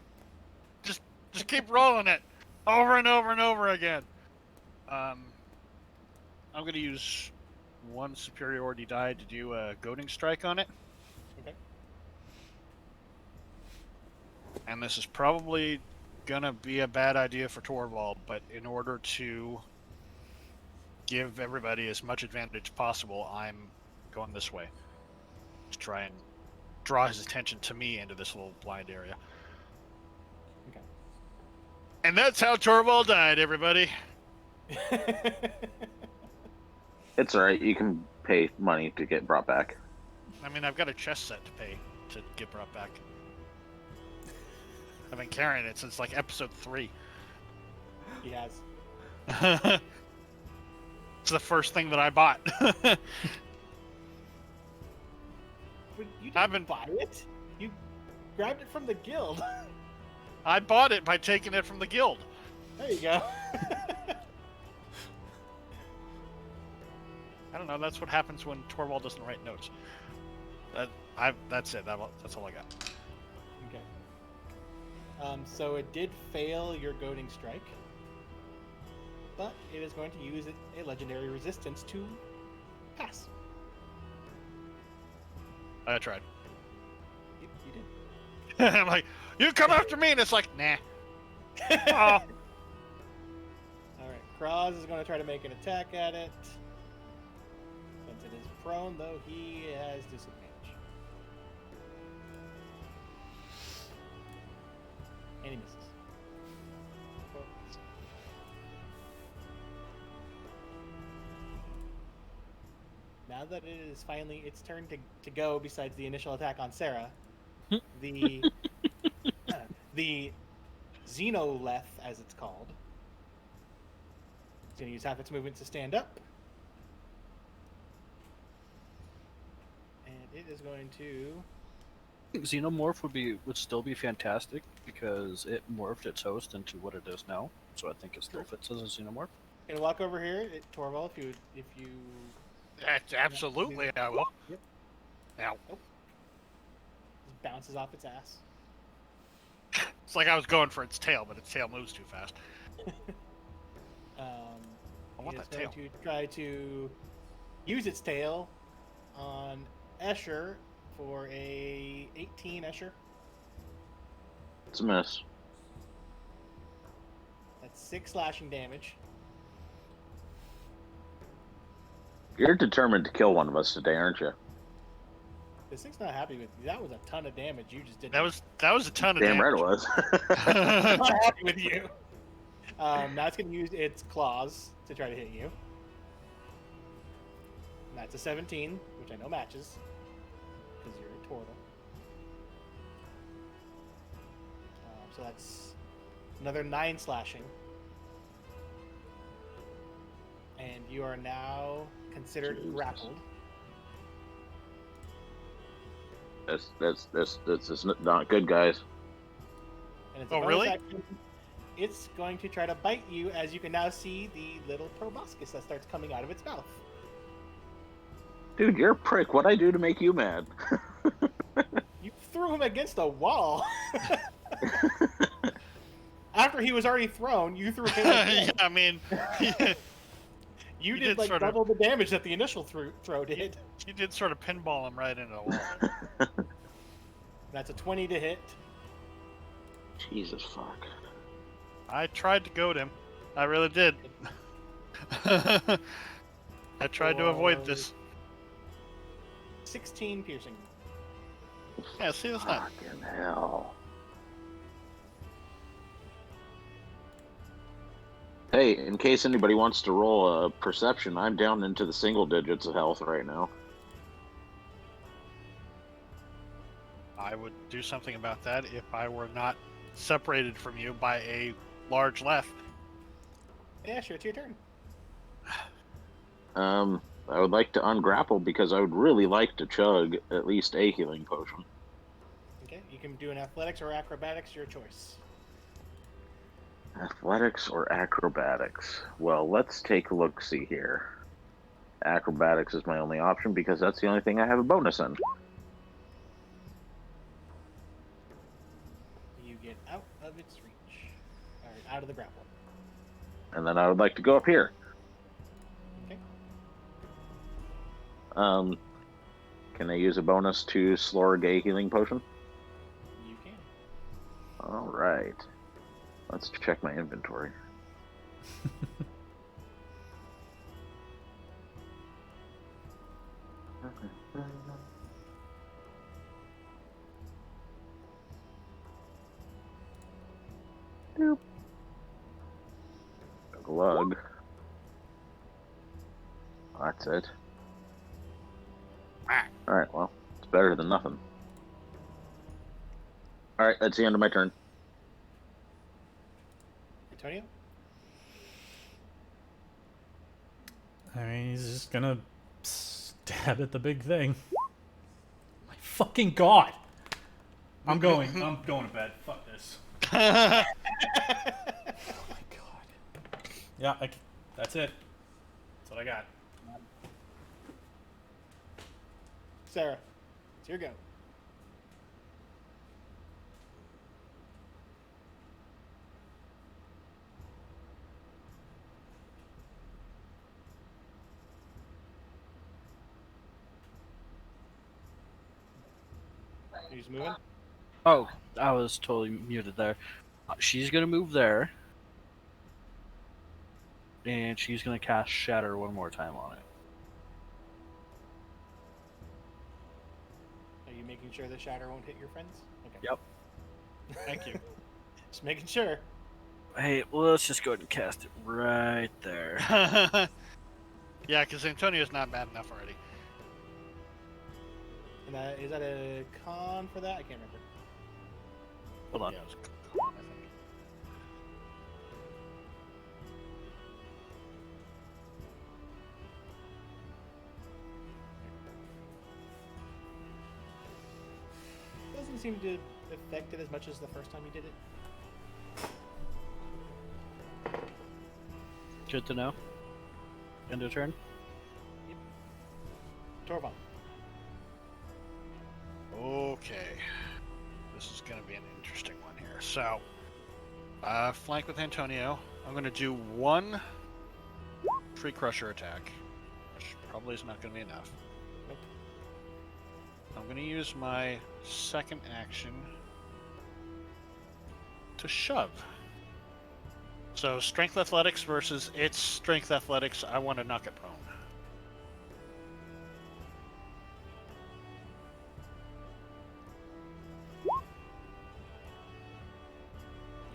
[SPEAKER 2] Just keep rolling it over and over and over again. I'm going to use one superiority die to do a Goading Strike on it.
[SPEAKER 1] Okay.
[SPEAKER 2] And this is probably going to be a bad idea for Torvald, but in order to give everybody as much advantage as possible, I'm going this way to try and draw his attention to me into this little blind area.
[SPEAKER 1] Okay.
[SPEAKER 2] And that's how Torvald died, everybody.
[SPEAKER 5] It's alright, you can pay money to get brought back.
[SPEAKER 2] I mean, I've got a chest set to pay to get brought back. I've been carrying it since like episode 3.
[SPEAKER 1] He has.
[SPEAKER 2] It's the first thing that I bought.
[SPEAKER 1] But you
[SPEAKER 2] I've
[SPEAKER 1] didn't
[SPEAKER 2] been-
[SPEAKER 1] buy it. You grabbed it from the guild.
[SPEAKER 2] I bought it by taking it from the guild.
[SPEAKER 1] There you go.
[SPEAKER 2] I don't know. That's what happens when Torvald doesn't write notes. That's it. That's all I got.
[SPEAKER 1] Okay. So it did fail your goading strike, but it is going to use a legendary resistance to pass.
[SPEAKER 2] I tried.
[SPEAKER 1] You did.
[SPEAKER 2] I'm like, you come after me, and it's like, nah. Oh.
[SPEAKER 1] All right, Kraz is going to try to make an attack at it. Since it is prone, though, he has disadvantage. And he misses. Now that it is finally its turn to go, besides the initial attack on Sarah, the the Xenoleth, as it's called, is going to use half its movement to stand up. And it is going to...
[SPEAKER 6] Xenomorph would still be fantastic because it morphed its host into what it is now. So I think it still fits as a Xenomorph.
[SPEAKER 1] Gonna walk over here, Torvald, if you
[SPEAKER 2] Absolutely, I will.
[SPEAKER 1] Yep.
[SPEAKER 2] Now,
[SPEAKER 1] just bounces off its ass.
[SPEAKER 2] it's like I was going for its tail, but its tail moves too fast. I want
[SPEAKER 1] It is
[SPEAKER 2] that
[SPEAKER 1] going
[SPEAKER 2] tail.
[SPEAKER 1] to try to use its tail on Escher for a 18 Escher.
[SPEAKER 5] It's a miss.
[SPEAKER 1] That's 6 slashing damage.
[SPEAKER 5] You're determined to kill one of us today, aren't you?
[SPEAKER 1] This thing's not happy with you. That was a ton of damage you just did.
[SPEAKER 2] That was a ton of
[SPEAKER 5] Damn right
[SPEAKER 2] damage.
[SPEAKER 5] it was.
[SPEAKER 1] I'm not happy with you. Now it's going to use its claws to try to hit you. And that's a 17, which I know matches, because you're a turtle. So that's another 9 slashing. And you are now considered
[SPEAKER 5] Jesus.
[SPEAKER 1] grappled.
[SPEAKER 5] That's not good, guys.
[SPEAKER 1] And it's a
[SPEAKER 2] Oh,
[SPEAKER 1] bonus
[SPEAKER 2] really?
[SPEAKER 1] action. It's going to try to bite you, as you can now see the little proboscis that starts coming out of its mouth.
[SPEAKER 5] Dude, you're a prick. What'd I do to make you mad?
[SPEAKER 1] You threw him against a wall. After he was already thrown, you threw him
[SPEAKER 2] Yeah,
[SPEAKER 1] again.
[SPEAKER 2] I mean,
[SPEAKER 1] You
[SPEAKER 2] You
[SPEAKER 1] did
[SPEAKER 2] did
[SPEAKER 1] like
[SPEAKER 2] sort of-
[SPEAKER 1] double the damage that the initial throw did.
[SPEAKER 2] you did sort of pinball him right into the wall.
[SPEAKER 1] That's a 20 to hit.
[SPEAKER 5] Jesus fuck.
[SPEAKER 2] I tried to goad him. I really did. I tried to avoid this.
[SPEAKER 1] 16 piercing.
[SPEAKER 2] Yeah, see, that's not.
[SPEAKER 5] Fucking hell. Hey, in case anybody wants to roll a perception, I'm down into the single digits of health right now.
[SPEAKER 2] I would do something about that if I were not separated from you by a large left.
[SPEAKER 1] Yeah, sure, it's your turn.
[SPEAKER 5] I would like to ungrapple because I would really like to chug at least a healing potion.
[SPEAKER 1] Okay, you can do an athletics or acrobatics, your choice.
[SPEAKER 5] Athletics or acrobatics? Well, let's take a look-see here. Acrobatics is my only option because that's the only thing I have a bonus in.
[SPEAKER 1] You get out of its reach. Or out of the grapple.
[SPEAKER 5] And then I would like to go up here.
[SPEAKER 1] Okay.
[SPEAKER 5] Can I use a bonus to slurg a healing potion?
[SPEAKER 1] You can.
[SPEAKER 5] Alright. Let's check my inventory. Doop. A glug. That's it. Alright, well, it's better than nothing. Alright, that's the end of my turn.
[SPEAKER 1] Antonio?
[SPEAKER 3] I mean, he's just gonna stab at the big thing. My fucking god! I'm going to bed. Fuck this. Oh my god. Yeah, that's it. That's what I got.
[SPEAKER 1] Sarah, it's your go. He's moving.
[SPEAKER 6] Oh, I was totally muted there. She's gonna move there, and she's gonna cast Shatter one more time on it.
[SPEAKER 1] Are you making sure the shatter won't hit your friends? Okay.
[SPEAKER 6] Yep.
[SPEAKER 2] Thank you.
[SPEAKER 1] Just making sure.
[SPEAKER 6] Hey, well, let's just go ahead and cast it right there.
[SPEAKER 2] Yeah, because Antonio's not bad enough already.
[SPEAKER 1] And is that a con for that? I can't remember.
[SPEAKER 6] Hold on.
[SPEAKER 2] Yeah, it was cool, I think.
[SPEAKER 1] Doesn't seem to affect it as much as the first time you did it.
[SPEAKER 6] Good to know. End of turn.
[SPEAKER 1] Torvald.
[SPEAKER 2] Okay. This is going to be an interesting one here. So, flank with Antonio. I'm going to do one Tree Crusher attack, which probably is not going to be enough.
[SPEAKER 1] Nope.
[SPEAKER 2] I'm going to use my second action to shove. So, Strength Athletics versus its Strength Athletics. I want to knock it prone.
[SPEAKER 1] You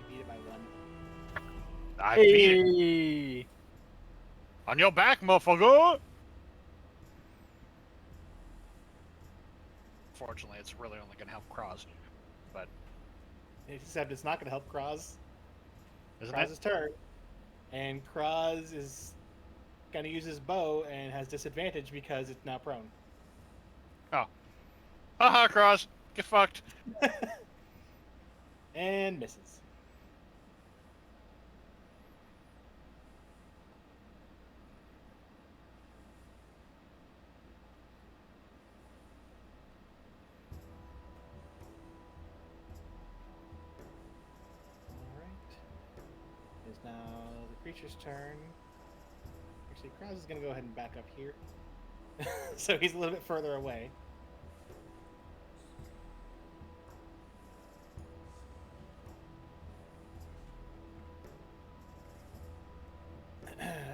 [SPEAKER 1] beat it by one.
[SPEAKER 2] I beat it.
[SPEAKER 6] Hey!
[SPEAKER 2] On your back, motherfucker! Fortunately, it's really only going to help Cross. But,
[SPEAKER 1] Except it's not going to help Kraz.
[SPEAKER 2] isn't
[SPEAKER 1] Kraz's
[SPEAKER 2] it?
[SPEAKER 1] turn. And Kraz is going to use his bow and has disadvantage because it's now prone.
[SPEAKER 2] Haha, Cross! Get fucked!
[SPEAKER 1] And misses. Alright. It is now the creature's turn. Actually, Kraz is going to go ahead and back up here. So he's a little bit further away.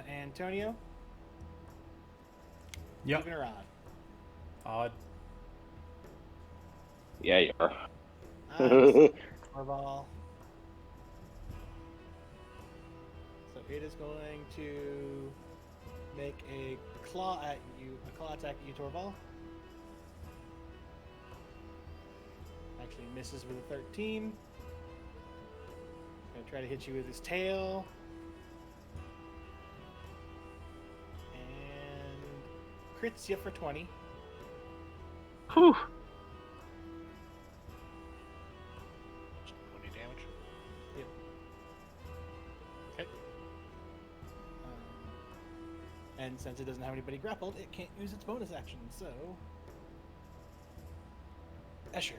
[SPEAKER 1] Antonio,
[SPEAKER 3] Yep.
[SPEAKER 1] even or odd?
[SPEAKER 3] Odd.
[SPEAKER 5] Yeah, you are.
[SPEAKER 1] Ball. So it is going to make a claw at you, a claw attack at you, Torval. Actually misses with a 13. Gonna try to hit you with his tail. And crits you for 20.
[SPEAKER 5] Whew.
[SPEAKER 2] 20 damage.
[SPEAKER 1] Yep.
[SPEAKER 2] Okay.
[SPEAKER 1] And since it doesn't have anybody grappled, it can't use its bonus action, so... Escher.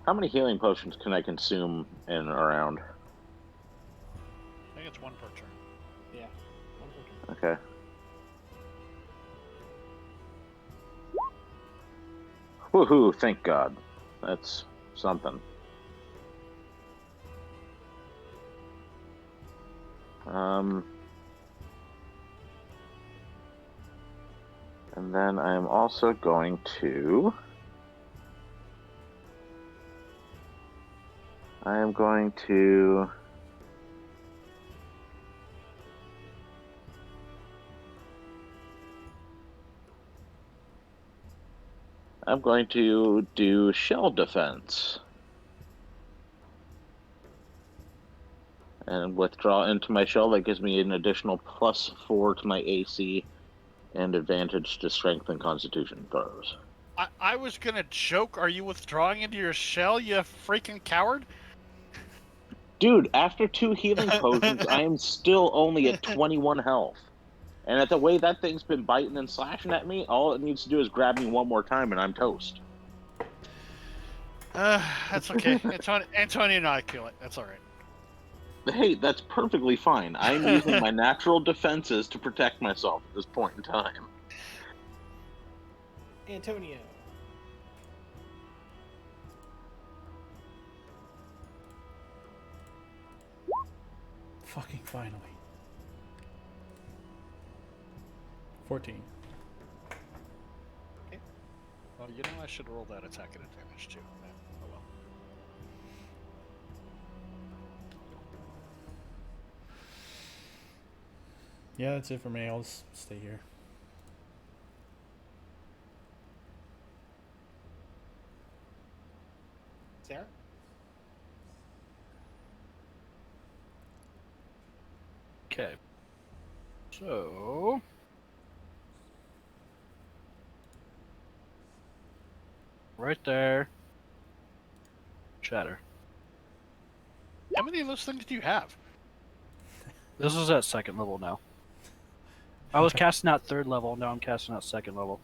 [SPEAKER 5] How many healing potions can I consume in a round?
[SPEAKER 2] I think it's one per turn.
[SPEAKER 1] Yeah. One per turn.
[SPEAKER 5] Okay. Woohoo, thank God. That's something. And then I'm also going to... I'm going to do shell defense. and withdraw into my shell. That gives me an additional +4 to my AC and advantage to Strength and Constitution throws.
[SPEAKER 2] I was gonna joke, are you withdrawing into your shell, you freaking coward?
[SPEAKER 5] Dude, after 2 healing potions, I am still only at 21 health. And at the way that thing's been biting and slashing at me, all it needs to do is grab me one more time and I'm toast.
[SPEAKER 2] That's okay. Antonio and I kill it. That's alright.
[SPEAKER 5] Hey, that's perfectly fine. I'm using my natural defenses to protect myself at this point in time.
[SPEAKER 1] Antonio.
[SPEAKER 3] Fucking finally. 14.
[SPEAKER 2] Well, you know I should roll that attack at advantage too. Oh well.
[SPEAKER 3] Yeah, that's it for me. I'll just stay here.
[SPEAKER 1] Sarah?
[SPEAKER 6] Okay. So. Right there. Shatter.
[SPEAKER 2] How many of those things do you have?
[SPEAKER 6] This is at 2nd level now. I was casting out 3rd level, now I'm casting out 2nd level.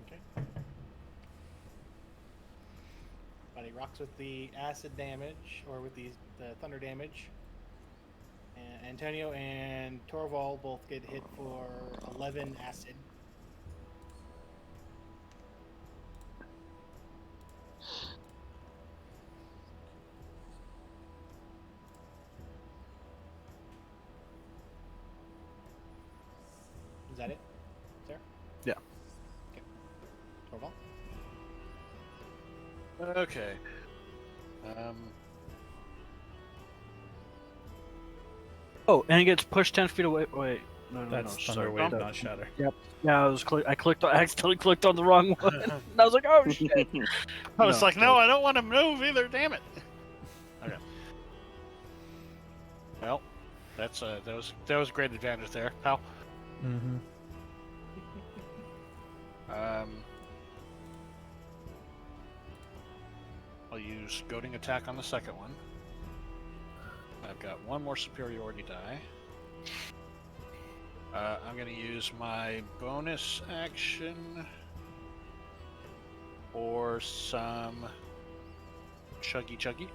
[SPEAKER 1] Okay. Buddy rocks with the acid damage, or with the thunder damage. And Antonio and Torval both get hit for 11 acid. Is that it, Sarah?
[SPEAKER 6] Yeah.
[SPEAKER 1] Okay. Torval?
[SPEAKER 2] Okay.
[SPEAKER 6] Oh, and it gets pushed 10 feet away. Wait. No,
[SPEAKER 3] That's
[SPEAKER 6] sorry.
[SPEAKER 3] Thunderwave, not Shatter.
[SPEAKER 6] Yep. Yeah, I accidentally clicked on the wrong one. And I was like, oh shit.
[SPEAKER 2] I was
[SPEAKER 6] No,
[SPEAKER 2] like, no, I don't want to move either. Damn it. Okay. Well, that was a great advantage there, pal.
[SPEAKER 3] Mm-hmm.
[SPEAKER 2] I'll use goading attack on the second one. I've got one more superiority die. I'm going to use my bonus action for some chuggy.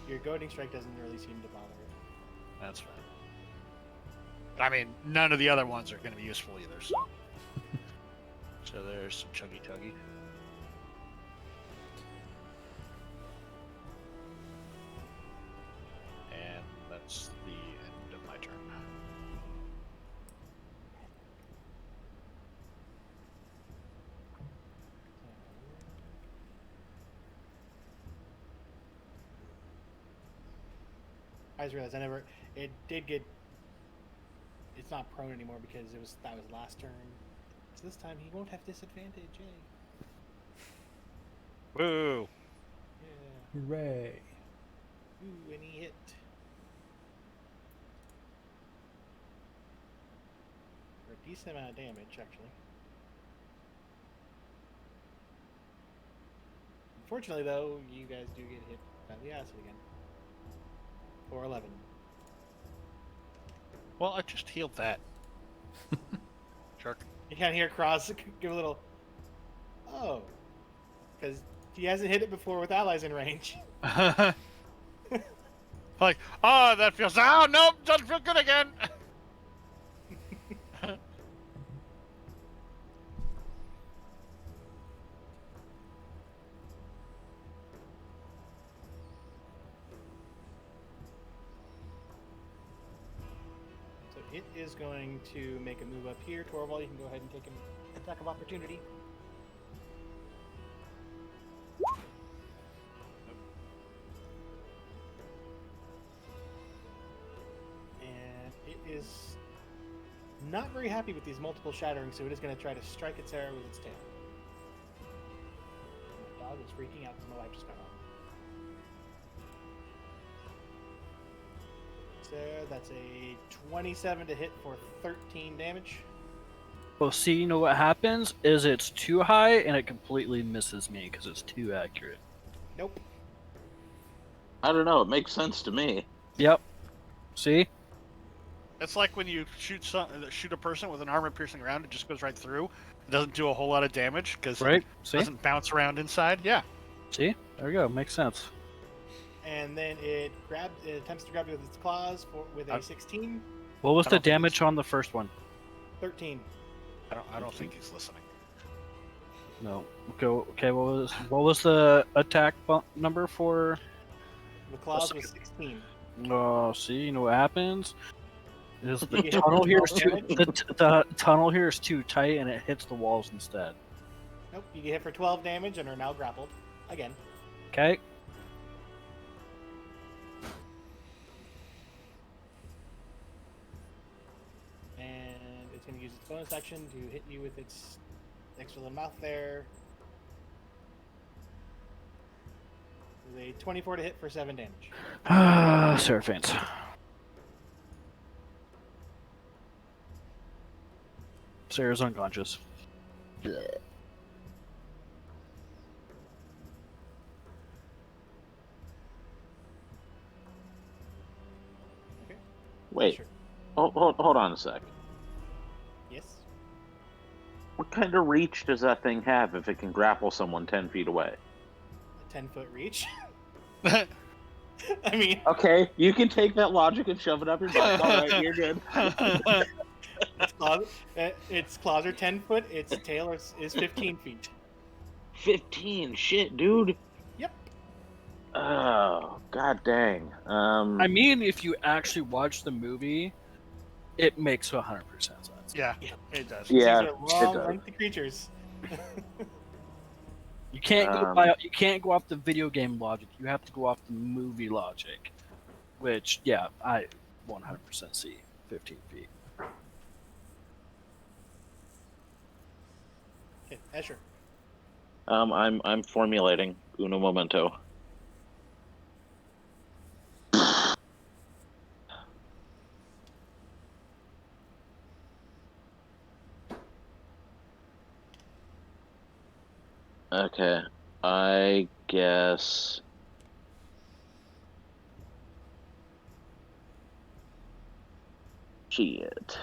[SPEAKER 1] Your goading strike doesn't really seem to bother it.
[SPEAKER 2] That's fine. I mean, none of the other ones are going to be useful either, so. So there's some chuggy. And that's the end of my turn.
[SPEAKER 1] I just realized it did get, it's not prone anymore because that was last turn. So this time he won't have disadvantage, eh?
[SPEAKER 2] Woo!
[SPEAKER 1] Yeah.
[SPEAKER 3] Hooray.
[SPEAKER 1] Ooh, and he hit. For a decent amount of damage, actually. Unfortunately, though, you guys do get hit by the acid again. For 11.
[SPEAKER 2] Well, I just healed that. Jerk.
[SPEAKER 1] You can't hear Cross give a little, oh, because he hasn't hit it before with allies in range.
[SPEAKER 2] Like, oh, that feels. Oh, nope, doesn't feel good again.
[SPEAKER 1] So it is going to make a move up here. Torval, you can go ahead and take an attack of opportunity. And it is not very happy with these multiple shatterings, so it is going to try to strike at Sarah with its tail. My dog is freaking out because my wife just got home. So that's a 27 to hit for 13 damage.
[SPEAKER 6] Well, see, you know what happens is it's too high and it completely misses me because it's too accurate.
[SPEAKER 1] Nope.
[SPEAKER 5] I don't know. It makes sense to me.
[SPEAKER 6] Yep. See?
[SPEAKER 2] It's like when you shoot a person with an armor-piercing round, it just goes right through. It doesn't do a whole lot of damage because
[SPEAKER 6] Right?
[SPEAKER 2] it
[SPEAKER 6] See?
[SPEAKER 2] doesn't bounce around inside. Yeah.
[SPEAKER 6] See? There we go. Makes sense.
[SPEAKER 1] And then it attempts to grab you with its claws with a 16,
[SPEAKER 6] What was
[SPEAKER 2] I
[SPEAKER 6] the
[SPEAKER 2] don't think
[SPEAKER 6] damage on the first one?
[SPEAKER 1] 13.
[SPEAKER 2] I don't think he's listening.
[SPEAKER 6] No. Okay. What was the attack number for?
[SPEAKER 1] The claws was 16.
[SPEAKER 6] Oh, see, you know what happens? Is the
[SPEAKER 1] You
[SPEAKER 6] tunnel here is
[SPEAKER 1] get
[SPEAKER 6] too the tunnel here is too tight and it hits the walls instead.
[SPEAKER 1] Nope, you get hit for 12 damage and are now grappled. Again.
[SPEAKER 6] Okay.
[SPEAKER 1] And it's going to use its bonus action to hit you with its extra little mouth there. With a 24 to hit for 7 damage.
[SPEAKER 6] Seraphines. Sarah's unconscious.
[SPEAKER 5] Wait.
[SPEAKER 1] Sure.
[SPEAKER 5] Hold on a sec.
[SPEAKER 1] Yes.
[SPEAKER 5] What kind of reach does that thing have if it can grapple someone 10 feet away?
[SPEAKER 1] A 10-foot reach. I mean,
[SPEAKER 5] Okay, you can take that logic and shove it up your butt. All right, you're good.
[SPEAKER 1] its claws are 10 foot. Its tail is 15 feet.
[SPEAKER 5] 15, shit, dude.
[SPEAKER 1] Yep.
[SPEAKER 5] Oh, god dang.
[SPEAKER 6] I mean, if you actually watch the movie, it makes 100% sense.
[SPEAKER 2] Yeah, it does.
[SPEAKER 5] Yeah,
[SPEAKER 1] These are
[SPEAKER 5] it
[SPEAKER 1] long,
[SPEAKER 5] does.
[SPEAKER 1] lengthy creatures.
[SPEAKER 6] You can't go
[SPEAKER 5] Um,
[SPEAKER 6] you can't go off the video game logic. You have to go off the movie logic. Which, yeah, I 100% see 15 feet.
[SPEAKER 1] Okay, Escher.
[SPEAKER 5] I'm formulating uno momento. Okay, I guess. Shit.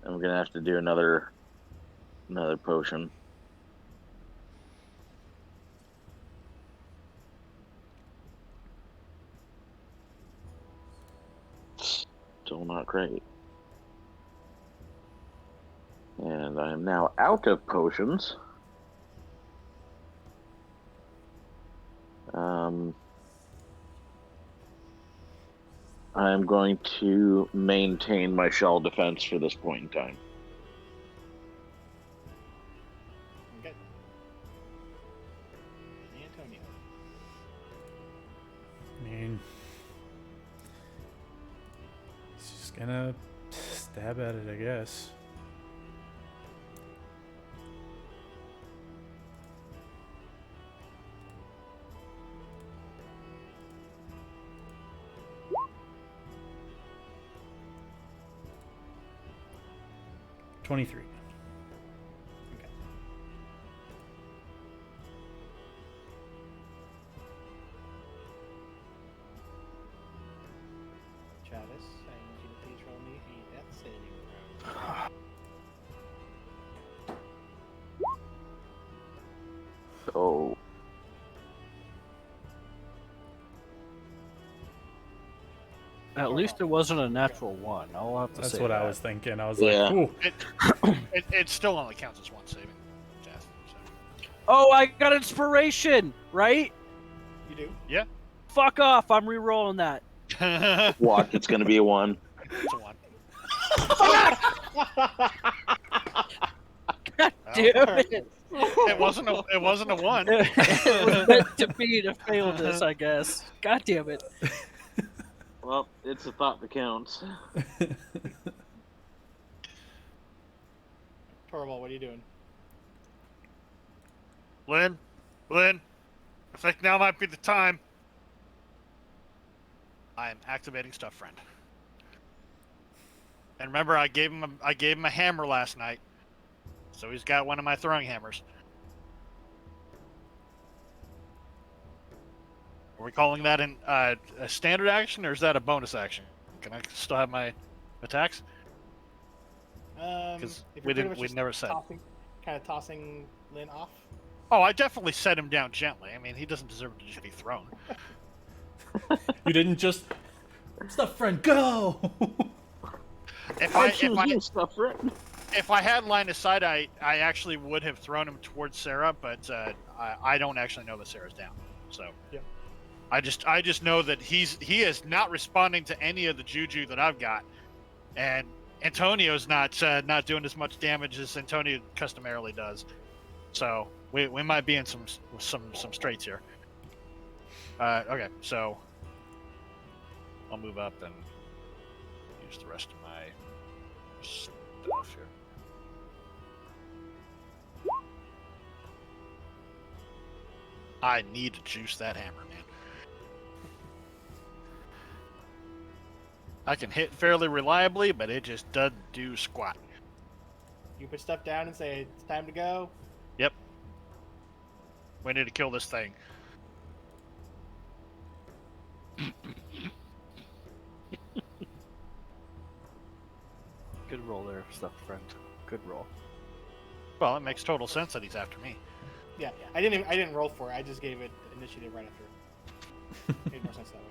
[SPEAKER 5] I'm gonna have to do another potion. Still not great. And I am now out of potions. I'm going to maintain my shell defense for this point in time.
[SPEAKER 1] Okay. Antonio.
[SPEAKER 3] I mean, he's just gonna stab at it, I guess. $23.
[SPEAKER 1] Travis, I need you to please roll me a death saving throw.
[SPEAKER 5] So,
[SPEAKER 6] At least it wasn't a natural one. I'll have to
[SPEAKER 3] That's
[SPEAKER 6] say
[SPEAKER 3] what
[SPEAKER 6] that.
[SPEAKER 3] I was thinking. I was
[SPEAKER 5] Yeah.
[SPEAKER 3] like, ooh.
[SPEAKER 2] It still only counts as one saving death. So.
[SPEAKER 6] Oh, I got inspiration, right?
[SPEAKER 1] You do?
[SPEAKER 6] Fuck off! I'm re-rolling that.
[SPEAKER 5] watch, it's going to be a 1.
[SPEAKER 2] It's a one.
[SPEAKER 6] God
[SPEAKER 2] Well,
[SPEAKER 6] damn it!
[SPEAKER 2] It wasn't a one.
[SPEAKER 6] It was meant to be to fail this, I guess. God damn it!
[SPEAKER 5] Well, it's a thought that counts.
[SPEAKER 1] Torvald, what are you doing?
[SPEAKER 2] Lynn, I think now might be the time. I'm activating Stuff Friend. And remember, I gave him a hammer last night, so he's got one of my throwing hammers. Are we calling that a standard action, or is that a bonus action? Can I still have my attacks? Because
[SPEAKER 1] If
[SPEAKER 2] we
[SPEAKER 1] you're pretty much
[SPEAKER 2] we
[SPEAKER 1] just
[SPEAKER 2] never said.
[SPEAKER 1] kind of tossing Lynn off.
[SPEAKER 2] Oh, I definitely set him down gently. I mean, he doesn't deserve to just be thrown.
[SPEAKER 3] You didn't just Stuff Friend go.
[SPEAKER 2] If
[SPEAKER 5] I
[SPEAKER 2] I
[SPEAKER 5] choose you, Stuff Friend.
[SPEAKER 2] if I had line of sight, I actually would have thrown him towards Sarah, but I don't actually know that Sarah's down. So
[SPEAKER 1] Yep.
[SPEAKER 2] I just know that he is not responding to any of the juju that I've got, and Antonio's not doing as much damage as Antonio customarily does. So we might be in some straits here. Okay, so I'll move up and use the rest of my stuff here. I need to juice that hammer, man. I can hit fairly reliably, but it just doesn't do squat.
[SPEAKER 1] You put stuff down and say it's time to go.
[SPEAKER 2] Yep. We need to kill this thing.
[SPEAKER 6] Good roll there, Stuff Friend. Good roll.
[SPEAKER 2] Well, it makes total sense that he's after me.
[SPEAKER 1] Yeah, I didn't roll for it. I just gave it initiative right after. Made more sense that way.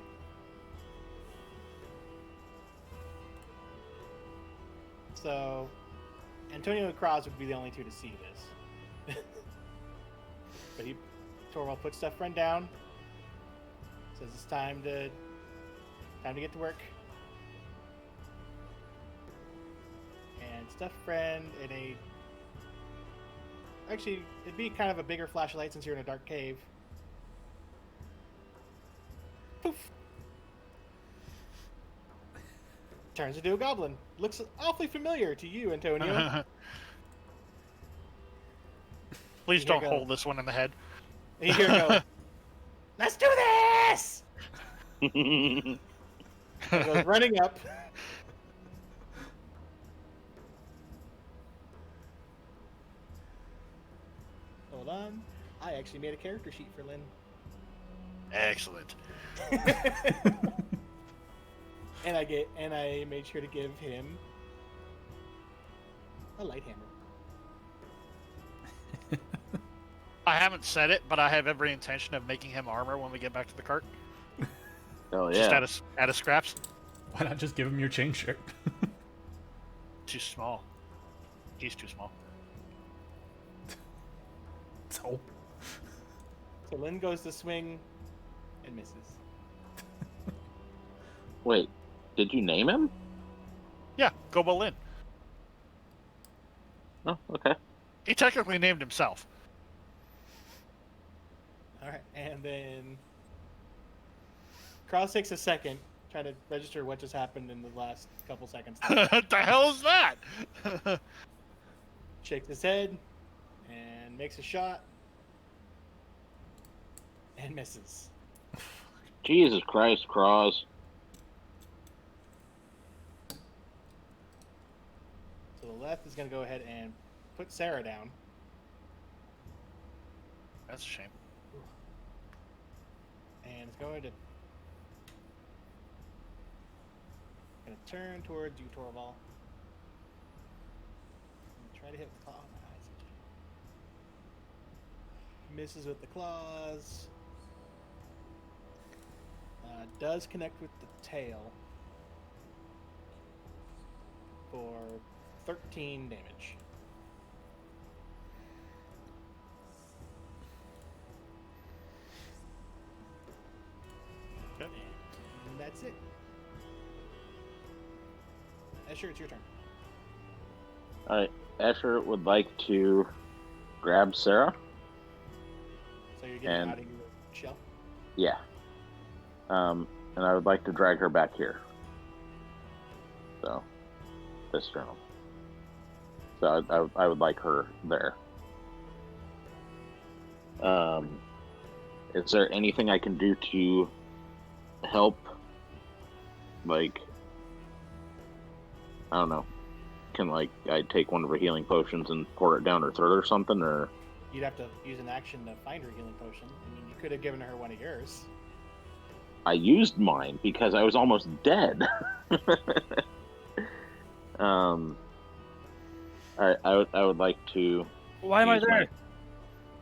[SPEAKER 1] So, Antonio and Kraz would be the only two to see this. But Torvald puts Stuff Friend down. Says it's time to get to work. And Stuff Friend in a actually it'd be kind of a bigger flashlight since you're in a dark cave. Poof. Turns into a goblin. Looks awfully familiar to you, Antonio.
[SPEAKER 2] Please
[SPEAKER 1] You
[SPEAKER 2] don't
[SPEAKER 1] hear go-
[SPEAKER 2] hold this one in the head.
[SPEAKER 1] And you hear him go, "Let's do this!" He goes running up. Hold on. I actually made a character sheet for Lynn.
[SPEAKER 2] Excellent.
[SPEAKER 1] And I made sure to give him a light hammer.
[SPEAKER 2] I haven't said it, but I have every intention of making him armor when we get back to the cart.
[SPEAKER 5] Oh
[SPEAKER 2] Just
[SPEAKER 5] yeah.
[SPEAKER 2] out of scraps.
[SPEAKER 3] Why not just give him your chain shirt?
[SPEAKER 2] Too small. He's too small.
[SPEAKER 3] So
[SPEAKER 1] So Lynn goes to swing and misses.
[SPEAKER 5] Wait, did you name him?
[SPEAKER 2] Yeah, Gobo Lin.
[SPEAKER 5] Oh, okay.
[SPEAKER 2] He technically named himself.
[SPEAKER 1] Alright, and then Cross takes a second trying to register what just happened in the last couple seconds.
[SPEAKER 2] What the hell is that?
[SPEAKER 1] Shakes his head and makes a shot and misses.
[SPEAKER 5] Jesus Christ, Cross.
[SPEAKER 1] So the left is going to go ahead and put Sarah down.
[SPEAKER 2] That's a shame.
[SPEAKER 1] And it's going to turn towards you, Torvald. And try to hit with the claw. Oh, my eyes. Misses with the claws. Does connect with the tail for 13 damage.
[SPEAKER 2] Okay.
[SPEAKER 1] And that's it. Asher, it's your turn.
[SPEAKER 5] Alright, Asher would like to grab Sarah.
[SPEAKER 1] So you're getting
[SPEAKER 5] And-
[SPEAKER 1] out of your shell.
[SPEAKER 5] Yeah. And I would like to drag her back here. So, this journal. So I would like her there. Is there anything I can do to help like, I don't know. Can like I take one of her healing potions and pour it down her throat or something, or
[SPEAKER 1] You'd have to use an action to find her healing potion. I mean, you could have given her one of yours.
[SPEAKER 5] I used mine because I was almost dead. I would like to.
[SPEAKER 6] Why am I
[SPEAKER 5] use
[SPEAKER 6] there?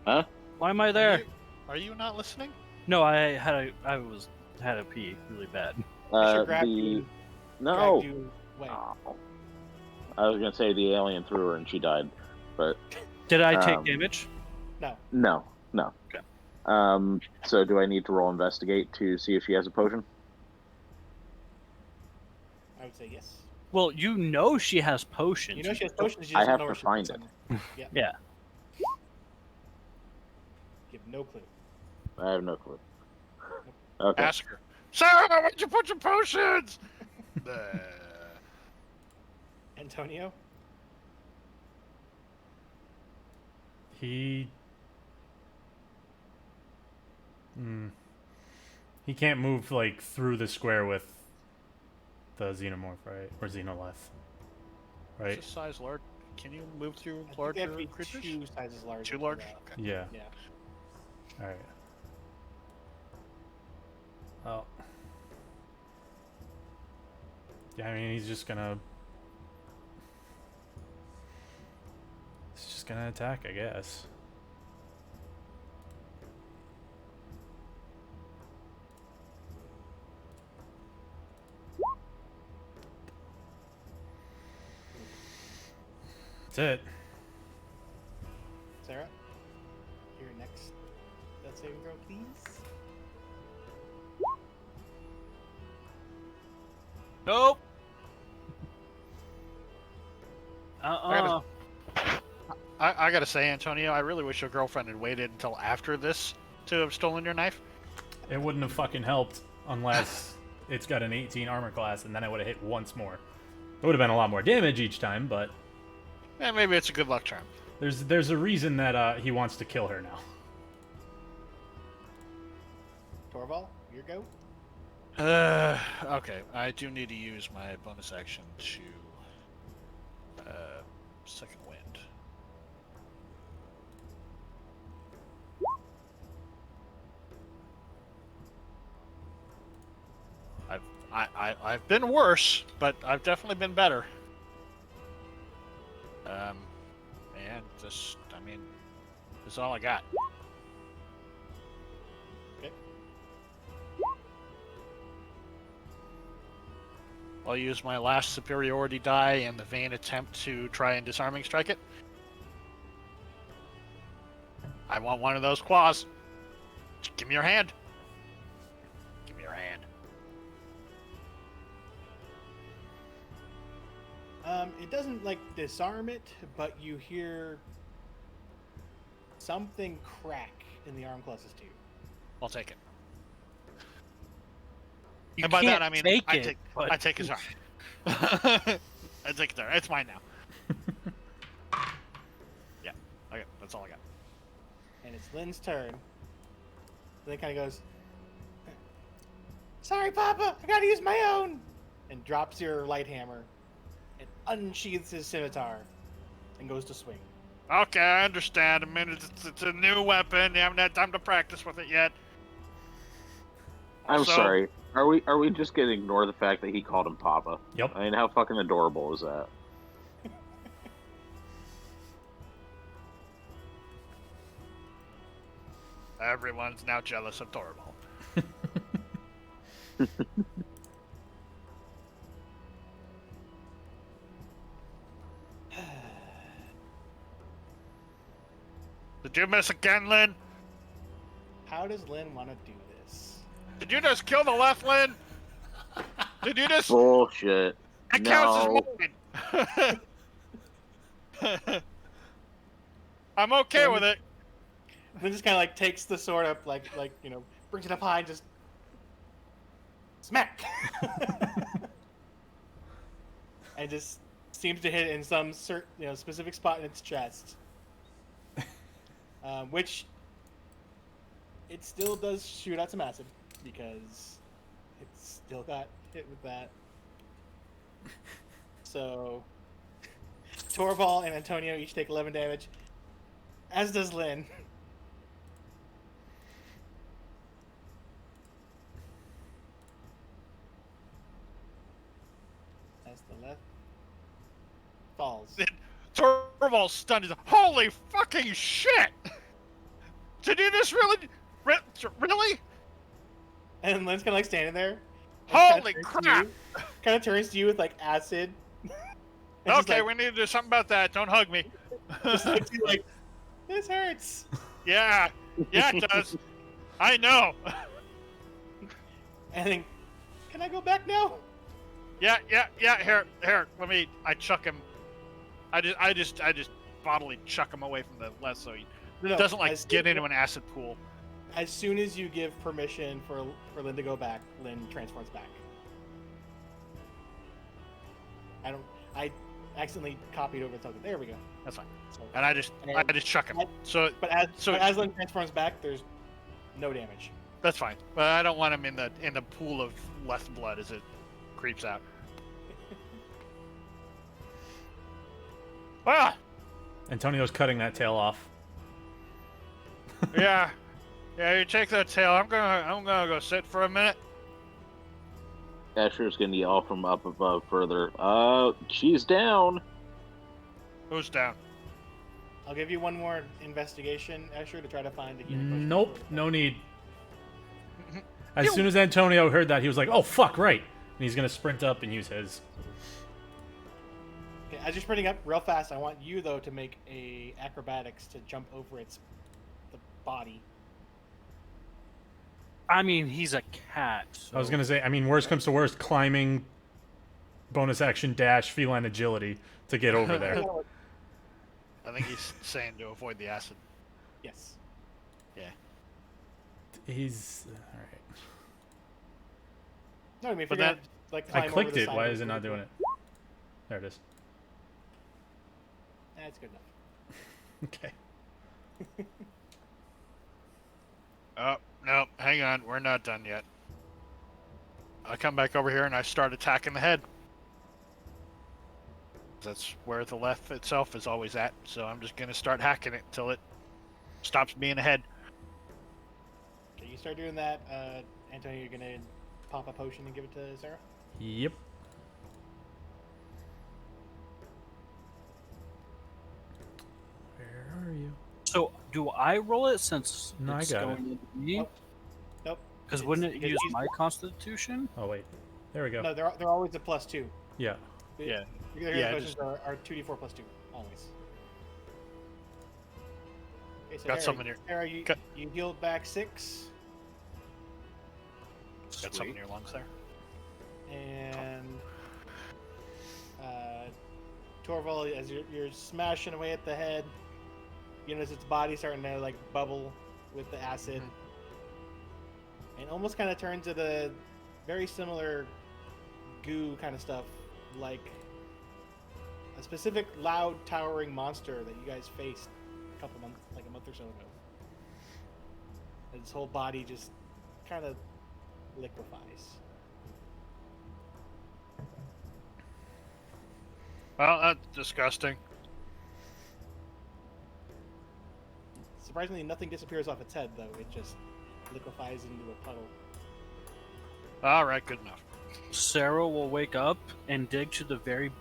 [SPEAKER 5] Huh?
[SPEAKER 6] Why am I there?
[SPEAKER 2] Are you not listening?
[SPEAKER 6] No, I had to pee really bad.
[SPEAKER 1] Fisher grabbed you
[SPEAKER 5] The
[SPEAKER 1] and
[SPEAKER 5] no.
[SPEAKER 1] dragged you away.
[SPEAKER 5] Oh. I was gonna say the alien threw her and she died, but
[SPEAKER 6] Did I take
[SPEAKER 5] Um,
[SPEAKER 6] damage?
[SPEAKER 5] no.
[SPEAKER 6] Okay.
[SPEAKER 5] So do I need to roll investigate to see if she has a potion?
[SPEAKER 1] I would say yes.
[SPEAKER 6] Well, you know she has potions.
[SPEAKER 1] You know she has potions. You
[SPEAKER 5] I
[SPEAKER 1] just
[SPEAKER 5] have
[SPEAKER 1] know
[SPEAKER 5] to
[SPEAKER 1] where she
[SPEAKER 5] find
[SPEAKER 1] puts
[SPEAKER 5] it.
[SPEAKER 1] them. Yeah.
[SPEAKER 6] Yeah.
[SPEAKER 1] You have no clue.
[SPEAKER 5] I have no clue. Okay.
[SPEAKER 2] Ask her. Sarah, where'd you put your potions?
[SPEAKER 1] Antonio?
[SPEAKER 3] He can't move like through the square with the xenomorph, right? Or xenolith, right?
[SPEAKER 2] What's the size large? Can you move through
[SPEAKER 1] I think they have
[SPEAKER 2] larger
[SPEAKER 1] to be
[SPEAKER 2] creatures?
[SPEAKER 1] 2 sizes larger.
[SPEAKER 2] Too
[SPEAKER 1] for
[SPEAKER 2] large?
[SPEAKER 1] that.
[SPEAKER 2] Okay.
[SPEAKER 3] Yeah.
[SPEAKER 1] Yeah.
[SPEAKER 3] All right. Oh. Yeah, I mean, he's just gonna attack, I guess. That's it.
[SPEAKER 1] Sarah? Your next death saving throw, please.
[SPEAKER 2] Nope. I gotta say, Antonio, I really wish your girlfriend had waited until after this to have stolen your knife.
[SPEAKER 3] It wouldn't have fucking helped unless it's got an 18 armor class, and then I would have hit once more. It would have been a lot more damage each time, but
[SPEAKER 2] Yeah, maybe it's a good luck charm.
[SPEAKER 3] there's a reason that he wants to kill her now.
[SPEAKER 1] Torval, your go.
[SPEAKER 2] Okay. I do need to use my bonus action to second wind. I've been worse, but I've definitely been better. And this is all I got.
[SPEAKER 1] Okay.
[SPEAKER 2] I'll use my last superiority die in the vain attempt to try and disarming strike it. I want one of those claws. Just give me your hand. Give me your hand.
[SPEAKER 1] It doesn't like disarm it, but you hear something crack in the arm closest to you.
[SPEAKER 2] I'll take it.
[SPEAKER 6] You
[SPEAKER 2] And by
[SPEAKER 6] can't
[SPEAKER 2] that I mean
[SPEAKER 6] take
[SPEAKER 2] I
[SPEAKER 6] it,
[SPEAKER 2] take
[SPEAKER 6] but-
[SPEAKER 2] I take his arm. I take it there. It's mine now. Yeah. Okay, that's all I got.
[SPEAKER 1] And it's Lynn's turn. Lynn kind of goes, "Sorry, Papa, I gotta use my own," and drops your light hammer, and unsheathes his scimitar, and goes to swing.
[SPEAKER 2] Okay, I understand. I mean, it's a new weapon. You haven't had time to practice with it yet.
[SPEAKER 5] I'm
[SPEAKER 2] Also-
[SPEAKER 5] sorry. Are we just gonna ignore the fact that he called him Papa?
[SPEAKER 3] Yep.
[SPEAKER 5] I mean, how fucking adorable is that?
[SPEAKER 2] Everyone's now jealous of Torvald. Did you miss again, Lynn?
[SPEAKER 1] How does Lynn want to do this?
[SPEAKER 2] Did you just kill the left, Lynn? Did you just...
[SPEAKER 5] Bullshit.
[SPEAKER 2] That counts
[SPEAKER 5] No.
[SPEAKER 2] as mine. I'm okay with it.
[SPEAKER 1] Lynn just kind of like takes the sword up, like brings it up high, and just smack, and just seems to hit it in some specific spot in its chest, which it still does shoot out some acid because it's still got hit with that. So, Torval and Antonio each take 11 damage, as does Lynn. As the left falls.
[SPEAKER 2] Torval's stunned. He's like, holy fucking shit! Did you just really? Really?
[SPEAKER 1] And Lynn's kind of like standing there.
[SPEAKER 2] Holy crap!
[SPEAKER 1] Kind of turns to you with like acid. And just,
[SPEAKER 2] Okay,
[SPEAKER 1] like,
[SPEAKER 2] we need to do something about that. Don't hug me.
[SPEAKER 1] just looks at you like, this hurts.
[SPEAKER 2] Yeah, it does. I know.
[SPEAKER 1] And then, can I go back now?
[SPEAKER 2] Yeah. Here. Let me. I chuck him. I just bodily chuck him away from the left so he
[SPEAKER 1] No,
[SPEAKER 2] doesn't like
[SPEAKER 1] as
[SPEAKER 2] get
[SPEAKER 1] soon-
[SPEAKER 2] into an acid pool.
[SPEAKER 1] As soon as you give permission for Lynn to go back, Lynn transforms back. I accidentally copied over the token. There we go.
[SPEAKER 2] That's fine.
[SPEAKER 1] So,
[SPEAKER 2] And I just chuck him.
[SPEAKER 1] I-
[SPEAKER 2] So
[SPEAKER 1] but as Lynn transforms back, there's no damage.
[SPEAKER 2] that's fine. But I don't want him in the pool of less blood as it creeps out. Ah,
[SPEAKER 3] Antonio's cutting that tail off.
[SPEAKER 2] yeah. You take that tail. I'm gonna go sit for a minute.
[SPEAKER 5] Asher's gonna yell from up above further. She's down.
[SPEAKER 2] Who's down?
[SPEAKER 1] I'll give you one more investigation, Escher, to try to find the healing potion.
[SPEAKER 3] Nope, no need. As soon as Antonio heard that, he was like, "Oh fuck, right!" And he's gonna sprint up and use his.
[SPEAKER 1] Okay, as you're sprinting up real fast, I want you though to make a acrobatics to jump over the body.
[SPEAKER 6] I mean, he's a cat. So.
[SPEAKER 3] I was gonna say, I mean, worst comes to worst, climbing, bonus action dash, feline agility to get over there.
[SPEAKER 2] I think he's saying to avoid the acid.
[SPEAKER 1] Yes.
[SPEAKER 3] He's all right.
[SPEAKER 1] No, I mean, if
[SPEAKER 2] But
[SPEAKER 1] you're
[SPEAKER 2] that-
[SPEAKER 1] gonna, like,
[SPEAKER 3] I
[SPEAKER 1] climb over
[SPEAKER 3] clicked
[SPEAKER 1] the
[SPEAKER 3] it.
[SPEAKER 1] side
[SPEAKER 3] Why
[SPEAKER 1] of
[SPEAKER 3] is
[SPEAKER 1] the
[SPEAKER 3] it not
[SPEAKER 1] vehicle.
[SPEAKER 3] doing it? There it is.
[SPEAKER 1] That's good enough.
[SPEAKER 3] Okay.
[SPEAKER 2] Oh, no, hang on. We're not done yet. I come back over here and I start attacking the head. That's where the left itself is always at, so I'm just going to start hacking it until it stops being a head.
[SPEAKER 1] Okay, you start doing that. Antonio, you're gonna pop a potion and give it to Sarah.
[SPEAKER 3] Yep. Where are you?
[SPEAKER 6] So, do I roll it since
[SPEAKER 3] No, I
[SPEAKER 6] it's
[SPEAKER 3] got
[SPEAKER 6] going into me?
[SPEAKER 1] Nope.
[SPEAKER 6] Because
[SPEAKER 1] It's-
[SPEAKER 6] wouldn't it
[SPEAKER 1] because
[SPEAKER 6] use
[SPEAKER 1] he's-
[SPEAKER 6] my constitution?
[SPEAKER 3] Oh wait, there we go.
[SPEAKER 1] No, they're always a +2.
[SPEAKER 3] Yeah.
[SPEAKER 2] Yeah.
[SPEAKER 1] Your
[SPEAKER 2] Yeah,
[SPEAKER 1] potions are 2d4 +2 always. Okay, so
[SPEAKER 2] Got
[SPEAKER 1] Sarah,
[SPEAKER 2] some in your-
[SPEAKER 1] Sarah, you
[SPEAKER 2] got-
[SPEAKER 1] healed back 6,
[SPEAKER 2] Got something in your lungs there.
[SPEAKER 1] and Torval, as you're smashing away at the head, you notice its body starting to like bubble with the acid, and almost kind of turns to the very similar goo kind of stuff, like a specific loud towering monster that you guys faced a month or so ago. Its whole body just kind of liquefies.
[SPEAKER 2] Well, that's disgusting.
[SPEAKER 1] Surprisingly, nothing disappears off its head, though. It just liquefies into a puddle.
[SPEAKER 2] All right, good enough.
[SPEAKER 6] Sarah will wake up and dig to the very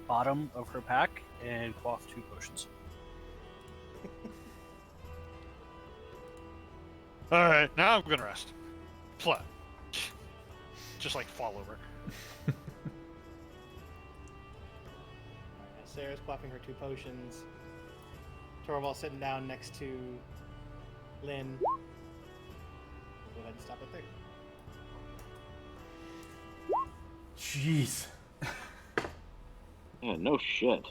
[SPEAKER 6] bottom of her pack and quaff 2 potions.
[SPEAKER 2] All right, now I'm going to rest. Plug. Just like fall over.
[SPEAKER 1] Sarah's quaffing her 2 potions. Torval sitting down next to Lynn. Go ahead and stop it there.
[SPEAKER 3] Jeez.
[SPEAKER 5] Yeah, no shit.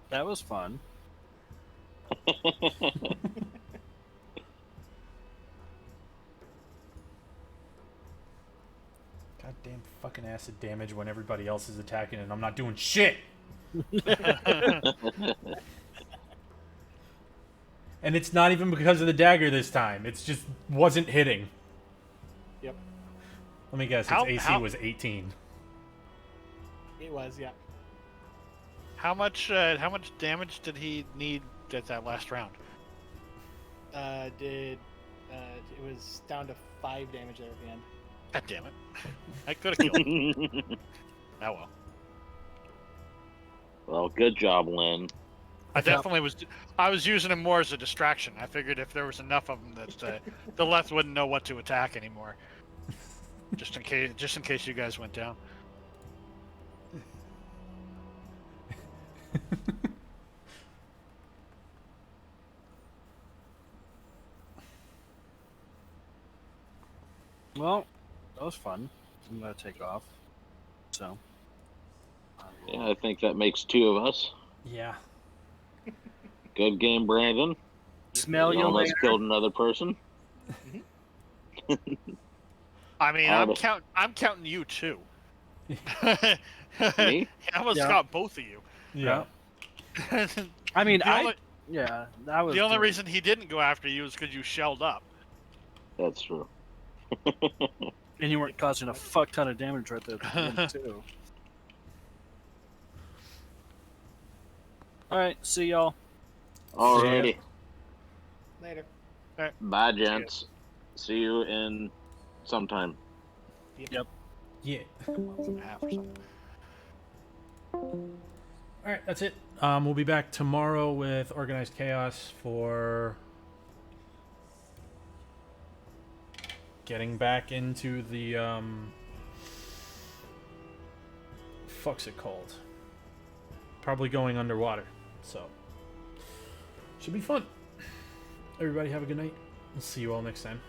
[SPEAKER 6] That was fun.
[SPEAKER 3] Goddamn fucking acid damage when everybody else is attacking and I'm not doing shit. And it's not even because of the dagger this time. It's just wasn't hitting.
[SPEAKER 1] Yep,
[SPEAKER 3] Let me guess.
[SPEAKER 2] How-
[SPEAKER 3] Its AC
[SPEAKER 2] how-
[SPEAKER 3] was 18.
[SPEAKER 1] it was. Yeah.
[SPEAKER 2] How much damage did he need at that last round?
[SPEAKER 1] It was down to 5 damage there at the end.
[SPEAKER 2] God damn it! I could have killed him. Oh well.
[SPEAKER 5] Well, good job, Lynn.
[SPEAKER 2] I definitely was. I was using him more as a distraction. I figured if there was enough of them that the left wouldn't know what to attack anymore. Just in case you guys went down.
[SPEAKER 6] Well, that was fun. I'm gonna take off. So.
[SPEAKER 5] Yeah, I think that makes 2 of us.
[SPEAKER 3] Yeah.
[SPEAKER 5] Good game, Brandon.
[SPEAKER 6] Smell
[SPEAKER 5] You
[SPEAKER 6] you
[SPEAKER 5] almost
[SPEAKER 6] later.
[SPEAKER 5] killed another person.
[SPEAKER 2] I mean,
[SPEAKER 5] Alright.
[SPEAKER 2] I'm counting you too.
[SPEAKER 5] Me?
[SPEAKER 2] I almost
[SPEAKER 6] Yeah.
[SPEAKER 2] got both of you.
[SPEAKER 3] Yeah.
[SPEAKER 6] I mean,
[SPEAKER 2] The only-
[SPEAKER 6] yeah, that was
[SPEAKER 2] The only
[SPEAKER 6] dope.
[SPEAKER 2] reason he didn't go after you is because you shelled up.
[SPEAKER 5] That's true.
[SPEAKER 6] And you weren't causing a fuck ton of damage right there at the end, too. Alright, see y'all.
[SPEAKER 5] Alrighty.
[SPEAKER 1] Later.
[SPEAKER 5] Bye, gents. See you in sometime.
[SPEAKER 3] Yeah.
[SPEAKER 2] Half or something.
[SPEAKER 3] Alright, that's it. We'll be back tomorrow with Organized Chaos for getting back into the fuck's it called? Probably going underwater. So should be fun. Everybody have a good night. We'll see you all next time.